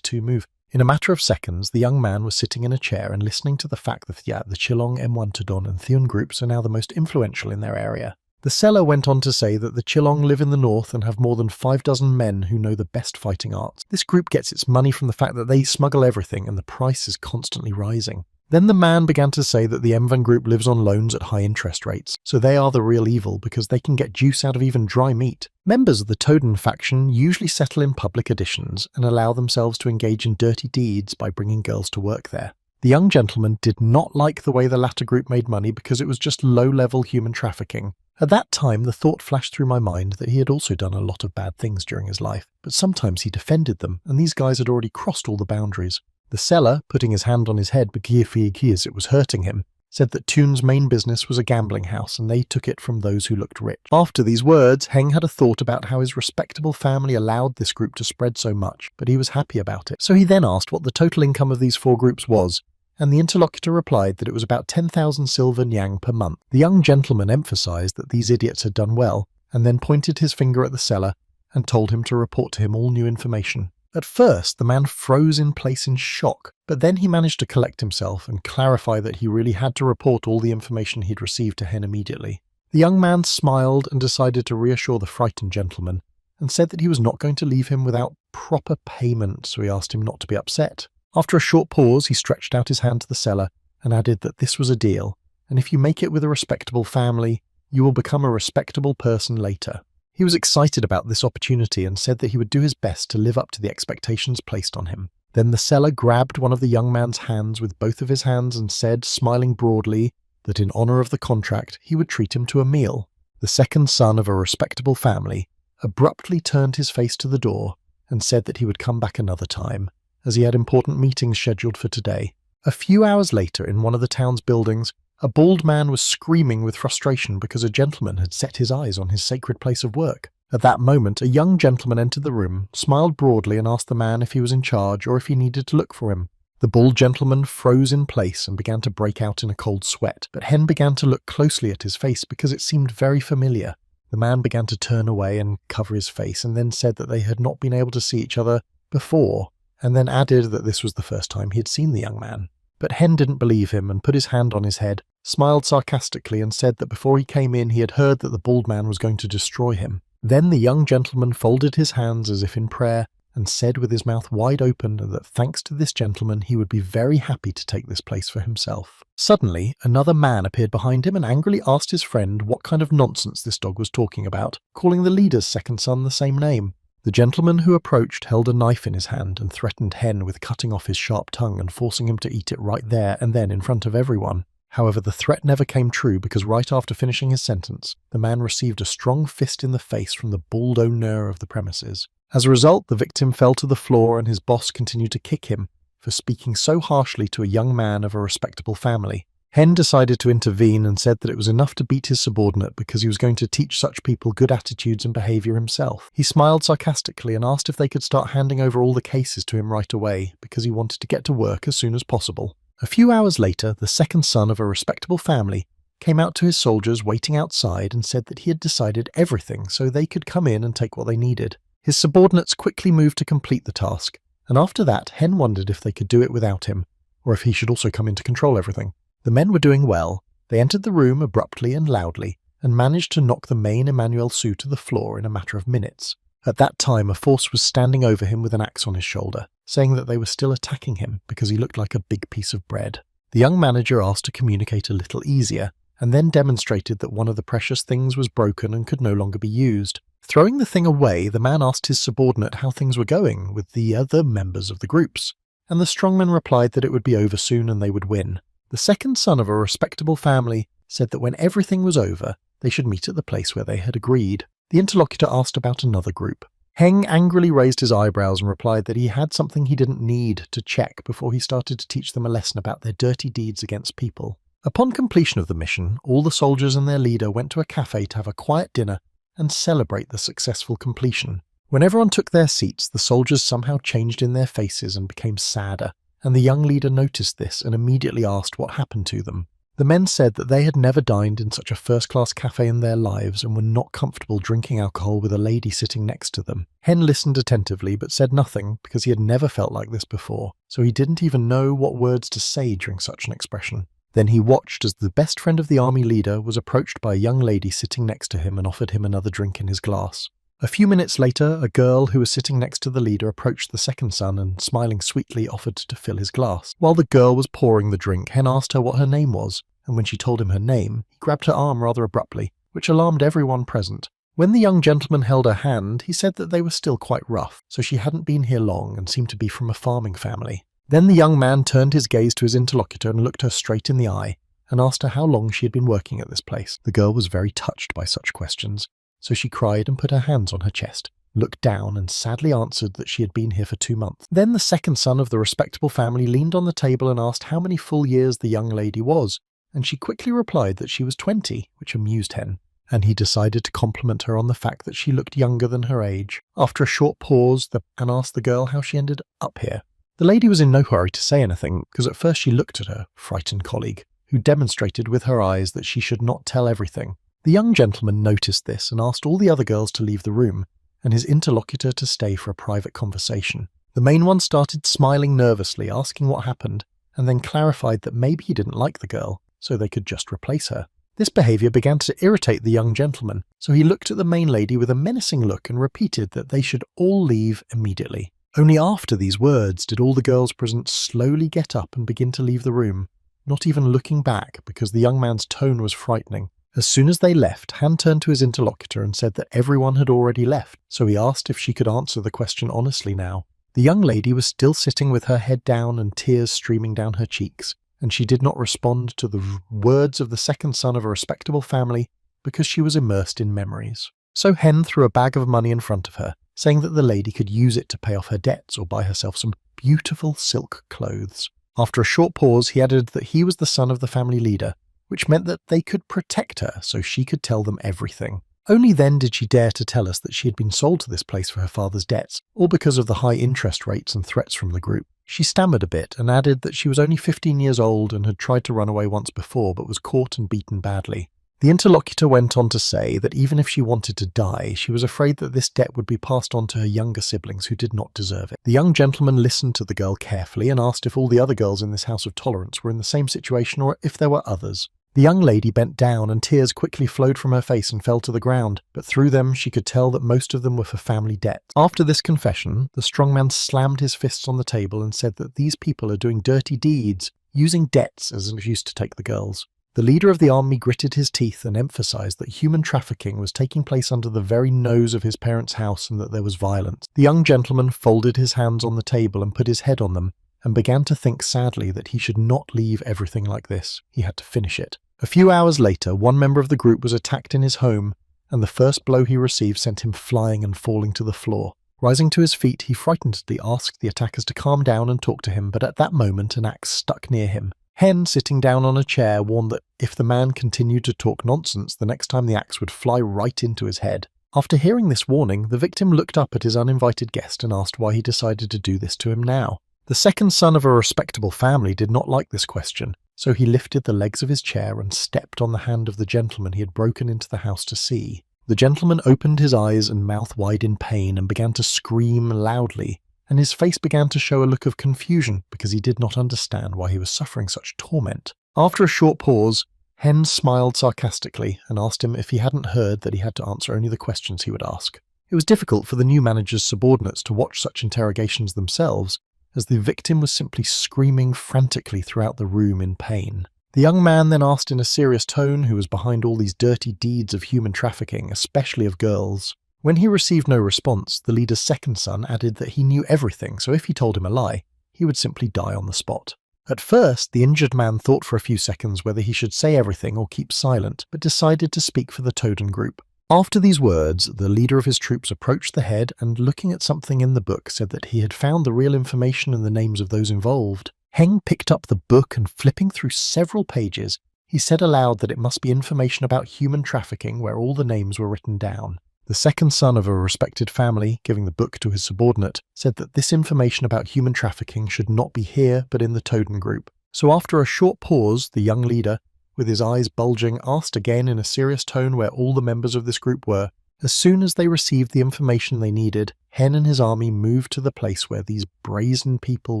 A: to move. In a matter of seconds, the young man was sitting in a chair and listening to the fact that the Chilong M1 Tudon and Theun groups are now the most influential in their area. The seller went on to say that the Chilong live in the north and have more than 6 men who know the best fighting arts. This group gets its money from the fact that they smuggle everything and the price is constantly rising. Then the man began to say that the Mvan group lives on loans at high interest rates, so they are the real evil because they can get juice out of even dry meat. Members of the Toden faction usually settle in public additions and allow themselves to engage in dirty deeds by bringing girls to work there. The young gentleman did not like the way the latter group made money because it was just low-level human trafficking. At that time, the thought flashed through my mind that he had also done a lot of bad things during his life, but sometimes he defended them, and these guys had already crossed all the boundaries. The seller, putting his hand on his head because it was hurting him, said that Toon's main business was a gambling house and they took it from those who looked rich. After these words, Heng had a thought about how his respectable family allowed this group to spread so much, but he was happy about it. So he then asked what the total income of these 4 groups was, and the interlocutor replied that it was about 10,000 silver nyang per month. The young gentleman emphasized that these idiots had done well, and then pointed his finger at the seller and told him to report to him all new information. At first, the man froze in place in shock, but then he managed to collect himself and clarify that he really had to report all the information he'd received to Hen immediately. The young man smiled and decided to reassure the frightened gentleman, and said that he was not going to leave him without proper payment, so he asked him not to be upset. After a short pause, he stretched out his hand to the seller and added that this was a deal, and if you make it with a respectable family, you will become a respectable person later. He was excited about this opportunity and said that he would do his best to live up to the expectations placed on him. Then the seller grabbed one of the young man's hands with both of his hands and said, smiling broadly, that in honor of the contract, he would treat him to a meal. The second son of a respectable family abruptly turned his face to the door and said that he would come back another time, as he had important meetings scheduled for today. A few hours later, in one of the town's buildings, a bald man was screaming with frustration because a gentleman had set his eyes on his sacred place of work. At that moment, a young gentleman entered the room, smiled broadly and asked the man if he was in charge or if he needed to look for him. The bald gentleman froze in place and began to break out in a cold sweat, but Hen began to look closely at his face because it seemed very familiar. The man began to turn away and cover his face and then said that they had not been able to see each other before. and then added that this was the first time he had seen the young man. But Hen didn't believe him and put his hand on his head, smiled sarcastically and said that before he came in he had heard that the bald man was going to destroy him. Then the young gentleman folded his hands as if in prayer and said with his mouth wide open that thanks to this gentleman he would be very happy to take this place for himself. Suddenly, another man appeared behind him and angrily asked his friend what kind of nonsense this dog was talking about, calling the leader's second son the same name. The gentleman who approached held a knife in his hand and threatened Hen with cutting off his sharp tongue and forcing him to eat it right there and then in front of everyone. However, the threat never came true because right after finishing his sentence, the man received a strong fist in the face from the bald owner of the premises. As a result, the victim fell to the floor and his boss continued to kick him for speaking so harshly to a young man of a respectable family. Hen decided to intervene and said that it was enough to beat his subordinate because he was going to teach such people good attitudes and behavior himself. He smiled sarcastically and asked if they could start handing over all the cases to him right away because he wanted to get to work as soon as possible. A few hours later, the second son of a respectable family came out to his soldiers waiting outside and said that he had decided everything so they could come in and take what they needed. His subordinates quickly moved to complete the task, and after that Hen wondered if they could do it without him, or if he should also come in to control everything. The men were doing well. They entered the room abruptly and loudly, and managed to knock the main Emmanuel Sue to the floor in a matter of minutes. At that time, a force was standing over him with an axe on his shoulder, saying that they were still attacking him because he looked like a big piece of bread. The young manager asked to communicate a little easier, and then demonstrated that one of the precious things was broken and could no longer be used. Throwing the thing away, the man asked his subordinate how things were going with the other members of the groups, and the strongman replied that it would be over soon and they would win. The second son of a respectable family said that when everything was over, they should meet at the place where they had agreed. The interlocutor asked about another group. Heng angrily raised his eyebrows and replied that he had something he didn't need to check before he started to teach them a lesson about their dirty deeds against people. Upon completion of the mission, all the soldiers and their leader went to a cafe to have a quiet dinner and celebrate the successful completion. When everyone took their seats, the soldiers somehow changed in their faces and became sadder, and the young leader noticed this and immediately asked what happened to them. The men said that they had never dined in such a first-class cafe in their lives and were not comfortable drinking alcohol with a lady sitting next to them. Hen listened attentively but said nothing because he had never felt like this before, so he didn't even know what words to say during such an expression. Then he watched as the best friend of the army leader was approached by a young lady sitting next to him and offered him another drink in his glass. A few minutes later, a girl who was sitting next to the leader approached the second son and, smiling sweetly, offered to fill his glass. While the girl was pouring the drink, Hen asked her what her name was, and when she told him her name, he grabbed her arm rather abruptly, which alarmed everyone present. When the young gentleman held her hand, he said that they were still quite rough, so she hadn't been here long and seemed to be from a farming family. Then the young man turned his gaze to his interlocutor and looked her straight in the eye, and asked her how long she had been working at this place. The girl was very touched by such questions, so she cried and put her hands on her chest, looked down and sadly answered that she had been here for 2 months. Then the second son of the respectable family leaned on the table and asked how many full years the young lady was, and she quickly replied that she was 20, which amused Hen, and he decided to compliment her on the fact that she looked younger than her age. After a short pause, the man asked the girl how she ended up here. The lady was in no hurry to say anything, because at first she looked at her frightened colleague, who demonstrated with her eyes that she should not tell everything. The young gentleman noticed this and asked all the other girls to leave the room, and his interlocutor to stay for a private conversation. The main one started smiling nervously, asking what happened, and then clarified that maybe he didn't like the girl, so they could just replace her. This behaviour began to irritate the young gentleman, so he looked at the main lady with a menacing look and repeated that they should all leave immediately. Only after these words did all the girls present slowly get up and begin to leave the room, not even looking back because the young man's tone was frightening. As soon as they left, Han turned to his interlocutor and said that everyone had already left, so he asked if she could answer the question honestly now. The young lady was still sitting with her head down and tears streaming down her cheeks, and she did not respond to the words of the second son of a respectable family because she was immersed in memories. So Hen threw a bag of money in front of her, saying that the lady could use it to pay off her debts or buy herself some beautiful silk clothes. After a short pause, he added that he was the son of the family leader, which meant that they could protect her so she could tell them everything. Only then did she dare to tell us that she had been sold to this place for her father's debts, all because of the high interest rates and threats from the group. She stammered a bit and added that she was only 15 years old and had tried to run away once before but was caught and beaten badly. The interlocutor went on to say that even if she wanted to die, she was afraid that this debt would be passed on to her younger siblings who did not deserve it. The young gentleman listened to the girl carefully and asked if all the other girls in this house of tolerance were in the same situation or if there were others. The young lady bent down and tears quickly flowed from her face and fell to the ground, but through them she could tell that most of them were for family debts. After this confession, the strong man slammed his fists on the table and said that these people are doing dirty deeds, using debts as an excuse to take the girls. The leader of the army gritted his teeth and emphasized that human trafficking was taking place under the very nose of his parents' house and that there was violence. The young gentleman folded his hands on the table and put his head on them and began to think sadly that he should not leave everything like this. He had to finish it. A few hours later, one member of the group was attacked in his home, and the first blow he received sent him flying and falling to the floor. Rising to his feet, he frightenedly asked the attackers to calm down and talk to him, but at that moment an axe stuck near him. Hen, sitting down on a chair, warned that if the man continued to talk nonsense, the next time the axe would fly right into his head. After hearing this warning, the victim looked up at his uninvited guest and asked why he decided to do this to him now. The second son of a respectable family did not like this question, so he lifted the legs of his chair and stepped on the hand of the gentleman he had broken into the house to see. The gentleman opened his eyes and mouth wide in pain and began to scream loudly, and his face began to show a look of confusion because he did not understand why he was suffering such torment. After a short pause, Hen smiled sarcastically and asked him if he hadn't heard that he had to answer only the questions he would ask. It was difficult for the new manager's subordinates to watch such interrogations themselves, as the victim was simply screaming frantically throughout the room in pain. The young man then asked in a serious tone who was behind all these dirty deeds of human trafficking, especially of girls. When he received no response, the leader's second son added that he knew everything, so if he told him a lie, he would simply die on the spot. At first, the injured man thought for a few seconds whether he should say everything or keep silent, but decided to speak for the Toden group. After these words, the leader of his troops approached the head and, looking at something in the book, said that he had found the real information and the names of those involved. Heng picked up the book and, flipping through several pages, he said aloud that it must be information about human trafficking where all the names were written down. The second son of a respected family, giving the book to his subordinate, said that this information about human trafficking should not be here but in the Toden group. So after a short pause, the young leader, with his eyes bulging, asked again in a serious tone where all the members of this group were. As soon as they received the information they needed, Hen and his army moved to the place where these brazen people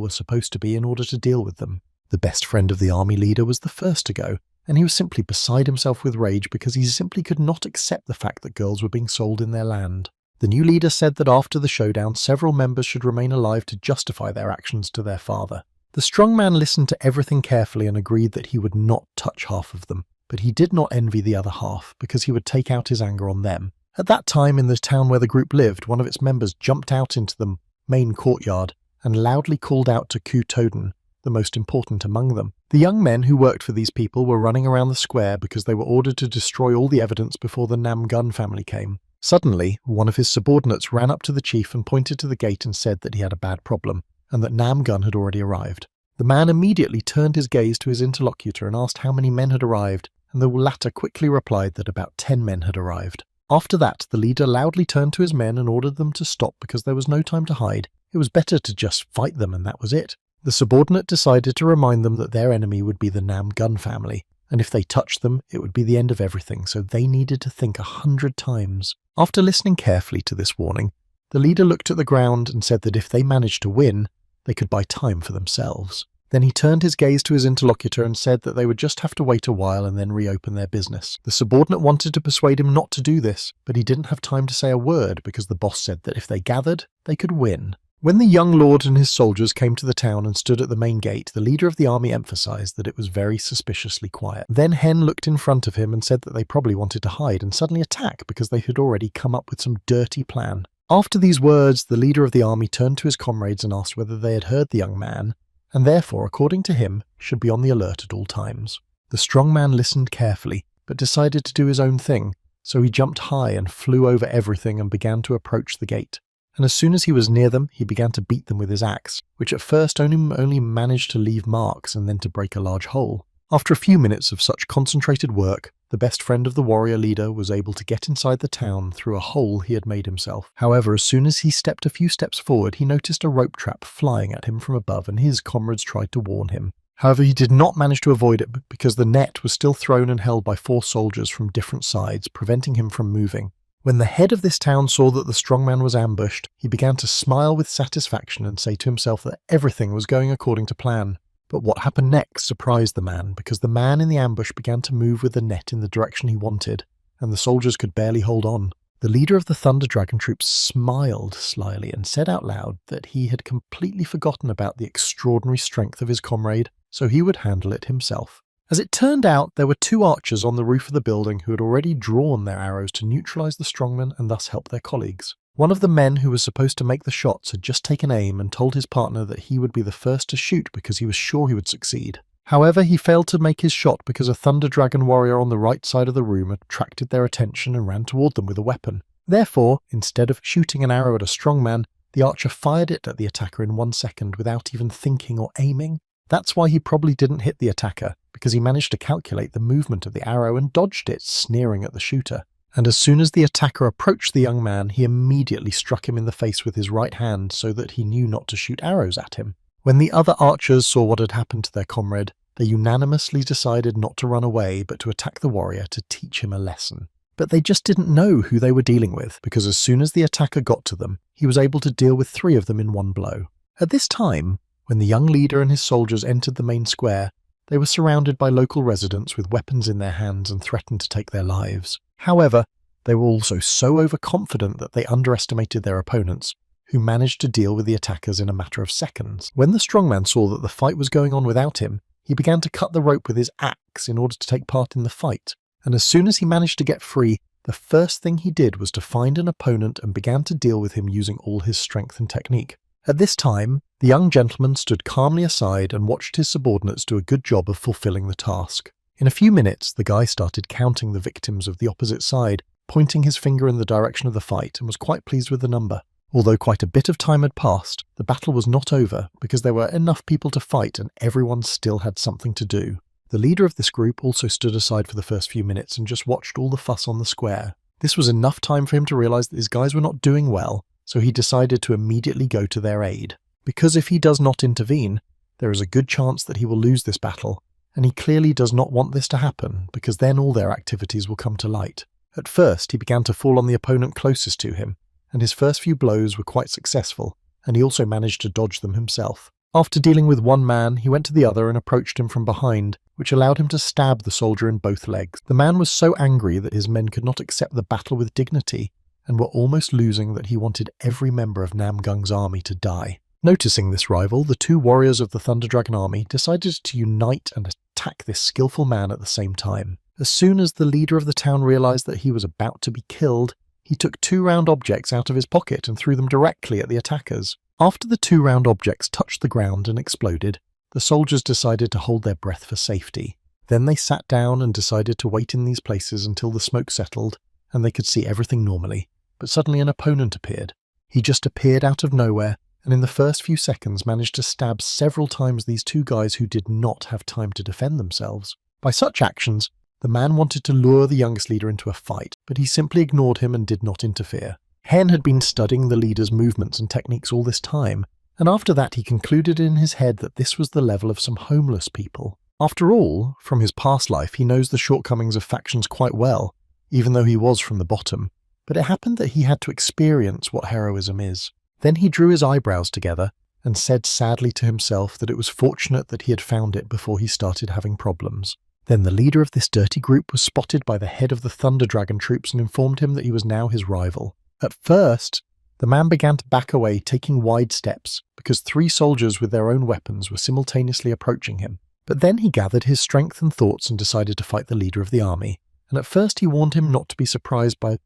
A: were supposed to be in order to deal with them. The best friend of the army leader was the first to go, and he was simply beside himself with rage because he simply could not accept the fact that girls were being sold in their land. The new leader said that after the showdown, several members should remain alive to justify their actions to their father. The strong man listened to everything carefully and agreed that he would not touch half of them, but he did not envy the other half because he would take out his anger on them. At that time, in the town where the group lived, one of its members jumped out into the main courtyard and loudly called out to Ku Toden, the most important among them. The young men who worked for these people were running around the square because they were ordered to destroy all the evidence before the Nam Gun family came. Suddenly, one of his subordinates ran up to the chief and pointed to the gate and said that he had a bad problem, and that Nam Gun had already arrived. The man immediately turned his gaze to his interlocutor and asked how many men had arrived, and the latter quickly replied that about 10 men had arrived. After that, the leader loudly turned to his men and ordered them to stop because there was no time to hide. It was better to just fight them, and that was it. The subordinate decided to remind them that their enemy would be the Nam Gun family, and if they touched them, it would be the end of everything, so they needed to think 100 times. After listening carefully to this warning, the leader looked at the ground and said that if they managed to win, they could buy time for themselves. Then he turned his gaze to his interlocutor and said that they would just have to wait a while and then reopen their business. The subordinate wanted to persuade him not to do this, but he didn't have time to say a word because the boss said that if they gathered, they could win. When the young lord and his soldiers came to the town and stood at the main gate, the leader of the army emphasized that it was very suspiciously quiet. Then Hen looked in front of him and said that they probably wanted to hide and suddenly attack because they had already come up with some dirty plan. After these words, the leader of the army turned to his comrades and asked whether they had heard the young man, and therefore, according to him, should be on the alert at all times. The strong man listened carefully, but decided to do his own thing, so he jumped high and flew over everything and began to approach the gate. And as soon as he was near them, he began to beat them with his axe, which at first only managed to leave marks and then to break a large hole. After a few minutes of such concentrated work, the best friend of the warrior leader was able to get inside the town through a hole he had made himself. However, as soon as he stepped a few steps forward, he noticed a rope trap flying at him from above, and his comrades tried to warn him. However, he did not manage to avoid it because the net was still thrown and held by 4 soldiers from different sides, preventing him from moving. When the head of this town saw that the strongman was ambushed, he began to smile with satisfaction and say to himself that everything was going according to plan. But what happened next surprised the man, because the man in the ambush began to move with the net in the direction he wanted, and the soldiers could barely hold on. The leader of the Thunder Dragon troops smiled slyly and said out loud that he had completely forgotten about the extraordinary strength of his comrade, so he would handle it himself. As it turned out, there were 2 archers on the roof of the building who had already drawn their arrows to neutralize the strongman and thus help their colleagues. One of the men who was supposed to make the shots had just taken aim and told his partner that he would be the first to shoot because he was sure he would succeed. However, he failed to make his shot because a Thunder Dragon warrior on the right side of the room attracted their attention and ran toward them with a weapon. Therefore, instead of shooting an arrow at a strongman, the archer fired it at the attacker in 1 second without even thinking or aiming. That's why he probably didn't hit the attacker, because he managed to calculate the movement of the arrow and dodged it, sneering at the shooter. And as soon as the attacker approached the young man, he immediately struck him in the face with his right hand so that he knew not to shoot arrows at him. When the other archers saw what had happened to their comrade, they unanimously decided not to run away but to attack the warrior to teach him a lesson. But they just didn't know who they were dealing with, because as soon as the attacker got to them, he was able to deal with 3 of them in 1 blow. At this time, when the young leader and his soldiers entered the main square, they were surrounded by local residents with weapons in their hands and threatened to take their lives. However, they were also so overconfident that they underestimated their opponents, who managed to deal with the attackers in a matter of seconds. When the strongman saw that the fight was going on without him, he began to cut the rope with his axe in order to take part in the fight. And as soon as he managed to get free, the first thing he did was to find an opponent and began to deal with him using all his strength and technique. At this time, the young gentleman stood calmly aside and watched his subordinates do a good job of fulfilling the task. In a few minutes, the guy started counting the victims of the opposite side, pointing his finger in the direction of the fight, and was quite pleased with the number. Although quite a bit of time had passed, the battle was not over because there were enough people to fight and everyone still had something to do. The leader of this group also stood aside for the first few minutes and just watched all the fuss on the square. This was enough time for him to realize that his guys were not doing well, so he decided to immediately go to their aid. Because if he does not intervene, there is a good chance that he will lose this battle, and he clearly does not want this to happen because then all their activities will come to light. At first, he began to fall on the opponent closest to him, and his first few blows were quite successful, and he also managed to dodge them himself. After dealing with one man, he went to the other and approached him from behind, which allowed him to stab the soldier in both legs. The man was so angry that his men could not accept the battle with dignity, and were almost losing that he wanted every member of Namgung's army to die. Noticing this rival, the 2 warriors of the Thunder Dragon army decided to unite and attack this skillful man at the same time. As soon as the leader of the town realized that he was about to be killed, he took 2 round objects out of his pocket and threw them directly at the attackers. After the 2 round objects touched the ground and exploded, the soldiers decided to hold their breath for safety. Then they sat down and decided to wait in these places until the smoke settled and they could see everything normally. But suddenly an opponent appeared. He just appeared out of nowhere, and in the first few seconds managed to stab several times these 2 guys who did not have time to defend themselves. By such actions, the man wanted to lure the youngest leader into a fight, but he simply ignored him and did not interfere. Hen had been studying the leader's movements and techniques all this time, and after that he concluded in his head that this was the level of some homeless people. After all, from his past life he knows the shortcomings of factions quite well, even though he was from the bottom, but it happened that he had to experience what heroism is. Then he drew his eyebrows together and said sadly to himself that it was fortunate that he had found it before he started having problems. Then the leader of this dirty group was spotted by the head of the Thunder Dragon troops and informed him that he was now his rival. At first, the man began to back away, taking wide steps, because 3 soldiers with their own weapons were simultaneously approaching him. But then he gathered his strength and thoughts and decided to fight the leader of the army, and at first he warned him not to be surprised by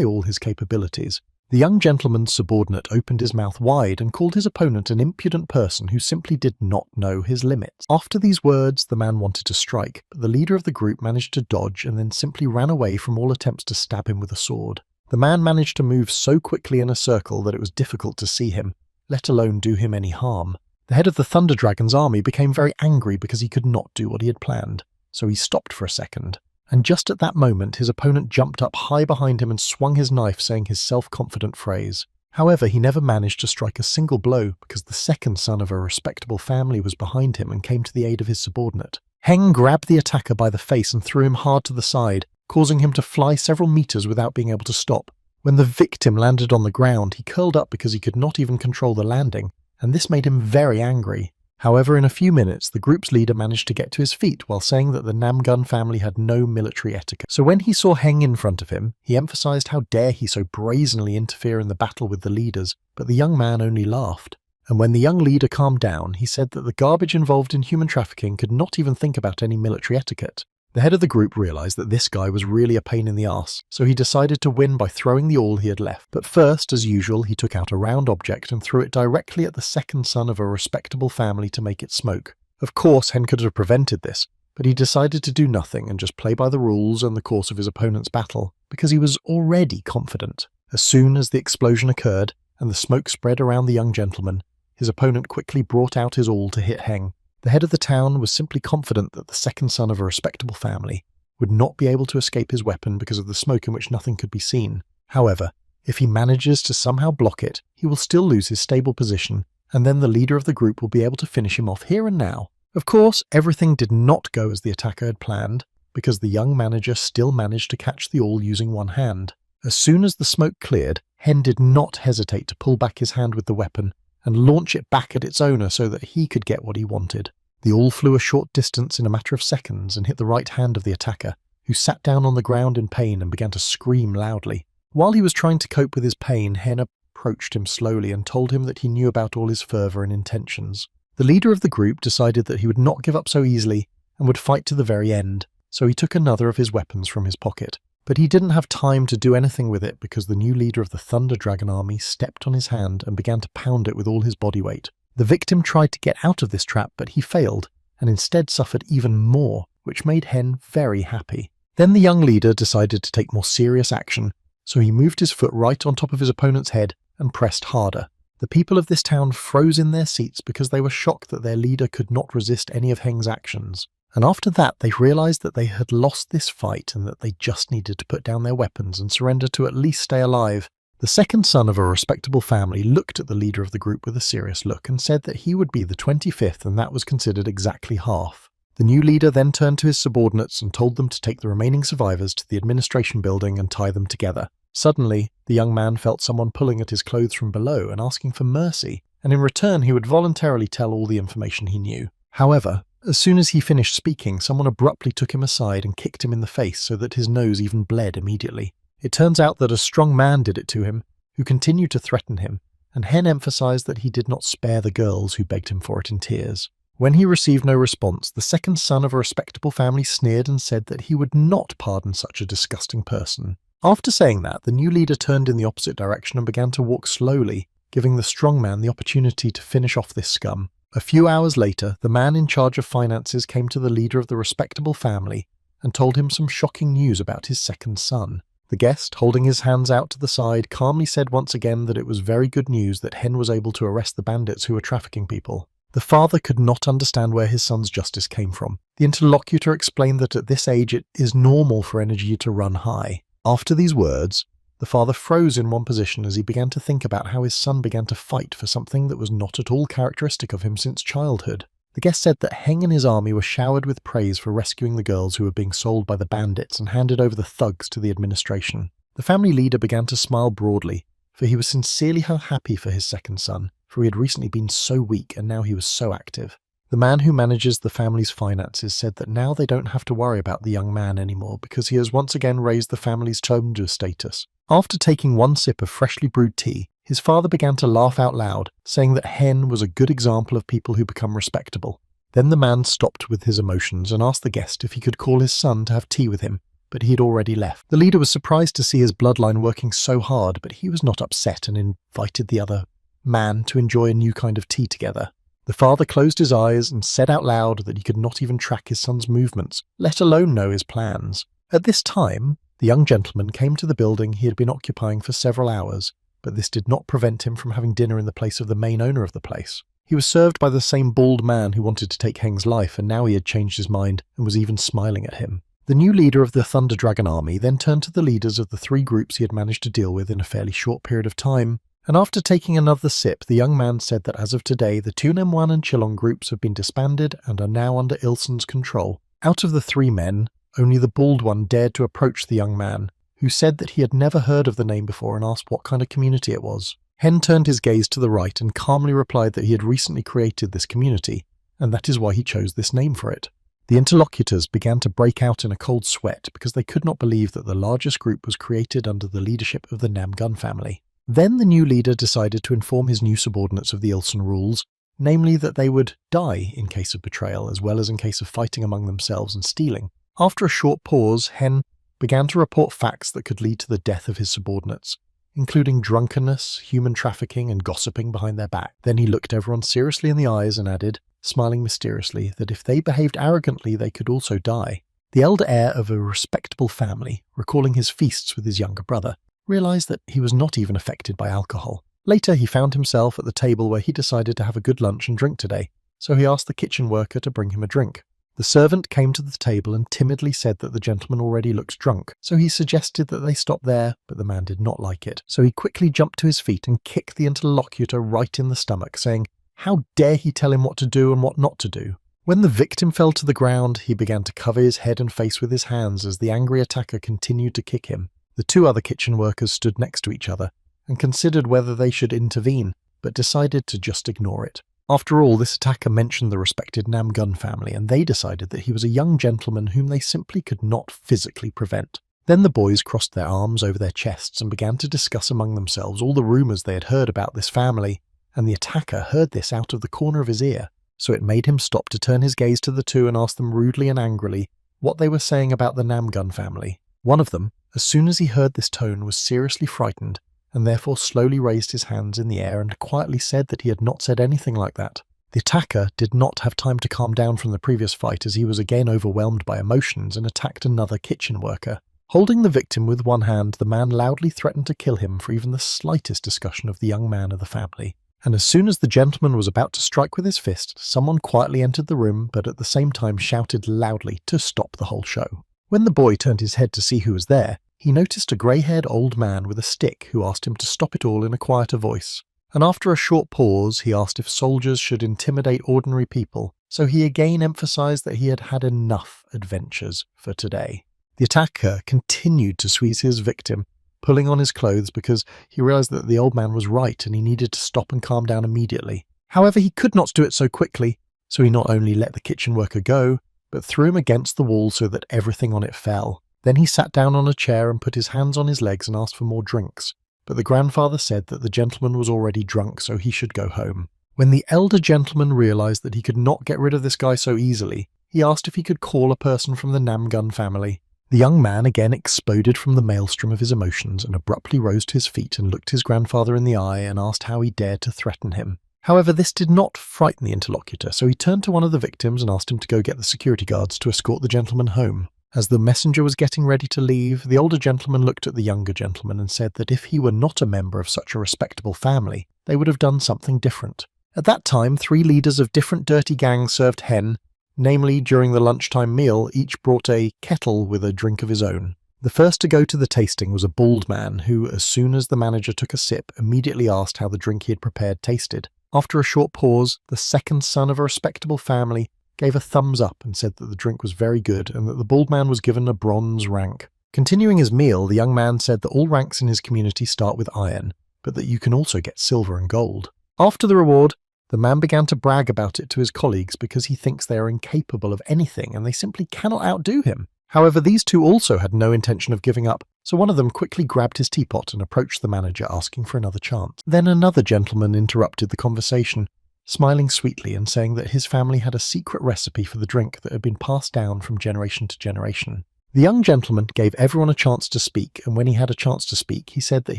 A: all his capabilities. The young gentleman's subordinate opened his mouth wide and called his opponent an impudent person who simply did not know his limits. After these words, the man wanted to strike, but the leader of the group managed to dodge and then simply ran away from all attempts to stab him with a sword. The man managed to move so quickly in a circle that it was difficult to see him, let alone do him any harm. The head of the Thunder Dragon's army became very angry because he could not do what he had planned, so he stopped for a second. And just at that moment his opponent jumped up high behind him and swung his knife, saying his self-confident phrase, However, he never managed to strike a single blow because the second son of a respectable family was behind him and came to the aid of his subordinate. Heng grabbed the attacker by the face and threw him hard to the side, causing him to fly several meters without being able to stop. When the victim landed on the ground, he curled up because he could not even control the landing, and this made him very angry. However, in a few minutes, the group's leader managed to get to his feet while saying that the Namgun family had no military etiquette. So when he saw Heng in front of him, he emphasized how dare he so brazenly interfere in the battle with the leaders, but the young man only laughed. And when the young leader calmed down, he said that the garbage involved in human trafficking could not even think about any military etiquette. The head of the group realized that this guy was really a pain in the ass, so he decided to win by throwing the awl he had left. But first, as usual, he took out a round object and threw it directly at the second son of a respectable family to make it smoke. Of course, Hen could have prevented this, but he decided to do nothing and just play by the rules and the course of his opponent's battle, because he was already confident. As soon as the explosion occurred and the smoke spread around the young gentleman, his opponent quickly brought out his awl to hit Heng. The head of the town was simply confident that the second son of a respectable family would not be able to escape his weapon because of the smoke in which nothing could be seen. However, if he manages to somehow block it, he will still lose his stable position, and then the leader of the group will be able to finish him off here and now. Of course, everything did not go as the attacker had planned, because the young manager still managed to catch the awl using one hand. As soon as the smoke cleared, Hen did not hesitate to pull back his hand with the weapon and launch it back at its owner so that he could get what he wanted. The awl flew a short distance in a matter of seconds and hit the right hand of the attacker, who sat down on the ground in pain and began to scream loudly. While he was trying to cope with his pain, Hen approached him slowly and told him that he knew about all his fervour and intentions. The leader of the group decided that he would not give up so easily and would fight to the very end, so he took another of his weapons from his pocket. But he didn't have time to do anything with it because the new leader of the Thunder Dragon army stepped on his hand and began to pound it with all his body weight. The victim tried to get out of this trap, but he failed, and instead suffered even more, which made Hen very happy. Then the young leader decided to take more serious action, so he moved his foot right on top of his opponent's head and pressed harder. The people of this town froze in their seats because they were shocked that their leader could not resist any of Heng's actions. And after that, they realized that they had lost this fight and that they just needed to put down their weapons and surrender to at least stay alive. The second son of a respectable family looked at the leader of the group with a serious look and said that he would be the 25th and that was considered exactly half. The new leader then turned to his subordinates and told them to take the remaining survivors to the administration building and tie them together. Suddenly, the young man felt someone pulling at his clothes from below and asking for mercy, and in return he would voluntarily tell all the information he knew. However, as soon as he finished speaking, someone abruptly took him aside and kicked him in the face so that his nose even bled immediately. It turns out that a strong man did it to him, who continued to threaten him, and Hen emphasized that he did not spare the girls who begged him for it in tears. When he received no response, the second son of a respectable family sneered and said that he would not pardon such a disgusting person. After saying that, the new leader turned in the opposite direction and began to walk slowly, giving the strong man the opportunity to finish off this scum. A few hours later, the man in charge of finances came to the leader of the respectable family and told him some shocking news about his second son. The guest, holding his hands out to the side, calmly said once again that it was very good news that Hen was able to arrest the bandits who were trafficking people. The father could not understand where his son's justice came from. The interlocutor explained that at this age it is normal for energy to run high. After these words, the father froze in one position as he began to think about how his son began to fight for something that was not at all characteristic of him since childhood. The guest said that Heng and his army were showered with praise for rescuing the girls who were being sold by the bandits and handed over the thugs to the administration. The family leader began to smile broadly, for he was sincerely happy for his second son, for he had recently been so weak and now he was so active. The man who manages the family's finances said that now they don't have to worry about the young man anymore because he has once again raised the family's Chomja status. After taking one sip of freshly brewed tea, his father began to laugh out loud, saying that Hen was a good example of people who become respectable. Then the man stopped with his emotions and asked the guest if he could call his son to have tea with him, but he had already left. The leader was surprised to see his bloodline working so hard, but he was not upset and invited the other man to enjoy a new kind of tea together. The father closed his eyes and said out loud that he could not even track his son's movements, let alone know his plans. At this time, the young gentleman came to the building he had been occupying for several hours, but this did not prevent him from having dinner in the place of the main owner of the place. He was served by the same bald man who wanted to take Heng's life, and now he had changed his mind and was even smiling at him. The new leader of the Thunder Dragon army then turned to the leaders of the three groups he had managed to deal with in a fairly short period of time And after taking another sip, the young man said that as of today, the Tunem-1 and Chillon groups have been disbanded and are now under Ilson's control. Out of the 3 men, only the bald one dared to approach the young man, who said that he had never heard of the name before and asked what kind of community it was. Hen turned his gaze to the right and calmly replied that he had recently created this community, and that is why he chose this name for it. The interlocutors began to break out in a cold sweat because they could not believe that the largest group was created under the leadership of the Namgun family. Then the new leader decided to inform his new subordinates of the Ilson rules, namely that they would die in case of betrayal as well as in case of fighting among themselves and stealing. After a short pause, Hen began to report facts that could lead to the death of his subordinates, including drunkenness, human trafficking, and gossiping behind their back. Then he looked everyone seriously in the eyes and added, smiling mysteriously, that if they behaved arrogantly they could also die. The elder heir of a respectable family, recalling his feasts with his younger brother, realized that he was not even affected by alcohol. Later he found himself at the table where he decided to have a good lunch and drink today, so he asked the kitchen worker to bring him a drink. The servant came to the table and timidly said that the gentleman already looked drunk, so he suggested that they stop there, but the man did not like it. So he quickly jumped to his feet and kicked the interlocutor right in the stomach, saying, "How dare he tell him what to do and what not to do?" When the victim fell to the ground, he began to cover his head and face with his hands as the angry attacker continued to kick him. The 2 other kitchen workers stood next to each other and considered whether they should intervene, but decided to just ignore it. After all, this attacker mentioned the respected Namgun family, and they decided that he was a young gentleman whom they simply could not physically prevent. Then the boys crossed their arms over their chests and began to discuss among themselves all the rumours they had heard about this family, and the attacker heard this out of the corner of his ear, so it made him stop to turn his gaze to the 2 and ask them rudely and angrily what they were saying about the Namgun family. One of them, as soon as he heard this tone, was seriously frightened, and therefore slowly raised his hands in the air and quietly said that he had not said anything like that. The attacker did not have time to calm down from the previous fight as he was again overwhelmed by emotions and attacked another kitchen worker. Holding the victim with one hand, the man loudly threatened to kill him for even the slightest discussion of the young man of the family. And as soon as the gentleman was about to strike with his fist, someone quietly entered the room but at the same time shouted loudly to stop the whole show. When the boy turned his head to see who was there, he noticed a grey-haired old man with a stick who asked him to stop it all in a quieter voice. And after a short pause, he asked if soldiers should intimidate ordinary people, so he again emphasized that he had had enough adventures for today. The attacker continued to squeeze his victim, pulling on his clothes because he realized that the old man was right and he needed to stop and calm down immediately. However, he could not do it so quickly, so he not only let the kitchen worker go, but threw him against the wall so that everything on it fell. Then he sat down on a chair and put his hands on his legs and asked for more drinks, but the grandfather said that the gentleman was already drunk, so he should go home. When the elder gentleman realized that he could not get rid of this guy so easily, he asked if he could call a person from the Namgun family. The young man again exploded from the maelstrom of his emotions and abruptly rose to his feet and looked his grandfather in the eye and asked how he dared to threaten him. However, this did not frighten the interlocutor, so he turned to one of the victims and asked him to go get the security guards to escort the gentleman home. As the messenger was getting ready to leave, the older gentleman looked at the younger gentleman and said that if he were not a member of such a respectable family, they would have done something different. At that time, 3 leaders of different dirty gangs served hen, namely during the lunchtime meal, each brought a kettle with a drink of his own. The first to go to the tasting was a bald man who, as soon as the manager took a sip, immediately asked how the drink he had prepared tasted. After a short pause, the second son of a respectable family gave a thumbs up and said that the drink was very good and that the bald man was given a bronze rank. Continuing his meal, the young man said that all ranks in his community start with iron, but that you can also get silver and gold. After the reward, the man began to brag about it to his colleagues because he thinks they are incapable of anything and they simply cannot outdo him. However, these 2 also had no intention of giving up, so one of them quickly grabbed his teapot and approached the manager asking for another chance. Then another gentleman interrupted the conversation, smiling sweetly and saying that his family had a secret recipe for the drink that had been passed down from generation to generation. The young gentleman gave everyone a chance to speak, and when he had a chance to speak, he said that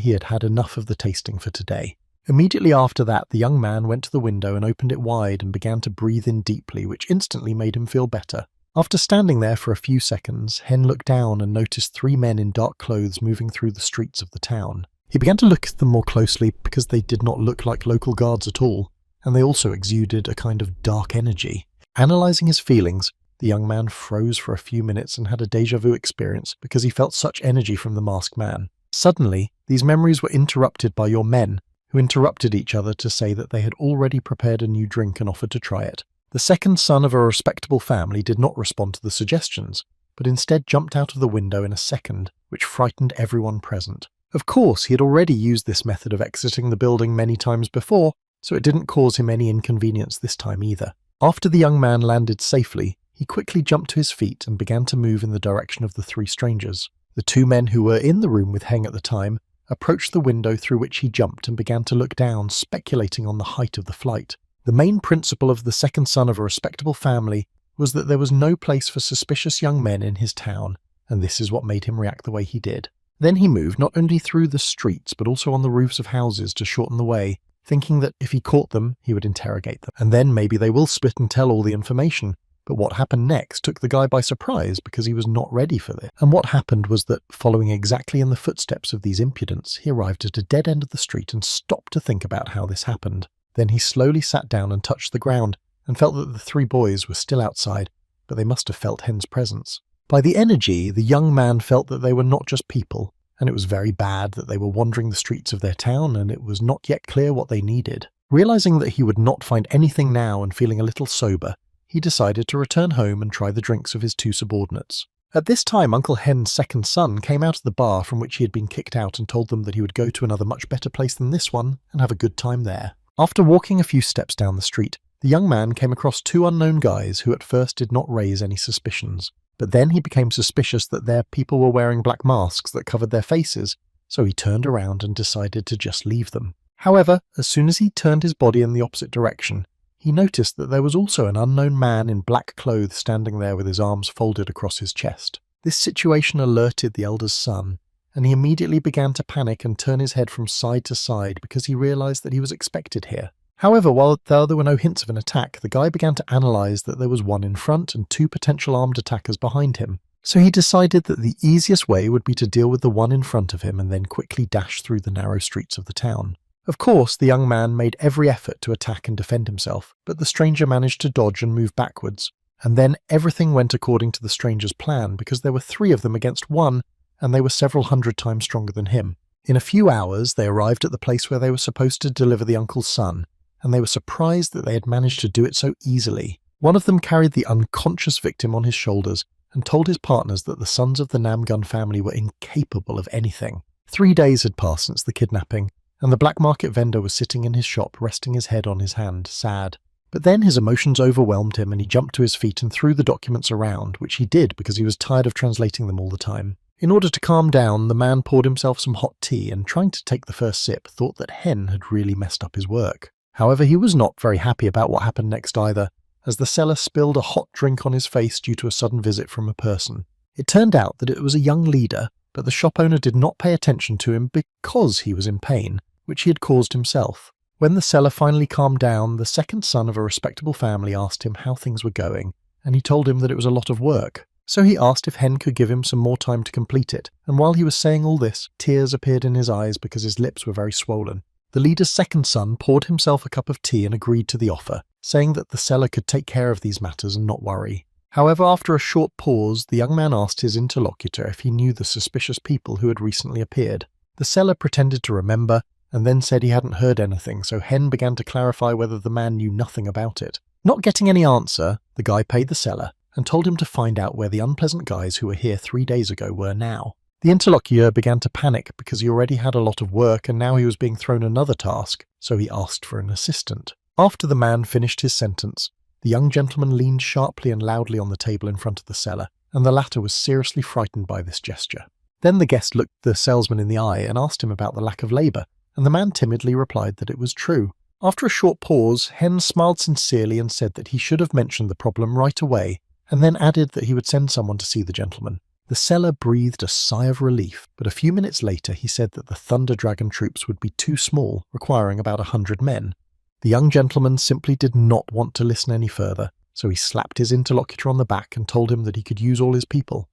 A: he had had enough of the tasting for today. Immediately after that, the young man went to the window and opened it wide and began to breathe in deeply, which instantly made him feel better. After standing there for a few seconds, Hen looked down and noticed 3 men in dark clothes moving through the streets of the town. He began to look at them more closely because they did not look like local guards at all, and they also exuded a kind of dark energy. Analysing his feelings, the young man froze for a few minutes and had a déjà vu experience because he felt such energy from the masked man. Suddenly, these memories were interrupted by your men, who interrupted each other to say that they had already prepared a new drink and offered to try it. The second son of a respectable family did not respond to the suggestions, but instead jumped out of the window in a second, which frightened everyone present. Of course, he had already used this method of exiting the building many times before, so it didn't cause him any inconvenience this time either. After the young man landed safely, he quickly jumped to his feet and began to move in the direction of the three strangers. The two men who were in the room with Heng at the time approached the window through which he jumped and began to look down, speculating on the height of the flight. The main principle of the second son of a respectable family was that there was no place for suspicious young men in his town, and this is what made him react the way he did. Then he moved not only through the streets but also on the roofs of houses to shorten the way, thinking that if he caught them, he would interrogate them, and then maybe they will split and tell all the information. But what happened next took the guy by surprise because he was not ready for this. And what happened was that, following exactly in the footsteps of these impudents, he arrived at a dead end of the street and stopped to think about how this happened. Then he slowly sat down and touched the ground, and felt that the three boys were still outside, but they must have felt Hen's presence. By the energy, the young man felt that they were not just people, and it was very bad that they were wandering the streets of their town and it was not yet clear what they needed. Realizing that he would not find anything now and feeling a little sober, he decided to return home and try the drinks of his two subordinates. At this time, Uncle Hen's second son came out of the bar from which he had been kicked out and told them that he would go to another much better place than this one and have a good time there. After walking a few steps down the street, the young man came across two unknown guys who at first did not raise any suspicions. But then he became suspicious that their people were wearing black masks that covered their faces, so he turned around and decided to just leave them. However, as soon as he turned his body in the opposite direction, he noticed that there was also an unknown man in black clothes standing there with his arms folded across his chest. This situation alerted the elder's son, and he immediately began to panic and turn his head from side to side because he realized that he was expected here. However, while there were no hints of an attack, the guy began to analyze that there was one in front and two potential armed attackers behind him. So he decided that the easiest way would be to deal with the one in front of him and then quickly dash through the narrow streets of the town. Of course, the young man made every effort to attack and defend himself, but the stranger managed to dodge and move backwards. And then everything went according to the stranger's plan because there were three of them against one, and they were several hundred times stronger than him. In a few hours, they arrived at the place where they were supposed to deliver the uncle's son, and they were surprised that they had managed to do it so easily. One of them carried the unconscious victim on his shoulders and told his partners that the sons of the Namgun family were incapable of anything. 3 days had passed since the kidnapping, and the black market vendor was sitting in his shop resting his head on his hand, sad. But then his emotions overwhelmed him and he jumped to his feet and threw the documents around, which he did because he was tired of translating them all the time. In order to calm down, the man poured himself some hot tea and, trying to take the first sip, thought that Hen had really messed up his work. However, he was not very happy about what happened next either, as the seller spilled a hot drink on his face due to a sudden visit from a person. It turned out that it was a young leader, but the shop owner did not pay attention to him because he was in pain, which he had caused himself. When the seller finally calmed down, the second son of a respectable family asked him how things were going, and he told him that it was a lot of work. So he asked if Hen could give him some more time to complete it, and while he was saying all this, tears appeared in his eyes because his lips were very swollen. The leader's second son poured himself a cup of tea and agreed to the offer, saying that the seller could take care of these matters and not worry. However, after a short pause, the young man asked his interlocutor if he knew the suspicious people who had recently appeared. The seller pretended to remember, and then said he hadn't heard anything, so Hen began to clarify whether the man knew nothing about it. Not getting any answer, the guy paid the seller, and told him to find out where the unpleasant guys who were here 3 days ago were now. The interlocutor began to panic because he already had a lot of work and now he was being thrown another task, so he asked for an assistant. After the man finished his sentence, the young gentleman leaned sharply and loudly on the table in front of the seller, and the latter was seriously frightened by this gesture. Then the guest looked the salesman in the eye and asked him about the lack of labour, and the man timidly replied that it was true. After a short pause, Hen smiled sincerely and said that he should have mentioned the problem right away, and then added that he would send someone to see the gentleman. The seller breathed a sigh of relief, but a few minutes later he said that the Thunder Dragon troops would be too small, requiring about 100 men. The young gentleman simply did not want to listen any further, so he slapped his interlocutor on the back and told him that he could use all his people.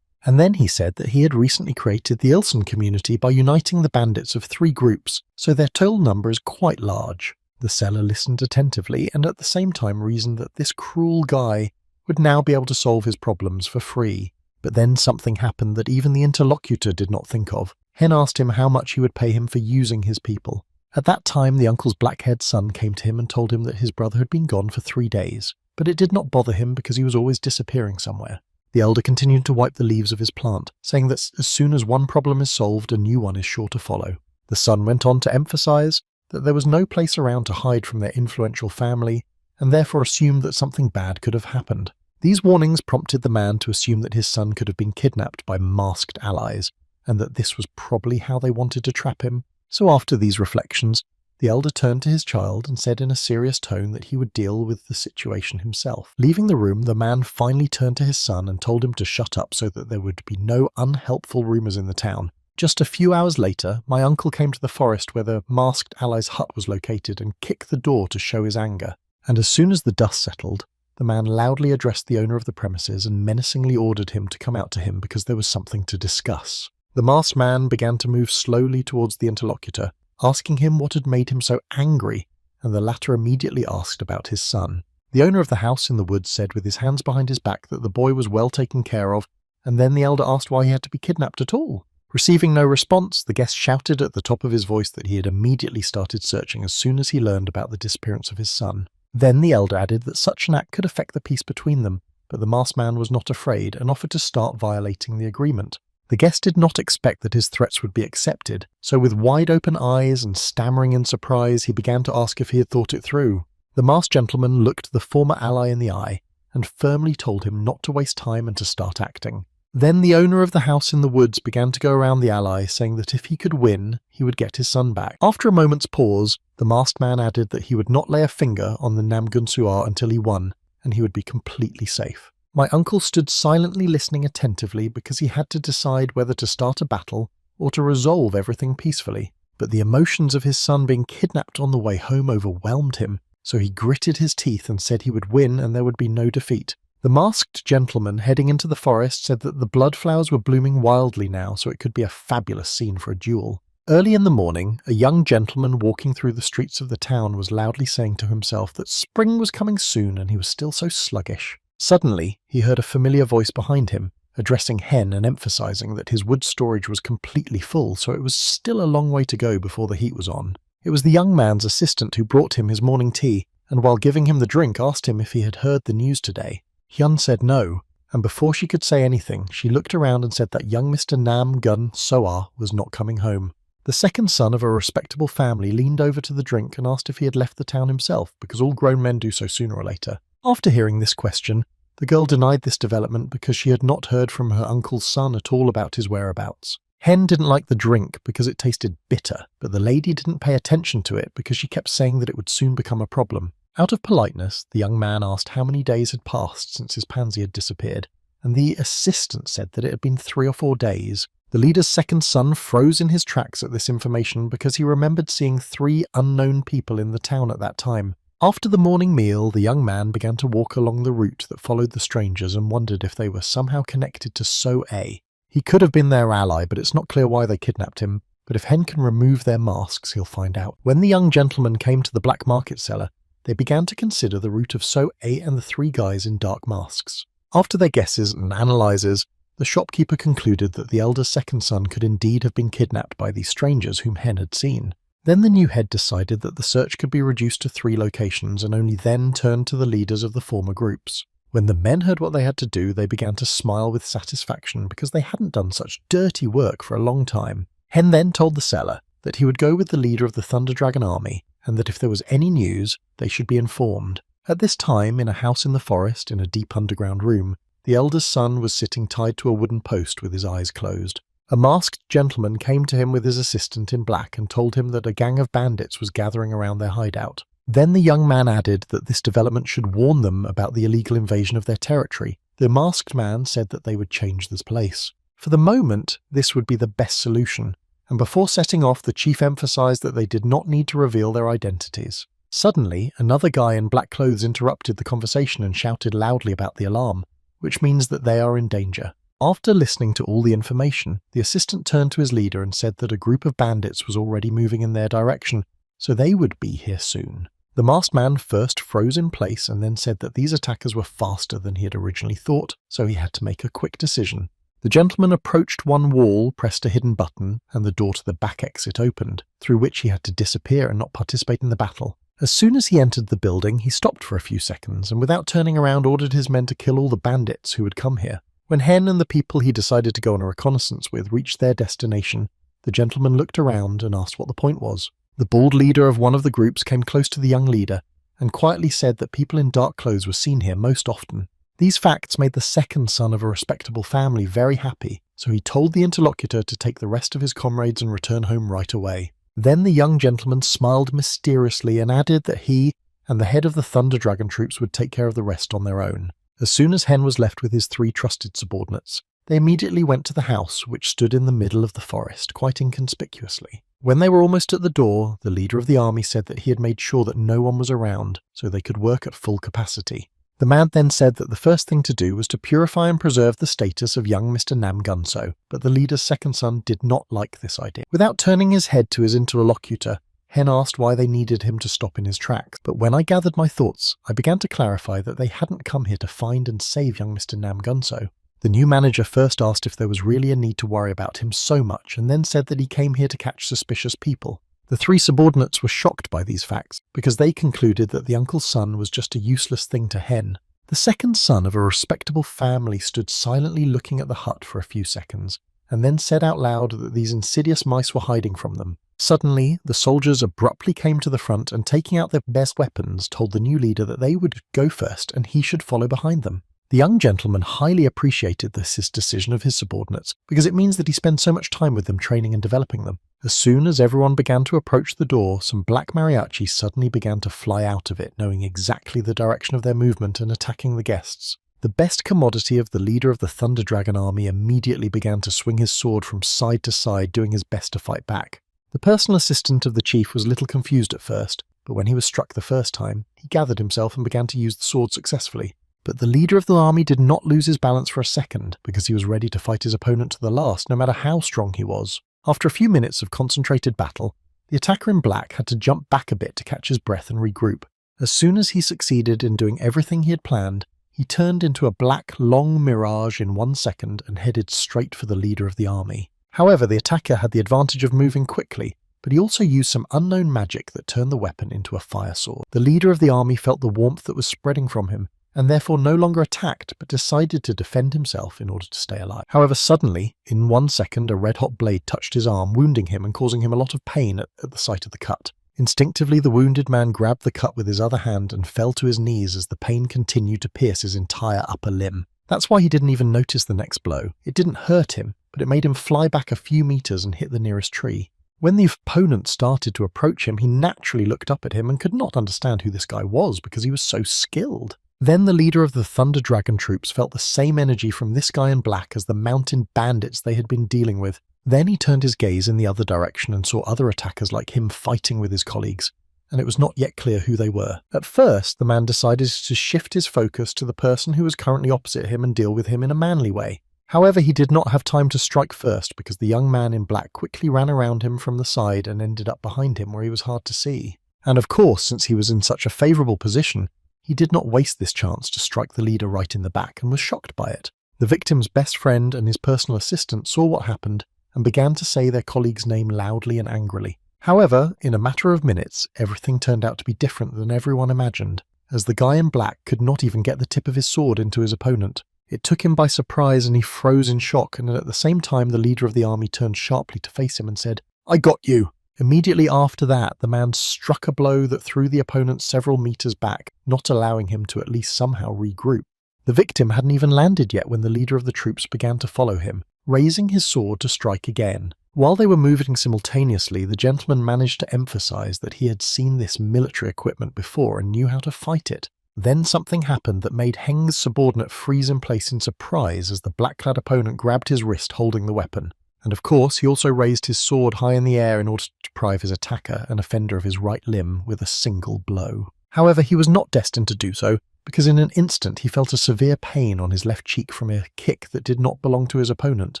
A: And then he said that he had recently created the Ilson community by uniting the bandits of 3 groups, so their total number is quite large. The seller listened attentively and at the same time reasoned that this cruel guy would now be able to solve his problems for free. But then something happened that even the interlocutor did not think of. Hen asked him how much he would pay him for using his people, At that time, the uncle's black-haired son came to him and told him that his brother had been gone for 3 days, but it did not bother him because he was always disappearing somewhere. The elder continued to wipe the leaves of his plant, saying that as soon as one problem is solved, a new one is sure to follow. The son went on to emphasize that there was no place around to hide from their influential family, and therefore assumed that something bad could have happened. These warnings prompted the man to assume that his son could have been kidnapped by masked allies, and that this was probably how they wanted to trap him. So after these reflections, the elder turned to his child and said in a serious tone that he would deal with the situation himself. Leaving the room, the man finally turned to his son and told him to shut up so that there would be no unhelpful rumours in the town. Just a few hours later, my uncle came to the forest where the masked ally's hut was located and kicked the door to show his anger. And as soon as the dust settled, the man loudly addressed the owner of the premises and menacingly ordered him to come out to him because there was something to discuss. The masked man began to move slowly towards the interlocutor, asking him what had made him so angry, and the latter immediately asked about his son. The owner of the house in the woods said with his hands behind his back that the boy was well taken care of, and then the elder asked why he had to be kidnapped at all. Receiving no response, the guest shouted at the top of his voice that he had immediately started searching as soon as he learned about the disappearance of his son. Then the elder added that such an act could affect the peace between them, but the masked man was not afraid and offered to start violating the agreement. The guest did not expect that his threats would be accepted, so with wide-open eyes and stammering in surprise, he began to ask if he had thought it through. The masked gentleman looked the former ally in the eye and firmly told him not to waste time and to start acting. Then the owner of the house in the woods began to go around the ally, saying that if he could win, he would get his son back. After a moment's pause, the masked man added that he would not lay a finger on the Namgunsuar until he won, and he would be completely safe. My uncle stood silently listening attentively because he had to decide whether to start a battle or to resolve everything peacefully. But the emotions of his son being kidnapped on the way home overwhelmed him, so he gritted his teeth and said he would win and there would be no defeat. The masked gentleman heading into the forest said that the blood flowers were blooming wildly now, so it could be a fabulous scene for a duel. Early in the morning, a young gentleman walking through the streets of the town was loudly saying to himself that spring was coming soon and he was still so sluggish. Suddenly, he heard a familiar voice behind him, addressing Hen and emphasizing that his wood storage was completely full, so it was still a long way to go before the heat was on. It was the young man's assistant who brought him his morning tea, and while giving him the drink asked him if he had heard the news today. Hyun said no, and before she could say anything, she looked around and said that young Mr. Nam Gun Soa was not coming home. The second son of a respectable family leaned over to the drink and asked if he had left the town himself, because all grown men do so sooner or later. After hearing this question, the girl denied this development because she had not heard from her uncle's son at all about his whereabouts. Hen didn't like the drink because it tasted bitter, but the lady didn't pay attention to it because she kept saying that it would soon become a problem. Out of politeness, the young man asked how many days had passed since his pansy had disappeared, and the assistant said that it had been 3 or 4 days. The leader's second son froze in his tracks at this information because he remembered seeing 3 unknown people in the town at that time. After the morning meal, the young man began to walk along the route that followed the strangers and wondered if they were somehow connected to So-A. He could have been their ally, but it's not clear why they kidnapped him, but if Hen can remove their masks, he'll find out. When the young gentleman came to the black market cellar, they began to consider the route of So-A and the 3 guys in dark masks. After their guesses and analyses, the shopkeeper concluded that the elder's second son could indeed have been kidnapped by these strangers whom Hen had seen. Then the new head decided that the search could be reduced to 3 locations and only then turned to the leaders of the former groups. When the men heard what they had to do, they began to smile with satisfaction because they hadn't done such dirty work for a long time. Hen then told the seller that he would go with the leader of the Thunder Dragon army and that if there was any news, they should be informed. At this time, in a house in the forest in a deep underground room, the elder's son was sitting tied to a wooden post with his eyes closed. A masked gentleman came to him with his assistant in black and told him that a gang of bandits was gathering around their hideout. Then the young man added that this development should warn them about the illegal invasion of their territory. The masked man said that they would change this place. For the moment, this would be the best solution, and before setting off, the chief emphasized that they did not need to reveal their identities. Suddenly, another guy in black clothes interrupted the conversation and shouted loudly about the alarm, which means that they are in danger. After listening to all the information, the assistant turned to his leader and said that a group of bandits was already moving in their direction, so they would be here soon. The masked man first froze in place and then said that these attackers were faster than he had originally thought, so he had to make a quick decision. The gentleman approached one wall, pressed a hidden button, and the door to the back exit opened, through which he had to disappear and not participate in the battle. As soon as he entered the building, he stopped for a few seconds and without turning around ordered his men to kill all the bandits who had come here. When Hen and the people he decided to go on a reconnaissance with reached their destination, the gentleman looked around and asked what the point was. The bald leader of one of the groups came close to the young leader and quietly said that people in dark clothes were seen here most often. These facts made the second son of a respectable family very happy, so he told the interlocutor to take the rest of his comrades and return home right away. Then the young gentleman smiled mysteriously and added that he and the head of the Thunder Dragon troops would take care of the rest on their own. As soon as Hen was left with his 3 trusted subordinates, they immediately went to the house, which stood in the middle of the forest, quite inconspicuously. When they were almost at the door, the leader of the army said that he had made sure that no one was around, so they could work at full capacity. The man then said that the first thing to do was to purify and preserve the status of young Mr. Nam Gunso, but the leader's second son did not like this idea. Without turning his head to his interlocutor, Hen asked why they needed him to stop in his tracks, but when I gathered my thoughts, I began to clarify that they hadn't come here to find and save young Mr. Nam Gunso. The new manager first asked if there was really a need to worry about him so much, and then said that he came here to catch suspicious people. The 3 subordinates were shocked by these facts, because they concluded that the uncle's son was just a useless thing to Hen. The second son of a respectable family stood silently looking at the hut for a few seconds, and then said out loud that these insidious mice were hiding from them. Suddenly, the soldiers abruptly came to the front and, taking out their best weapons, told the new leader that they would go first and he should follow behind them. The young gentleman highly appreciated this decision of his subordinates, because it means that he spends so much time with them training and developing them. As soon as everyone began to approach the door, some black mariachi suddenly began to fly out of it, knowing exactly the direction of their movement and attacking the guests. The best commodity of the leader of the Thunder Dragon army immediately began to swing his sword from side to side, doing his best to fight back. The personal assistant of the chief was a little confused at first, but when he was struck the first time, he gathered himself and began to use the sword successfully. But the leader of the army did not lose his balance for a second, because he was ready to fight his opponent to the last, no matter how strong he was. After a few minutes of concentrated battle, the attacker in black had to jump back a bit to catch his breath and regroup. As soon as he succeeded in doing everything he had planned, he turned into a black, long mirage in 1 second and headed straight for the leader of the army. However, the attacker had the advantage of moving quickly, but he also used some unknown magic that turned the weapon into a fire sword. The leader of the army felt the warmth that was spreading from him, and therefore no longer attacked, but decided to defend himself in order to stay alive. However, suddenly, in 1 second, a red-hot blade touched his arm, wounding him and causing him a lot of pain at the sight of the cut. Instinctively, the wounded man grabbed the cut with his other hand and fell to his knees as the pain continued to pierce his entire upper limb. That's why he didn't even notice the next blow. It didn't hurt him, but it made him fly back a few meters and hit the nearest tree. When the opponent started to approach him, he naturally looked up at him and could not understand who this guy was because he was so skilled. Then the leader of the Thunder Dragon troops felt the same energy from this guy in black as the mountain bandits they had been dealing with. Then he turned his gaze in the other direction and saw other attackers like him fighting with his colleagues, and it was not yet clear who they were. At first, the man decided to shift his focus to the person who was currently opposite him and deal with him in a manly way. However, he did not have time to strike first because the young man in black quickly ran around him from the side and ended up behind him where he was hard to see. And of course, since he was in such a favourable position, he did not waste this chance to strike the leader right in the back and was shocked by it. The victim's best friend and his personal assistant saw what happened and began to say their colleague's name loudly and angrily. However, in a matter of minutes, everything turned out to be different than everyone imagined, as the guy in black could not even get the tip of his sword into his opponent. It took him by surprise and he froze in shock, and at the same time the leader of the army turned sharply to face him and said, "I got you!" Immediately after that, the man struck a blow that threw the opponent several meters back, not allowing him to at least somehow regroup. The victim hadn't even landed yet when the leader of the troops began to follow him, raising his sword to strike again. While they were moving simultaneously, the gentleman managed to emphasize that he had seen this military equipment before and knew how to fight it. Then something happened that made Heng's subordinate freeze in place in surprise as the black-clad opponent grabbed his wrist holding the weapon. And of course, he also raised his sword high in the air in order to deprive his attacker, an offender, of his right limb with a single blow. However, he was not destined to do so, because in an instant he felt a severe pain on his left cheek from a kick that did not belong to his opponent.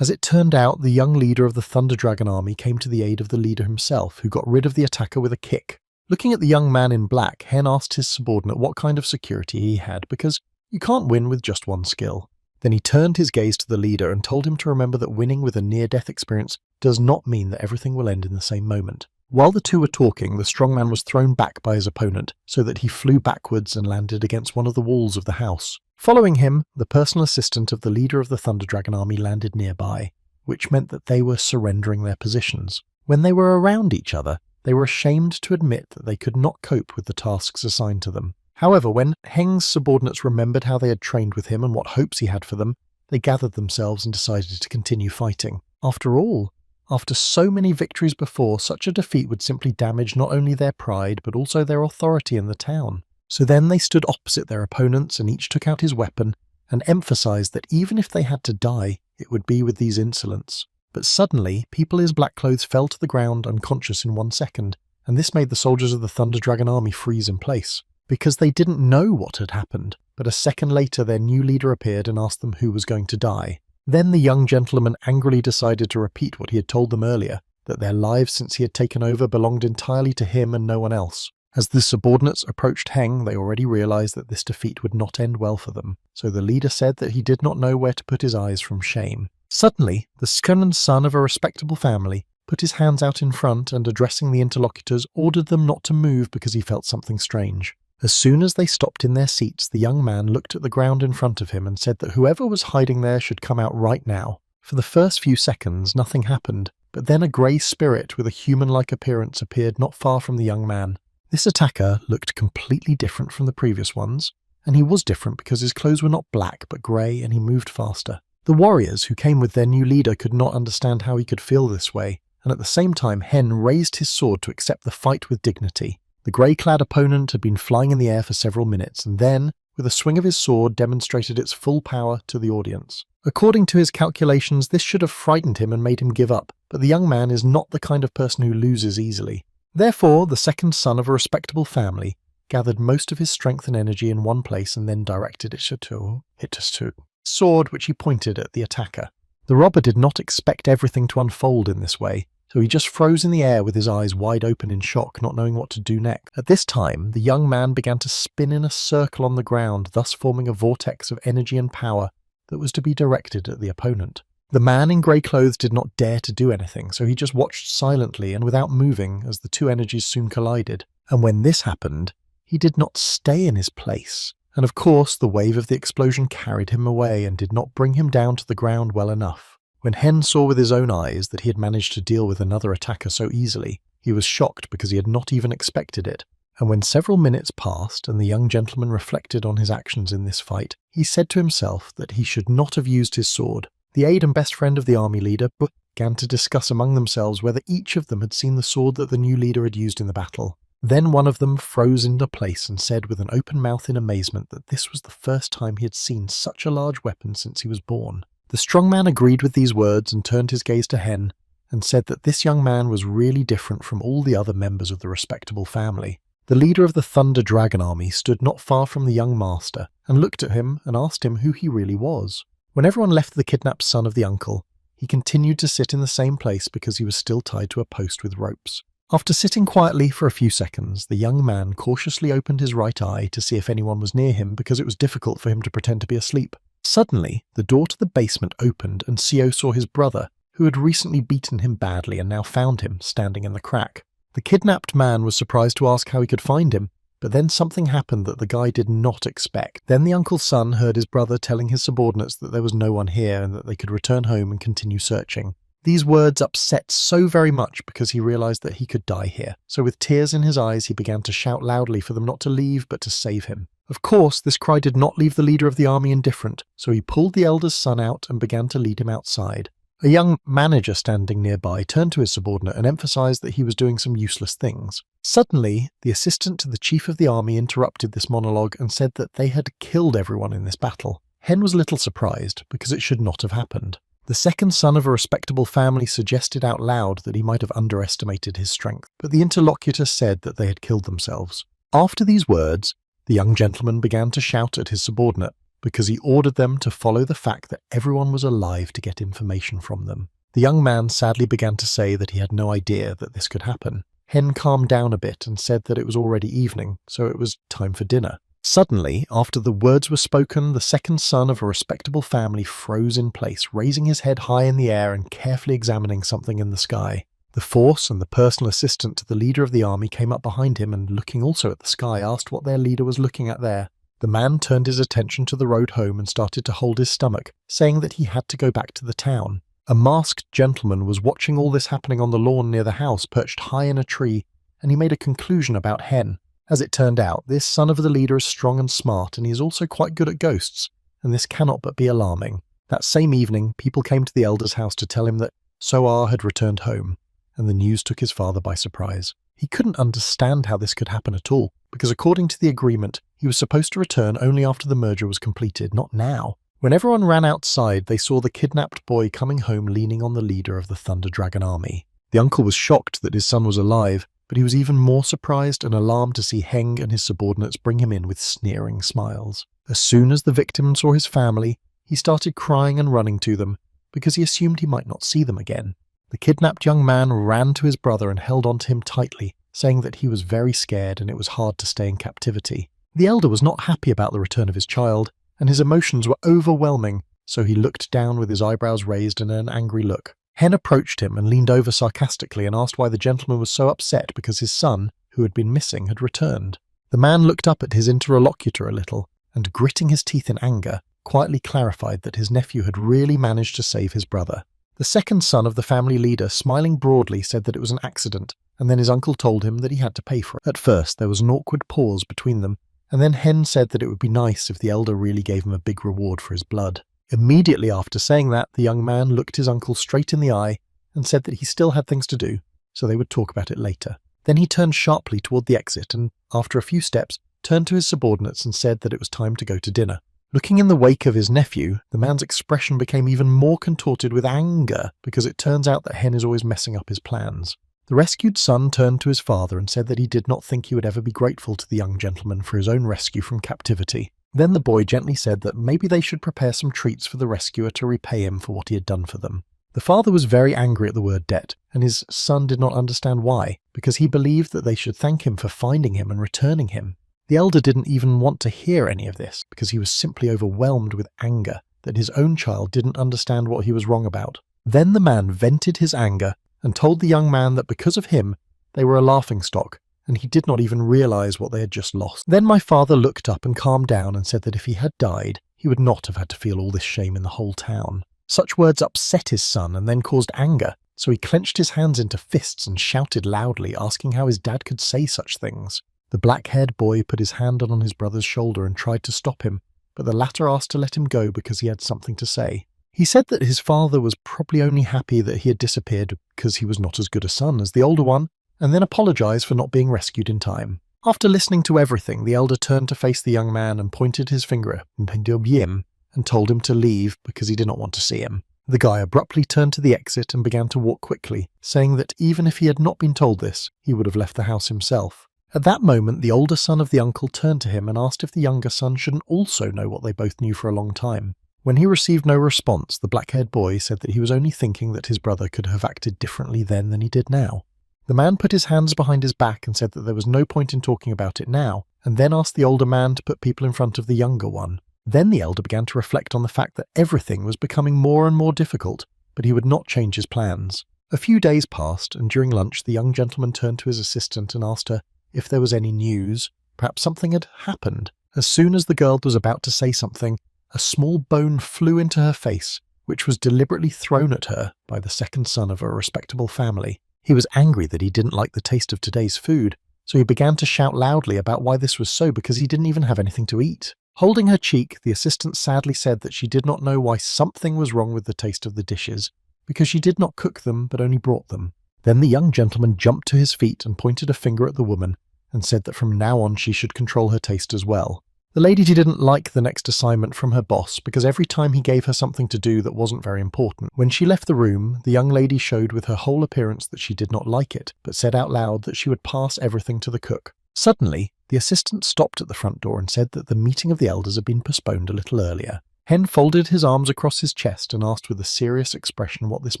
A: As it turned out, the young leader of the Thunder Dragon army came to the aid of the leader himself, who got rid of the attacker with a kick. Looking at the young man in black, Hen asked his subordinate what kind of security he had, because you can't win with just one skill. Then he turned his gaze to the leader and told him to remember that winning with a near-death experience does not mean that everything will end in the same moment. While the two were talking, the strongman was thrown back by his opponent so that he flew backwards and landed against one of the walls of the house. Following him, the personal assistant of the leader of the Thunder Dragon army landed nearby, which meant that they were surrendering their positions. When they were around each other, they were ashamed to admit that they could not cope with the tasks assigned to them. However, when Heng's subordinates remembered how they had trained with him and what hopes he had for them, they gathered themselves and decided to continue fighting. After all, after so many victories before, such a defeat would simply damage not only their pride but also their authority in the town. So then they stood opposite their opponents and each took out his weapon and emphasized that even if they had to die, it would be with these insolents. But suddenly, people in black clothes fell to the ground unconscious in 1 second, and this made the soldiers of the Thunder Dragon army freeze in place, because they didn't know what had happened. But a second later their new leader appeared and asked them who was going to die. Then the young gentleman angrily decided to repeat what he had told them earlier, that their lives since he had taken over belonged entirely to him and no one else. As the subordinates approached Heng, they already realized that this defeat would not end well for them, so the leader said that he did not know where to put his eyes from shame. Suddenly, the second son of a respectable family put his hands out in front and, addressing the interlocutors, ordered them not to move because he felt something strange. As soon as they stopped in their seats, the young man looked at the ground in front of him and said that whoever was hiding there should come out right now. For the first few seconds, nothing happened, but then a grey spirit with a human-like appearance appeared not far from the young man. This attacker looked completely different from the previous ones, and he was different because his clothes were not black but grey and he moved faster. The warriors who came with their new leader could not understand how he could feel this way, and at the same time Hen raised his sword to accept the fight with dignity. The grey-clad opponent had been flying in the air for several minutes, and then, with a swing of his sword, demonstrated its full power to the audience. According to his calculations, this should have frightened him and made him give up, but the young man is not the kind of person who loses easily. Therefore, the second son of a respectable family gathered most of his strength and energy in one place and then directed it to his sword, which he pointed at the attacker. The robber did not expect everything to unfold in this way, so he just froze in the air with his eyes wide open in shock, not knowing what to do next. At this time, the young man began to spin in a circle on the ground, thus forming a vortex of energy and power that was to be directed at the opponent. The man in grey clothes did not dare to do anything, so he just watched silently and without moving as the two energies soon collided. And when this happened, he did not stay in his place. And of course, the wave of the explosion carried him away and did not bring him down to the ground well enough. When Hen saw with his own eyes that he had managed to deal with another attacker so easily, he was shocked because he had not even expected it. And when several minutes passed and the young gentleman reflected on his actions in this fight, he said to himself that he should not have used his sword. The aide and best friend of the army leader began to discuss among themselves whether each of them had seen the sword that the new leader had used in the battle. Then one of them froze into place and said with an open mouth in amazement that this was the first time he had seen such a large weapon since he was born. The strong man agreed with these words and turned his gaze to Hen and said that this young man was really different from all the other members of the respectable family. The leader of the Thunder Dragon army stood not far from the young master and looked at him and asked him who he really was. When everyone left the kidnapped son of the uncle, he continued to sit in the same place because he was still tied to a post with ropes. After sitting quietly for a few seconds, the young man cautiously opened his right eye to see if anyone was near him because it was difficult for him to pretend to be asleep. Suddenly, the door to the basement opened and Seo saw his brother, who had recently beaten him badly and now found him standing in the crack. The kidnapped man was surprised to ask how he could find him, but then something happened that the guy did not expect. Then the uncle's son heard his brother telling his subordinates that there was no one here and that they could return home and continue searching. These words upset so very much because he realized that he could die here. So with tears in his eyes, he began to shout loudly for them not to leave but to save him. Of course, this cry did not leave the leader of the army indifferent, so he pulled the elder's son out and began to lead him outside. A young manager standing nearby turned to his subordinate and emphasized that he was doing some useless things. Suddenly, the assistant to the chief of the army interrupted this monologue and said that they had killed everyone in this battle. Hen was a little surprised because it should not have happened. The second son of a respectable family suggested out loud that he might have underestimated his strength, but the interlocutor said that they had killed themselves. After these words, the young gentleman began to shout at his subordinate because he ordered them to follow the fact that everyone was alive to get information from them. The young man sadly began to say that he had no idea that this could happen. Hen calmed down a bit and said that it was already evening, so it was time for dinner. Suddenly, after the words were spoken, the second son of a respectable family froze in place, raising his head high in the air and carefully examining something in the sky. The force and the personal assistant to the leader of the army came up behind him and, looking also at the sky, asked what their leader was looking at there. The man turned his attention to the road home and started to hold his stomach, saying that he had to go back to the town. A masked gentleman was watching all this happening on the lawn near the house, perched high in a tree, and he made a conclusion about Hen. As it turned out, this son of the leader is strong and smart, and he is also quite good at ghosts, and this cannot but be alarming. That same evening, people came to the elder's house to tell him that Soar had returned home, and the news took his father by surprise. He couldn't understand how this could happen at all, because according to the agreement, he was supposed to return only after the merger was completed, not now. When everyone ran outside, they saw the kidnapped boy coming home leaning on the leader of the Thunder Dragon army. The uncle was shocked that his son was alive, but he was even more surprised and alarmed to see Heng and his subordinates bring him in with sneering smiles. As soon as the victim saw his family, he started crying and running to them, because he assumed he might not see them again. The kidnapped young man ran to his brother and held on to him tightly, saying that he was very scared and it was hard to stay in captivity. The elder was not happy about the return of his child, and his emotions were overwhelming, so he looked down with his eyebrows raised in an angry look. Hen approached him and leaned over sarcastically and asked why the gentleman was so upset because his son, who had been missing, had returned. The man looked up at his interlocutor a little, and gritting his teeth in anger, quietly clarified that his nephew had really managed to save his brother. The second son of the family leader, smiling broadly, said that it was an accident, and then his uncle told him that he had to pay for it. At first, there was an awkward pause between them, and then Hen said that it would be nice if the elder really gave him a big reward for his blood. Immediately after saying that, the young man looked his uncle straight in the eye and said that he still had things to do, so they would talk about it later. Then he turned sharply toward the exit and, after a few steps, turned to his subordinates and said that it was time to go to dinner. Looking in the wake of his nephew, the man's expression became even more contorted with anger because it turns out that Hen is always messing up his plans. The rescued son turned to his father and said that he did not think he would ever be grateful to the young gentleman for his own rescue from captivity. Then the boy gently said that maybe they should prepare some treats for the rescuer to repay him for what he had done for them. The father was very angry at the word debt, and his son did not understand why, because he believed that they should thank him for finding him and returning him. The elder didn't even want to hear any of this, because he was simply overwhelmed with anger that his own child didn't understand what he was wrong about. Then the man vented his anger and told the young man that because of him, they were a laughingstock, and he did not even realize what they had just lost. Then my father looked up and calmed down and said that if he had died, he would not have had to feel all this shame in the whole town. Such words upset his son and then caused anger, so he clenched his hands into fists and shouted loudly, asking how his dad could say such things. The black-haired boy put his hand on his brother's shoulder and tried to stop him, but the latter asked to let him go because he had something to say. He said that his father was probably only happy that he had disappeared because he was not as good a son as the older one, and then apologized for not being rescued in time. After listening to everything, the elder turned to face the young man and pointed his finger at him and told him to leave because he did not want to see him. The guy abruptly turned to the exit and began to walk quickly, saying that even if he had not been told this, he would have left the house himself. At that moment, the older son of the uncle turned to him and asked if the younger son shouldn't also know what they both knew for a long time. When he received no response, the black-haired boy said that he was only thinking that his brother could have acted differently then than he did now. The man put his hands behind his back and said that there was no point in talking about it now, and then asked the older man to put people in front of the younger one. Then the elder began to reflect on the fact that everything was becoming more and more difficult, but he would not change his plans. A few days passed, and during lunch the young gentleman turned to his assistant and asked her if there was any news. Perhaps something had happened. As soon as the girl was about to say something, a small bone flew into her face, which was deliberately thrown at her by the second son of a respectable family. He was angry that he didn't like the taste of today's food, so he began to shout loudly about why this was so because he didn't even have anything to eat. Holding her cheek, the assistant sadly said that she did not know why something was wrong with the taste of the dishes, because she did not cook them but only brought them. Then the young gentleman jumped to his feet and pointed a finger at the woman and said that from now on she should control her taste as well. The lady didn't like the next assignment from her boss because every time he gave her something to do that wasn't very important. When she left the room, the young lady showed with her whole appearance that she did not like it, but said out loud that she would pass everything to the cook. Suddenly, the assistant stopped at the front door and said that the meeting of the elders had been postponed a little earlier. Hen folded his arms across his chest and asked with a serious expression what this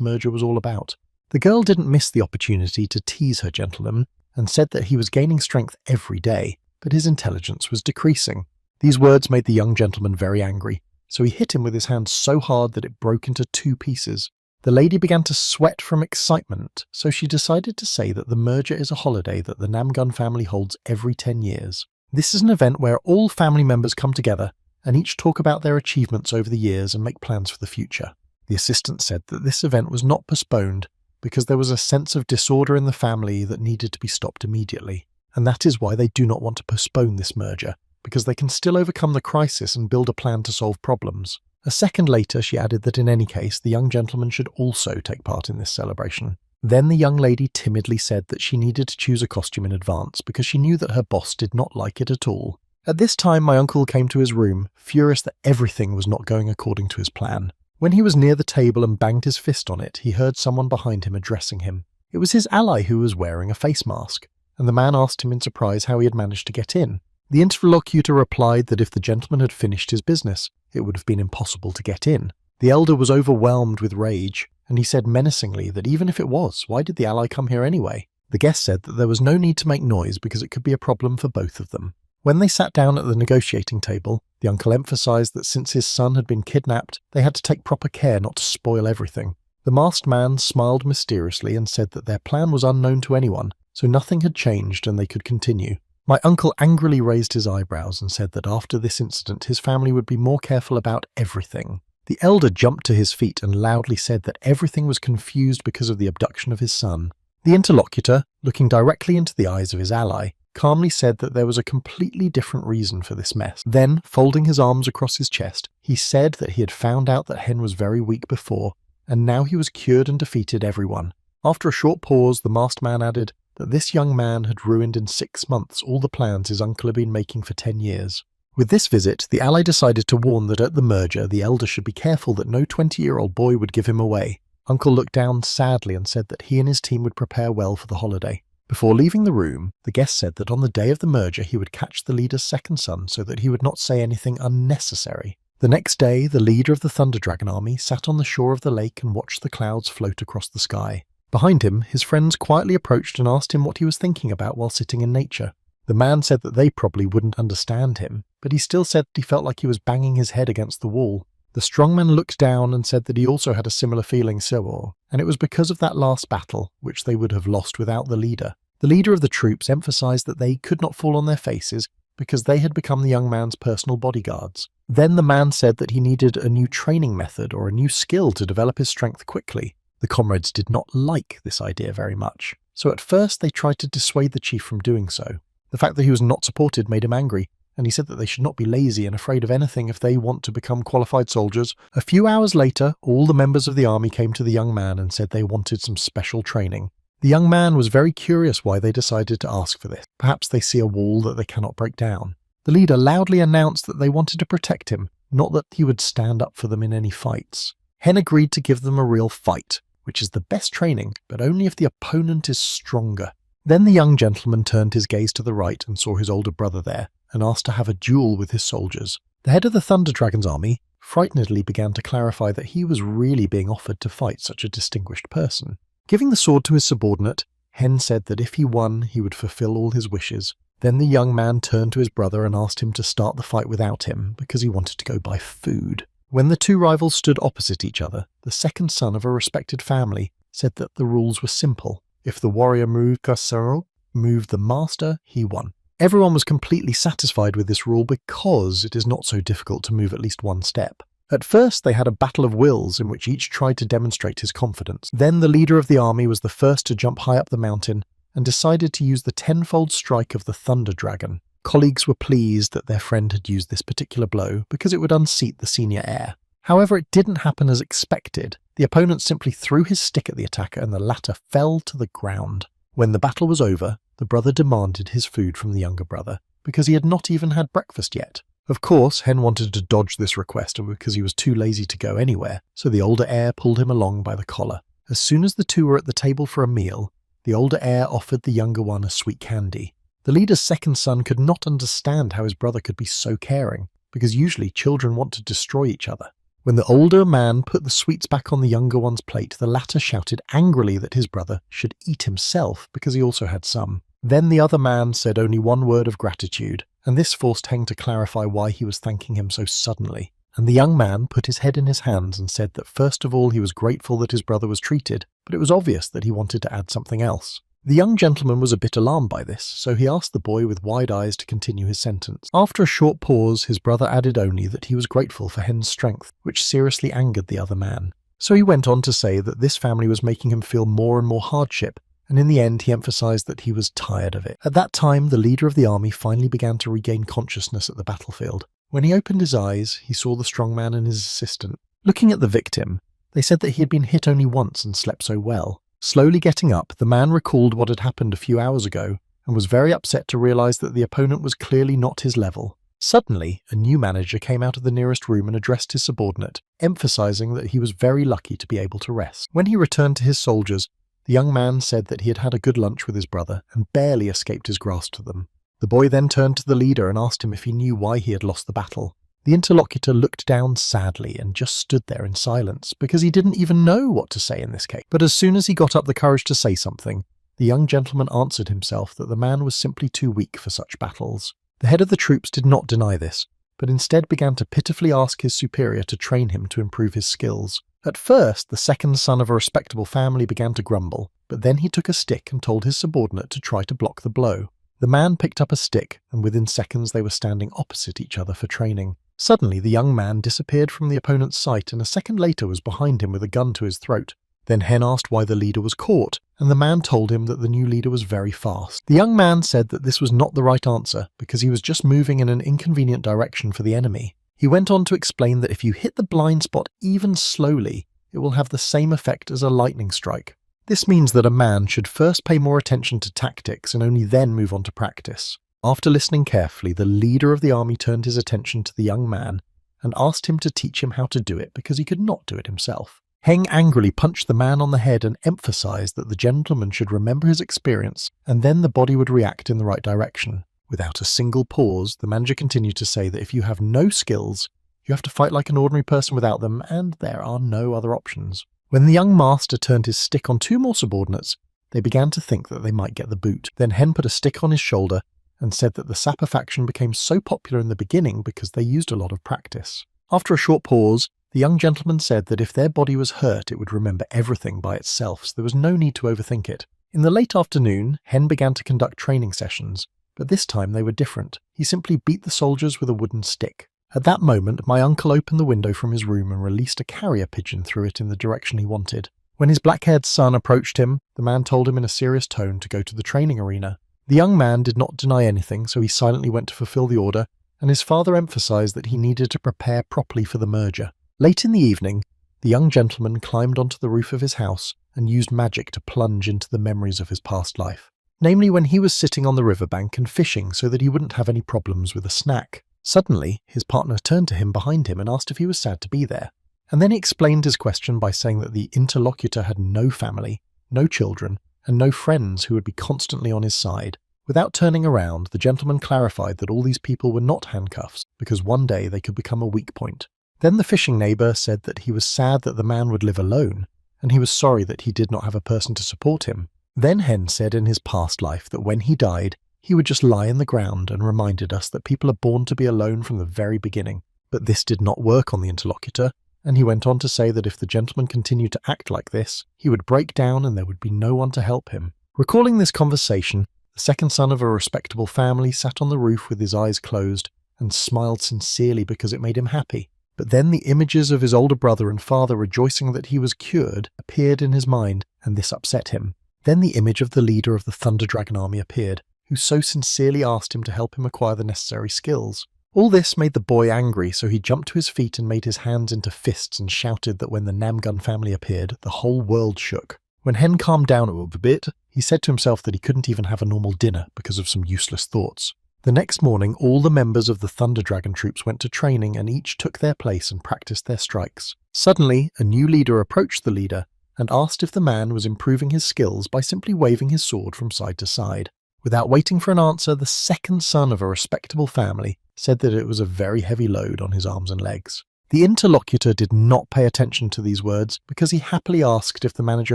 A: merger was all about. The girl didn't miss the opportunity to tease her gentleman and said that he was gaining strength every day, but his intelligence was decreasing. These words made the young gentleman very angry, so he hit him with his hand so hard that it broke into 2 pieces. The lady began to sweat from excitement, so she decided to say that the merger is a holiday that the Namgun family holds every 10 years. This is an event where all family members come together and each talk about their achievements over the years and make plans for the future. The assistant said that this event was not postponed because there was a sense of disorder in the family that needed to be stopped immediately, and that is why they do not want to postpone this merger, because they can still overcome the crisis and build a plan to solve problems. A second later, she added that in any case, the young gentleman should also take part in this celebration. Then the young lady timidly said that she needed to choose a costume in advance because she knew that her boss did not like it at all. At this time, my uncle came to his room, furious that everything was not going according to his plan. When he was near the table and banged his fist on it, he heard someone behind him addressing him. It was his ally who was wearing a face mask, and the man asked him in surprise how he had managed to get in. The interlocutor replied that if the gentleman had finished his business, it would have been impossible to get in. The elder was overwhelmed with rage, and he said menacingly that even if it was, why did the ally come here anyway? The guest said that there was no need to make noise because it could be a problem for both of them. When they sat down at the negotiating table, the uncle emphasized that since his son had been kidnapped, they had to take proper care not to spoil everything. The masked man smiled mysteriously and said that their plan was unknown to anyone, so nothing had changed and they could continue. My uncle angrily raised his eyebrows and said that after this incident his family would be more careful about everything. The elder jumped to his feet and loudly said that everything was confused because of the abduction of his son. The interlocutor, looking directly into the eyes of his ally, calmly said that there was a completely different reason for this mess. Then, folding his arms across his chest, he said that he had found out that Hen was very weak before, and now he was cured and defeated everyone. After a short pause, the masked man added that this young man had ruined in 6 months all the plans his uncle had been making for 10 years. With this visit, the ally decided to warn that at the merger, the elder should be careful that no 20-year-old boy would give him away. Uncle looked down sadly and said that he and his team would prepare well for the holiday. Before leaving the room, the guest said that on the day of the merger he would catch the leader's second son so that he would not say anything unnecessary. The next day, the leader of the Thunder Dragon army sat on the shore of the lake and watched the clouds float across the sky. Behind him, his friends quietly approached and asked him what he was thinking about while sitting in nature. The man said that they probably wouldn't understand him, but he still said that he felt like he was banging his head against the wall. The strongman looked down and said that he also had a similar feeling, and it was because of that last battle, which they would have lost without the leader. The leader of the troops emphasized that they could not fall on their faces because they had become the young man's personal bodyguards. Then the man said that he needed a new training method or a new skill to develop his strength quickly. The comrades did not like this idea very much, so at first they tried to dissuade the chief from doing so. The fact that he was not supported made him angry, and he said that they should not be lazy and afraid of anything if they want to become qualified soldiers. A few hours later, all the members of the army came to the young man and said they wanted some special training. The young man was very curious why they decided to ask for this. Perhaps they see a wall that they cannot break down. The leader loudly announced that they wanted to protect him, not that he would stand up for them in any fights. Hen agreed to give them a real fight, which is the best training, but only if the opponent is stronger. Then the young gentleman turned his gaze to the right and saw his older brother there, and asked to have a duel with his soldiers. The head of the Thunder Dragon's army frightenedly began to clarify that he was really being offered to fight such a distinguished person. Giving the sword to his subordinate, Hen said that if he won, he would fulfill all his wishes. Then the young man turned to his brother and asked him to start the fight without him because he wanted to go buy food. When the two rivals stood opposite each other, the second son of a respected family said that the rules were simple. If the warrior moved the master, he won. Everyone was completely satisfied with this rule because it is not so difficult to move at least one step. At first, they had a battle of wills in which each tried to demonstrate his confidence. Then the leader of the army was the first to jump high up the mountain and decided to use the tenfold strike of the Thunder Dragon. Colleagues were pleased that their friend had used this particular blow because it would unseat the senior heir. However, it didn't happen as expected. The opponent simply threw his stick at the attacker and the latter fell to the ground. When the battle was over, the brother demanded his food from the younger brother because he had not even had breakfast yet. Of course, Hen wanted to dodge this request because he was too lazy to go anywhere, so the older heir pulled him along by the collar. As soon as the two were at the table for a meal, the older heir offered the younger one a sweet candy. The leader's second son could not understand how his brother could be so caring, because usually children want to destroy each other. When the older man put the sweets back on the younger one's plate, the latter shouted angrily that his brother should eat himself because he also had some. Then the other man said only one word of gratitude, and this forced Heng to clarify why he was thanking him so suddenly. And the young man put his head in his hands and said that first of all he was grateful that his brother was treated, but it was obvious that he wanted to add something else. The young gentleman was a bit alarmed by this, so he asked the boy with wide eyes to continue his sentence. After a short pause, his brother added only that he was grateful for Hen's strength, which seriously angered the other man. So he went on to say that this family was making him feel more and more hardship, and in the end he emphasized that he was tired of it. At that time, the leader of the army finally began to regain consciousness at the battlefield. When he opened his eyes, he saw the strong man and his assistant. Looking at the victim, they said that he had been hit only once and slept so well. Slowly getting up, the man recalled what had happened a few hours ago and was very upset to realize that the opponent was clearly not his level. Suddenly, a new manager came out of the nearest room and addressed his subordinate, emphasizing that he was very lucky to be able to rest. When he returned to his soldiers, the young man said that he had had a good lunch with his brother and barely escaped his grasp of them. The boy then turned to the leader and asked him if he knew why he had lost the battle. The interlocutor looked down sadly and just stood there in silence because he didn't even know what to say in this case. But as soon as he got up the courage to say something, the young gentleman answered himself that the man was simply too weak for such battles. The head of the troops did not deny this, but instead began to pitifully ask his superior to train him to improve his skills. At first, the second son of a respectable family began to grumble, but then he took a stick and told his subordinate to try to block the blow. The man picked up a stick, and within seconds they were standing opposite each other for training. Suddenly, the young man disappeared from the opponent's sight and a second later was behind him with a gun to his throat. Then Hen asked why the leader was caught, and the man told him that the new leader was very fast. The young man said that this was not the right answer because he was just moving in an inconvenient direction for the enemy. He went on to explain that if you hit the blind spot even slowly, it will have the same effect as a lightning strike. This means that a man should first pay more attention to tactics and only then move on to practice. After listening carefully, the leader of the army turned his attention to the young man and asked him to teach him how to do it because he could not do it himself. Heng angrily punched the man on the head and emphasized that the gentleman should remember his experience and then the body would react in the right direction. Without a single pause, the manager continued to say that if you have no skills, you have to fight like an ordinary person without them and there are no other options. When the young master turned his stick on two more subordinates, they began to think that they might get the boot. Then Hen put a stick on his shoulder and said that the Sapper faction became so popular in the beginning because they used a lot of practice. After a short pause, the young gentleman said that if their body was hurt, it would remember everything by itself, so there was no need to overthink it. In the late afternoon, Hen began to conduct training sessions, but this time they were different. He simply beat the soldiers with a wooden stick. At that moment, my uncle opened the window from his room and released a carrier pigeon through it in the direction he wanted. When his black-haired son approached him, the man told him in a serious tone to go to the training arena. The young man did not deny anything, so he silently went to fulfill the order, and his father emphasized that he needed to prepare properly for the merger. Late in the evening, the young gentleman climbed onto the roof of his house and used magic to plunge into the memories of his past life. Namely, when he was sitting on the riverbank and fishing so that he wouldn't have any problems with a snack. Suddenly, his partner turned to him behind him and asked if he was sad to be there. And then he explained his question by saying that the interlocutor had no family, no children, and no friends who would be constantly on his side. Without turning around, the gentleman clarified that all these people were not handcuffs, because one day they could become a weak point. Then the fishing neighbour said that he was sad that the man would live alone, and he was sorry that he did not have a person to support him. Then Hen said in his past life that when he died, he would just lie in the ground and reminded us that people are born to be alone from the very beginning. But this did not work on the interlocutor, and he went on to say that if the gentleman continued to act like this, he would break down and there would be no one to help him. Recalling this conversation, the second son of a respectable family sat on the roof with his eyes closed and smiled sincerely because it made him happy. But then the images of his older brother and father rejoicing that he was cured appeared in his mind, and this upset him. Then the image of the leader of the Thunder Dragon army appeared, who so sincerely asked him to help him acquire the necessary skills. All this made the boy angry, so he jumped to his feet and made his hands into fists and shouted that when the Namgun family appeared, the whole world shook. When Hen calmed down a bit, he said to himself that he couldn't even have a normal dinner because of some useless thoughts. The next morning, all the members of the Thunder Dragon troops went to training and each took their place and practiced their strikes. Suddenly, a new leader approached the leader and asked if the man was improving his skills by simply waving his sword from side to side. Without waiting for an answer, the second son of a respectable family said that it was a very heavy load on his arms and legs. The interlocutor did not pay attention to these words because he happily asked if the manager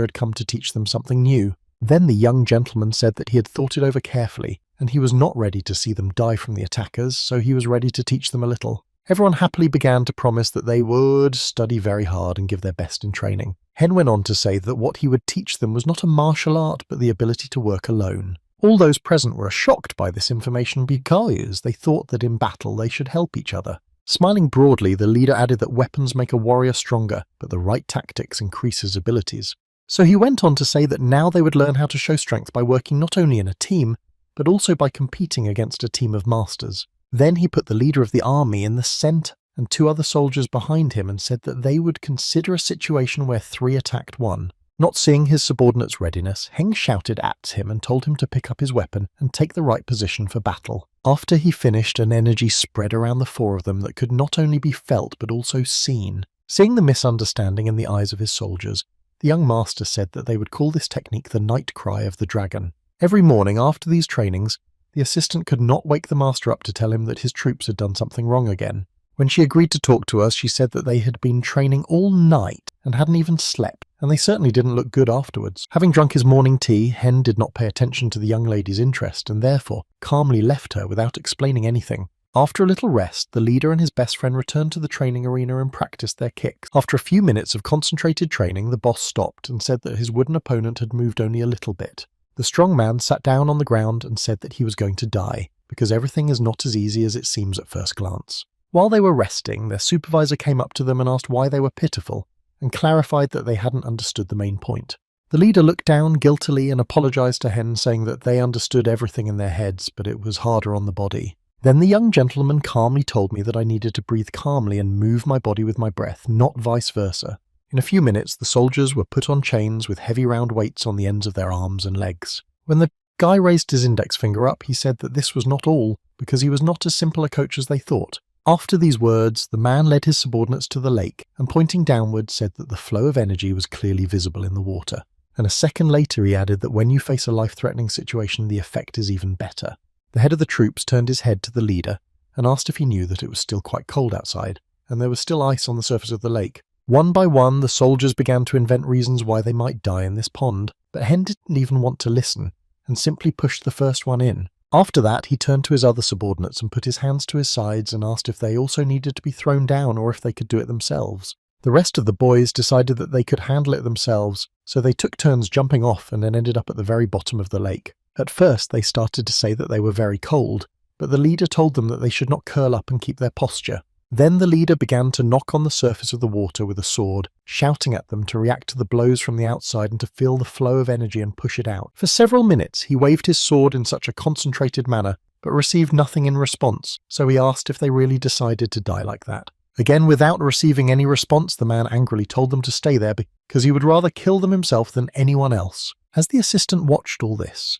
A: had come to teach them something new. Then the young gentleman said that he had thought it over carefully, and he was not ready to see them die from the attackers, so he was ready to teach them a little. Everyone happily began to promise that they would study very hard and give their best in training. Hen went on to say that what he would teach them was not a martial art, but the ability to work alone. All those present were shocked by this information because they thought that in battle they should help each other. Smiling broadly, the leader added that weapons make a warrior stronger, but the right tactics increase his abilities. So he went on to say that now they would learn how to show strength by working not only in a team, but also by competing against a team of masters. Then he put the leader of the army in the center and 2 other soldiers behind him and said that they would consider a situation where 3 attacked 1. Not seeing his subordinate's readiness, Heng shouted at him and told him to pick up his weapon and take the right position for battle. After he finished, an energy spread around the 4 of them that could not only be felt but also seen. Seeing the misunderstanding in the eyes of his soldiers, the young master said that they would call this technique the night cry of the dragon. Every morning after these trainings, the assistant could not wake the master up to tell him that his troops had done something wrong again. When she agreed to talk to us, she said that they had been training all night and hadn't even slept, and they certainly didn't look good afterwards. Having drunk his morning tea, Hen did not pay attention to the young lady's interest and therefore calmly left her without explaining anything. After a little rest, the leader and his best friend returned to the training arena and practiced their kicks. After a few minutes of concentrated training, the boss stopped and said that his wooden opponent had moved only a little bit. The strong man sat down on the ground and said that he was going to die, because everything is not as easy as it seems at first glance. While they were resting, their supervisor came up to them and asked why they were pitiful, and clarified that they hadn't understood the main point. The leader looked down guiltily and apologized to Hen, saying that they understood everything in their heads, but it was harder on the body. Then the young gentleman calmly told me that I needed to breathe calmly and move my body with my breath, not vice versa. In a few minutes, the soldiers were put on chains with heavy round weights on the ends of their arms and legs. When the guy raised his index finger up, he said that this was not all, because he was not as simple a coach as they thought. After these words, the man led his subordinates to the lake and pointing downward said that the flow of energy was clearly visible in the water. And a second later he added that when you face a life-threatening situation, the effect is even better. The head of the troops turned his head to the leader and asked if he knew that it was still quite cold outside, and there was still ice on the surface of the lake. One by one, the soldiers began to invent reasons why they might die in this pond, but Hen didn't even want to listen, and simply pushed the first one in. After that, he turned to his other subordinates and put his hands to his sides and asked if they also needed to be thrown down or if they could do it themselves. The rest of the boys decided that they could handle it themselves, so they took turns jumping off and then ended up at the very bottom of the lake. At first, they started to say that they were very cold, but the leader told them that they should not curl up and keep their posture. Then the leader began to knock on the surface of the water with a sword, shouting at them to react to the blows from the outside and to feel the flow of energy and push it out. For several minutes, he waved his sword in such a concentrated manner, but received nothing in response, so he asked if they really decided to die like that. Again, without receiving any response, the man angrily told them to stay there because he would rather kill them himself than anyone else. As the assistant watched all this,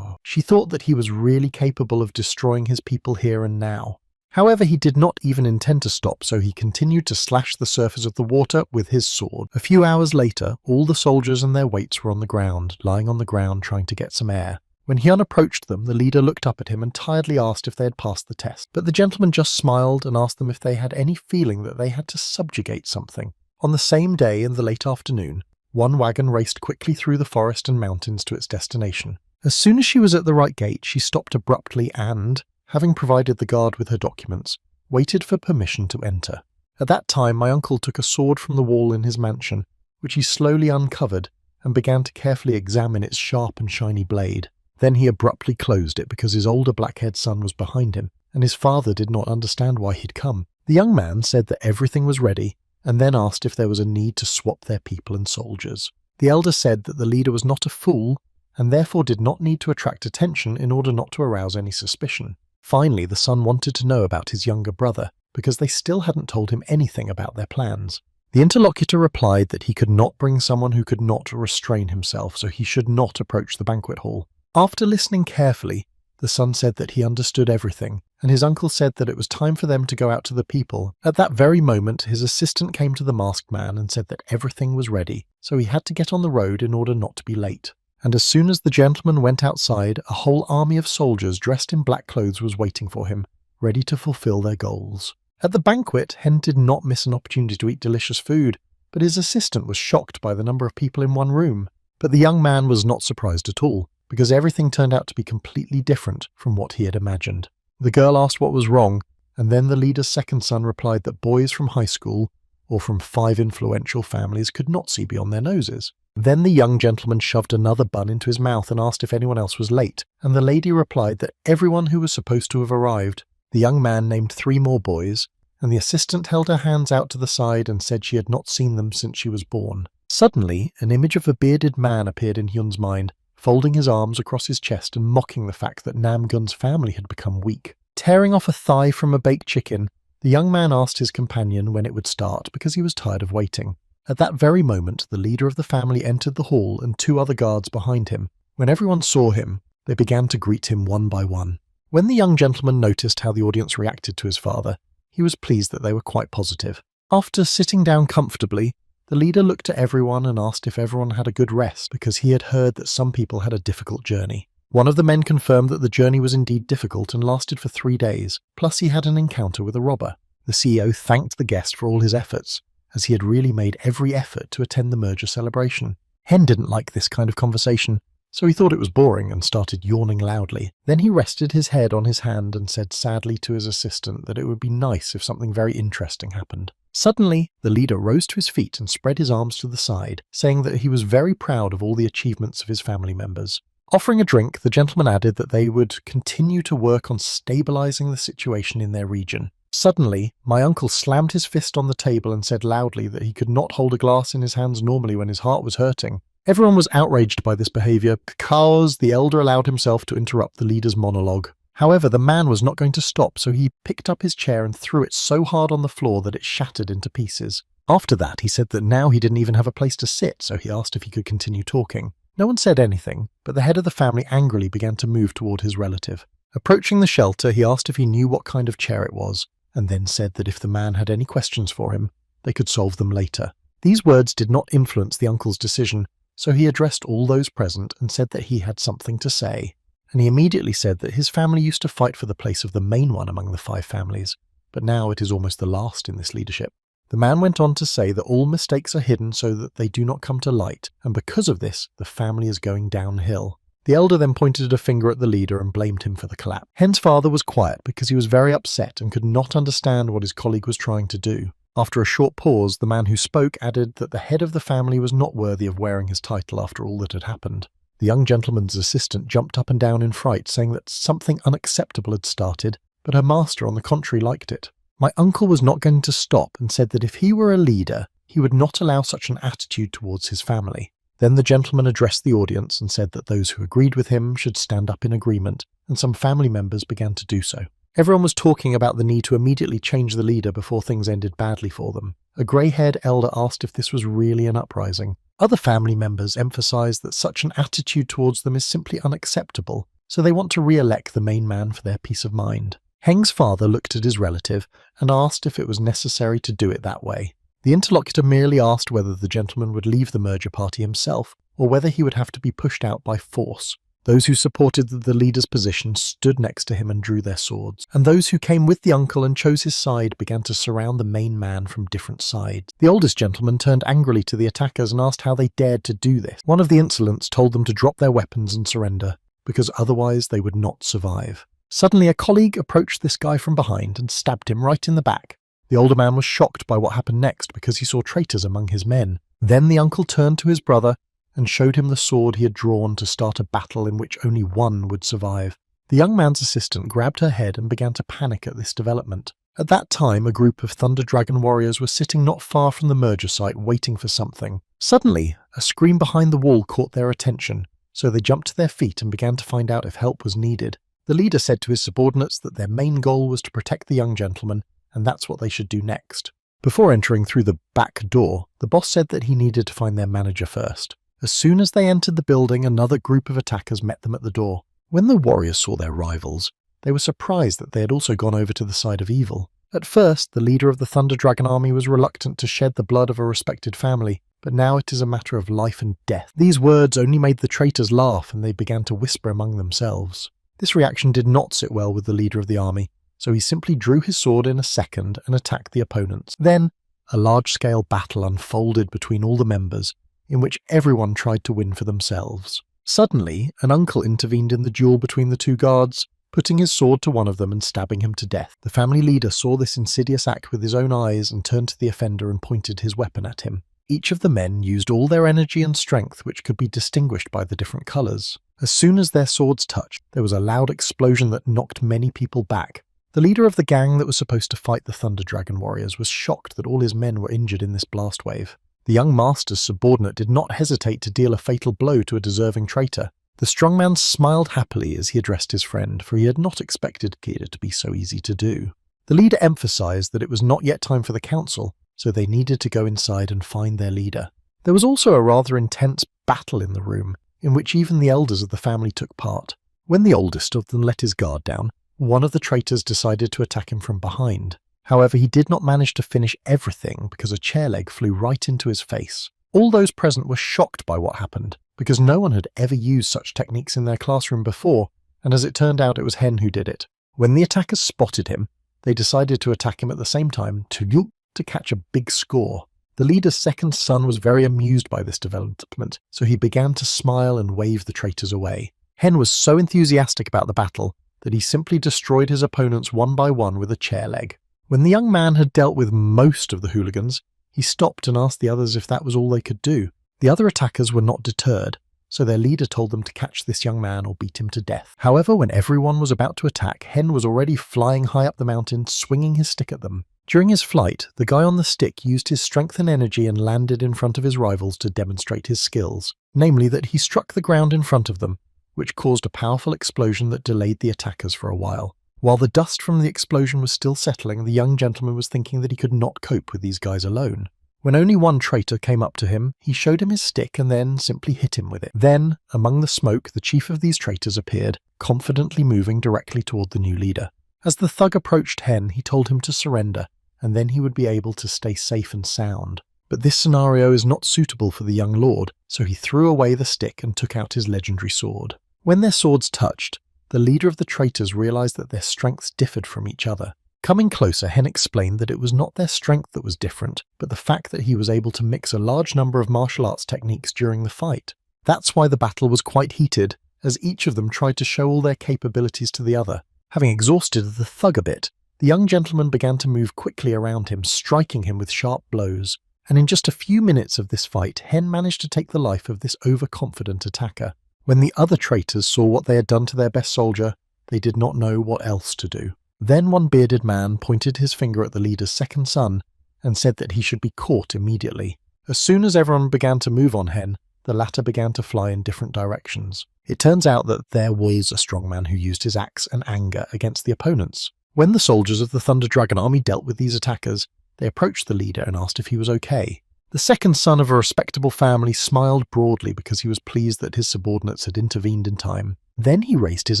A: she thought that he was really capable of destroying his people here and now. However, he did not even intend to stop, so he continued to slash the surface of the water with his sword. A few hours later, all the soldiers and their weights were on the ground, lying on the ground trying to get some air. When he unapproached them, the leader looked up at him and tiredly asked if they had passed the test. But the gentleman just smiled and asked them if they had any feeling that they had to subjugate something. On the same day, in the late afternoon, one wagon raced quickly through the forest and mountains to its destination. As soon as she was at the right gate, she stopped abruptly and, having provided the guard with her documents, waited for permission to enter. At that time, my uncle took a sword from the wall in his mansion, which he slowly uncovered and began to carefully examine its sharp and shiny blade. Then he abruptly closed it because his older black-haired son was behind him, and his father did not understand why he'd come. The young man said that everything was ready, and then asked if there was a need to swap their people and soldiers. The elder said that the leader was not a fool, and therefore did not need to attract attention in order not to arouse any suspicion. Finally, the son wanted to know about his younger brother, because they still hadn't told him anything about their plans. The interlocutor replied that he could not bring someone who could not restrain himself, so he should not approach the banquet hall. After listening carefully, the son said that he understood everything, and his uncle said that it was time for them to go out to the people. At that very moment, his assistant came to the masked man and said that everything was ready, so he had to get on the road in order not to be late. And as soon as the gentleman went outside, a whole army of soldiers dressed in black clothes was waiting for him, ready to fulfill their goals. At the banquet, Hen did not miss an opportunity to eat delicious food, but his assistant was shocked by the number of people in one room. But the young man was not surprised at all, because everything turned out to be completely different from what he had imagined. The girl asked what was wrong, and then the leader's second son replied that boys from high school or from 5 influential families could not see beyond their noses. Then the young gentleman shoved another bun into his mouth and asked if anyone else was late, and the lady replied that everyone who was supposed to have arrived. The young man named 3 more boys, and the assistant held her hands out to the side and said she had not seen them since she was born. Suddenly, an image of a bearded man appeared in Hyun's mind, folding his arms across his chest and mocking the fact that Namgun's family had become weak. Tearing off a thigh from a baked chicken, the young man asked his companion when it would start because he was tired of waiting. At that very moment, the leader of the family entered the hall and 2 other guards behind him. When everyone saw him, they began to greet him one by one. When the young gentleman noticed how the audience reacted to his father, he was pleased that they were quite positive. After sitting down comfortably, the leader looked at everyone and asked if everyone had a good rest because he had heard that some people had a difficult journey. One of the men confirmed that the journey was indeed difficult and lasted for 3 days, plus he had an encounter with a robber. The CEO thanked the guest for all his efforts, as he had really made every effort to attend the merger celebration. Hen didn't like this kind of conversation, so he thought it was boring and started yawning loudly. Then he rested his head on his hand and said sadly to his assistant that it would be nice if something very interesting happened. Suddenly, the leader rose to his feet and spread his arms to the side, saying that he was very proud of all the achievements of his family members. Offering a drink, the gentleman added that they would continue to work on stabilizing the situation in their region. Suddenly, my uncle slammed his fist on the table and said loudly that he could not hold a glass in his hands normally when his heart was hurting. Everyone was outraged by this behavior because the elder allowed himself to interrupt the leader's monologue. However, the man was not going to stop, so he picked up his chair and threw it so hard on the floor that it shattered into pieces. After that, he said that now he didn't even have a place to sit, so he asked if he could continue talking. No one said anything, but the head of the family angrily began to move toward his relative. Approaching the shelter, he asked if he knew what kind of chair it was, and then said that if the man had any questions for him, they could solve them later. These words did not influence the uncle's decision, so he addressed all those present and said that he had something to say. And he immediately said that his family used to fight for the place of the main one among the 5 families, but now it is almost the last in this leadership. The man went on to say that all mistakes are hidden so that they do not come to light, and because of this, the family is going downhill. The elder then pointed a finger at the leader and blamed him for the collapse. Hen's father was quiet because he was very upset and could not understand what his colleague was trying to do. After a short pause, the man who spoke added that the head of the family was not worthy of wearing his title after all that had happened. The young gentleman's assistant jumped up and down in fright, saying that something unacceptable had started, but her master, on the contrary, liked it. My uncle was not going to stop and said that if he were a leader, he would not allow such an attitude towards his family. Then the gentleman addressed the audience and said that those who agreed with him should stand up in agreement, and some family members began to do so. Everyone was talking about the need to immediately change the leader before things ended badly for them. A grey-haired elder asked if this was really an uprising. Other family members emphasized that such an attitude towards them is simply unacceptable, so they want to re-elect the main man for their peace of mind. Heng's father looked at his relative and asked if it was necessary to do it that way. The interlocutor merely asked whether the gentleman would leave the merger party himself, or whether he would have to be pushed out by force. Those who supported the leader's position stood next to him and drew their swords, and those who came with the uncle and chose his side began to surround the main man from different sides. The oldest gentleman turned angrily to the attackers and asked how they dared to do this. One of the insolents told them to drop their weapons and surrender, because otherwise they would not survive. Suddenly a colleague approached this guy from behind and stabbed him right in the back. The older man was shocked by what happened next because he saw traitors among his men. Then the uncle turned to his brother and showed him the sword he had drawn to start a battle in which only one would survive. The young man's assistant grabbed her head and began to panic at this development. At that time, a group of Thunder Dragon warriors were sitting not far from the merger site waiting for something. Suddenly, a scream behind the wall caught their attention, so they jumped to their feet and began to find out if help was needed. The leader said to his subordinates that their main goal was to protect the young gentleman, and that's what they should do next. Before entering through the back door, the boss said that he needed to find their manager first. As soon as they entered the building, another group of attackers met them at the door. When the warriors saw their rivals, they were surprised that they had also gone over to the side of evil. At first, the leader of the Thunder Dragon army was reluctant to shed the blood of a respected family, but now it is a matter of life and death. These words only made the traitors laugh, and they began to whisper among themselves. This reaction did not sit well with the leader of the army, so he simply drew his sword in a second and attacked the opponents. Then, a large-scale battle unfolded between all the members, in which everyone tried to win for themselves. Suddenly, an uncle intervened in the duel between the two guards, putting his sword to one of them and stabbing him to death. The family leader saw this insidious act with his own eyes and turned to the offender and pointed his weapon at him. Each of the men used all their energy and strength, which could be distinguished by the different colours. As soon as their swords touched, there was a loud explosion that knocked many people back. The leader of the gang that was supposed to fight the Thunder Dragon warriors was shocked that all his men were injured in this blast wave. The young master's subordinate did not hesitate to deal a fatal blow to a deserving traitor. The strong man smiled happily as he addressed his friend, for he had not expected Kira to be so easy to do. The leader emphasized that it was not yet time for the council, so they needed to go inside and find their leader. There was also a rather intense battle in the room, in which even the elders of the family took part. When the oldest of them let his guard down, one of the traitors decided to attack him from behind. However, he did not manage to finish everything because a chair leg flew right into his face. All those present were shocked by what happened, because no one had ever used such techniques in their classroom before, and as it turned out, it was Hen who did it. When the attackers spotted him, they decided to attack him at the same time to catch a big score. The leader's second son was very amused by this development, so he began to smile and wave the traitors away. Hen was so enthusiastic about the battle that he simply destroyed his opponents one by one with a chair leg. When the young man had dealt with most of the hooligans, he stopped and asked the others if that was all they could do. The other attackers were not deterred, so their leader told them to catch this young man or beat him to death. However, when everyone was about to attack, Hen was already flying high up the mountain, swinging his stick at them. During his flight, the guy on the stick used his strength and energy and landed in front of his rivals to demonstrate his skills, namely that he struck the ground in front of them, which caused a powerful explosion that delayed the attackers for a while. While the dust from the explosion was still settling, the young gentleman was thinking that he could not cope with these guys alone. When only one traitor came up to him, he showed him his stick and then simply hit him with it. Then, among the smoke, the chief of these traitors appeared, confidently moving directly toward the new leader. As the thug approached Hen, he told him to surrender, and then he would be able to stay safe and sound. But this scenario is not suitable for the young lord, so he threw away the stick and took out his legendary sword. When their swords touched, the leader of the traitors realized that their strengths differed from each other. Coming closer, Hen explained that it was not their strength that was different, but the fact that he was able to mix a large number of martial arts techniques during the fight. That's why the battle was quite heated, as each of them tried to show all their capabilities to the other. Having exhausted the thug a bit, the young gentleman began to move quickly around him, striking him with sharp blows. And in just a few minutes of this fight, Hen managed to take the life of this overconfident attacker. When the other traitors saw what they had done to their best soldier, they did not know what else to do. Then one bearded man pointed his finger at the leader's second son and said that he should be caught immediately. As soon as everyone began to move on Hen, the latter began to fly in different directions. It turns out that there was a strong man who used his axe and anger against the opponents. When the soldiers of the Thunder Dragon army dealt with these attackers, they approached the leader and asked if he was okay. The second son of a respectable family smiled broadly because he was pleased that his subordinates had intervened in time. Then he raised his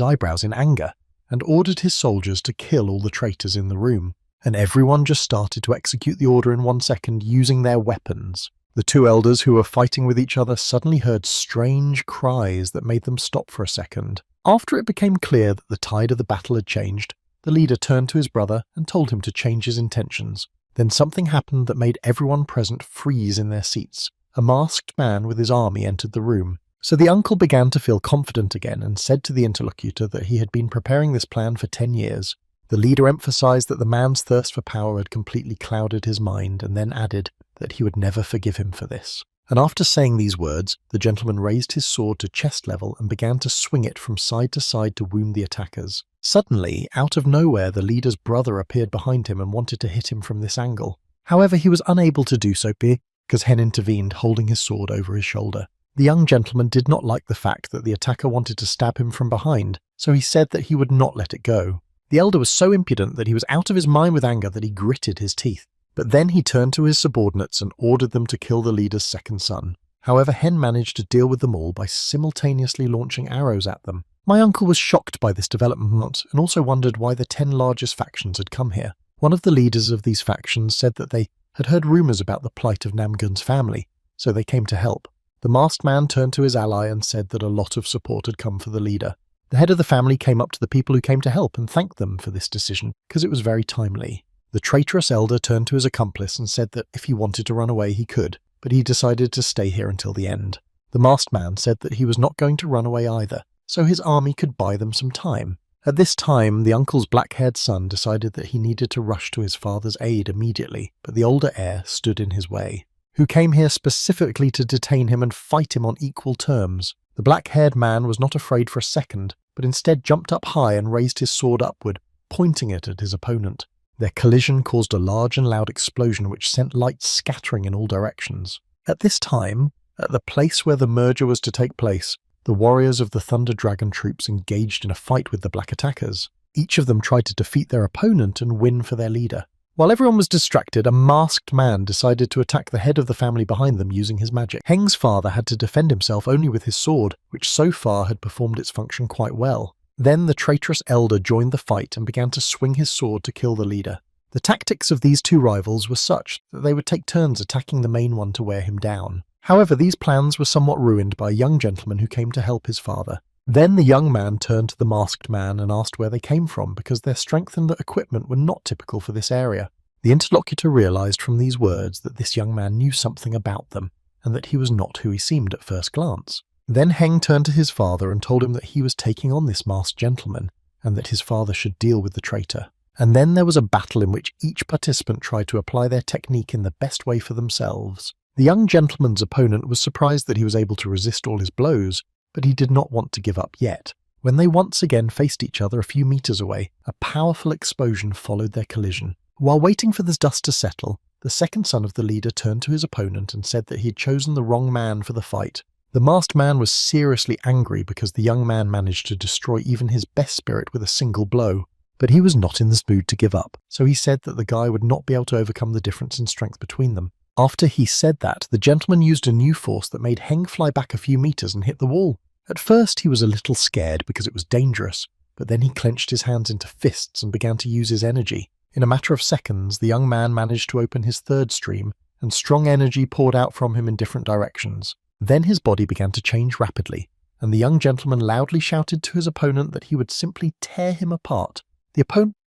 A: eyebrows in anger and ordered his soldiers to kill all the traitors in the room. And everyone just started to execute the order in 1 second using their weapons. The two elders who were fighting with each other suddenly heard strange cries that made them stop for a second. After it became clear that the tide of the battle had changed, the leader turned to his brother and told him to change his intentions. Then something happened that made everyone present freeze in their seats. A masked man with his army entered the room. So the uncle began to feel confident again and said to the interlocutor that he had been preparing this plan for 10 years. The leader emphasized that the man's thirst for power had completely clouded his mind and then added that he would never forgive him for this. And after saying these words, the gentleman raised his sword to chest level and began to swing it from side to side to wound the attackers. Suddenly, out of nowhere, the leader's brother appeared behind him and wanted to hit him from this angle. However, he was unable to do so because Hen intervened, holding his sword over his shoulder. The young gentleman did not like the fact that the attacker wanted to stab him from behind, so he said that he would not let it go. The elder was so impudent that he was out of his mind with anger that he gritted his teeth. But then he turned to his subordinates and ordered them to kill the leader's second son. However, Hen managed to deal with them all by simultaneously launching arrows at them. My uncle was shocked by this development and also wondered why the 10 largest factions had come here. One of the leaders of these factions said that they had heard rumours about the plight of Namgun's family, so they came to help. The masked man turned to his ally and said that a lot of support had come for the leader. The head of the family came up to the people who came to help and thanked them for this decision, because it was very timely. The traitorous elder turned to his accomplice and said that if he wanted to run away he could, but he decided to stay here until the end. The masked man said that he was not going to run away either, so his army could buy them some time. At this time, the uncle's black-haired son decided that he needed to rush to his father's aid immediately, but the older heir stood in his way, who came here specifically to detain him and fight him on equal terms. The black-haired man was not afraid for a second, but instead jumped up high and raised his sword upward, pointing it at his opponent. Their collision caused a large and loud explosion which sent light scattering in all directions. At this time, at the place where the merger was to take place, the warriors of the Thunder Dragon troops engaged in a fight with the black attackers. Each of them tried to defeat their opponent and win for their leader. While everyone was distracted, a masked man decided to attack the head of the family behind them using his magic. Heng's father had to defend himself only with his sword, which so far had performed its function quite well. Then the traitorous elder joined the fight and began to swing his sword to kill the leader. The tactics of these two rivals were such that they would take turns attacking the main one to wear him down. However, these plans were somewhat ruined by a young gentleman who came to help his father. Then the young man turned to the masked man and asked where they came from, because their strength and equipment were not typical for this area. The interlocutor realized from these words that this young man knew something about them, and that he was not who he seemed at first glance. Then Heng turned to his father and told him that he was taking on this masked gentleman, and that his father should deal with the traitor. And then there was a battle in which each participant tried to apply their technique in the best way for themselves. The young gentleman's opponent was surprised that he was able to resist all his blows, but he did not want to give up yet. When they once again faced each other a few meters away, a powerful explosion followed their collision. While waiting for the dust to settle, the second son of the leader turned to his opponent and said that he had chosen the wrong man for the fight. The masked man was seriously angry because the young man managed to destroy even his best spirit with a single blow. But he was not in the mood to give up, so he said that the guy would not be able to overcome the difference in strength between them. After he said that, the gentleman used a new force that made Heng fly back a few meters and hit the wall. At first he was a little scared because it was dangerous, but then he clenched his hands into fists and began to use his energy. In a matter of seconds, the young man managed to open his third stream, and strong energy poured out from him in different directions. Then his body began to change rapidly, and the young gentleman loudly shouted to his opponent that he would simply tear him apart. The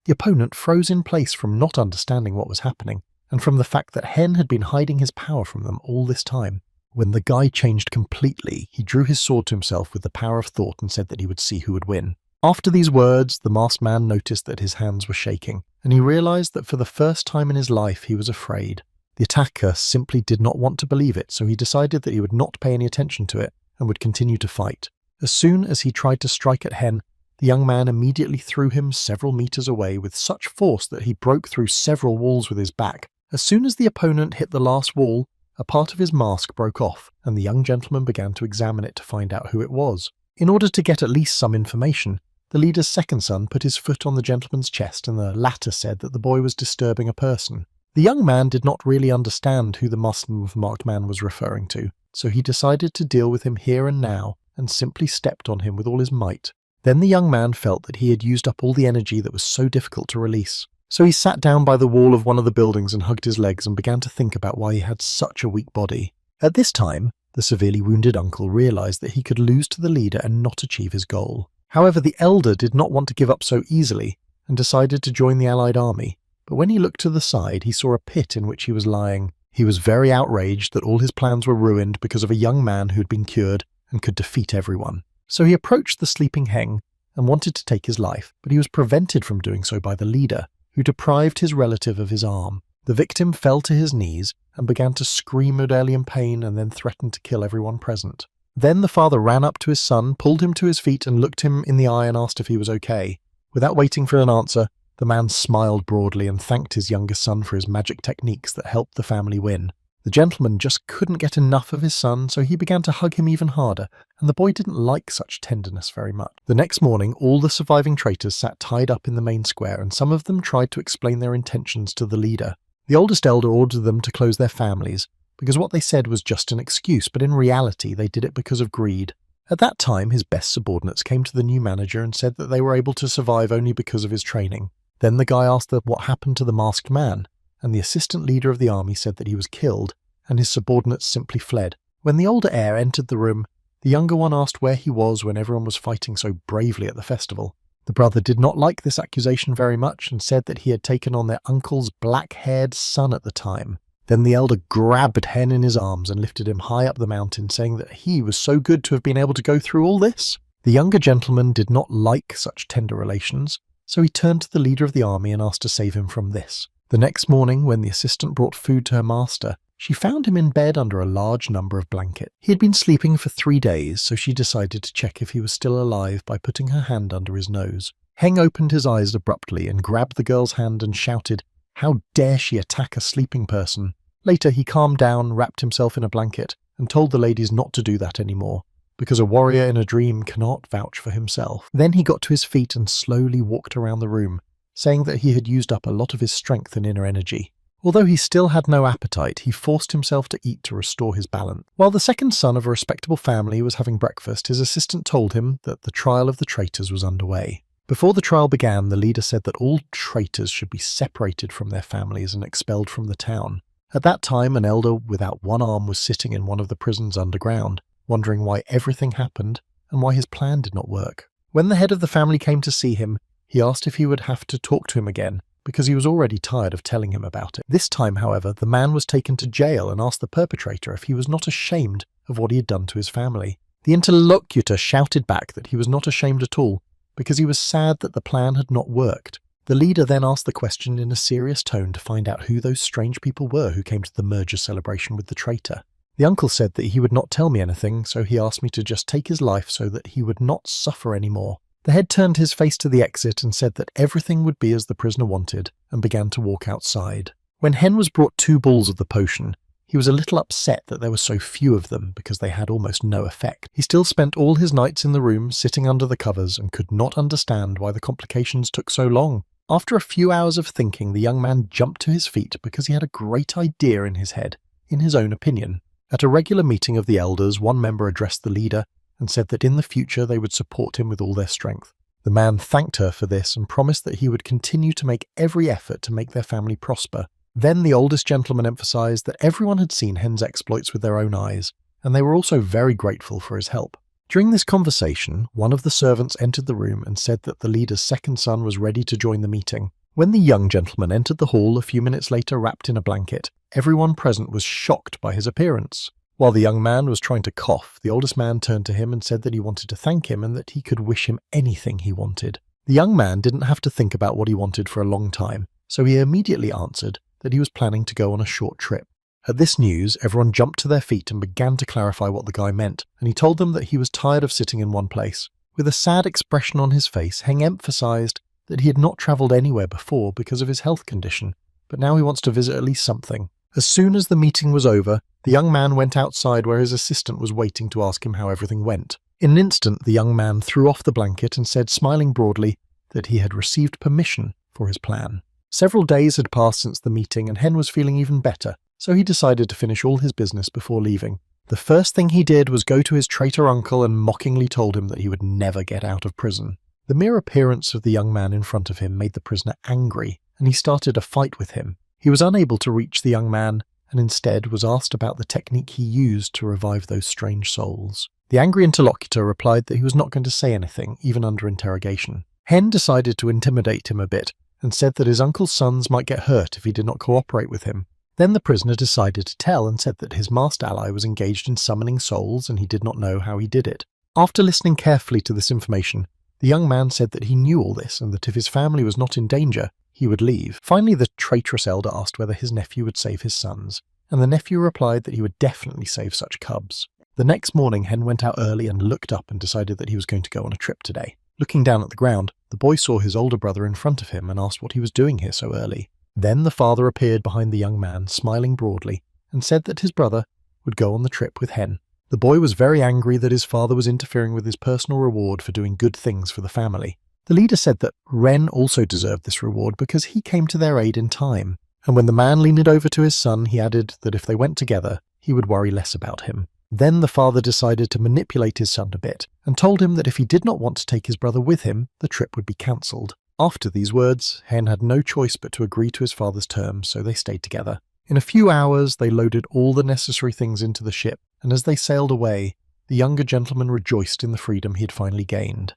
A: opponent froze in place from not understanding what was happening, and from the fact that Hen had been hiding his power from them all this time. When the guy changed completely, he drew his sword to himself with the power of thought and said that he would see who would win. After these words, the masked man noticed that his hands were shaking, and he realized that for the first time in his life he was afraid. The attacker simply did not want to believe it, so he decided that he would not pay any attention to it and would continue to fight. As soon as he tried to strike at Hen, the young man immediately threw him several meters away with such force that he broke through several walls with his back. As soon as the opponent hit the last wall, a part of his mask broke off, and the young gentleman began to examine it to find out who it was. In order to get at least some information, the leader's second son put his foot on the gentleman's chest, and the latter said that the boy was disturbing a person. The young man did not really understand who the masked man was referring to, so he decided to deal with him here and now, and simply stepped on him with all his might. Then the young man felt that he had used up all the energy that was so difficult to release. So he sat down by the wall of one of the buildings and hugged his legs and began to think about why he had such a weak body. At this time, the severely wounded uncle realized that he could lose to the leader and not achieve his goal. However, the elder did not want to give up so easily and decided to join the allied army. But when he looked to the side, he saw a pit in which he was lying. He was very outraged that all his plans were ruined because of a young man who had been cured and could defeat everyone. So he approached the sleeping Heng and wanted to take his life, but he was prevented from doing so by the leader, who deprived his relative of his arm. The victim fell to his knees and began to scream audely in pain and then threatened to kill everyone present. Then the father ran up to his son, pulled him to his feet and looked him in the eye and asked if he was okay. Without waiting for an answer, the man smiled broadly and thanked his younger son for his magic techniques that helped the family win. The gentleman just couldn't get enough of his son, so he began to hug him even harder, and the boy didn't like such tenderness very much. The next morning, all the surviving traitors sat tied up in the main square, and some of them tried to explain their intentions to the leader. The oldest elder ordered them to close their families, because what they said was just an excuse, but in reality they did it because of greed. At that time, his best subordinates came to the new manager and said that they were able to survive only because of his training. Then the guy asked them what happened to the masked man, and the assistant leader of the army said that he was killed, and his subordinates simply fled. When the older heir entered the room, the younger one asked where he was when everyone was fighting so bravely at the festival. The brother did not like this accusation very much and said that he had taken on their uncle's black-haired son at the time. Then the elder grabbed Hen in his arms and lifted him high up the mountain, saying that he was so good to have been able to go through all this. The younger gentleman did not like such tender relations, so he turned to the leader of the army and asked to save him from this. The next morning, when the assistant brought food to her master, she found him in bed under a large number of blankets. He had been sleeping for 3 days, so she decided to check if he was still alive by putting her hand under his nose. Heng opened his eyes abruptly and grabbed the girl's hand and shouted, "How dare she attack a sleeping person?" Later he calmed down, wrapped himself in a blanket, and told the ladies not to do that anymore, because a warrior in a dream cannot vouch for himself. Then he got to his feet and slowly walked around the room, saying that he had used up a lot of his strength and inner energy. Although he still had no appetite, he forced himself to eat to restore his balance. While the second son of a respectable family was having breakfast, his assistant told him that the trial of the traitors was underway. Before the trial began, the leader said that all traitors should be separated from their families and expelled from the town. At that time, an elder without one arm was sitting in one of the prisons underground, wondering why everything happened and why his plan did not work. When the head of the family came to see him, he asked if he would have to talk to him again, because he was already tired of telling him about it. This time, however, the man was taken to jail and asked the perpetrator if he was not ashamed of what he had done to his family. The interlocutor shouted back that he was not ashamed at all, because he was sad that the plan had not worked. The leader then asked the question in a serious tone to find out who those strange people were who came to the merger celebration with the traitor. The uncle said that he would not tell me anything, so he asked me to just take his life so that he would not suffer anymore. The head turned his face to the exit and said that everything would be as the prisoner wanted, and began to walk outside. When Hen was brought 2 balls of the potion, he was a little upset that there were so few of them because they had almost no effect. He still spent all his nights in the room sitting under the covers and could not understand why the complications took so long. After a few hours of thinking, the young man jumped to his feet because he had a great idea in his head, in his own opinion. At a regular meeting of the elders, one member addressed the leader and said that in the future they would support him with all their strength. The man thanked her for this and promised that he would continue to make every effort to make their family prosper. Then the oldest gentleman emphasized that everyone had seen Hen's exploits with their own eyes, and they were also very grateful for his help. During this conversation, one of the servants entered the room and said that the leader's second son was ready to join the meeting. When the young gentleman entered the hall a few minutes later wrapped in a blanket, everyone present was shocked by his appearance. While the young man was trying to cough, the oldest man turned to him and said that he wanted to thank him and that he could wish him anything he wanted. The young man didn't have to think about what he wanted for a long time, so he immediately answered that he was planning to go on a short trip. At this news, everyone jumped to their feet and began to clarify what the guy meant, and he told them that he was tired of sitting in one place. With a sad expression on his face, Heng emphasized that he had not traveled anywhere before because of his health condition, but now he wants to visit at least something. As soon as the meeting was over, the young man went outside where his assistant was waiting to ask him how everything went. In an instant, the young man threw off the blanket and said, smiling broadly, that he had received permission for his plan. Several days had passed since the meeting and Hen was feeling even better, so he decided to finish all his business before leaving. The first thing he did was go to his traitor uncle and mockingly told him that he would never get out of prison. The mere appearance of the young man in front of him made the prisoner angry, and he started a fight with him. He was unable to reach the young man, and instead was asked about the technique he used to revive those strange souls. The angry interlocutor replied that he was not going to say anything, even under interrogation. Hen decided to intimidate him a bit, and said that his uncle's sons might get hurt if he did not cooperate with him. Then the prisoner decided to tell and said that his masked ally was engaged in summoning souls and he did not know how he did it. After listening carefully to this information, the young man said that he knew all this and that if his family was not in danger, he would leave. Finally, the traitorous elder asked whether his nephew would save his sons, and the nephew replied that he would definitely save such cubs. The next morning, Hen went out early and looked up and decided that he was going to go on a trip today. Looking down at the ground, the boy saw his older brother in front of him and asked what he was doing here so early. Then the father appeared behind the young man, smiling broadly, and said that his brother would go on the trip with Hen. The boy was very angry that his father was interfering with his personal reward for doing good things for the family. The leader said that Ren also deserved this reward because he came to their aid in time, and when the man leaned over to his son, he added that if they went together, he would worry less about him. Then the father decided to manipulate his son a bit, and told him that if he did not want to take his brother with him, the trip would be cancelled. After these words, Hen had no choice but to agree to his father's terms, so they stayed together. In a few hours, they loaded all the necessary things into the ship, and as they sailed away, the younger gentleman rejoiced in the freedom he had finally gained.